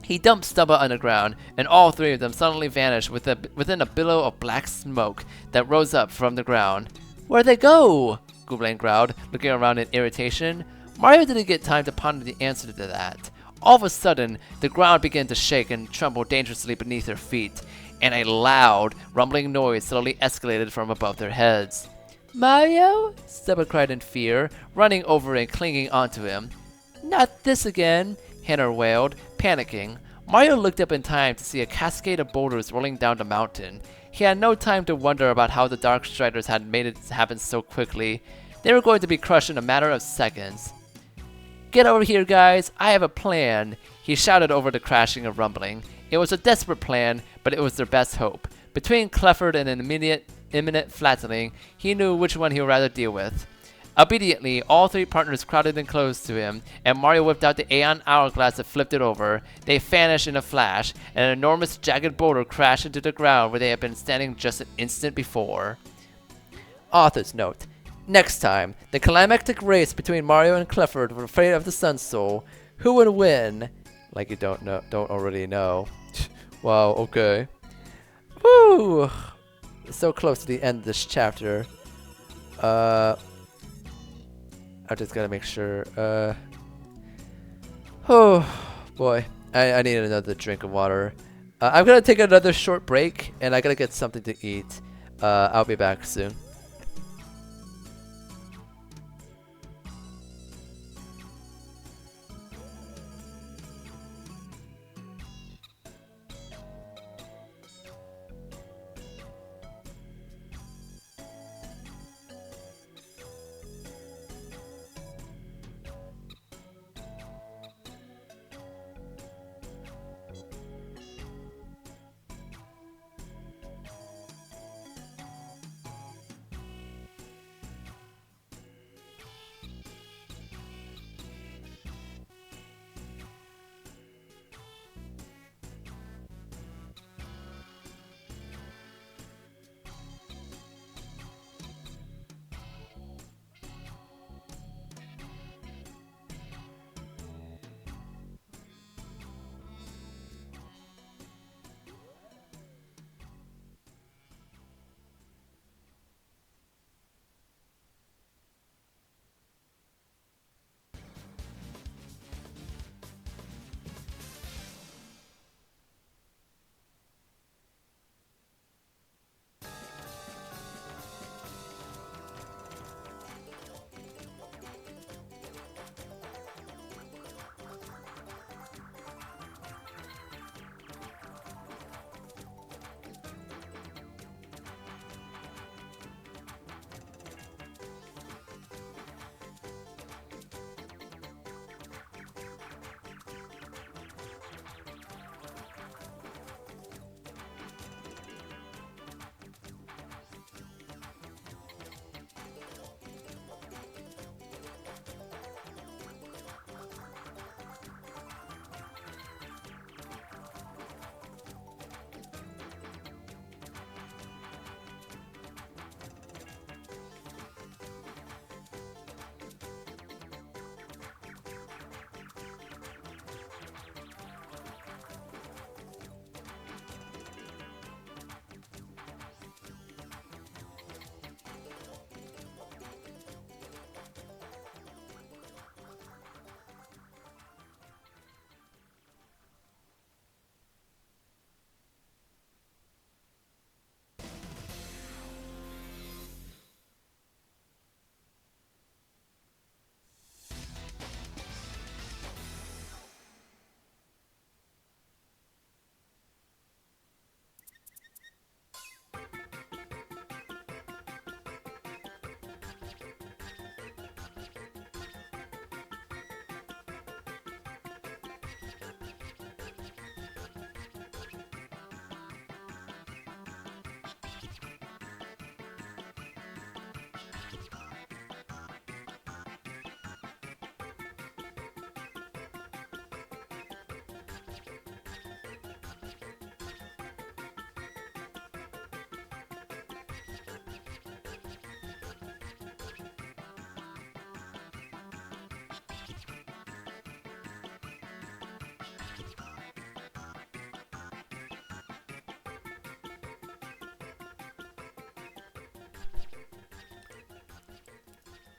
He dumped Stubba on the ground, and all 3 of them suddenly vanished within a billow of black smoke that rose up from the ground. Where'd they go? Gublain growled, looking around in irritation. Mario didn't get time to ponder the answer to that. All of a sudden, the ground began to shake and tremble dangerously beneath their feet, and a loud, rumbling noise slowly escalated from above their heads. Mario? Stubba cried in fear, running over and clinging onto him. Not this again, Hannah wailed, panicking. Mario looked up in time to see a cascade of boulders rolling down the mountain. He had no time to wonder about how the Dark Striders had made it happen so quickly. They were going to be crushed in a matter of seconds. Get over here, guys. I have a plan, he shouted over the crashing and rumbling. It was a desperate plan, but it was their best hope. Between Clifford and an imminent flattening, he knew which one he would rather deal with. Obediently, all 3 partners crowded in close to him, and Mario whipped out the Aeon Hourglass and flipped it over. They vanished in a flash, and an enormous jagged boulder crashed into the ground where they had been standing just an instant before. Author's note. Next time, the climactic race between Mario and Clifford for the fate of the Sun Soul. Who would win? Like you don't already know. Wow, okay. Woo! So close to the end of this chapter. I just gotta make sure. Oh, boy. I need another drink of water. I'm gonna take another short break, and I gotta get something to eat. I'll be back soon.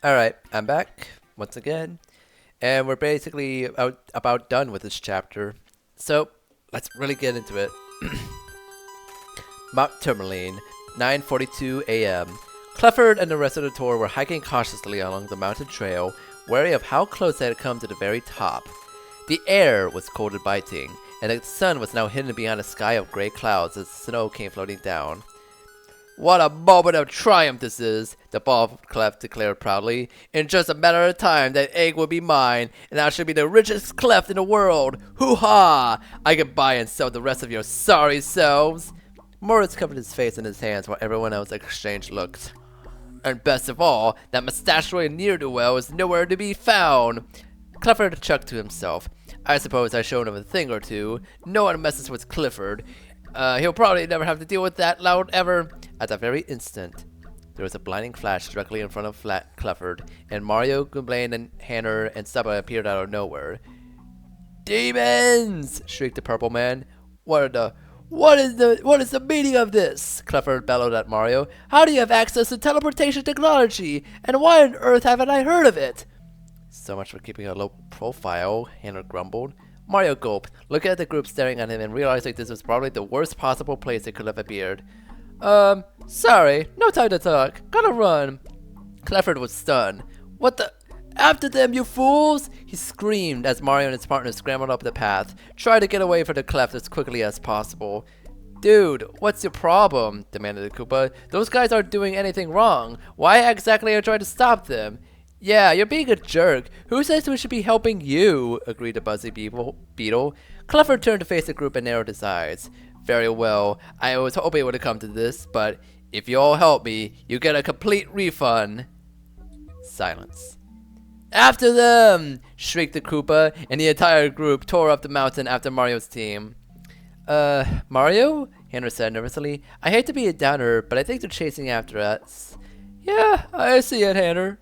Alright, I'm back once again, and we're basically about done with this chapter. So, let's really get into it. Mount Tourmaline, 9:42 a.m. Clifford and the rest of the tour were hiking cautiously along the mountain trail, wary of how close they had come to the very top. The air was cold and biting, and the sun was now hidden behind a sky of gray clouds as snow came floating down. "What a moment of triumph this is," the bald clef declared proudly. "In just a matter of time, that egg will be mine, and I shall be the richest cleft in the world. Hoo-ha! I can buy and sell the rest of your sorry selves." Morris covered his face in his hands while everyone else exchanged looks. "And best of all, that mustachioed ne'er-do-well is nowhere to be found." Clifford chuckled to himself. "I suppose I've shown him a thing or two. No one messes with Clifford. He'll probably never have to deal with that loud ever." At that very instant, there was a blinding flash directly in front of Clifford, and Mario, Gwynplaine, and Hanner and Stubba appeared out of nowhere. "Demons!" shrieked the purple man. What is the meaning of this?" Clifford bellowed at Mario. "How do you have access to teleportation technology, and why on earth haven't I heard of it?" So much for keeping a low profile, Hannah grumbled. Mario gulped, looking at the group staring at him and realizing this was probably the worst possible place it could have appeared. Sorry, no time to talk. Gotta run. Clifford was stunned. What the? After them, you fools! He screamed as Mario and his partner scrambled up the path, trying to get away from the cleft as quickly as possible. Dude, what's your problem? Demanded the Koopa. Those guys aren't doing anything wrong. Why exactly are you trying to stop them? Yeah, you're being a jerk. Who says we should be helping you? Agreed the Buzzy Beetle. Clifford turned to face the group and narrowed his eyes. Very well, I was hoping it would have come to this, but if you all help me, you get a complete refund. Silence. After them! Shrieked the Koopa, and the entire group tore up the mountain after Mario's team. Mario? Hannah said nervously. I hate to be a downer, but I think they're chasing after us. Yeah, I see it, Hannah.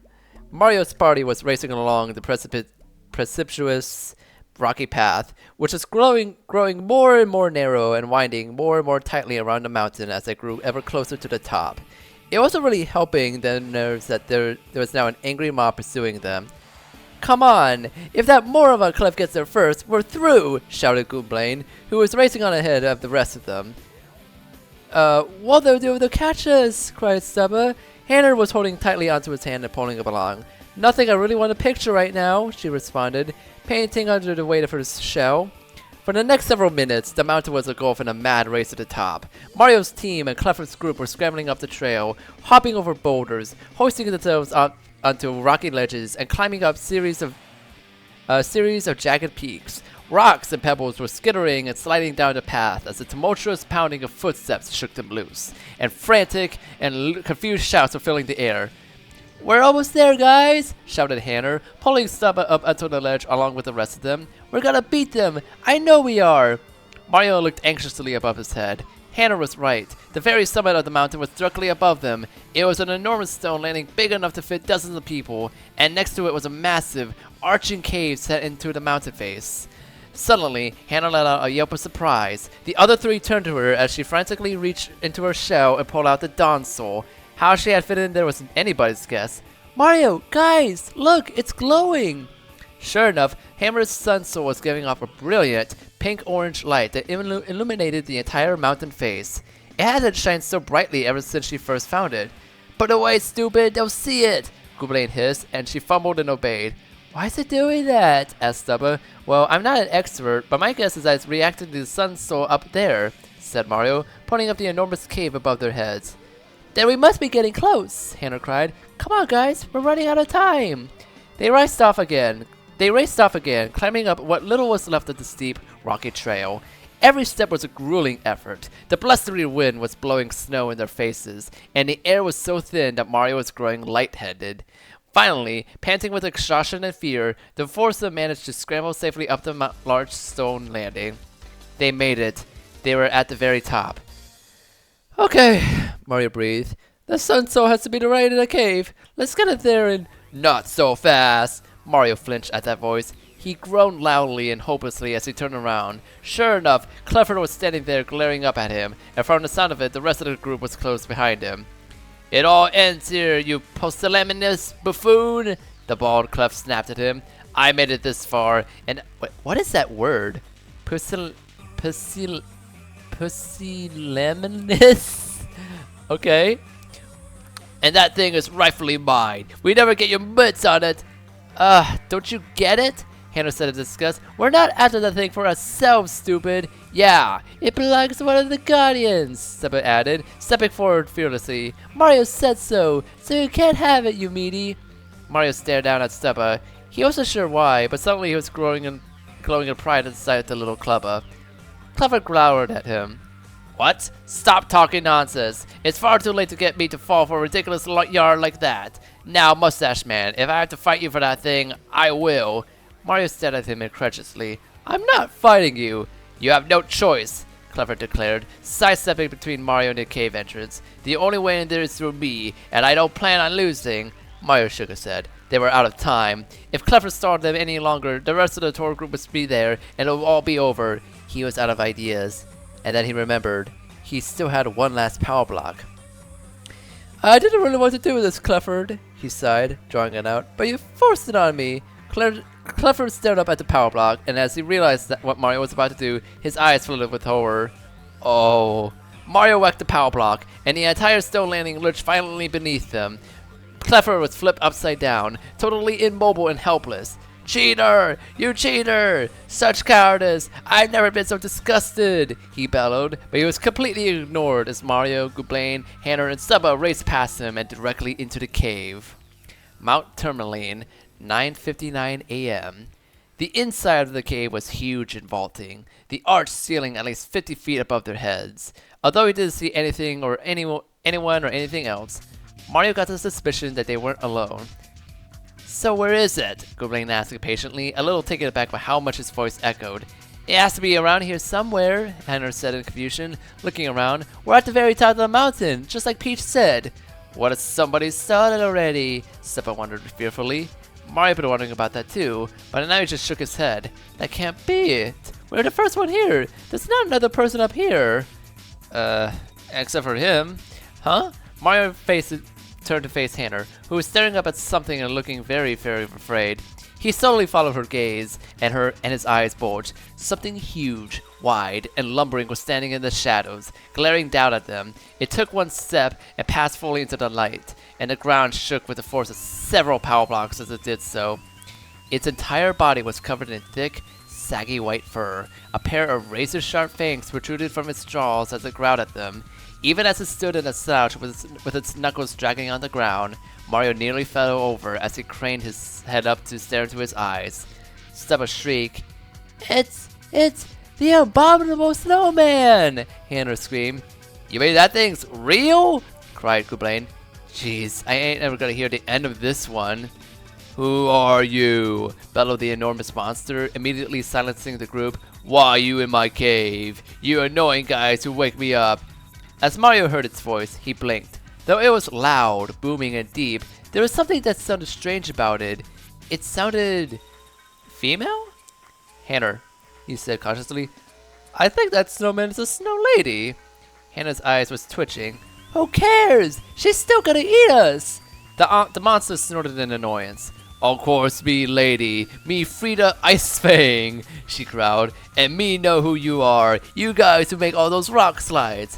Mario's party was racing along the precipitous rocky path, which was growing more and more narrow and winding more and more tightly around the mountain as they grew ever closer to the top. It wasn't really helping their nerves that there was now an angry mob pursuing them. Come on! If that Morava cliff gets there first, we're through! Shouted Gooblain, who was racing on ahead of the rest of them. What they'll do, they'll catch us! Cried Stubba. Hannah was holding tightly onto his hand and pulling him along. Nothing I really want to picture right now, she responded, panting under the weight of her shell. For the next several minutes, the mountain was engulfed in a mad race to the top. Mario's team and Clifford's group were scrambling up the trail, hopping over boulders, hoisting themselves up onto rocky ledges, and climbing up a series of jagged peaks. Rocks and pebbles were skittering and sliding down the path as the tumultuous pounding of footsteps shook them loose, and frantic and confused shouts were filling the air. We're almost there, guys! Shouted Hannah, pulling Stubba up onto the ledge along with the rest of them. We're gonna beat them! I know we are! Mario looked anxiously above his head. Hannah was right. The very summit of the mountain was directly above them. It was an enormous stone landing big enough to fit dozens of people, and next to it was a massive, arching cave set into the mountain face. Suddenly, Hannah let out a yelp of surprise. The other three turned to her as she frantically reached into her shell and pulled out the Dawn Soul. How she had fit in there was anybody's guess. Mario, guys, look, it's glowing! Sure enough, Hammer's Sun Soul was giving off a brilliant pink-orange light that illuminated the entire mountain face. It hadn't shined so brightly ever since she first found it. Put away, stupid! They'll see it! Gooblain hissed, and she fumbled and obeyed. Why is it doing that? Asked Stubba. Well, I'm not an expert, but my guess is that it's reacting to the Sun Soul up there, said Mario, pointing up the enormous cave above their heads. Then we must be getting close, Hannah cried. Come on, guys, we're running out of time. They raced off again, climbing up what little was left of the steep, rocky trail. Every step was a grueling effort. The blustery wind was blowing snow in their faces, and the air was so thin that Mario was growing lightheaded. Finally, panting with exhaustion and fear, the four of them managed to scramble safely up the large stone landing. They made it. They were at the very top. Okay, Mario breathed. The Sun Soul has to be right in the cave. Let's get it there and... Not so fast! Mario flinched at that voice. He groaned loudly and hopelessly as he turned around. Sure enough, Clifford was standing there glaring up at him, and from the sound of it, the rest of the group was close behind him. It all ends here, you pusillanimous buffoon! The bald Clef snapped at him. I made it this far, and... What is that word? Pusillanimous? Okay. And that thing is rightfully mine. We never get your mitts on it. Don't you get it? Hannah said in disgust. We're not after that thing for ourselves, stupid. Yeah, it belongs to one of the Guardians, Stubba added, stepping forward fearlessly. Mario said so you can't have it, you meaty. Mario stared down at Stubba. He wasn't sure why, but suddenly he was glowing in pride at the sight of the little Clubba. Clever glowered at him. What? Stop talking nonsense. It's far too late to get me to fall for a ridiculous yard like that. Now, Mustache Man, if I have to fight you for that thing, I will. Mario stared at him incredulously. I'm not fighting you. You have no choice, Clever declared, sidestepping between Mario and the cave entrance. The only way in there is through me, and I don't plan on losing. Mario shook his head. They were out of time. If Clever stalled them any longer, the rest of the tour group would be there, and it would all be over. He was out of ideas. And then he remembered. He still had one last power block. I didn't really want to do this, Clifford, he sighed, drawing it out, but you forced it on me. Clifford stared up at the power block, and as he realized that what Mario was about to do, his eyes filled with horror. Oh. Mario whacked the power block, and the entire stone landing lurched violently beneath them. Clifford was flipped upside down, totally immobile and helpless. Cheater! You cheater! Such cowardice! I've never been so disgusted! He bellowed, but he was completely ignored as Mario, Gooblain, Hanner, and Stubba raced past him and directly into the cave. Mount Tourmaline, 9:59 a.m. The inside of the cave was huge and vaulting, the arched ceiling at least 50 feet above their heads. Although he didn't see anything or anyone or anything else, Mario got the suspicion that they weren't alone. So where is it? Gooblain asked impatiently, a little taken aback by how much his voice echoed. It has to be around here somewhere, Hanner said in confusion, looking around. We're at the very top of the mountain, just like Peach said. What if somebody started already? Stubba wondered fearfully. Mario had been wondering about that too, but now he just shook his head. That can't be it. We're the first one here. There's not another person up here. Except for him. Huh? Mario turned to face Hanner, who was staring up at something and looking very, very afraid. He slowly followed her gaze, and his eyes bulged. Something huge, wide, and lumbering was standing in the shadows, glaring down at them. It took one step and passed fully into the light, and the ground shook with the force of several power blocks as it did so. Its entire body was covered in thick, saggy white fur. A pair of razor-sharp fangs protruded from its jaws as it growled at them. Even as it stood in a slouch with its knuckles dragging on the ground, Mario nearly fell over as he craned his head up to stare into his eyes. Stubba shrieked. It's the abominable snowman! Hanner screamed. You mean that thing's real? Cried Gooblain. Jeez, I ain't ever gonna hear the end of this one. Who are you? Bellowed the enormous monster, immediately silencing the group. Why are you in my cave? You annoying guys who wake me up. As Mario heard its voice, he blinked. Though it was loud, booming, and deep, there was something that sounded strange about it. It sounded... female? Hanner, he said cautiously. I think that snowman is a snow lady. Hannah's eyes was twitching. Who cares? She's still gonna eat us! The monster snorted in annoyance. Of course, me lady, me Frida Icefang, she growled, and me know who you are, you guys who make all those rock slides.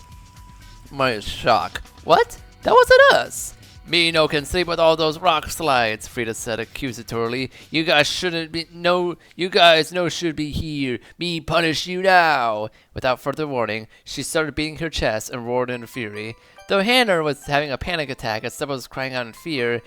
Mario's shock. What? That wasn't us! Me no can sleep with all those rock slides, Frida said accusatorily. You guys should be here. Me punish you now. Without further warning, she started beating her chest and roared in fury. Though Hanner was having a panic attack and Stubba was crying out in fear,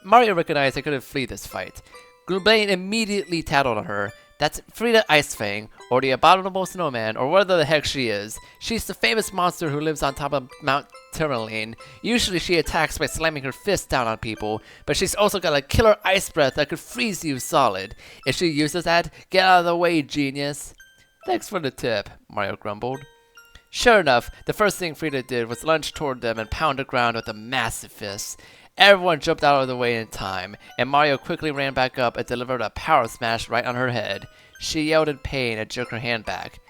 Mario recognized they couldn't flee this fight. Gooblain immediately tattled on her. That's Frida Icefang, or the Abominable Snowman, or whatever the heck she is. She's the famous monster who lives on top of Mount Tourmaline. Usually she attacks by slamming her fist down on people, but she's also got a killer ice breath that could freeze you solid. If she uses that, get out of the way, genius. Thanks for the tip, Mario grumbled. Sure enough, the first thing Frida did was lunge toward them and pound the ground with a massive fist. Everyone jumped out of the way in time, and Mario quickly ran back up and delivered a power smash right on her head. She yelled in pain and jerked her hand back.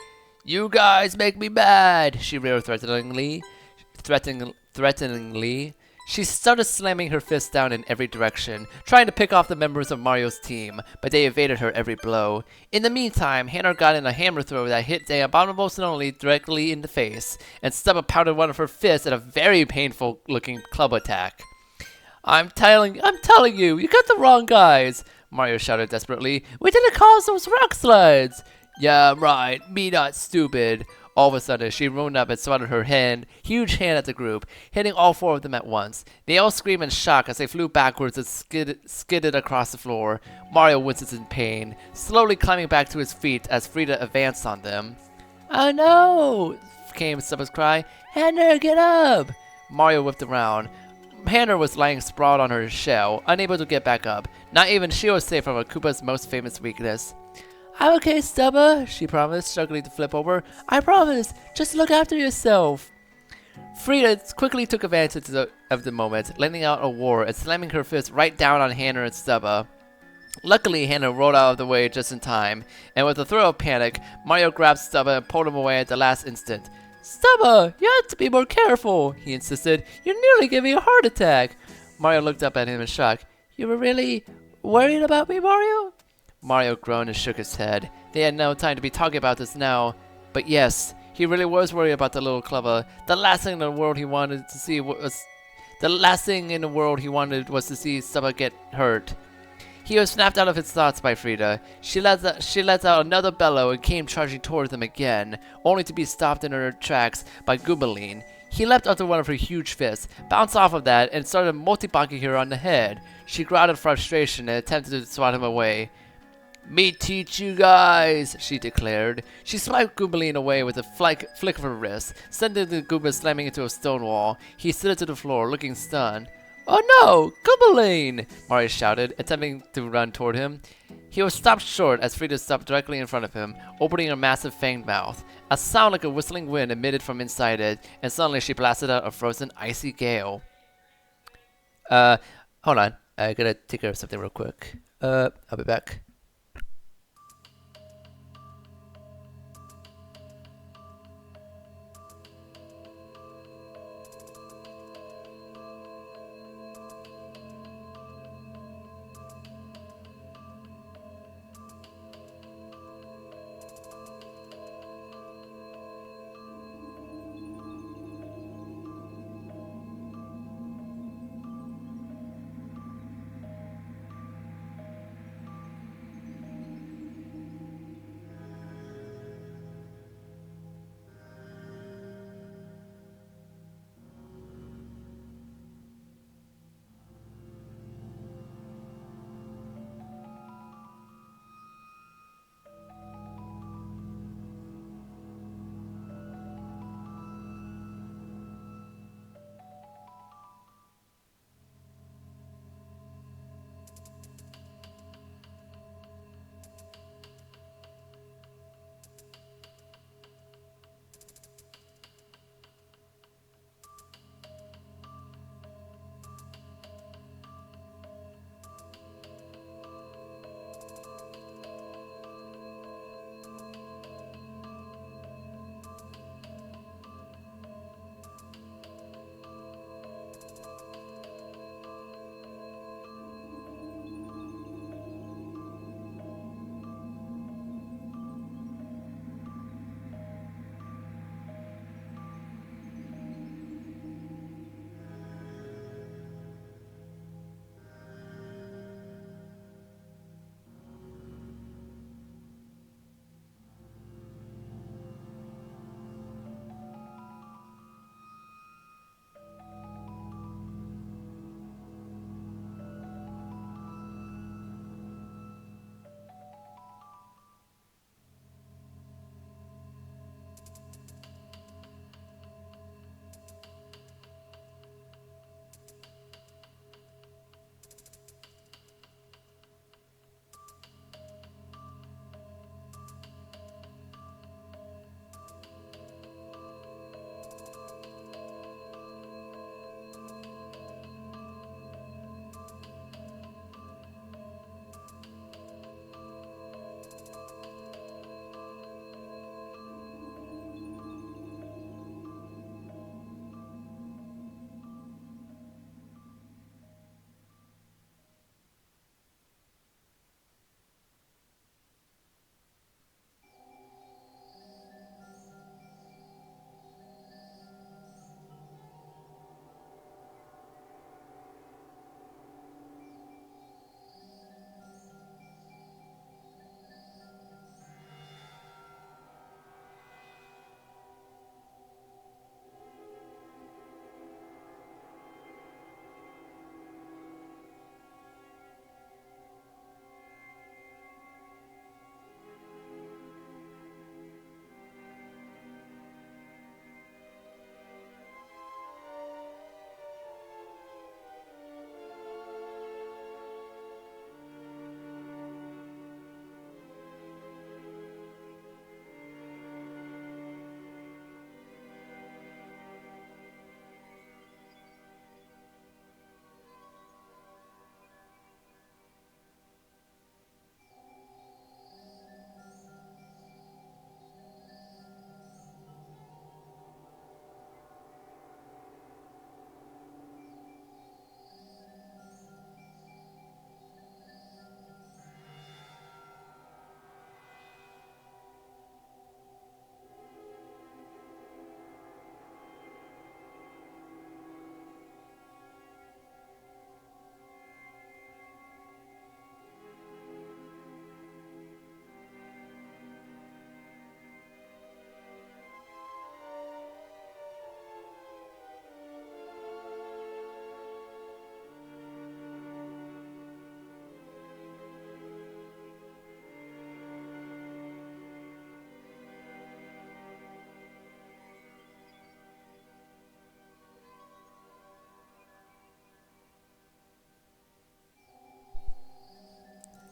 You guys make me mad, she roared threateningly. She started slamming her fists down in every direction, trying to pick off the members of Mario's team, but they evaded her every blow. In the meantime, Hanner got in a hammer throw that hit the Abominable Snowman directly in the face, and Stubba pounded one of her fists at a very painful-looking club attack. I'm telling you, you got the wrong guys, Mario shouted desperately. We didn't cause those rock slides. Yeah, right, me not stupid. All of a sudden, she rolled up and swatted her huge hand at the group, hitting all four of them at once. They all screamed in shock as they flew backwards and skidded across the floor. Mario winces in pain, slowly climbing back to his feet as Frida advanced on them. Oh no! Came Stubba's cry. Hanner, get up! Mario whipped around. Hanner was lying sprawled on her shell, unable to get back up. Not even she was safe from a Koopa's most famous weakness. I'm okay, Stubba, she promised, struggling to flip over. I promise. Just look after yourself. Frida quickly took advantage of the moment, letting out a roar and slamming her fist right down on Hanner and Stubba. Luckily, Hanner rolled out of the way just in time, and with a throw of panic, Mario grabbed Stubba and pulled him away at the last instant. Stubba, you have to be more careful, he insisted. You're nearly giving a heart attack. Mario looked up at him in shock. You were really... Worried about me, Mario? Mario groaned and shook his head. They had no time to be talking about this now. But yes, he really was worried about the little clever. The last thing in the world he wanted to see was to see Stubba get hurt. He was snapped out of his thoughts by Frida. She lets out another bellow and came charging towards them again, only to be stopped in her tracks by Goobaline. He leapt onto one of her huge fists, bounced off of that, and started multi-bonking her on the head. She growled in frustration and attempted to swat him away. "Me teach you guys," she declared. She swiped Goobaline away with a flick of her wrist, sending the Gooba slamming into a stone wall. He slid to the floor, looking stunned. "Oh no! Goobaline!" Mario shouted, attempting to run toward him. He was stopped short as Frida stopped directly in front of him, opening her massive fanged mouth. A sound like a whistling wind emitted from inside it, and suddenly she blasted out a frozen, icy gale. Hold on. I gotta take care of something real quick. I'll be back.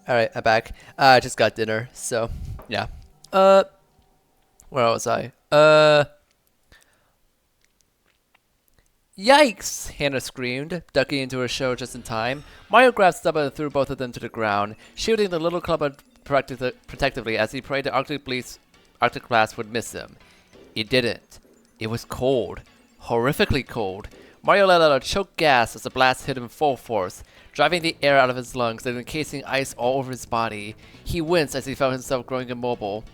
Alright, I'm back. I just got dinner, so yeah. Uh, where was I? Yikes! Hannah screamed, ducking into her show just in time. Mario grabbed Stubba and threw both of them to the ground, shielding the little clubber protectively as he prayed the Arctic Blast would miss him. It didn't. It was cold. Horrifically cold. Mario let out a choked gasp as the blast hit him full force, driving the air out of his lungs and encasing ice all over his body. He winced as he felt himself growing immobile.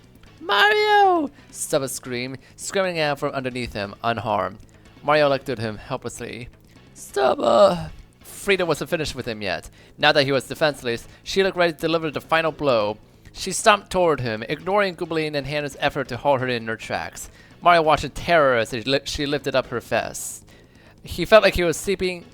Mario! Stubba screamed, screaming out from underneath him, unharmed. Mario looked at him helplessly. Stubba! Frida wasn't finished with him yet. Now that he was defenseless, she looked ready to deliver the final blow. She stomped toward him, ignoring Goobleen and Hannah's effort to hold her in her tracks. Mario watched in terror as she lifted up her fist. He felt like he was seeing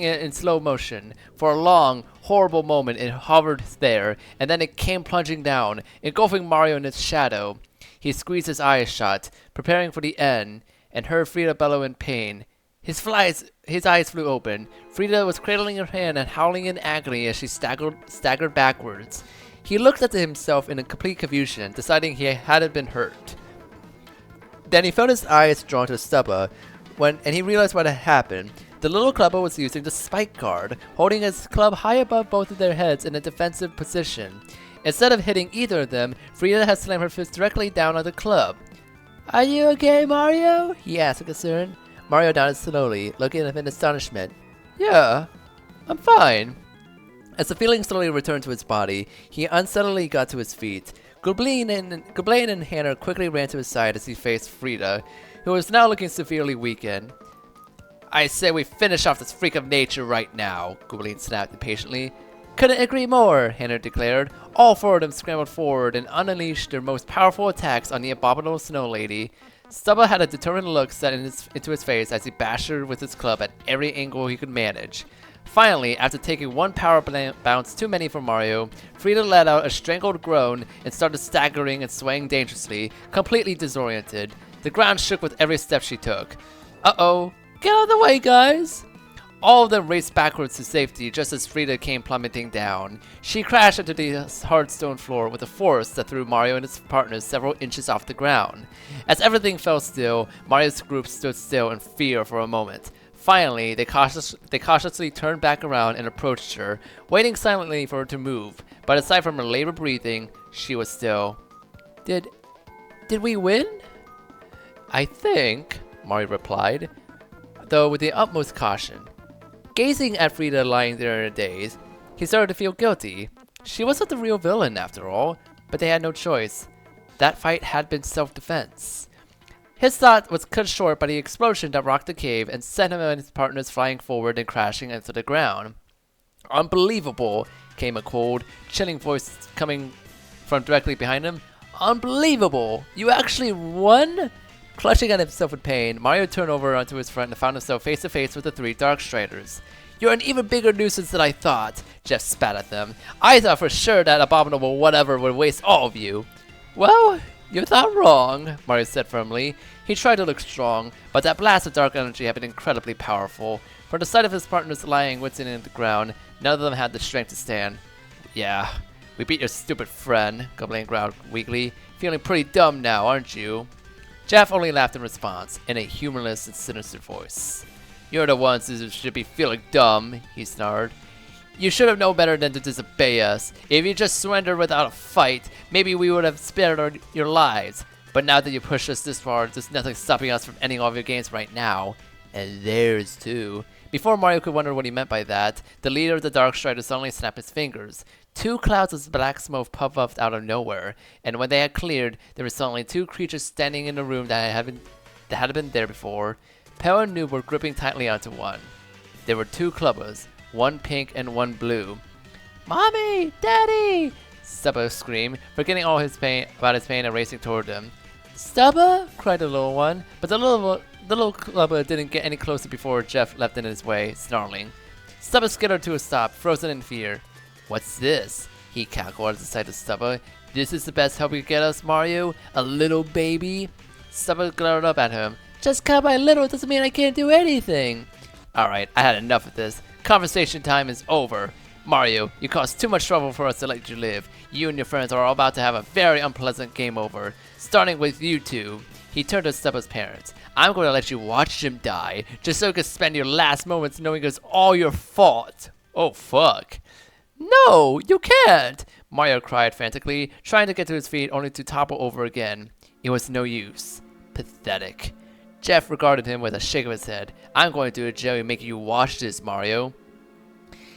it in slow motion. For a long, horrible moment, it hovered there, and then it came plunging down, engulfing Mario in its shadow. He squeezed his eyes shut, preparing for the end, and heard Frida bellow in pain. His eyes flew open. Frida was cradling her hand and howling in agony as she staggered backwards. He looked at himself in a complete confusion, deciding he hadn't been hurt. Then he felt his eyes drawn to Stubba, and he realized what had happened. The little clubber was using the spike guard, holding his club high above both of their heads in a defensive position. Instead of hitting either of them, Frida had slammed her fist directly down on the club. Are you okay, Mario? He asked with concern. Mario nodded slowly, looking at him in astonishment. Yeah, I'm fine. As the feeling slowly returned to his body, he unsteadily got to his feet. Goobleen and Hannah quickly ran to his side as he faced Frida, who was now looking severely weakened. I say we finish off this freak of nature right now, Goobleen snapped impatiently. Couldn't agree more, Hannah declared. All four of them scrambled forward and unleashed their most powerful attacks on the abominable snow lady. Stubba had a determined look set into his face as he bashed her with his club at every angle he could manage. Finally, after taking one power bounce too many from Mario, Frida let out a strangled groan and started staggering and swaying dangerously, completely disoriented. The ground shook with every step she took. Uh-oh. Get out of the way, guys! All of them raced backwards to safety just as Frida came plummeting down. She crashed into the hard stone floor with a force that threw Mario and his partners several inches off the ground. As everything fell still, Mario's group stood still in fear for a moment. Finally, they cautiously turned back around and approached her, waiting silently for her to move. But aside from her labored breathing, she was still. Did we win? I think, Mario replied, though with the utmost caution. Gazing at Frida lying there in a daze, he started to feel guilty. She wasn't the real villain after all, but they had no choice. That fight had been self-defense. His thought was cut short by the explosion that rocked the cave and sent him and his partners flying forward and crashing into the ground. Unbelievable, came a cold, chilling voice coming from directly behind him. Unbelievable! You actually won? Clutching at himself with pain, Mario turned over onto his front and found himself face to face with the three Darkstriders. You're an even bigger nuisance than I thought, Jeff spat at them. I thought for sure that abominable whatever would waste all of you. Well, you thought wrong, Mario said firmly. He tried to look strong, but that blast of dark energy had been incredibly powerful. From the sight of his partners lying wincing on the ground, none of them had the strength to stand. Yeah, we beat your stupid friend, Goblin growled weakly. Feeling pretty dumb now, aren't you? Jeff only laughed in response, in a humorless and sinister voice. You're the ones who should be feeling dumb, he snarled. You should have known better than to disobey us. If you just surrendered without a fight, maybe we would have spared your lives. But now that you pushed us this far, there's nothing stopping us from ending all of your games right now. And theirs too. Before Mario could wonder what he meant by that, the leader of the Darkstrider suddenly snapped his fingers. Two clouds of black smoke puffed up out of nowhere, and when they had cleared, there were suddenly two creatures standing in the room that had been there before. Pell and Noob were gripping tightly onto one. There were two clubbers, one pink and one blue. Mommy! Daddy! Stubba screamed, forgetting all his pain and racing toward them. Stubba! Cried the little one, but the little clubber didn't get any closer before Jeff leapt in his way, snarling. Stubba skittered to a stop, frozen in fear. What's this? He cackled at the sight of Stubba. This is the best help you get us, Mario? A little baby? Stubba glared up at him. Just cause I'm little doesn't mean I can't do anything. Alright, I had enough of this. Conversation time is over. Mario, you caused too much trouble for us to let you live. You and your friends are about to have a very unpleasant game over, starting with you two. He turned to Stubba's parents. I'm going to let you watch him die, just so you can spend your last moments knowing it's all your fault. Oh, fuck. No, you can't! Mario cried frantically, trying to get to his feet only to topple over again. It was no use. Pathetic. Jeff regarded him with a shake of his head. I'm going to jail and make you watch this, Mario.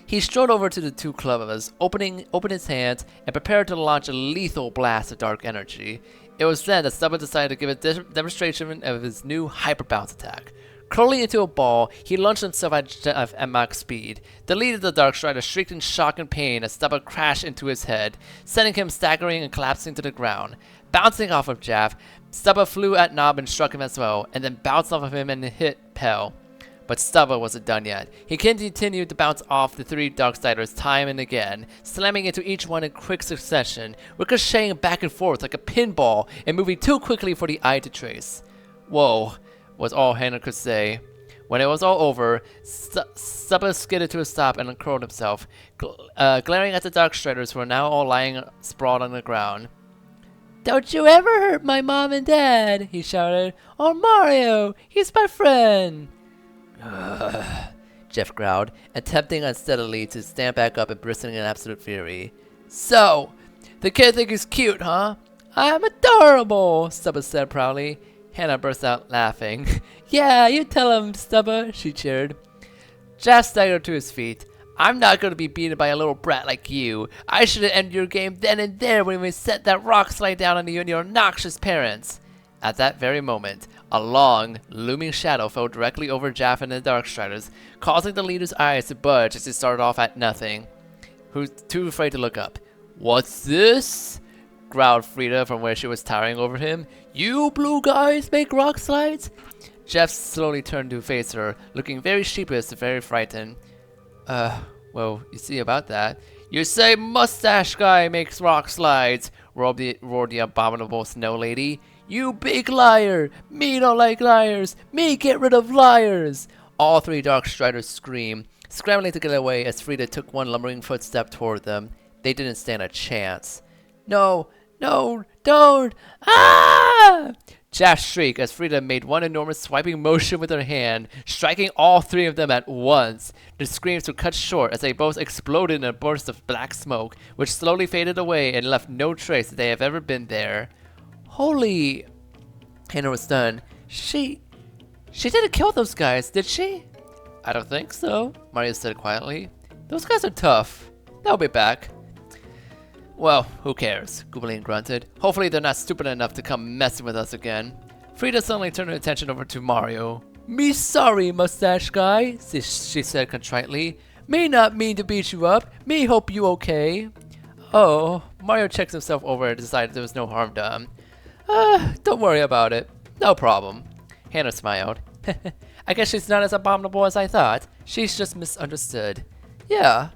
He strode over to the two clubbers, opened his hands, and prepared to launch a lethal blast of dark energy. It was then that Stubba decided to give a demonstration of his new hyper bounce attack. Curling into a ball, he launched himself at max speed. The leader of the Dark Strider shrieked in shock and pain as Stubba crashed into his head, sending him staggering and collapsing to the ground. Bouncing off of Jeff, Stubba flew at Nob and struck him as well, and then bounced off of him and hit Pell. But Stubba wasn't done yet. He continued to bounce off the three Darksiders time and again, slamming into each one in quick succession, ricocheting back and forth like a pinball and moving too quickly for the eye to trace. Whoa, was all Hannah could say. When it was all over, Stubba skidded to a stop and uncurled himself, glaring at the Darkstriders who were now all lying sprawled on the ground. Don't you ever hurt my mom and dad, he shouted. Or Mario, he's my friend. Jeff growled, attempting unsteadily to stand back up and bristling in absolute fury. So, the kid thinks he's cute, huh? I'm adorable, Stubba said proudly. Hannah burst out laughing. Yeah, you tell him, Stubba, she cheered. Jeff staggered to his feet. I'm not going to be beaten by a little brat like you. I should have ended your game then and there when we set that rock slide down on you and your obnoxious parents. At that very moment, a long, looming shadow fell directly over Jeff and the Darkstriders, causing the leader's eyes to budge as he started off at nothing. Who's too afraid to look up. What's this? Growled Frida from where she was towering over him. You blue guys make rock slides? Jeff slowly turned to face her, looking very sheepish and very frightened. Well, you see about that. You say mustache guy makes rock slides, roared the abominable snow lady. You big liar! Me don't like liars! Me get rid of liars! All three Darkstriders screamed, scrambling to get away as Frida took one lumbering footstep toward them. They didn't stand a chance. No, no, don't! Ah! Jeff shrieked as Frida made one enormous swiping motion with her hand, striking all three of them at once. The screams were cut short as they both exploded in a burst of black smoke, which slowly faded away and left no trace that they have ever been there. Holy... Hannah was stunned. She didn't kill those guys, did she? I don't think so, Mario said quietly. Those guys are tough. They'll be back. Well, who cares? Goobling grunted. Hopefully they're not stupid enough to come messing with us again. Frida suddenly turned her attention over to Mario. Me sorry, mustache guy, she said contritely. Me not mean to beat you up. Me hope you okay. Oh, Mario checks himself over and decided there was no harm done. Don't worry about it. No problem. Hannah smiled. I guess she's not as abominable as I thought. She's just misunderstood. Yeah,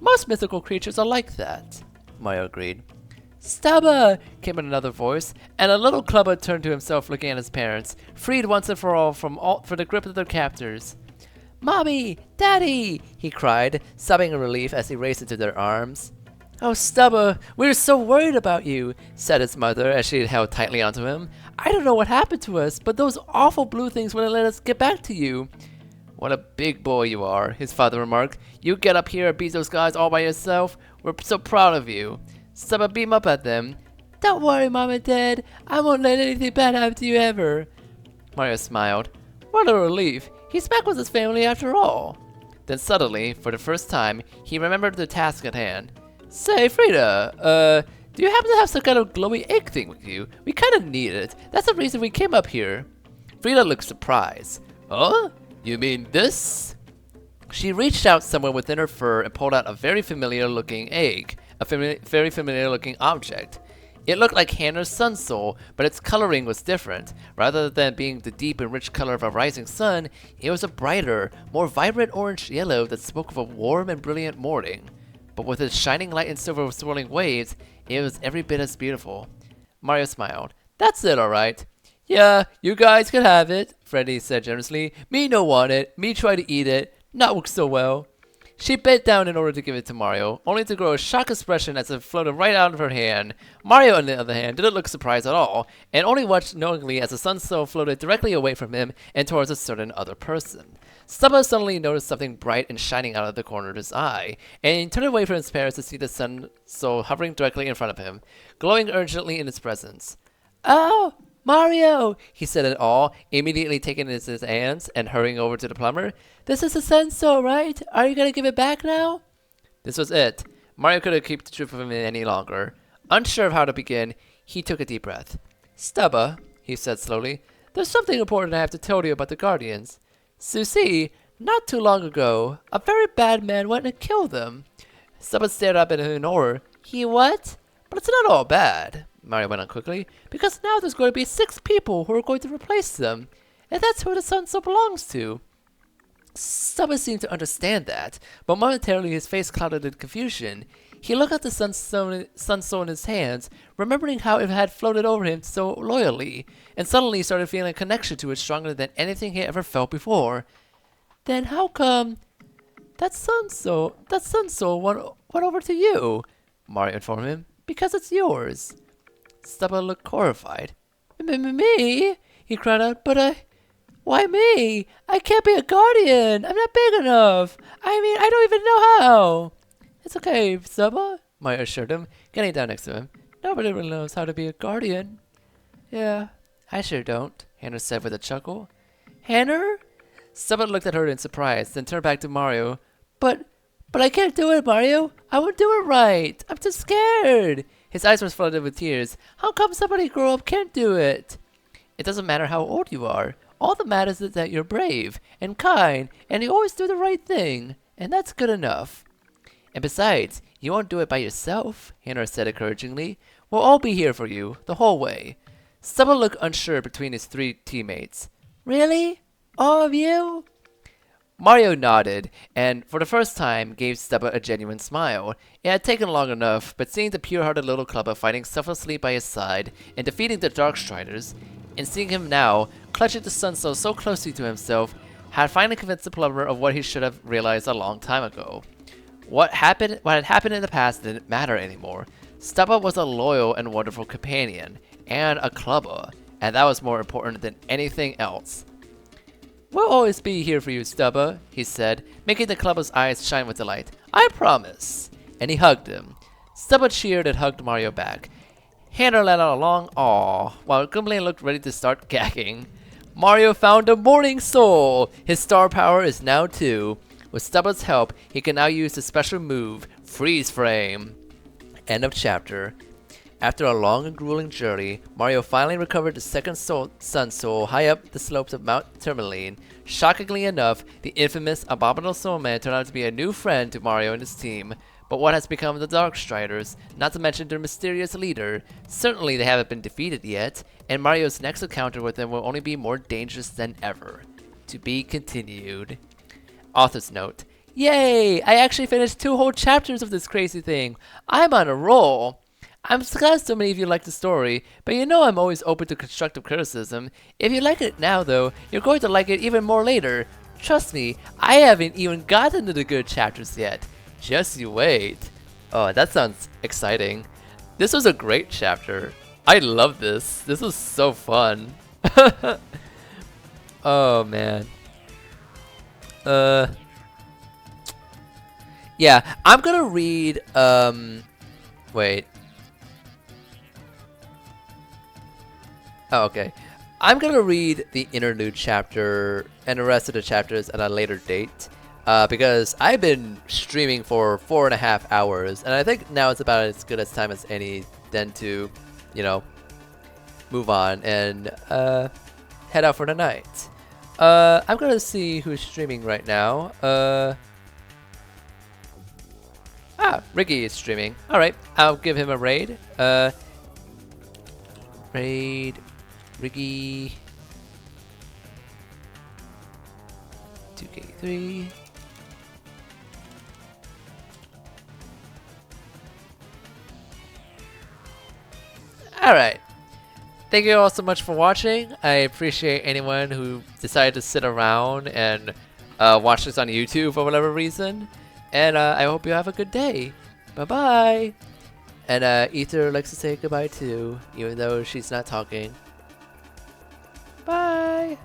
most mythical creatures are like that, Mario agreed. Stubba! Came in another voice, and a little clubber turned to himself looking at his parents, freed once and for all for the grip of their captors. Mommy! Daddy! He cried, sobbing in relief as he raced into their arms. Oh, Stubba, we were so worried about you, said his mother as she held tightly onto him. I don't know what happened to us, but those awful blue things wouldn't let us get back to you. What a big boy you are, his father remarked. You get up here and beat those guys all by yourself? We're so proud of you. Stubba beam up at them. Don't worry, Mom and Dad. I won't let anything bad happen to you ever. Mario smiled. What a relief. He's back with his family after all. Then suddenly, for the first time, he remembered the task at hand. Say, Frida, do you happen to have some kind of glowy egg thing with you? We kind of need it. That's the reason we came up here. Frida looked surprised. Huh? You mean this? She reached out somewhere within her fur and pulled out a very familiar looking egg, a very familiar looking object. It looked like Hannah's sun soul, but its coloring was different. Rather than being the deep and rich color of a rising sun, it was a brighter, more vibrant orange yellow that spoke of a warm and brilliant morning. But with its shining light and silver swirling waves, it was every bit as beautiful. Mario smiled. That's it, alright. Yeah, you guys can have it, Freddy said generously. Me no want it. Me try to eat it. Not work so well. She bent down in order to give it to Mario, only to grow a shocked expression as it floated right out of her hand. Mario, on the other hand, didn't look surprised at all, and only watched knowingly as the sunstone floated directly away from him and towards a certain other person. Stubba suddenly noticed something bright and shining out of the corner of his eye, and he turned away from his parents to see the sunstone hovering directly in front of him, glowing urgently in his presence. "Oh, Mario!" he said in awe, immediately taking his hands and hurrying over to the plumber. "This is the sunstone, right? Are you gonna give it back now?" This was it. Mario couldn't keep the truth from him any longer. Unsure of how to begin, he took a deep breath. "Stubba," he said slowly, "there's something important I have to tell you about the Guardians. So see, not too long ago, a very bad man went and killed them." Stubba stared up at him in horror. "He what? But it's not all bad," Mario went on quickly, "because now there's going to be 6 people who are going to replace them. And that's who the sunstone belongs to." Stubba seemed to understand that, but momentarily his face clouded in confusion. He looked at the sunstone in his hands, remembering how it had floated over him so loyally, and suddenly started feeling a connection to it stronger than anything he ever felt before. "Then how come that sunstone went over to you?" Mario informed him. "Because it's yours." Stubba looked horrified. "Me?" he cried out. Why me? I can't be a guardian. I'm not big enough. I mean, I don't even know how." "It's okay, Stubba," Mario assured him, getting down next to him. "Nobody really knows how to be a guardian." "Yeah, I sure don't," Hannah said with a chuckle. "Hannah?" Stubba looked at her in surprise, then turned back to Mario. But I can't do it, Mario. I won't do it right. I'm too scared." His eyes were flooded with tears. "How come somebody grow up can't do it?" "It doesn't matter how old you are. All that matters is that you're brave and kind and you always do the right thing. And that's good enough. And besides, you won't do it by yourself," Hannah said encouragingly. "We'll all be here for you, the whole way." Stubba looked unsure between his 3 teammates. "Really? All of you?" Mario nodded, and for the first time gave Stubba a genuine smile. It had taken long enough, but seeing the pure-hearted little clubber fighting selflessly by his side and defeating the Darkstriders, and seeing him now, clutching the sunstone so closely to himself, had finally convinced the plumber of what he should have realized a long time ago. What had happened in the past didn't matter anymore. Stubba was a loyal and wonderful companion, and a clubber, and that was more important than anything else. "We'll always be here for you, Stubba," he said, making the clubber's eyes shine with delight. "I promise." And he hugged him. Stubba cheered and hugged Mario back. Hannah let out a long aw, while Gimli looked ready to start gagging. Mario found a morning soul! His star power is now 2. With Stubba's help, he can now use the special move, Freeze Frame. End of chapter. After a long and grueling journey, Mario finally recovered the second sun soul high up the slopes of Mount Tourmaline. Shockingly enough, the infamous Abominable Snowman turned out to be a new friend to Mario and his team. But what has become of the Darkstriders, not to mention their mysterious leader? Certainly they haven't been defeated yet, and Mario's next encounter with them will only be more dangerous than ever. To be continued. Author's note. Yay! I actually finished 2 whole chapters of this crazy thing. I'm on a roll. I'm glad so many of you like the story, but you know I'm always open to constructive criticism. If you like it now though, you're going to like it even more later. Trust me, I haven't even gotten to the good chapters yet. Just you wait. Oh, that sounds exciting. This was a great chapter. I love this. This was so fun. Oh man. Yeah, I'm gonna read wait. Oh, okay. I'm gonna read the interlude chapter and the rest of the chapters at a later date. Because I've been streaming for 4.5 hours, and I think now it's about as good a time as any then to, you know, move on and head out for the night. I'm gonna see who's streaming right now. Ricky is streaming. Alright, I'll give him a raid. Raid Ricky 2K3. Alright. Thank you all so much for watching. I appreciate anyone who decided to sit around and watch this on YouTube for whatever reason. And I hope you have a good day. Bye bye. And Ether likes to say goodbye too, even though she's not talking. Bye.